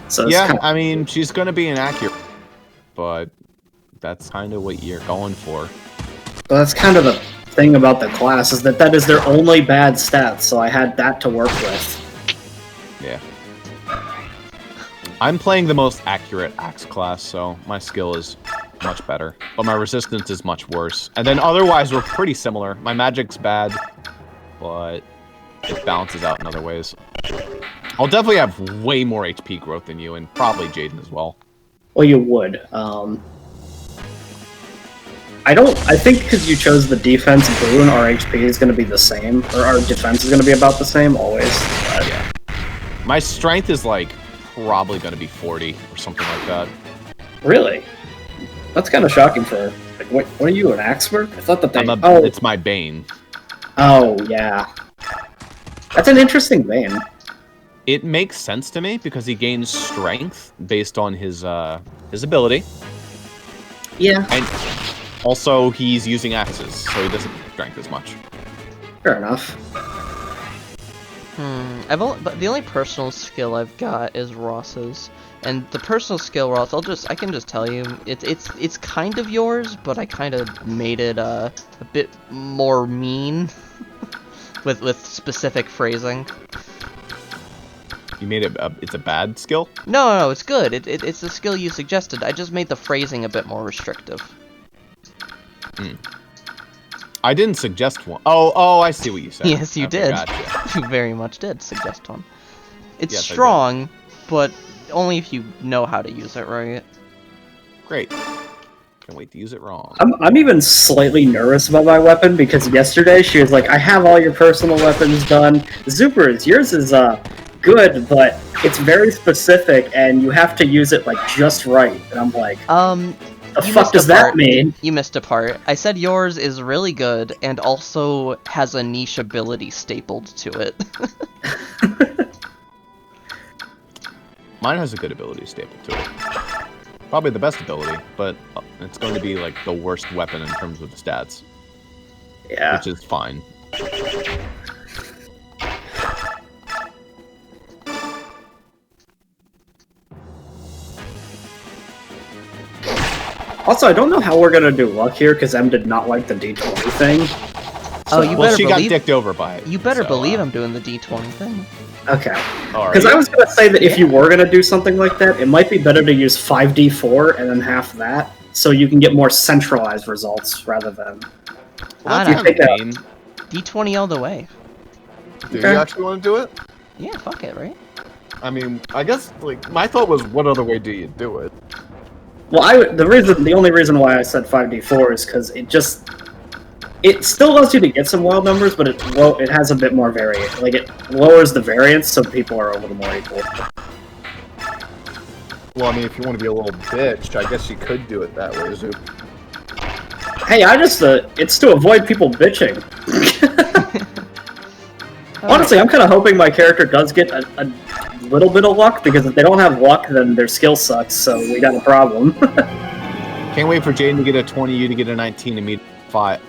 So Yeah, kinda... I mean, she's going to be inaccurate, but that's kind of what you're going for. But that's kind of the thing about the class, is that is their only bad stats, so I had that to work with. Yeah. I'm playing the most accurate axe class, so my skill is much better, but my resistance is much worse. And then otherwise, we're pretty similar. My magic's bad, but it balances out in other ways. I'll definitely have way more HP growth than you, and probably Jaden as well. Well, you would. I think because you chose the defense boon, our HP is going to be the same, or our defense is going to be about the same always. But... Yeah. My strength is like probably going to be 40 or something like that. Really? That's kind of shocking for... Like, what are you, an Axeberg? I thought that they... It's my Bane. Oh, yeah. That's an interesting Bane. It makes sense to me because he gains strength based on his ability. Yeah. And also, he's using axes, so he doesn't strength as much. Fair enough. But the only personal skill I've got is Ross's, and the personal skill, Ross, I can just tell you, it's kind of yours, but I kind of made it a bit more mean with specific phrasing. You made it. It's a bad skill? No, it's good. It's the skill you suggested. I just made the phrasing a bit more restrictive. I didn't suggest one. Oh, I see what you said. Yes, you did. Gotcha. You very much did suggest one. It's Yes, strong, but only if you know how to use it right. Great. Can't wait to use it wrong. I'm even slightly nervous about my weapon because yesterday she was like, I have all your personal weapons done. Zuper, yours is good, but it's very specific and you have to use it like just right. And I'm like, the fuck does that mean? You missed a part. I said yours is really good and also has a niche ability stapled to it. Mine has a good ability stapled to it. Probably the best ability, but it's going to be like the worst weapon in terms of the stats. Yeah. Which is fine. Also, I don't know how we're gonna do luck here because M did not like the D20 thing. Oh, you better she believe... got dicked over by it. You better so, believe I'm doing the D20 thing. Okay. Alright. Because I was gonna say that if you were gonna do something like that, it might be better to use 5d4 and then half that, so you can get more centralized results rather than. Well, that's kind of mean. D20 all the way. Do you actually want to do it? Yeah, fuck it, right? I mean, I guess like my thought was, what other way do you do it? Well, the only reason why I said 5d4 is because it still allows you to get some wild numbers, but it has a bit more variance. Like, it lowers the variance so people are a little more equal. Well, I mean, if you want to be a little bitch, I guess you could do it that way, Zoop. Hey, it's to avoid people bitching. Honestly, I'm kind of hoping my character does get a little bit of luck, because if they don't have luck, then their skill sucks, so we got a problem. Can't wait for Jaden to get a 20, you to get a 19, and me to 5.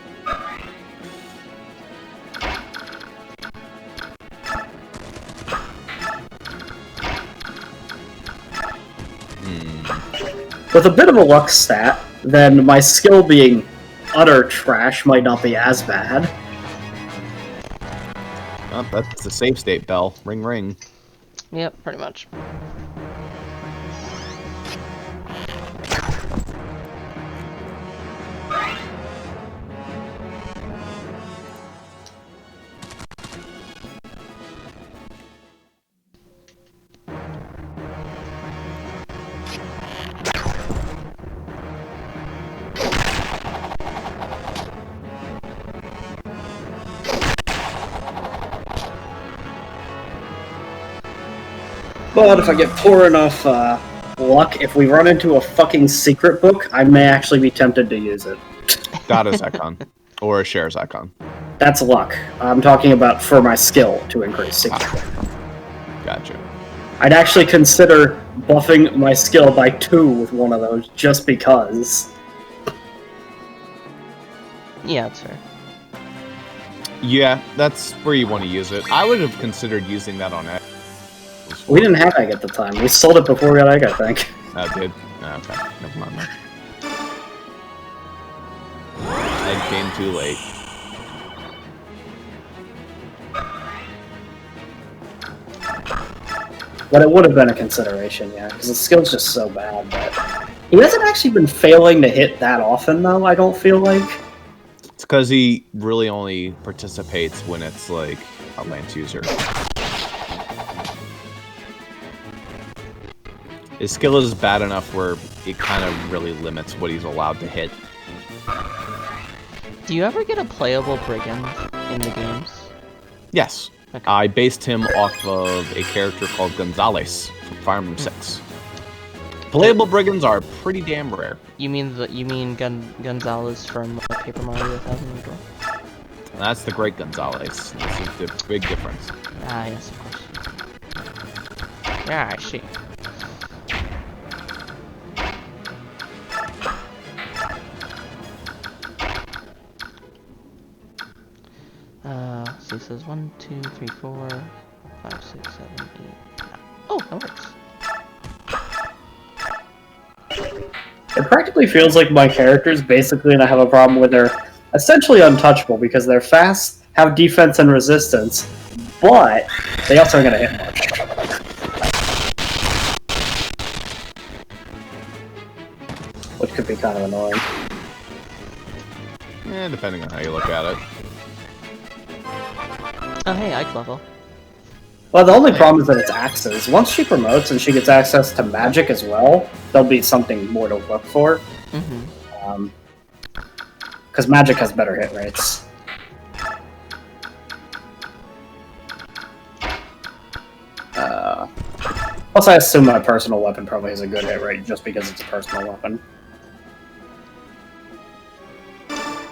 With a bit of a luck stat, then my skill being utter trash might not be as bad. Oh, that's the save state bell. Ring, ring. Yep, pretty much. But if I get poor enough luck, if we run into a fucking secret book, I may actually be tempted to use it. Goddess icon. Or a shares icon. That's luck. I'm talking about for my skill to increase secret book. Gotcha. I'd actually consider buffing my skill by 2 with one of those, just because. Yeah, that's fair. Yeah, that's where you want to use it. I would have considered using that on egg. We didn't have egg at the time. We sold it before we got egg, I think. Oh, did? Oh, okay. Never mind that. Egg came too late. But it would have been a consideration, yeah, because the skill's just so bad. But he hasn't actually been failing to hit that often, though, I don't feel like. It's because he really only participates when it's, like, a Lance user. His skill is bad enough where it kind of really limits what he's allowed to hit. Do you ever get a playable brigand in the games? Yes. Okay. I based him off of a character called Gonzalez from Fire Emblem 6. Playable brigands are pretty damn rare. You mean Gonzalez from Paper Mario 1000 Year Door? That's the great Gonzalez. This is the big difference. Ah, yes, of course. Yeah, I see. So it says 1, 2, 3, 4, 5, 6, 7, 8. Oh, that works. It practically feels like my characters basically gonna have a problem with they're essentially untouchable because they're fast, have defense and resistance, but they also aren't gonna hit much. Which could be kind of annoying. Yeah, depending on how you look at it. Oh, hey, Ike level. Well, the only problem is that it's axes. Once she promotes and she gets access to magic as well, there'll be something more to look for. Mm-hmm. Because magic has better hit rates. Plus, I assume my personal weapon probably has a good hit rate just because it's a personal weapon.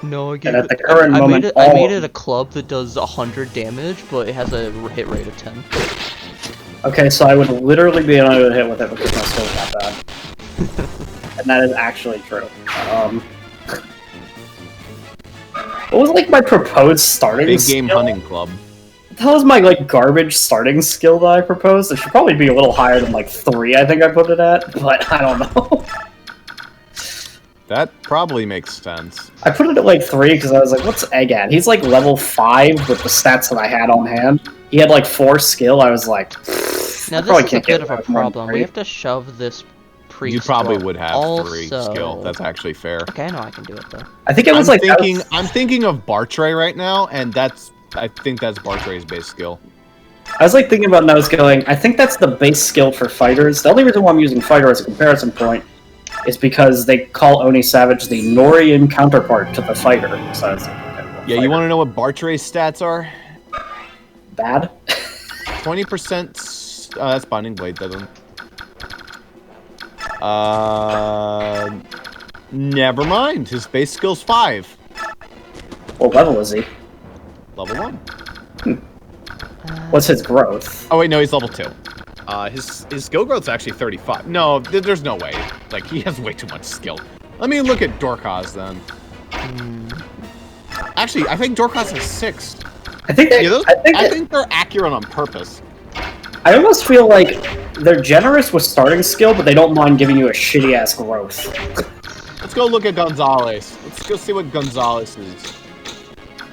No, And at the current moment, I made it a club that does 100 damage, but it has a hit rate of 10. Okay, so I would literally be unable to hit with it because my skill's that bad. And that is actually true. What was like my proposed starting Big skill? game hunting club. That was my like garbage starting skill that I proposed. It should probably be a little higher than like 3, I think I put it at, but I don't know. That probably makes sense. I put it at like 3 because I was like, what's Egg at? He's like level 5 with the stats that I had on hand. He had like 4 skill, I was like, now this is a bit of a problem. We have to shove this priest. You probably would have also... 3 skill. That's actually fair. Okay, I know I can do it though. I think it was I'm thinking of Bartray right now, and I think that's Bartray's base skill. I was like thinking about nose going, I think that's the base skill for fighters. The only reason why I'm using fighter as a comparison point is because they call Oni Savage the Norian counterpart to the fighter. So I was like, okay, Yeah, you want to know what Bartray's stats are? Bad? 20%. That's Binding Blade, doesn't. Never mind. His base skill's 5. What level is he? Level 1. What's his growth? Oh wait, no, he's level 2. His skill growth's actually 35. No, there's no way. Like, he has way too much skill. Let me look at Dorkaz then. Actually, I think Dorkaz has 6. I think I think they're accurate on purpose. I almost feel like they're generous with starting skill, but they don't mind giving you a shitty ass growth. Let's go look at Gonzalez. Let's go see what Gonzalez is.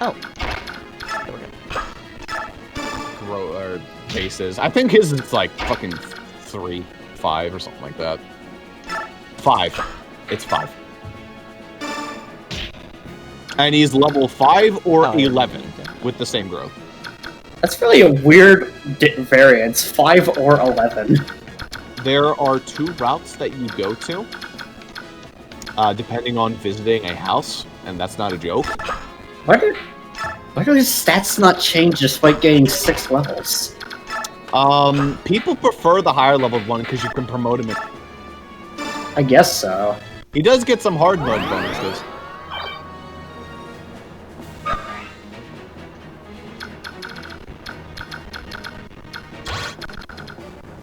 Oh. Or bases. I think his is like fucking 3, 5 or something like that. 5. It's 5. And he's level 5 or 11 with the same growth. That's really a weird variance. 5 or 11. There are 2 routes that you go to, depending on visiting a house, and that's not a joke. Why do his stats not change despite gaining 6 levels? People prefer the higher level one because you can promote him. I guess so. He does get some hard mode bonuses.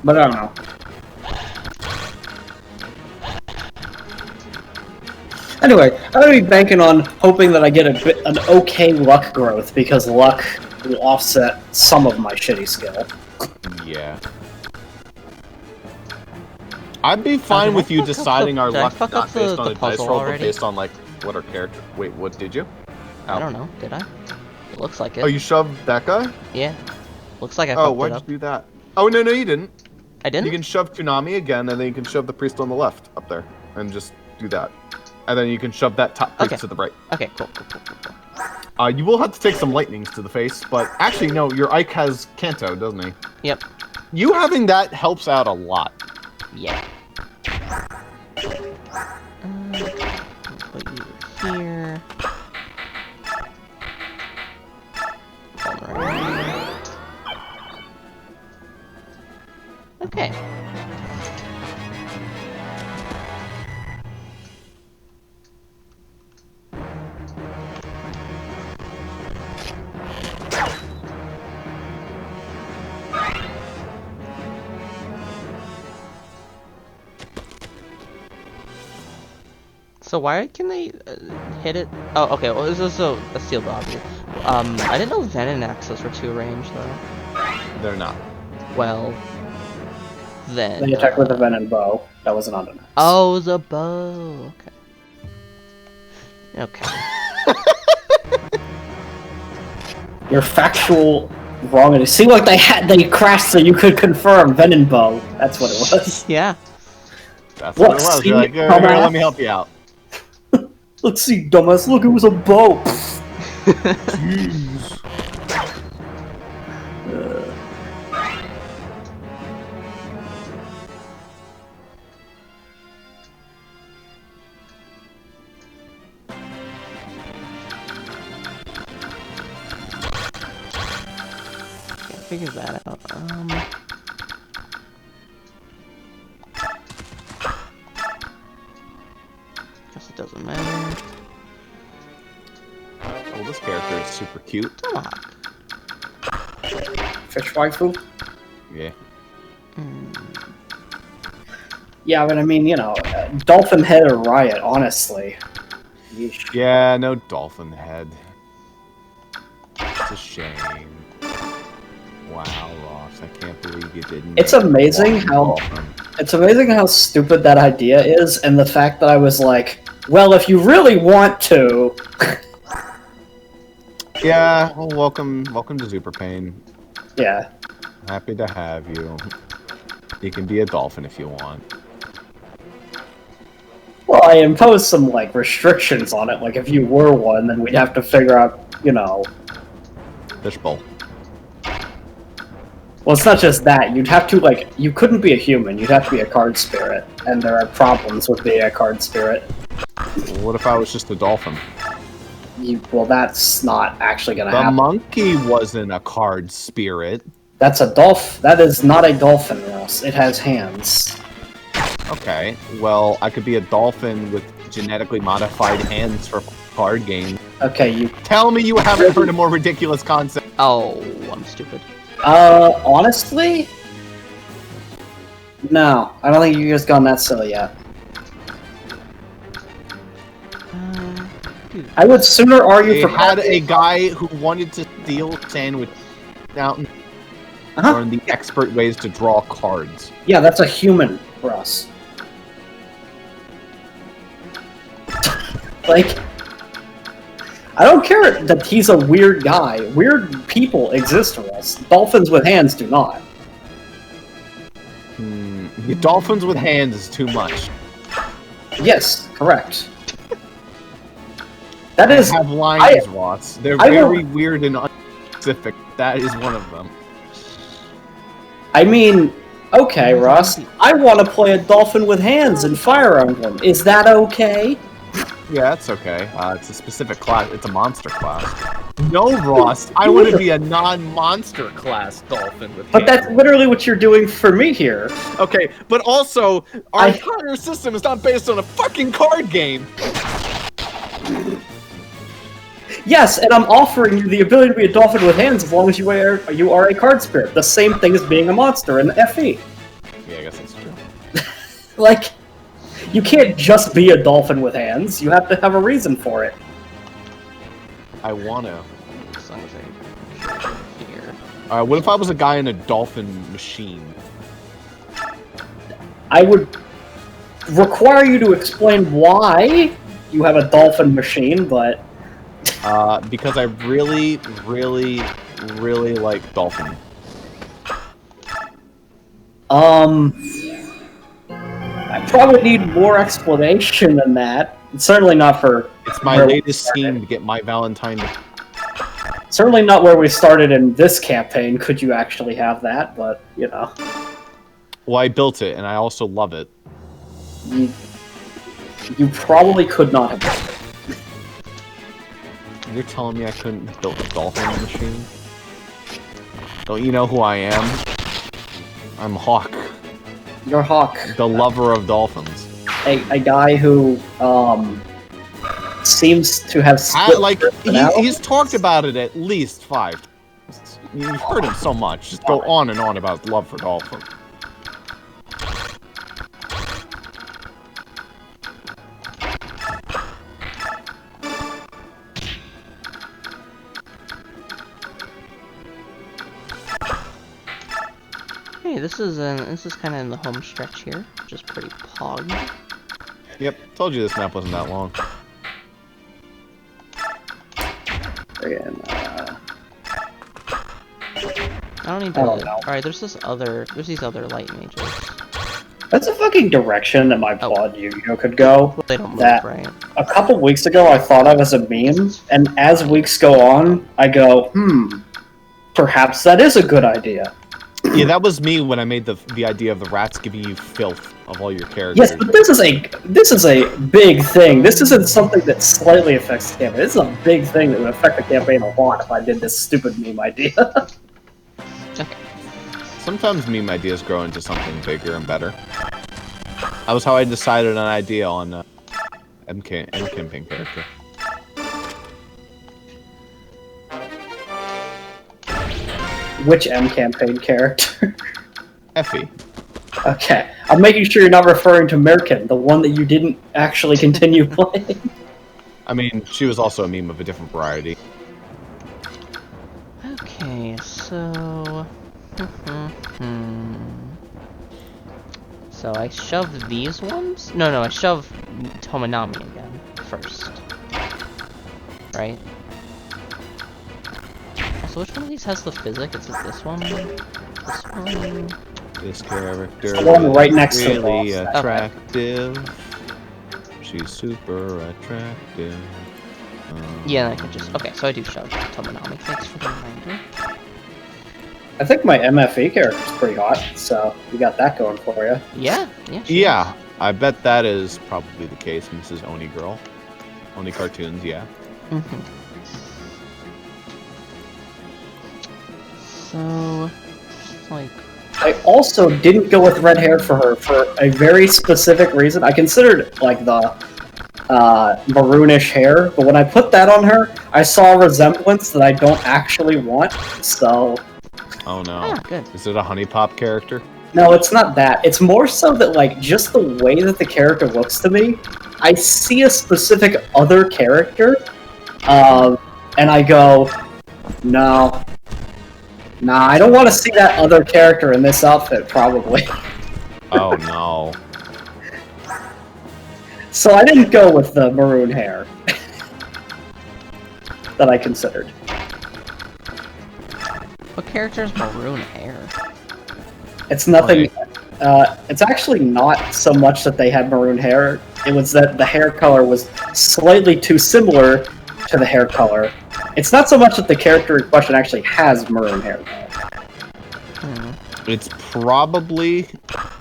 But I don't know. Anyway, I'm gonna be banking on hoping that I get an okay luck growth, because luck will offset some of my shitty skill. Yeah. I'd be fine with you deciding our luck not based on a dice roll, but based on, like, what our character... Wait, what did you? I don't know. Did I? It looks like it. Oh, you shoved that guy? Yeah. Looks like I Oh, fucked it why'd up. you do that? Oh, no, you didn't. I didn't? You can shove Toonami again, and then you can shove the priest on the left up there. And just do that. And then you can shove that top priest to the right. Okay, cool. You will have to take some lightnings to the face, but actually, no, your Ike has Kanto, doesn't he? Yep. You having that helps out a lot. Yeah. Put you here. Okay. So why can they hit it? Oh, okay. Well, this is also a sealed obby. I didn't know Ven and Axis were 2 range though. They're not. Well, then. They attack with a Ven and bow. That wasn't on an axe. Oh, it was a bow. Okay. You're factual wrong. See, like they crashed so you could confirm Ven and bow. That's what it was. Yeah. That's what it was. You're like, here, let me help you out. Let's see, dumbass. Look, it was a bow. Jeez. figure that out. Guess it doesn't matter. Oh, this character is super cute. Tomahawk. Fish waifu? Yeah. Yeah, but I mean, you know, Dolphin Head or Riot, honestly. Yeesh. Yeah, no dolphin head. It's a shame. Wow, Ross, I can't believe you didn't. It's amazing how stupid that idea is, and the fact that I was like, well, if you really want to. Yeah, well, welcome to Zuper Pain. Yeah. Happy to have you. You can be a dolphin if you want. Well, I imposed some, like, restrictions on it. Like, if you were one, then we'd have to figure out, you know... Fishbowl. Well, it's not just that. You'd have to, like... You couldn't be a human. You'd have to be a card spirit. And there are problems with being a card spirit. What if I was just a dolphin? Well, that's not actually gonna The happen. monkey wasn't a card spirit. That's a dolphin. That is not a dolphin, Ross. It has hands. Okay, well, I could be a dolphin with genetically modified hands for card game. Okay, you... Tell me you haven't heard a more ridiculous concept. Oh, I'm stupid. Honestly? No, I don't think you guys gone that silly yet. I would sooner argue They for... had a guy who wanted to steal sandwich out and learn the expert ways to draw cards. Yeah, that's a human, Russ. Like, I don't care that he's a weird guy. Weird people exist, Russ. Dolphins with hands do not. The dolphins with hands is too much. Yes, correct. That is... They have lines, Ross. They're very weird and unspecific. That is one of them. I mean, okay, Ross. I want to play a dolphin with hands in Fire Emblem. Is that okay? Yeah, that's okay. It's a specific class. It's a monster class. No, Ross. I want to be a non-monster class dolphin with hands. But that's literally what you're doing for me here. Okay, but also, our entire system is not based on a fucking card game. Yes, and I'm offering you the ability to be a dolphin with hands as long as you are a card spirit. The same thing as being a monster in FE. Yeah, I guess that's true. Like, you can't just be a dolphin with hands. You have to have a reason for it. I wanna. Something here. What if I was a guy in a dolphin machine? I would require you to explain why you have a dolphin machine, but... Because I really, really, really like Dolphin. I probably need more explanation than that. It's certainly not for... It's my latest scheme to get my Valentine to... Certainly not where we started in this campaign, could you actually have that, but, you know. Well, I built it, and I also love it. You probably could not have built it. You're telling me I couldn't have built a dolphin machine? Don't you know who I am? I'm Hawk. You're Hawk. The lover of dolphins. A guy who, seems to have split he's talked about it at least 5 times. You've heard him so much. Just go on and on about his love for dolphins. Hey, this is kind of in the home stretch here, which is pretty pog. Yep, told you this map wasn't that long. Again, I don't need to. Alright, there's these other light mages. That's a fucking direction that my pod Yu-Gi-Oh could go. Well, they don't move, that right? A couple weeks ago I thought I was a meme, and as weeks go on, I go, perhaps that is a good idea. Yeah, that was me when I made the idea of the rats giving you filth of all your characters. Yes, but this is a big thing. This isn't something that slightly affects the campaign. This is a big thing that would affect the campaign a lot if I did this stupid meme idea. I Sometimes meme ideas grow into something bigger and better. That was how I decided on an idea on M campaign character. Which M campaign character? Effie. Okay, I'm making sure you're not referring to Merkin, the one that you didn't actually continue playing. I mean, she was also a meme of a different variety. Okay, so... So I shove these ones? No, I shove Tomonami again first. Right? So which one of these has the physic? Is it this one? This one? This character The one right next to the really boss. attractive. She's super attractive. Yeah, I can just... Okay, so I do shove Tomonami. Thanks for the reminder. I think my MFE character's pretty hot, so you got that going for you. Yeah, she Yeah, I bet that is probably the case, Mrs. Oni Girl. Oni Cartoons, yeah. is. So... like... I also didn't go with red hair for her for a very specific reason. I considered, like, the maroonish hair, but when I put that on her, I saw a resemblance that I don't actually want, so... Oh no. Ah, good. Is it a Honey Pop character? No, it's not that. It's more so that, like, just the way that the character looks to me, I see a specific other character, and I go, no. Nah, I don't want to see that other character in this outfit, probably. Oh no. So I didn't go with the maroon hair that I considered. What character's maroon hair? It's nothing. It's actually not so much that they had maroon hair. It was that the hair color was slightly too similar to the hair color. It's not so much that the character in question actually has maroon hair, though. It's probably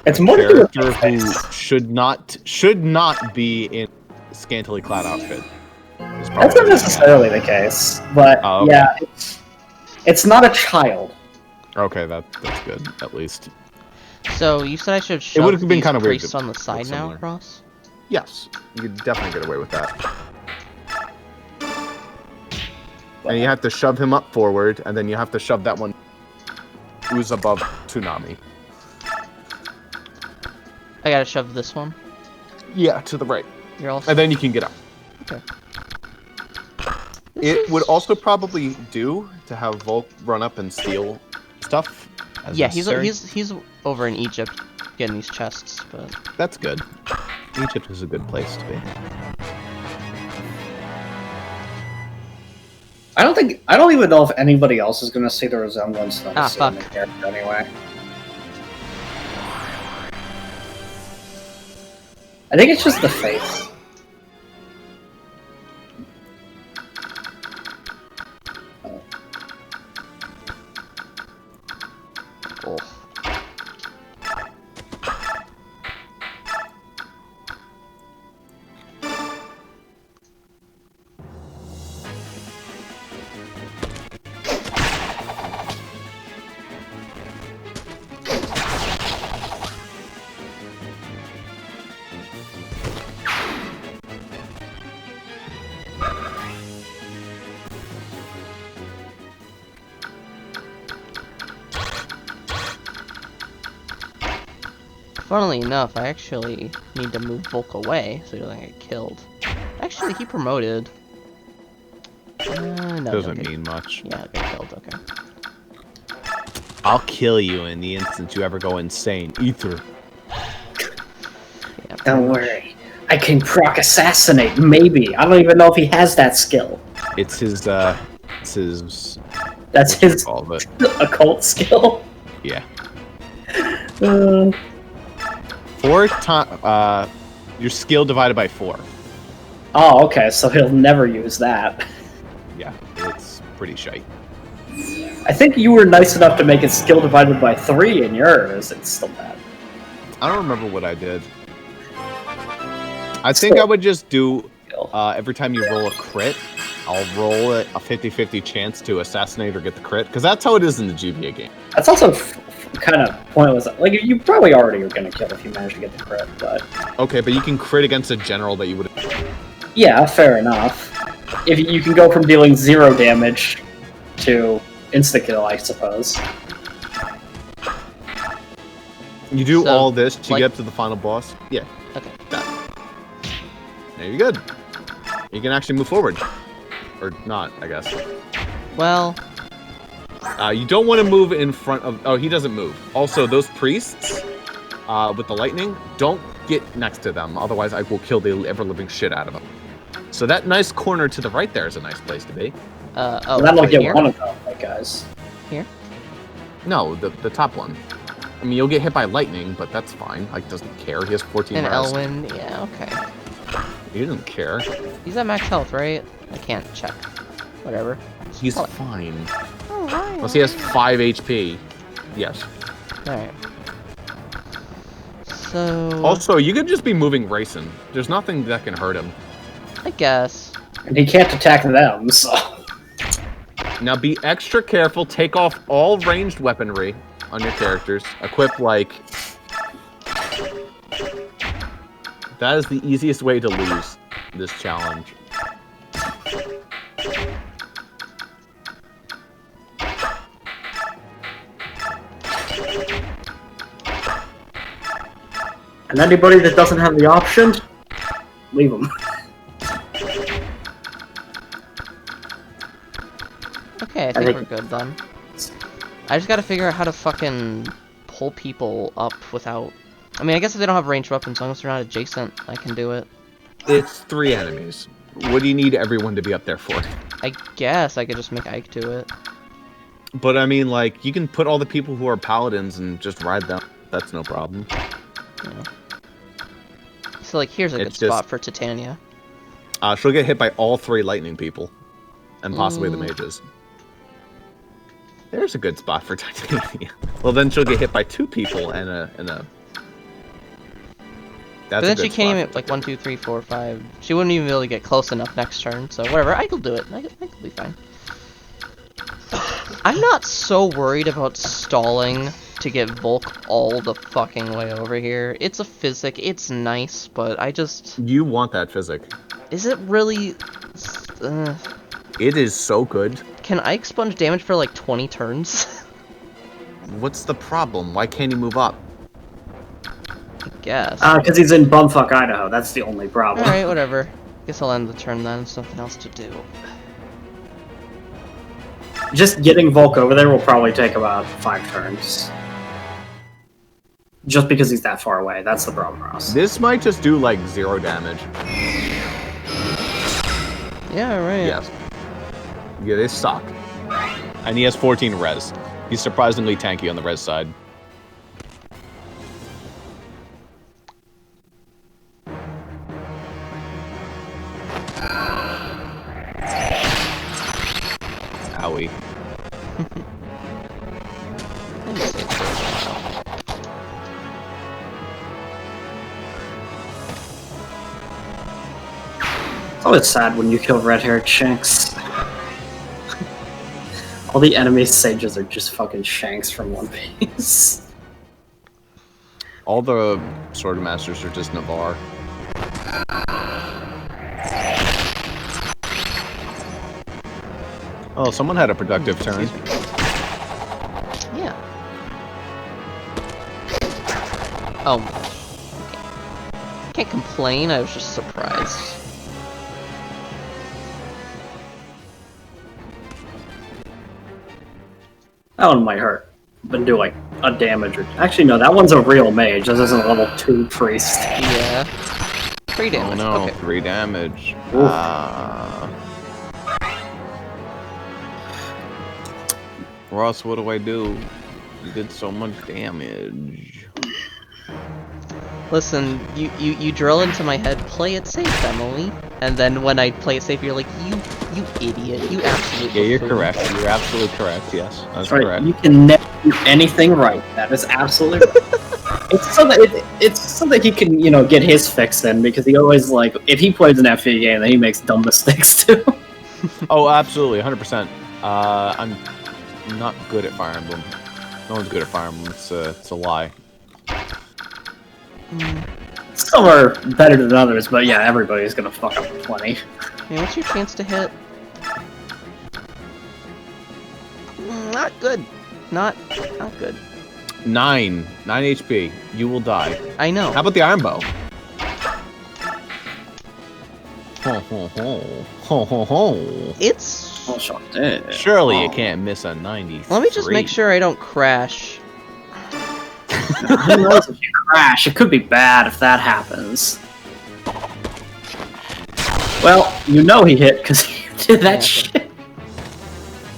It's a more to do with character the who face. should not be in a scantily clad outfit. That's not necessarily the case, but Oh, okay. yeah, it's not a child. Okay, that's good, at least. So, you said I should shove would've been these kinda weird priests to on the side look now, similar. Ross? Yes, you could definitely get away with that. And you have to shove him up forward, and then you have to shove that one who's above Toonami. I gotta shove this one? Yeah, to the right. You're all... And then you can get up. Okay. It would also probably do to have Volk run up and steal stuff. As Yeah, necessary. he's over in Egypt getting these chests, but... That's good. Egypt is a good place to be. I don't even know if anybody else is gonna see the resemblance that I see in fuck. the character anyway. I think it's just the face. Oh. Funnily enough, I actually need to move Volk away so he doesn't get killed. Actually, he promoted. No, Doesn't he'll mean much. Yeah, he'll get killed, okay. I'll kill you in the instant you ever go insane. Ether. Yeah, Don't worry. I can proc assassinate, maybe. I don't even know if he has that skill. It's his, That's what you his call it. occult skill. Yeah. 4 times, your skill divided by 4. Oh, okay, so he'll never use that. Yeah, it's pretty shite. I think you were nice enough to make it skill divided by 3 in yours. It's still bad. I don't remember what I did. I think I would just do, every time you roll a crit, I'll roll it a 50-50 chance to assassinate or get the crit, because that's how it is in the GBA game. That's also kind of pointless. Like, you probably already are going to kill if you manage to get the crit, but... Okay, but you can crit against a general that you would... Yeah, fair enough. If you can go from dealing 0 damage to insta-kill, I suppose. You do So, all this to like- get to the final boss? Yeah. Okay. Done. There you go. You can actually move forward. Or not, I guess. Well, You don't want to move in front of... Oh, he doesn't move. Also, those priests with the lightning, don't get next to them. Otherwise, I will kill the ever-living shit out of them. So that nice corner to the right there is a nice place to be. oh, That'll right get here? one of them, like, guys. Here? No, the top one. I mean, you'll get hit by lightning, but that's fine. Like, doesn't care. He has 14 And res. Elwyn, yeah, okay. He doesn't care. He's at max health, right? I can't check. Whatever. He's Oh. fine. Oh, right. Unless he has 5 HP. Yes. Alright. So... Also, you could just be moving Rayson. There's nothing that can hurt him. I guess. And he can't attack them, so... Now be extra careful. Take off all ranged weaponry on your characters. Equip, like... That is the easiest way to lose this challenge. And anybody that doesn't have the option, leave them. Okay, I think we're good then. I just gotta figure out how to fucking pull people up without... I mean, I guess if they don't have ranged weapons, as long as they're not adjacent, I can do it. It's 3 enemies. What do you need everyone to be up there for? I guess I could just make Ike do it. But I mean, like, you can put all the people who are paladins and just ride them. That's no problem. Yeah. So, like, here's a good It's just- spot for Titania. She'll get hit by all 3 lightning people. And possibly the Mm. mages. There's a good spot for Titania. Well, then she'll get hit by 2 people and a... That's But then a she good can't spot even, for like, Titania. 1, 2, 3, 4, 5. She wouldn't even be able to get close enough next turn, so whatever, I can do it. I can be fine. I'm not so worried about stalling to get Volk all the fucking way over here. It's a physic, it's nice, but I just... You want that physic. Is it really... It is so good. Can I expunge damage for, like, 20 turns? What's the problem? Why can't he move up? I guess. Because he's in bumfuck Idaho, that's the only problem. Alright, whatever. Guess I'll end the turn then, there's nothing else to do. Just getting Volk over there will probably take about 5 turns. Just because he's that far away, that's the problem, Ross. This might just do, like, 0 damage. Yeah, right. Yes. Yeah, they suck. And he has 14 res. He's surprisingly tanky on the res side. Owie. It's always sad when you kill red-haired Shanks. All the enemy sages are just fucking Shanks from One Piece. All the sword masters are just Navarre. Oh, someone had a productive turn. Yeah. Oh. Okay. Can't complain, I was just surprised. That one might hurt, but do like a damage or... Actually, no, that one's a real mage. This isn't a level 2 priest. Yeah. 3 damage. Oh no, Okay. 3 damage. Oof. Ross, what do I do? You did so much damage. Listen, you drill into my head, play it safe, Emily. And then when I play it safe, you're like, you idiot, you absolute Yeah, you're buffoon." correct. You're absolutely correct, yes. That's That's right. correct. You can never do anything right. That is absolutely right. It's so that he can, you know, get his fix in, because he always, like, if he plays an FE game, then he makes dumb mistakes too. Oh, absolutely, 100%. I'm not good at Fire Emblem. No one's good at Fire Emblem. It's a lie. Some are better than others, but yeah, everybody's gonna fuck up 20. Hey, what's your chance to hit? Not good. Not good. 9 HP. You will die. I know. How about the Iron Bow? Ho ho ho. Ho ho ho. It's... Oh, shot dead. Surely you can't miss a 90. Let me just make sure I don't crash. Who knows if you crash? It could be bad if that happens. Well, you know he hit because he did that shit.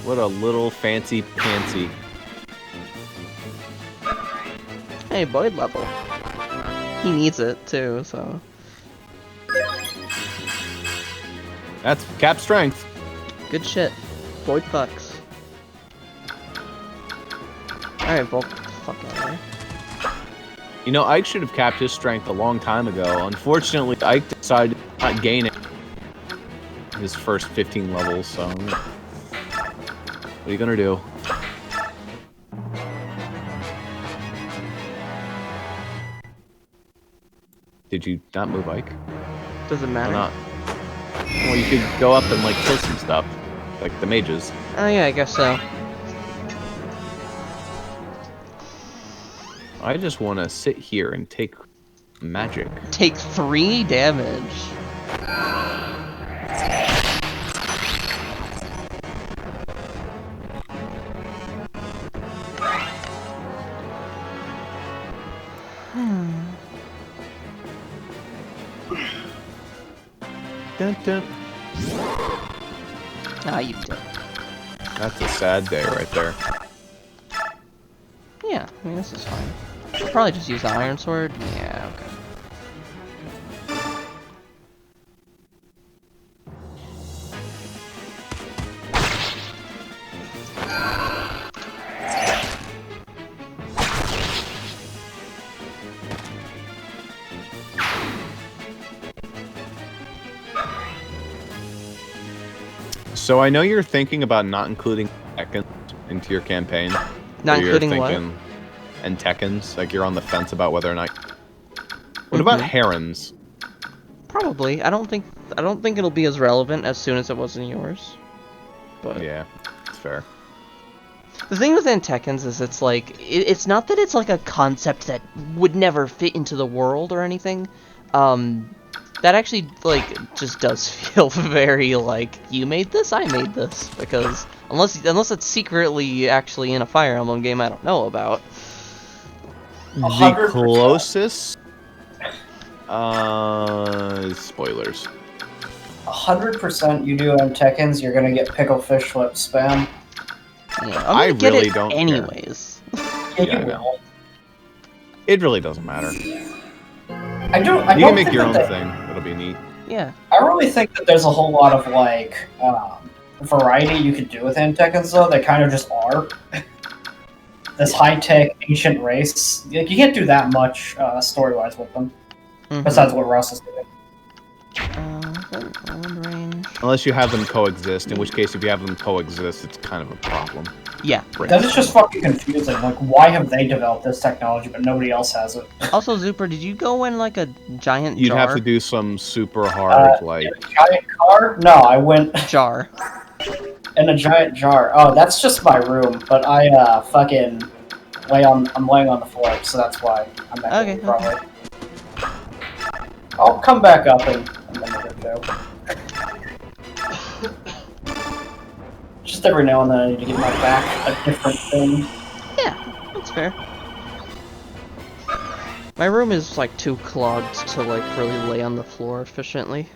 What a little fancy pantsy. Hey, Boyd level. He needs it too, so... That's cap strength. Good shit. Boyd fucks. Alright, Volk, fuck out of there. You know, Ike should have capped his strength a long time ago. Unfortunately, Ike decided to not gain it his first 15 levels, so... What are you gonna do? Did you not move Ike? Doesn't Why matter. not? Well, you could go up and, like, kill some stuff. Like the mages. Oh yeah, I guess so. I just want to sit here and take magic. Take 3 damage. Dun, dun. Ah, you did. That's a sad day right there. Yeah, I mean, this is fine. I'll probably just use the iron sword. Yeah, okay. So I know you're thinking about not including Tekkens into your campaign. Not Or you're including what? thinking- And Tekkens, like you're on the fence about whether or not. What about herons? Probably. I don't think it'll be as relevant as soon as it was in yours. But Yeah, it's fair. the thing with Tekkens is it's like it's not that it's like a concept that would never fit into the world or anything. That actually like just does feel very like you made this, I made this, because unless it's secretly actually in a Fire Emblem game I don't know about. The 100%. closest. Spoilers. 100% you do on Tekkens, you're gonna get pickle fish flip spam. Yeah, I get really it don't care. anyways. Yeah, Yeah, you I know. will. It really doesn't matter. I You don't can make think your own that thing. It'll be neat. Yeah. I really think that there's a whole lot of like variety you could do with Tekkens though. They kind of just are. This high-tech ancient race, like you can't do that much story-wise with them. Besides what Russ is doing. Range. Unless you have them coexist, in which case if you have them coexist, it's kind of a problem. Yeah. That is just fucking confusing. Like, why have they developed this technology but nobody else has it? Also, Zuper, did you go in like a giant You'd jar? have to do some super hard, like... In a giant car? No, I went jar. in a giant jar. Oh, that's just my room, but I fucking I'm laying on the floor, so that's why I'm at Okay, probably. I'll come back up in a minute or two. Just every now and then I need to give my back a different thing. Yeah, that's fair. My room is like too clogged to like really lay on the floor efficiently.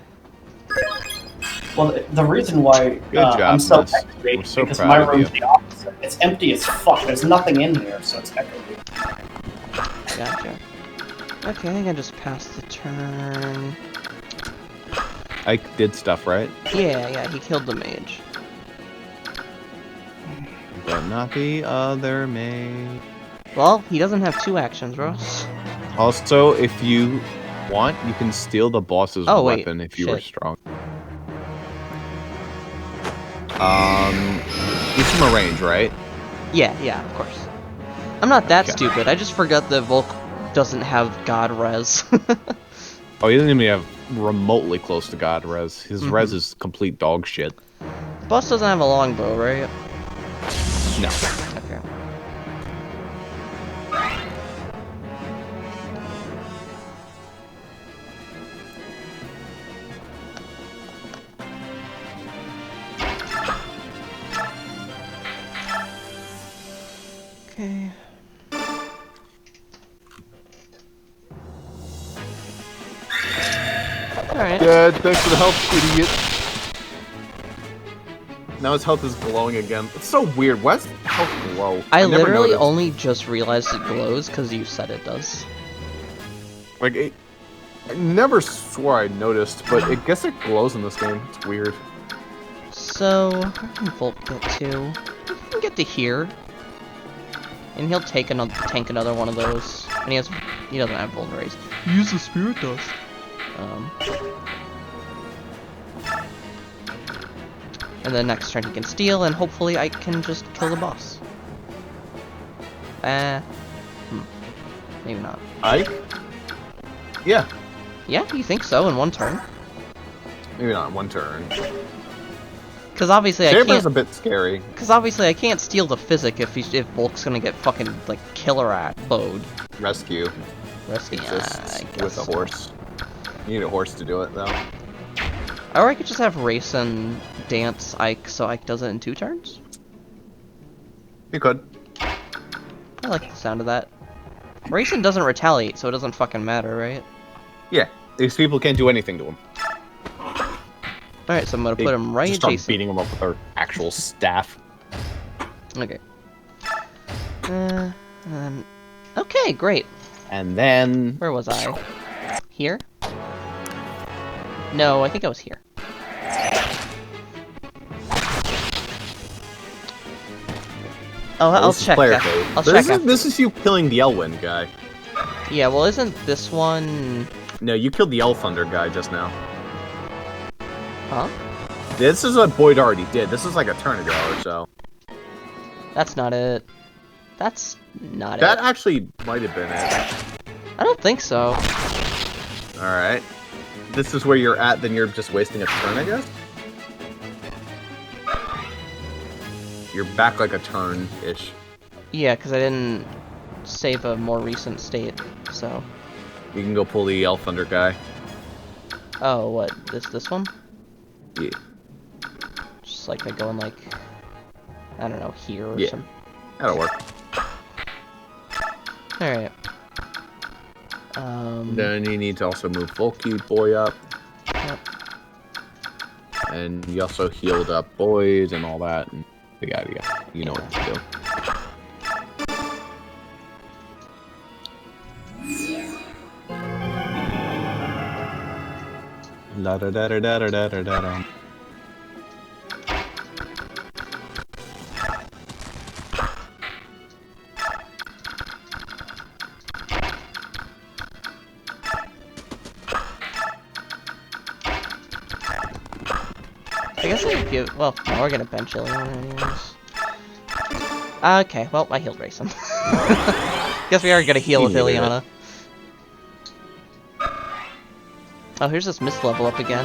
Well, the reason why Good job, I'm so Miss. echoey We're so because proud my of room's you. the opposite. It's empty as fuck. There's nothing in here, so it's echoey. Gotcha. Okay, I think I just passed the turn. Ike did stuff, right? Yeah, he killed the mage. But not the other mage. Well, he doesn't have 2 actions, Ross. Also, if you want, you can steal the boss's Oh, wait, weapon if you were shit. strong. He's from a range, right? Yeah, of course. I'm not that Okay. stupid. I just forgot that Volk doesn't have God res. Oh, he doesn't even have remotely close to God res. His Mhm. res is complete dog shit. Boss doesn't have a longbow, right? No. Okay. Okay. Alright. Dad, thanks for the help, idiot. Now his health is glowing again. It's so weird. Why's health glow? I never literally noticed. only just realized it glows because you said it does. Like, I never swore I noticed, but I guess it glows in this game. It's weird. So, where can Volk get to? He can get to here. And he'll take tank another one of those. And he doesn't have Volt Rays. He uses Spirit Dust. And then next turn he can steal, and hopefully I can just kill the boss. Maybe not. Ike? Yeah. Yeah, you think so in one turn? Maybe not in one turn. Because obviously I Saber's can't. a bit scary. Because obviously I can't steal the physic if Volk's gonna get fucking like killer at load. Rescue Risky, exists I guess with a horse. You need a horse to do it, though. Or I could just have race and dance Ike, so Ike does it in 2 turns. You could. I like the sound of that. Racing doesn't retaliate, so it doesn't fucking matter, right? Yeah, these people can't do anything to him. Alright, so I'm gonna They put him right just start adjacent. beating him up with their actual staff. Okay. Okay, great. And then... Where was I? Here? No, I think I was here. Oh, Well, I'll this is check player that. code. I'll This check is, this is you killing the Elwyn guy. Yeah, well, isn't this one... No, you killed the Elthunder guy just now. Huh? This is what Boyd already did. This is like a turn ago or so. That's not it. That's not That it. actually might have been it. I don't think so. Alright. This is where you're at, then you're just wasting a turn, I guess? You're back like a turn-ish. Yeah, because I didn't save a more recent state, so... You can go pull the Elthunder guy. Oh, what? This one? Yeah. Just like by going like... I don't know, here or Yeah. something. That'll work. Alright. Then you need to also move Volky Boy up. Yep. And you also healed up Boyd and all that. And you know what to do. La da da da da da da da da. I guess I could give... Well, no, we're gonna bench Iliana anyways. Okay, well, I healed Rayson. Guess we are gonna heal with needed it. Iliana. Oh, here's this mist level up again.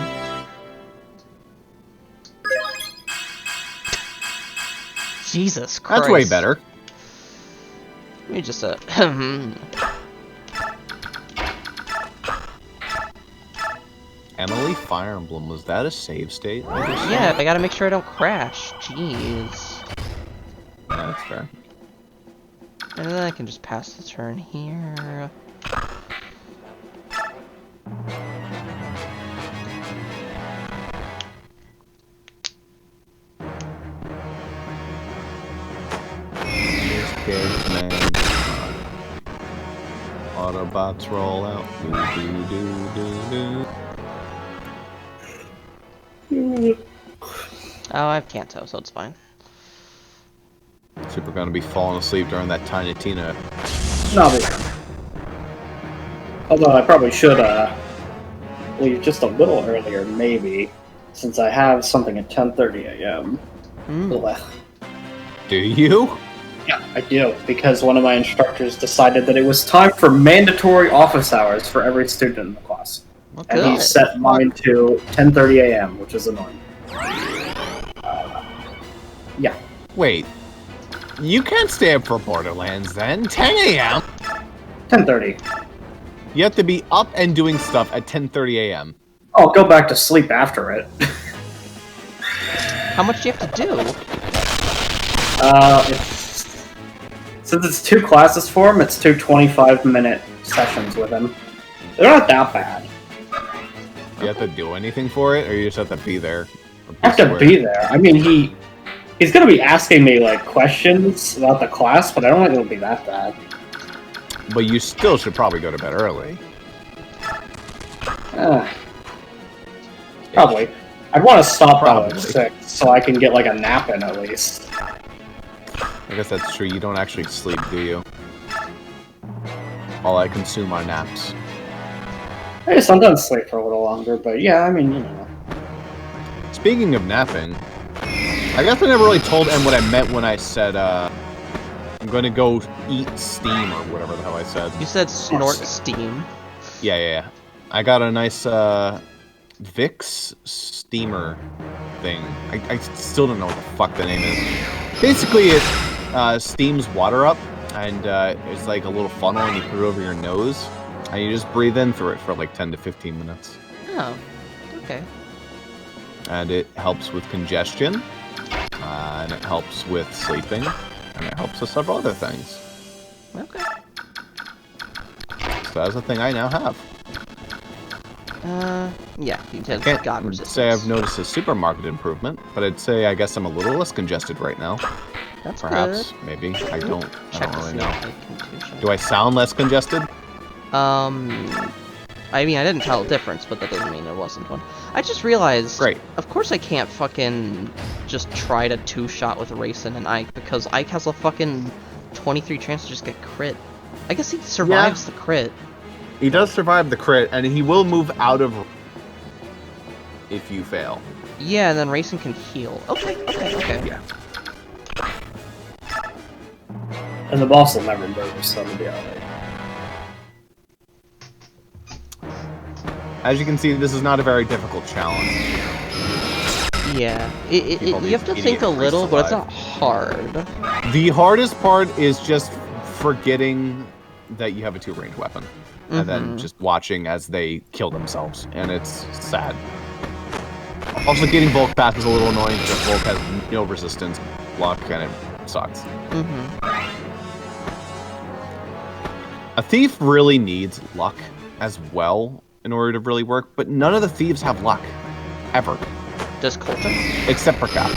Jesus Christ. That's way better. Let me just, Emily Fire Emblem, was that a save state? Yeah, I gotta make sure I don't crash. Jeez. Yeah, that's fair. And then I can just pass the turn here. Autobots roll out. Oh, I have Kanto, so it's fine. Super gonna be falling asleep during that Tiny Tina. No, although I probably should leave just a little earlier, maybe, since I have something at 10:30 a.m. Ugh. Do you? Yeah, I do, because one of my instructors decided that it was time for mandatory office hours for every student in the class. Well, And he good. set mine to 10:30 a.m., which is annoying. Yeah. Wait. You can't stay up for Borderlands then. 10 a.m. 10:30. You have to be up and doing stuff at 10:30 a.m. I'll go back to sleep after it. How much do you have to do? Since it's 2 classes for him, it's 2 25-minute sessions with him. They're not that bad. You have to do anything for it, or you just have to be there? I have to be there. I mean, he's gonna be asking me, like, questions about the class, but I don't think it'll be that bad. But you still should probably go to bed early. Probably. I'd want to stop though at Probably. 6, so I can get, like, a nap in at least. I guess that's true. You don't actually sleep, do you? All I consume are naps. I sometimes sleep for a little longer, but yeah, I mean, you know. Speaking of napping, I guess I never really told Em what I meant when I said, I'm gonna go eat steam, or whatever the hell I said. You said snort steam. Yeah. I got a nice, Vicks steamer thing. I still don't know what the fuck the name is. Basically, it steams water up, and it's like a little funnel, and you put it over your nose, and you just breathe in through it for like 10 to 15 minutes. Oh, okay. And it helps with congestion, and it helps with sleeping, and it helps with several other things. Okay. So that's a thing I now have. Yeah, you tend Can't God resistance. say I've noticed a supermarket improvement, but I'd say I guess I'm a little less congested right now. That's Perhaps, good. maybe. I don't Check to really see know. if I can do Do I sound less congested? I mean, I didn't tell a difference, but that doesn't mean there wasn't one. I just realized, Great. of course I can't fucking just try to two-shot with Raisin and Ike, because Ike has a fucking 23 chance to just get crit. I guess he survives the crit. He does survive the crit, and he will move out of if you fail. Yeah, and then Raisin can heal. Okay. Yeah. And the boss will never move, so it'll be alright. As you can see, this is not a very difficult challenge. Yeah, Keep all you these have to idiot think a priests little, but it's alive. not hard. The hardest part is just forgetting that you have a 2-range weapon. And then just watching as they kill themselves. And it's sad. Also, getting Volk Path is a little annoying because Volk has no resistance, luck, and it sucks. A thief really needs luck as well in order to really work, but none of the thieves have luck. Ever. Does Colton? Except for Cap.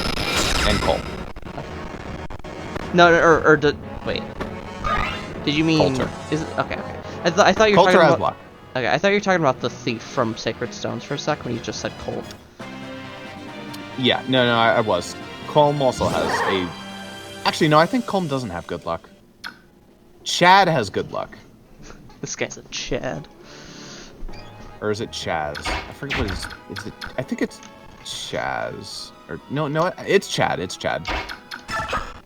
And Cole. No, wait. Did you mean... Coulter. Is it... Okay. I thought you were Coulter talking has about... luck. Okay, I thought you were talking about the thief from Sacred Stones for a sec when you just said Colt. Yeah, no, I was. Colm also has a... Actually, no, I think Colm doesn't have good luck. Chad has good luck. This guy's a Chad. Or is it Chaz? I forget what his... Is it... I think it's Chaz. Or no, it's Chad. It's Chad.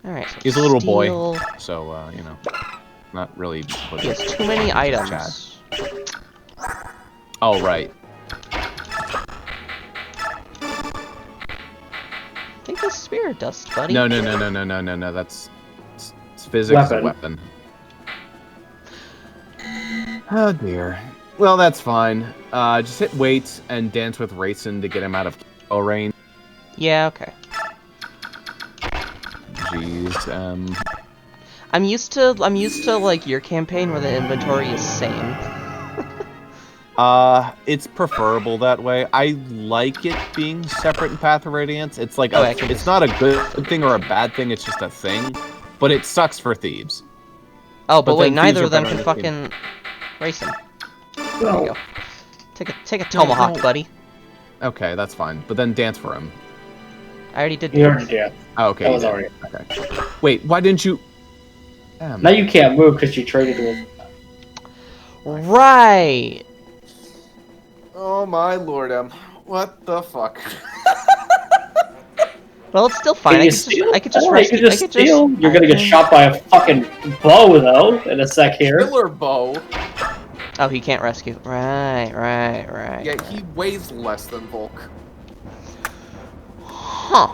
Alright, so He's a little boy, steal. so, you know, not really... He has too many items. Chad. Oh, right. I think that's Spirit Dust, buddy. No, that's... It's physics of weapon. Oh, dear. Well, that's fine. Just hit wait and dance with Raisin to get him out of kill range. Yeah, okay. Jeez, I'm used to like your campaign where the inventory is same. It's preferable that way. I like it being separate in Path of Radiance. It's like it's not a good thing or a bad thing. It's just a thing, but it sucks for thieves. Oh, but wait, then neither thieves of them are can better than fucking race him. There No. you go. Take a tomahawk, no. buddy. Okay, that's fine. But then dance for him. I already did. You already did. Oh, okay. That you was did. already. Okay. Wait, why didn't you? Damn. Now you can't move because you traded with. Right. Oh my lord, what the fuck? Well, it's still fine. Can I you could steal? just, I could just Oh, rescue. you can just steal. You're gonna get can- shot by a fucking bow, though, in a sec here. Killer bow. Oh, he can't rescue. Right. Yeah, he weighs less than Volk. Huh.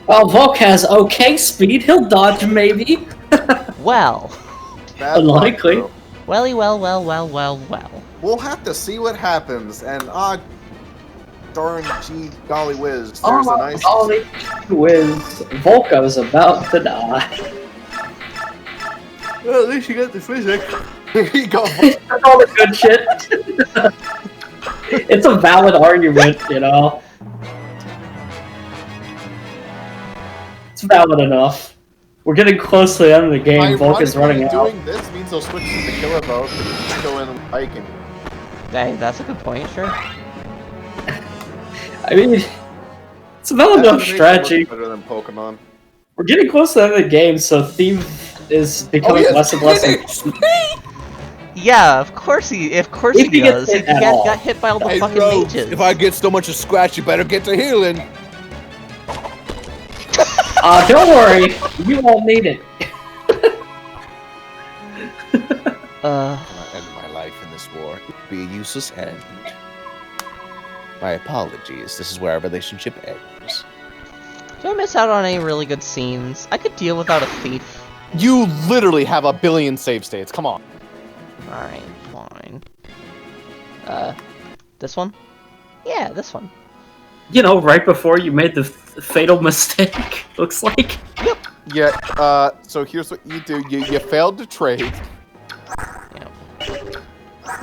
Well, Volk has okay speed. He'll dodge, maybe. Well. Bad Unlikely. luck, Welly, well. we'll have to see what happens, and darn gee golly whiz, there's Oh, a nice... golly whiz. Volka's about to die. Well, at least you got the physics. Here you go. That's all the good shit. It's a valid argument, you know. It's valid enough. We're getting close to the end of the game. Volk is running out. Doing this means they'll switch to the killer bow to go in and Ike and... Hey, that's a good point, sure. I mean, it's a valid enough strategy. Better than Pokemon. We're getting close to the end of the game, so Thief is becoming less and less. Yeah, of course he If does. he gets hit at all. got hit by all the Hey, fucking Rose, mages. if I get so much a scratch, you better get to healing. Don't worry, you won't need it. End my life in this war. It would be a useless end. My apologies. This is where our relationship ends. Did I miss out on any really good scenes? I could deal without a thief. You literally have a billion save states. Come on. Alright, fine. This one? Yeah, this one. You know, right before you made the fatal mistake, looks like. Yeah, so here's what you do. You failed to trade. Yeah.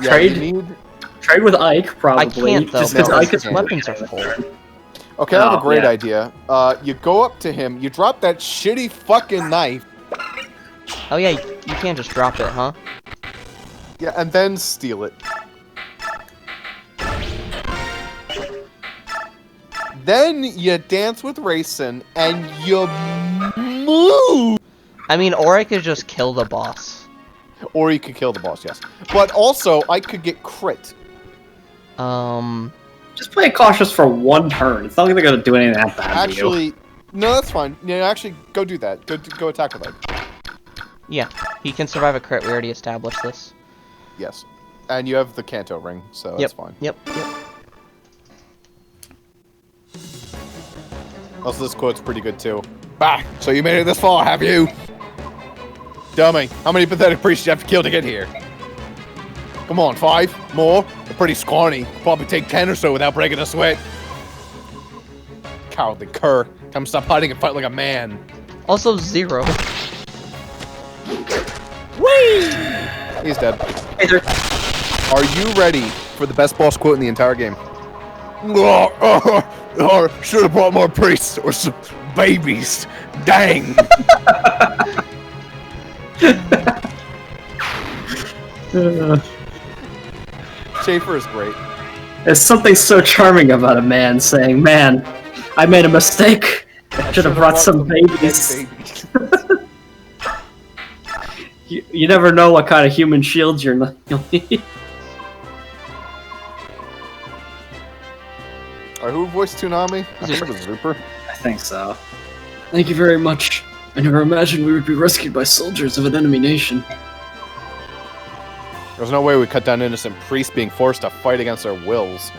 Yeah, Trade? you need... Trade with Ike, probably. I can't though, just because no, Ike is his weapons are full. Okay, I have a Oh, great yeah. idea. You go up to him, you drop that shitty fucking knife, Oh yeah, you can't just drop it, huh? yeah, and then steal it. Then you dance with Racing, and you move! I mean, or I could just kill the boss. Or you could kill the boss, yes. But also, I could get crit. Just play it cautious for one turn. It's not like they're gonna do anything that bad to you. Actually, no, that's fine. Yeah, actually, go do that. Go attack with it. Yeah, he can survive a crit. We already established this. Yes. And you have the Kanto ring, so that's fine. Yep. Also, this quote's pretty good, too. Bah! So you made it this far, have you? Dummy, how many pathetic priests do you have to kill to get here? Come on, 5? More? They're pretty scrawny. Probably take 10 or so without breaking a sweat. Cowardly cur. Time to stop hiding and fight like a man. Also 0. Whee! He's dead. Hey, there- Are you ready for the best boss quote in the entire game? Should have brought more priests or some babies. Dang. Schaefer is great. There's something so charming about a man saying, "Man, I made a mistake. I should have brought some babies." You never know what kind of human shield you'll need. Who voiced Toonami? I think it was Zuper. I think so. Thank you very much. I never imagined we would be rescued by soldiers of an enemy nation. There's no way we cut down innocent priests being forced to fight against their wills.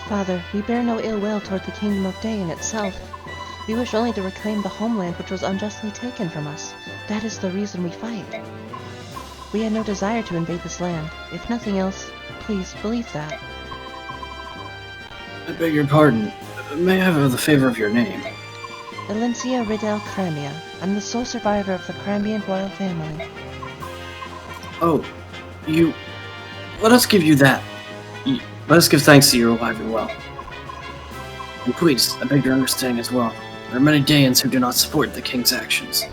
Father, we bear no ill will toward the kingdom of Daein itself. We wish only to reclaim the homeland which was unjustly taken from us. That is the reason we fight. We had no desire to invade this land. If nothing else, please believe that. I beg your pardon. May I have the favor of your name? Elincia Riddell Cramia. I'm the sole survivor of the Crambian royal family. Oh, you... Let us give you that. Let us give thanks to you alive and well. And please, I beg your understanding as well. There are many Daeins who do not support the king's actions.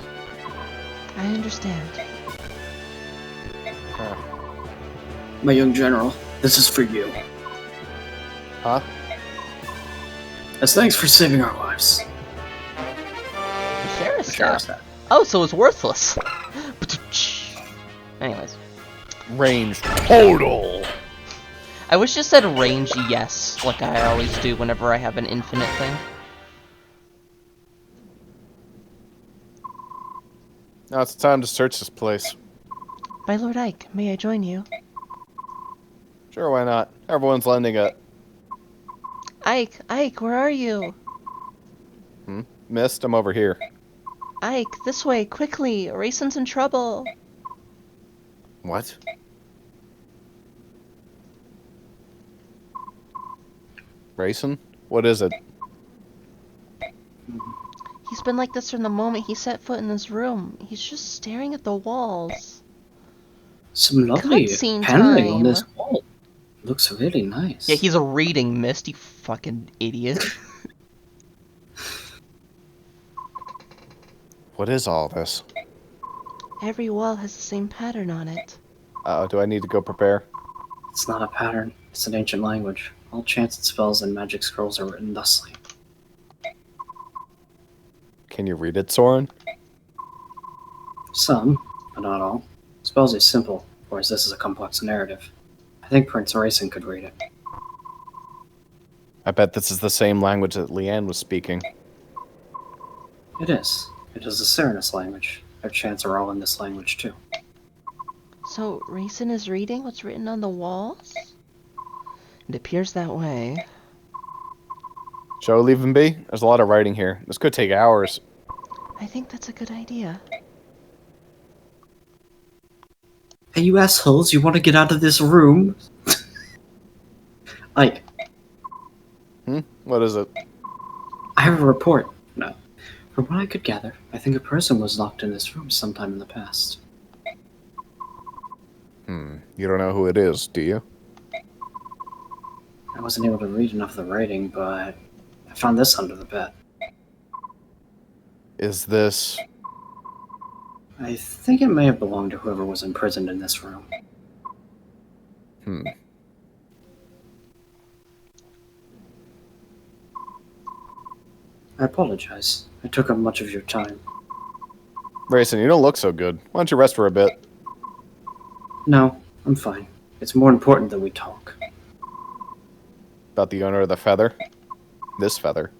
I understand. My young general, this is for you. Huh? As thanks for saving our lives. The sheriff's staff. Oh, so it's worthless. Anyways. Range total. I wish it said range yes, like I always do whenever I have an infinite thing. Now it's time to search this place. My Lord Ike, may I join you? Sure, why not? Everyone's lending it. Ike, where are you? Mist, I'm over here. Ike, this way, quickly! Raison's in trouble! What? Raisin? What is it? He's been like this from the moment he set foot in his room. He's just staring at the walls. Some lovely Cutscene paneling on time. this wall. Looks really nice. Yeah, he's reading Mist, you fucking idiot. What is all this? Every wall has the same pattern on it. Do I need to go prepare? It's not a pattern. It's an ancient language. All chants and spells and magic scrolls are written thusly. Can you read it, Soren? Some, but not all. Spells are simple, whereas this is a complex narrative. I think Prince Raisin could read it. I bet this is the same language that Leanne was speaking. It is. It is the Serenus language. Their chants are all in this language too. So, Raisin is reading what's written on the walls? It appears that way. Shall we leave him be? There's a lot of writing here. This could take hours. I think that's a good idea. Hey, you assholes, you want to get out of this room? Ike, What is it? I have a report. No. From what I could gather, I think a person was locked in this room sometime in the past. You don't know who it is, do you? I wasn't able to read enough of the writing, but I found this under the bed. Is this... I think it may have belonged to whoever was imprisoned in this room. I apologize. I took up much of your time. Raisin, you don't look so good. Why don't you rest for a bit? No, I'm fine. It's more important that we talk. About the owner of the feather? This feather.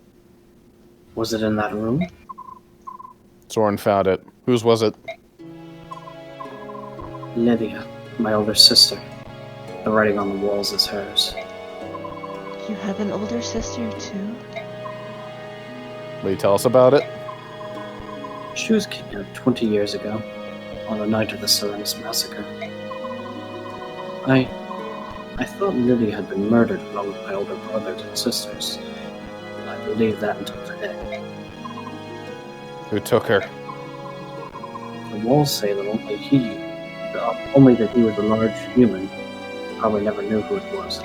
Was it in that room? Soren found it. Whose was it? Lydia, my older sister. The writing on the walls is hers. You have an older sister, too? Mm-hmm. Will you tell us about it? She was kidnapped 20 years ago, on the night of the Serenus massacre. I thought Lydia had been murdered along with my older brothers and sisters. I believed that until today. Who took her? The walls say that only that he was a large human. Probably never knew who it was.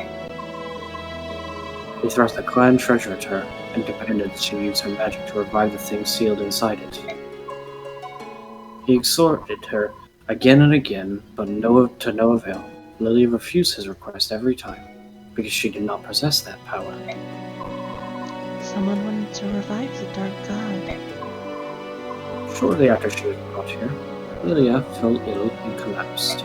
He thrust a clan treasure at her and demanded that she use her magic to revive the thing sealed inside it. He exhorted her again and again, but to no avail. Lily refused his request every time, because she did not possess that power. Someone wanted to revive the Dark God. Shortly after she was brought here, Lydia fell ill and collapsed.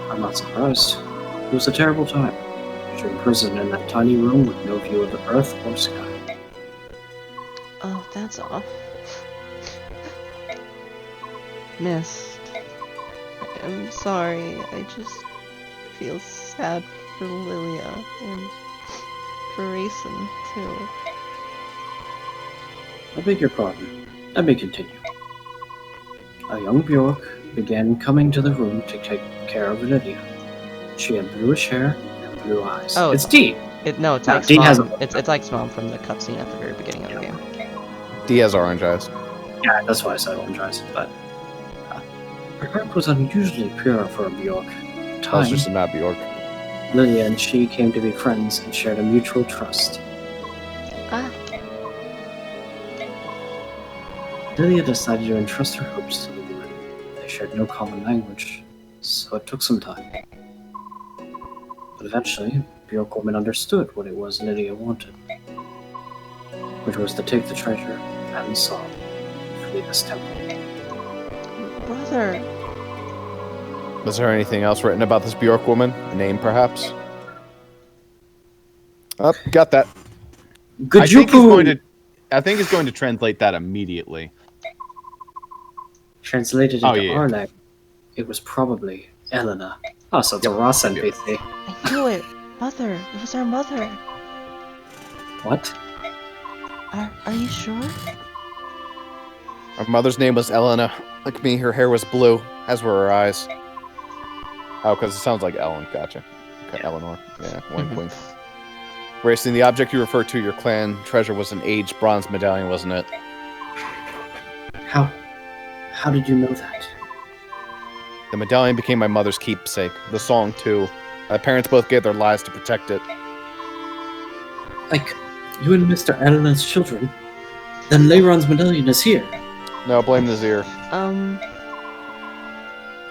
I'm not surprised. It was a terrible time. She was imprisoned in that tiny room with no view of the earth or sky. Oh, that's off. Mist. I'm sorry, I just feel sad for Lilia and for Raisin, too. I beg your pardon. Let me continue. A young Bjork began coming to the room to take care of Lydia. She had bluish hair and blue eyes. Oh, it's Daein! No, it's No, Ike's Daein mom. hasn't- It's Ike's mom from the cutscene at the very beginning of the game. Dee has orange eyes. Yeah, that's why I said orange eyes, but... her heart was unusually pure for a Bjork. That's Time, just not Bjork. Lydia and she came to be friends and shared a mutual trust. Ah, Lydia decided to entrust her hopes to the woman. They shared no common language, so it took some time. But eventually, Bjork woman understood what it was Lydia wanted, which was to take the treasure and song and flee this temple. brother. Was there anything else written about this Bjork woman? A name, perhaps? Oh, got that. Good I think he's going to translate that immediately. Translated Oh, into yeah. our language, it was probably Elena. Oh, so it's a Ross NPC. I knew it! Mother! It was our mother! What? Are you sure? My mother's name was Elena. Like me, her hair was blue, as were her eyes. Oh, because it sounds like Ellen. Gotcha. Okay, Eleanor. Yeah, wink, wink. Racing, the object you refer to your clan treasure was an aged bronze medallion, wasn't it? How did you know that? The medallion became my mother's keepsake. The song, too. My parents both gave their lives to protect it. Like, you and Mr. Elena's children? Then Leiron's medallion is here. No, blame Nazir. Um,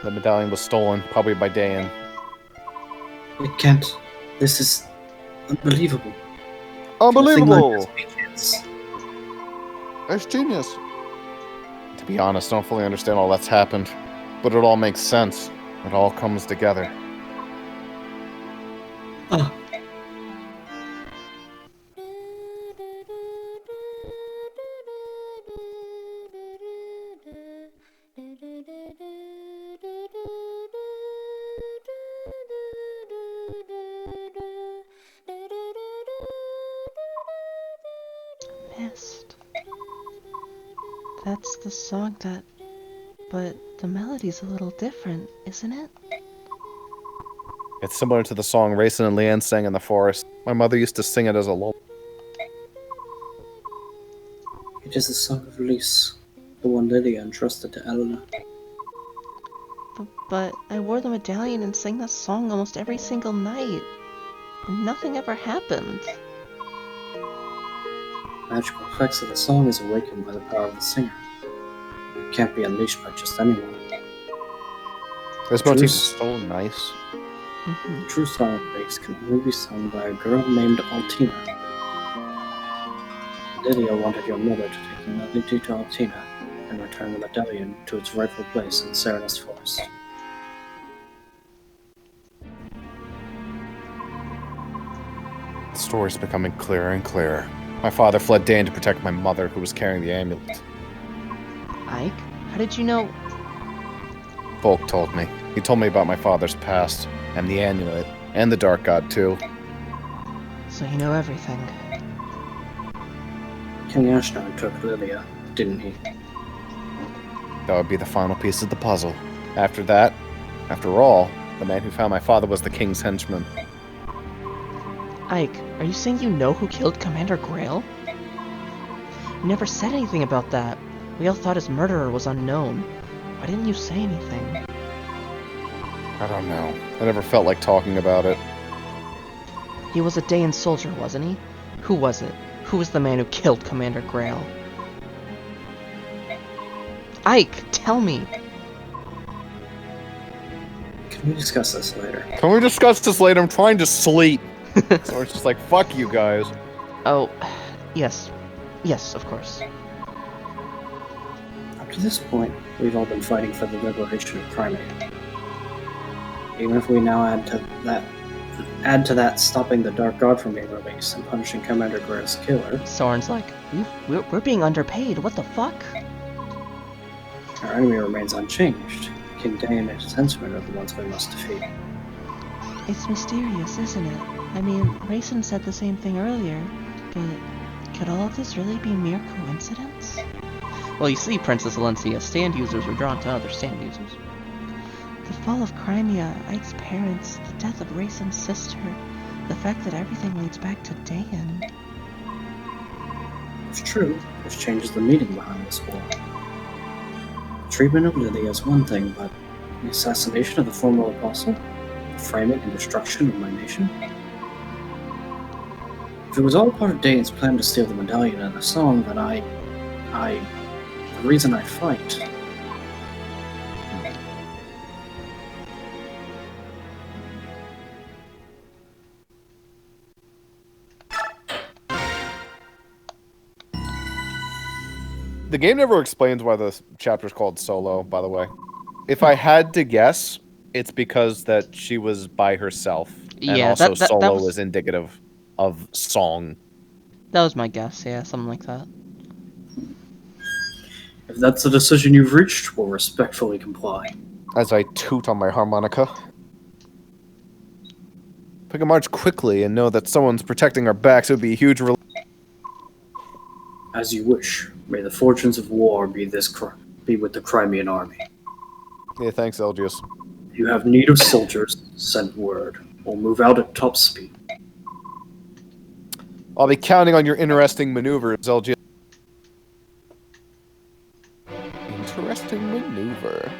The medallion was stolen, probably by Daein. It can't. This is unbelievable. Unbelievable! Nothing like this begins. That's genius. To be honest, I don't fully understand all that's happened, but it all makes sense. It all comes together. Ah, Mist. That's the song that... But the melody's a little different, isn't it? It's similar to the song Raisin and Leanne sang in the forest. My mother used to sing it as a lullaby. it is the song of release. The one Lydia entrusted to Elena. But I wore the medallion and sang that song almost every single night. And nothing ever happened. Magical effects of the song is awakened by the power of the singer. It can't be unleashed by just anyone. This motif is so nice. The true song of bass can only be sung by a girl named Altina. Lydia wanted your mother to take the melody to Altina and return the medallion to its rightful place in Serenus Forest. The story's becoming clearer and clearer. My father fled Daein to protect my mother, who was carrying the amulet. Ike, how did you know? Volk told me. He told me about my father's past, and the amulet, and the Dark God, too. So you know everything. King Ashnar took Lilia, didn't he? That would be the final piece of the puzzle. After that, after all, the man who found my father was the king's henchman. Ike, are you saying you know who killed Commander Grail? You never said anything about that. We all thought his murderer was unknown. Why didn't you say anything? I don't know. I never felt like talking about it. He was a Daein soldier, wasn't he? Who was it? Who was the man who killed Commander Grail? Ike, tell me! Can we discuss this later? Can we discuss this later? I'm trying to sleep. So it's just like, fuck you guys. Oh, yes. Yes, of course. Up to this point, we've all been fighting for the liberation of Crimea. Even if we now add to that stopping the Dark God from being released and punishing Commander Grail's killer, Soren's like, we're being underpaid, what the fuck? our enemy remains unchanged. King Daein and his henchmen are the ones we must defeat. It's mysterious, isn't it? I mean, Raisin said the same thing earlier, but could all of this really be mere coincidence? Well, you see, Princess Valencia, stand users were drawn to other stand users. The fall of Crimea, Ike's parents, the death of Raisin's sister, the fact that everything leads back to Daein. If true, this changes the meaning behind this war. The treatment of Lilia is one thing, but the assassination of the former apostle? The framing and destruction of my nation? If it was all part of Daein's plan to steal the medallion and the song, then the reason I fight... The game never explains why the chapter's called Solo, by the way. If I had to guess, it's because that she was by herself. And Yeah, also that Solo was... is indicative of song. That was my guess, yeah, something like that. If that's the decision you've reached, we'll respectfully comply. As I toot on my harmonica. If we can march quickly and know that someone's protecting our backs, it would be a huge relief. As you wish. May the fortunes of war be with the Crimean army. Yeah, thanks, Elgius. If you have need of soldiers, send word. We'll move out at top speed. I'll be counting on your interesting maneuvers, Elgius. Interesting maneuver.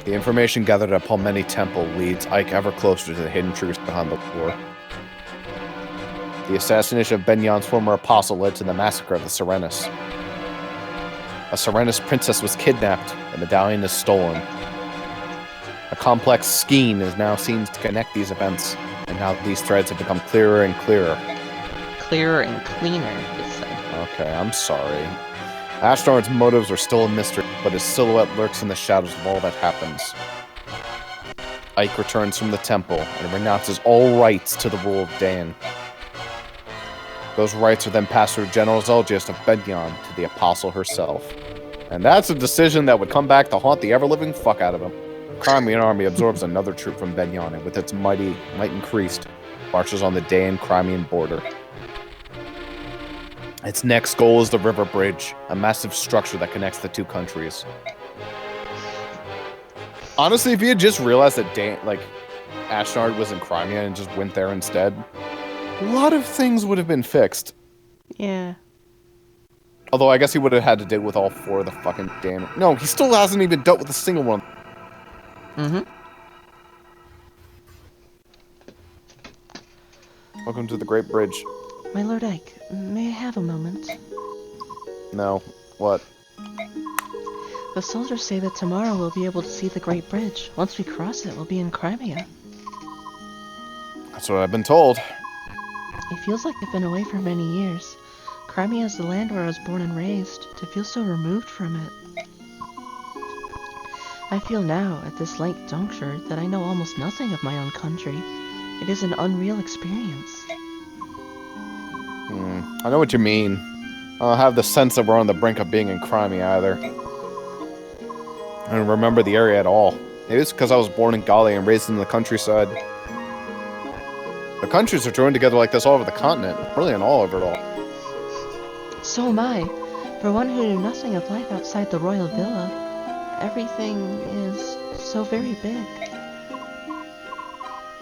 The information gathered at Palmeni Temple leads Ike ever closer to the hidden truths behind the war. The assassination of Benyan's former apostle led to the massacre of the Serenis. A Serenis princess was kidnapped, the medallion is stolen. A complex scheme is now seen to connect these events, and now these threads have become clearer and clearer. Clearer and cleaner, it said. Okay, I'm sorry. Ashnard's motives are still a mystery, but his silhouette lurks in the shadows of all that happens. Ike returns from the temple and renounces all rights to the rule of Daein. Those rights are then passed through General Zelgius of Benyan to the Apostle herself. And that's a decision that would come back to haunt the ever-living fuck out of him. The Crimean army absorbs another troop from Benyan, and with its might increased, marches on the Daein-Crimean border. Its next goal is the River Bridge, a massive structure that connects the two countries. Honestly, if you had just realized that Ashnard was in Crimea and just went there instead, a lot of things would have been fixed. Yeah. Although I guess he would have had to deal with all four of the fucking damn... No, he still hasn't even dealt with a single one. Mm-hmm. Welcome to the Great Bridge. My Lord Ike, may I have a moment? No. What? The soldiers say that tomorrow we'll be able to see the Great Bridge. Once we cross it, we'll be in Crimea. That's what I've been told. It feels like I've been away for many years. Crimea is the land where I was born and raised. To feel so removed from it. I feel now, at this late juncture, that I know almost nothing of my own country. It is an unreal experience. I know what you mean. I don't have the sense that we're on the brink of being in Crimea either. I don't remember the area at all. Maybe it's because I was born in Gallia and raised in the countryside. The countries are joined together like this all over the continent. Brilliant all over it all. So am I. For one who knew nothing of life outside the royal villa, everything is so very big.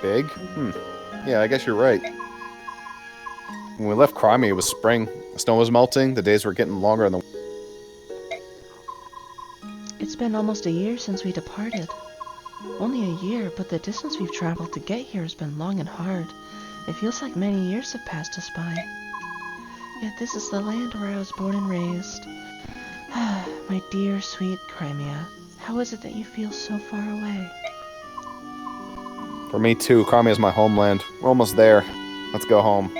Big? Yeah, I guess you're right. When we left Crimea, it was spring. The snow was melting, the days were getting longer, and It's been almost a year since we departed. Only a year, but the distance we've traveled to get here has been long and hard. It feels like many years have passed us by. Yet this is the land where I was born and raised. My dear, sweet Crimea. How is it that you feel so far away? for me too, Crimea is my homeland. We're almost there. Let's go home.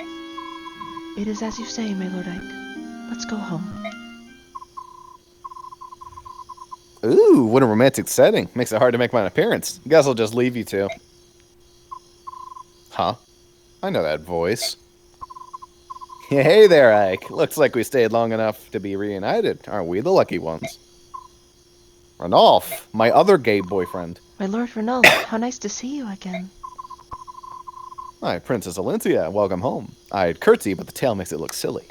It is as you say, my Lord Ike. Let's go home. Ooh, what a romantic setting. Makes it hard to make my appearance. Guess I'll just leave you two. Huh? I know that voice. Hey there, Ike. Looks like we stayed long enough to be reunited. Aren't we the lucky ones? Ranulf, my other gay boyfriend. My Lord Ranulf, how nice to see you again. Hi, Princess Alencia. Welcome home. I'd curtsy, but the tail makes it look silly.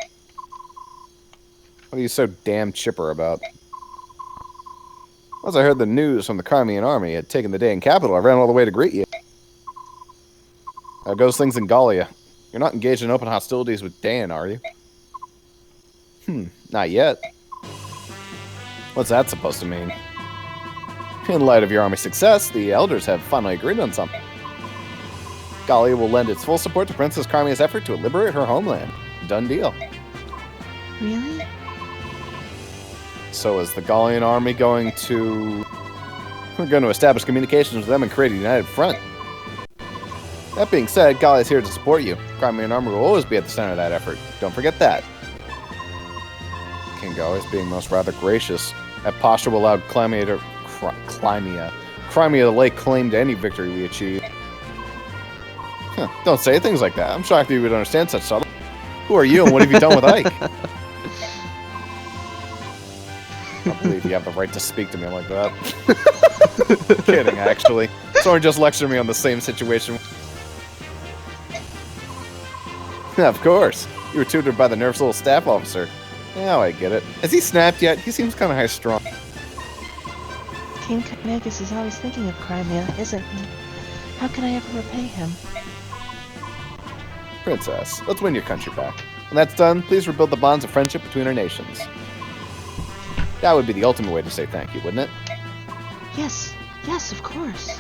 What are you so damn chipper about? Once I heard the news from the Crimean army had taken the Daein capital, I ran all the way to greet you. How goes things in Gallia? You're not engaged in open hostilities with Daein, are you? Not yet. What's that supposed to mean? In light of your army's success, the elders have finally agreed on something. Gallia will lend its full support to Princess Crimea's effort to liberate her homeland. Done deal. Really? So is the Gallian army going to... We're going to establish communications with them and create a united front. That being said, Gallia is here to support you. Crimean army will always be at the center of that effort. Don't forget that. King Gallia is being most rather gracious. That posture will allow Crimea to lay claim to any victory we achieve. Don't say things like that. I'm shocked that you would understand such subtle. Who are you and what have you done with Ike? can't believe you have the right to speak to me like that. Kidding, actually. Someone just lectured me on the same situation. Of course. You were tutored by the nerf's little staff officer. Now I get it. Has he snapped yet? He seems kind of high-strung. King Kanagas is always thinking of Crimea, isn't he? How can I ever repay him? Princess, let's win your country back. When that's done, please rebuild the bonds of friendship between our nations. That would be the ultimate way to say thank you, wouldn't it? Yes, yes, of course.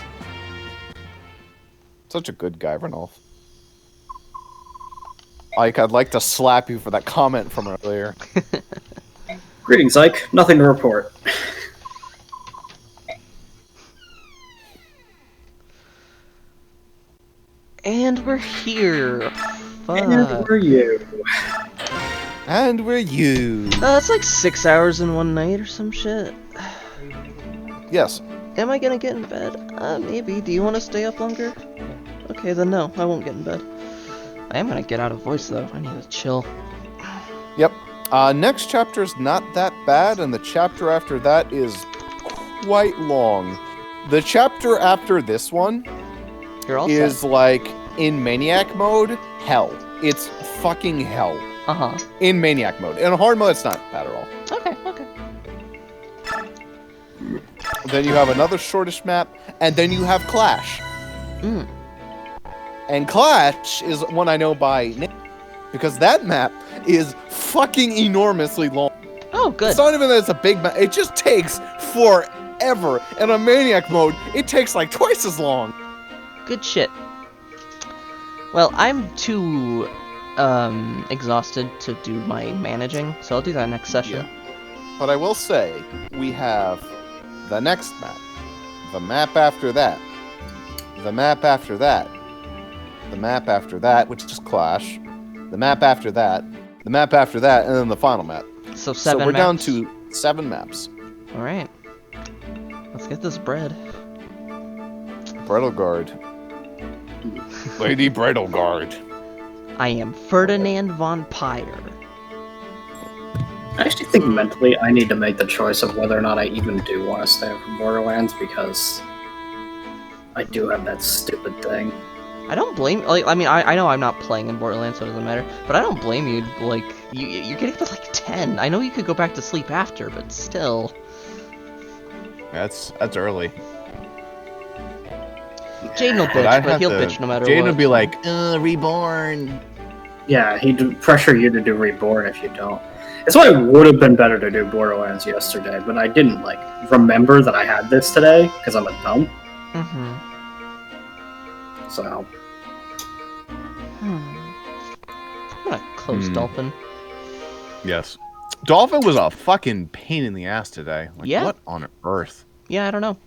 Such a good guy, Ranulf. Ike, I'd like to slap you for that comment from earlier. Greetings, Ike. Nothing to report. And we're here. Fuck. And were you? And we're you. It's like 6 hours in one night or some shit. Yes. Am I gonna get in bed? Maybe. Do you want to stay up longer? Okay, then no, I won't get in bed. I am gonna get out of voice though. I need to chill. Yep. Next chapter's not that bad, and the chapter after that is quite long. The chapter after this one is like in Maniac mode, hell. It's fucking hell. Uh-huh. In Maniac mode. In hard mode, it's not bad at all. Okay, okay. Then you have another shortish map, and then you have Clash. Mm. And Clash is one I know by name, because that map is fucking enormously long. Oh, good. It's not even that it's a big map, it just takes forever. And on Maniac mode, it takes like twice as long. Good shit. Well, I'm too exhausted to do my managing, so I'll do that next session. Yeah. But I will say, we have the next map, the map after that, the map after that, the map after that, which is Clash, the map after that, the map after that, and then the final map. So 7 So we're maps. down to 7 maps. Alright. Let's get this bread. Bridal Guard. Lady Bridal Guard. I am Ferdinand von Pyre. I actually think mentally I need to make the choice of whether or not I even do want to stay up for Borderlands, because I do have that stupid thing. I don't blame. Like, I mean, I know I'm not playing in Borderlands, so it doesn't matter. But I don't blame you. Like, you're getting to like 10. I know you could go back to sleep after, but still. That's early. Jaden will bitch, but he'll bitch no matter what. Jaden will be like, Reborn. Yeah, he'd pressure you to do Reborn if you don't. It's why it would have been better to do Borderlands yesterday, but I didn't, like, remember that I had this today, because I'm a dumb. Mm-hmm. So... I'm gonna close Dolphin. yes. Dolphin was a fucking pain in the ass today. Like, Yeah. what on earth? Yeah, I don't know.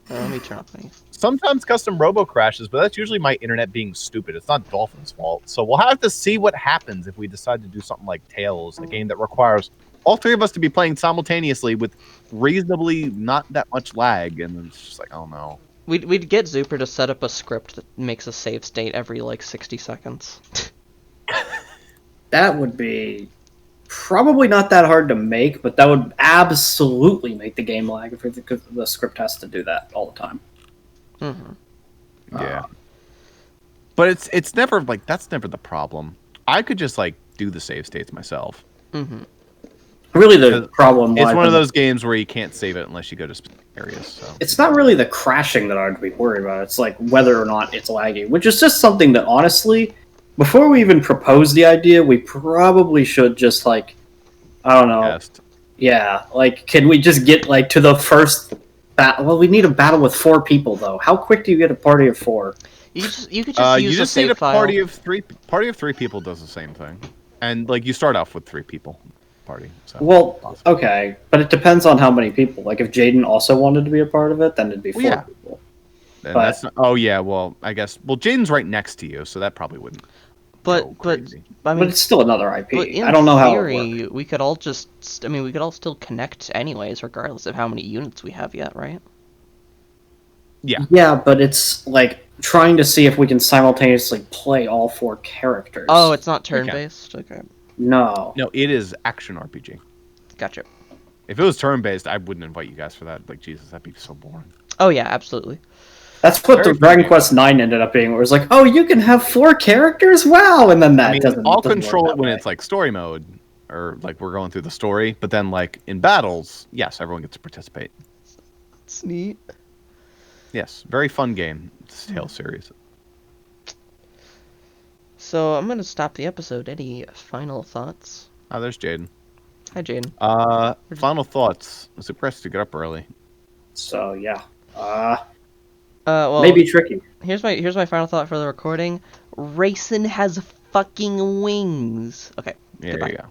Let me turn off my... Sometimes custom robo crashes, but that's usually my internet being stupid. It's not Dolphin's fault. So we'll have to see what happens if we decide to do something like Tales, a game that requires all 3 of us to be playing simultaneously with reasonably not that much lag. And it's just like, oh no. We'd get Zuper to set up a script that makes a save state every, like, 60 seconds. That would be probably not that hard to make, but that would absolutely make the game lag if the script has to do that all the time. Mm-hmm. Yeah. But it's never, like, that's never the problem. I could just, like, do the save states myself. Mm-hmm. Really, the problem It's lies one of in- those games where you can't save it unless you go to specific areas. So. It's not really the crashing that I'd be worried about. It's like whether or not it's laggy, which is just something that, honestly, before we even propose the idea, we probably should just, like, I don't know. Test. Yeah, like, can we just get, like, to the first battle? Well, we need a battle with 4 people, though. How quick do you get a party of 4? You could just use you just a need save a file. party of 3. Party of 3 people does the same thing, and like you start off with 3 people. Party. So. Well, okay, but it depends on how many people. Like, if Jaden also wanted to be a part of it, then it'd be 4 yeah. people. And But- that's not, oh yeah, well I guess Jaden's right next to you, so that probably wouldn't. But go but crazy. I mean, But it's still another IP. but in I don't know how it theory, works. we could all just. I mean, we could all still connect anyways, regardless of how many units we have yet, right? Yeah. Yeah, but it's, like, trying to see if we can simultaneously play all 4 characters. Oh, it's not turn-based. Okay, No. No, it is action RPG. gotcha. If it was turn-based, I wouldn't invite you guys for that. Like, Jesus, that'd be so boring. Oh yeah, absolutely. That's what the Dragon Quest 9 ended up being, where it's like, oh, you can have 4 characters? Wow! And then that I mean, doesn't I'll doesn't control work it that when way. it's like story mode, or like we're going through the story. But then, like in battles, yes, everyone gets to participate. It's neat. Yes, very fun game. It's a Tales series. So I'm gonna stop the episode. Any final thoughts? Oh, there's Jaden. Hi, Jaden. Final thoughts. Super has to get up early. So, yeah. Well, Maybe tricky. here's my final thought for the recording. Racing has fucking wings. Okay. There goodbye. you go.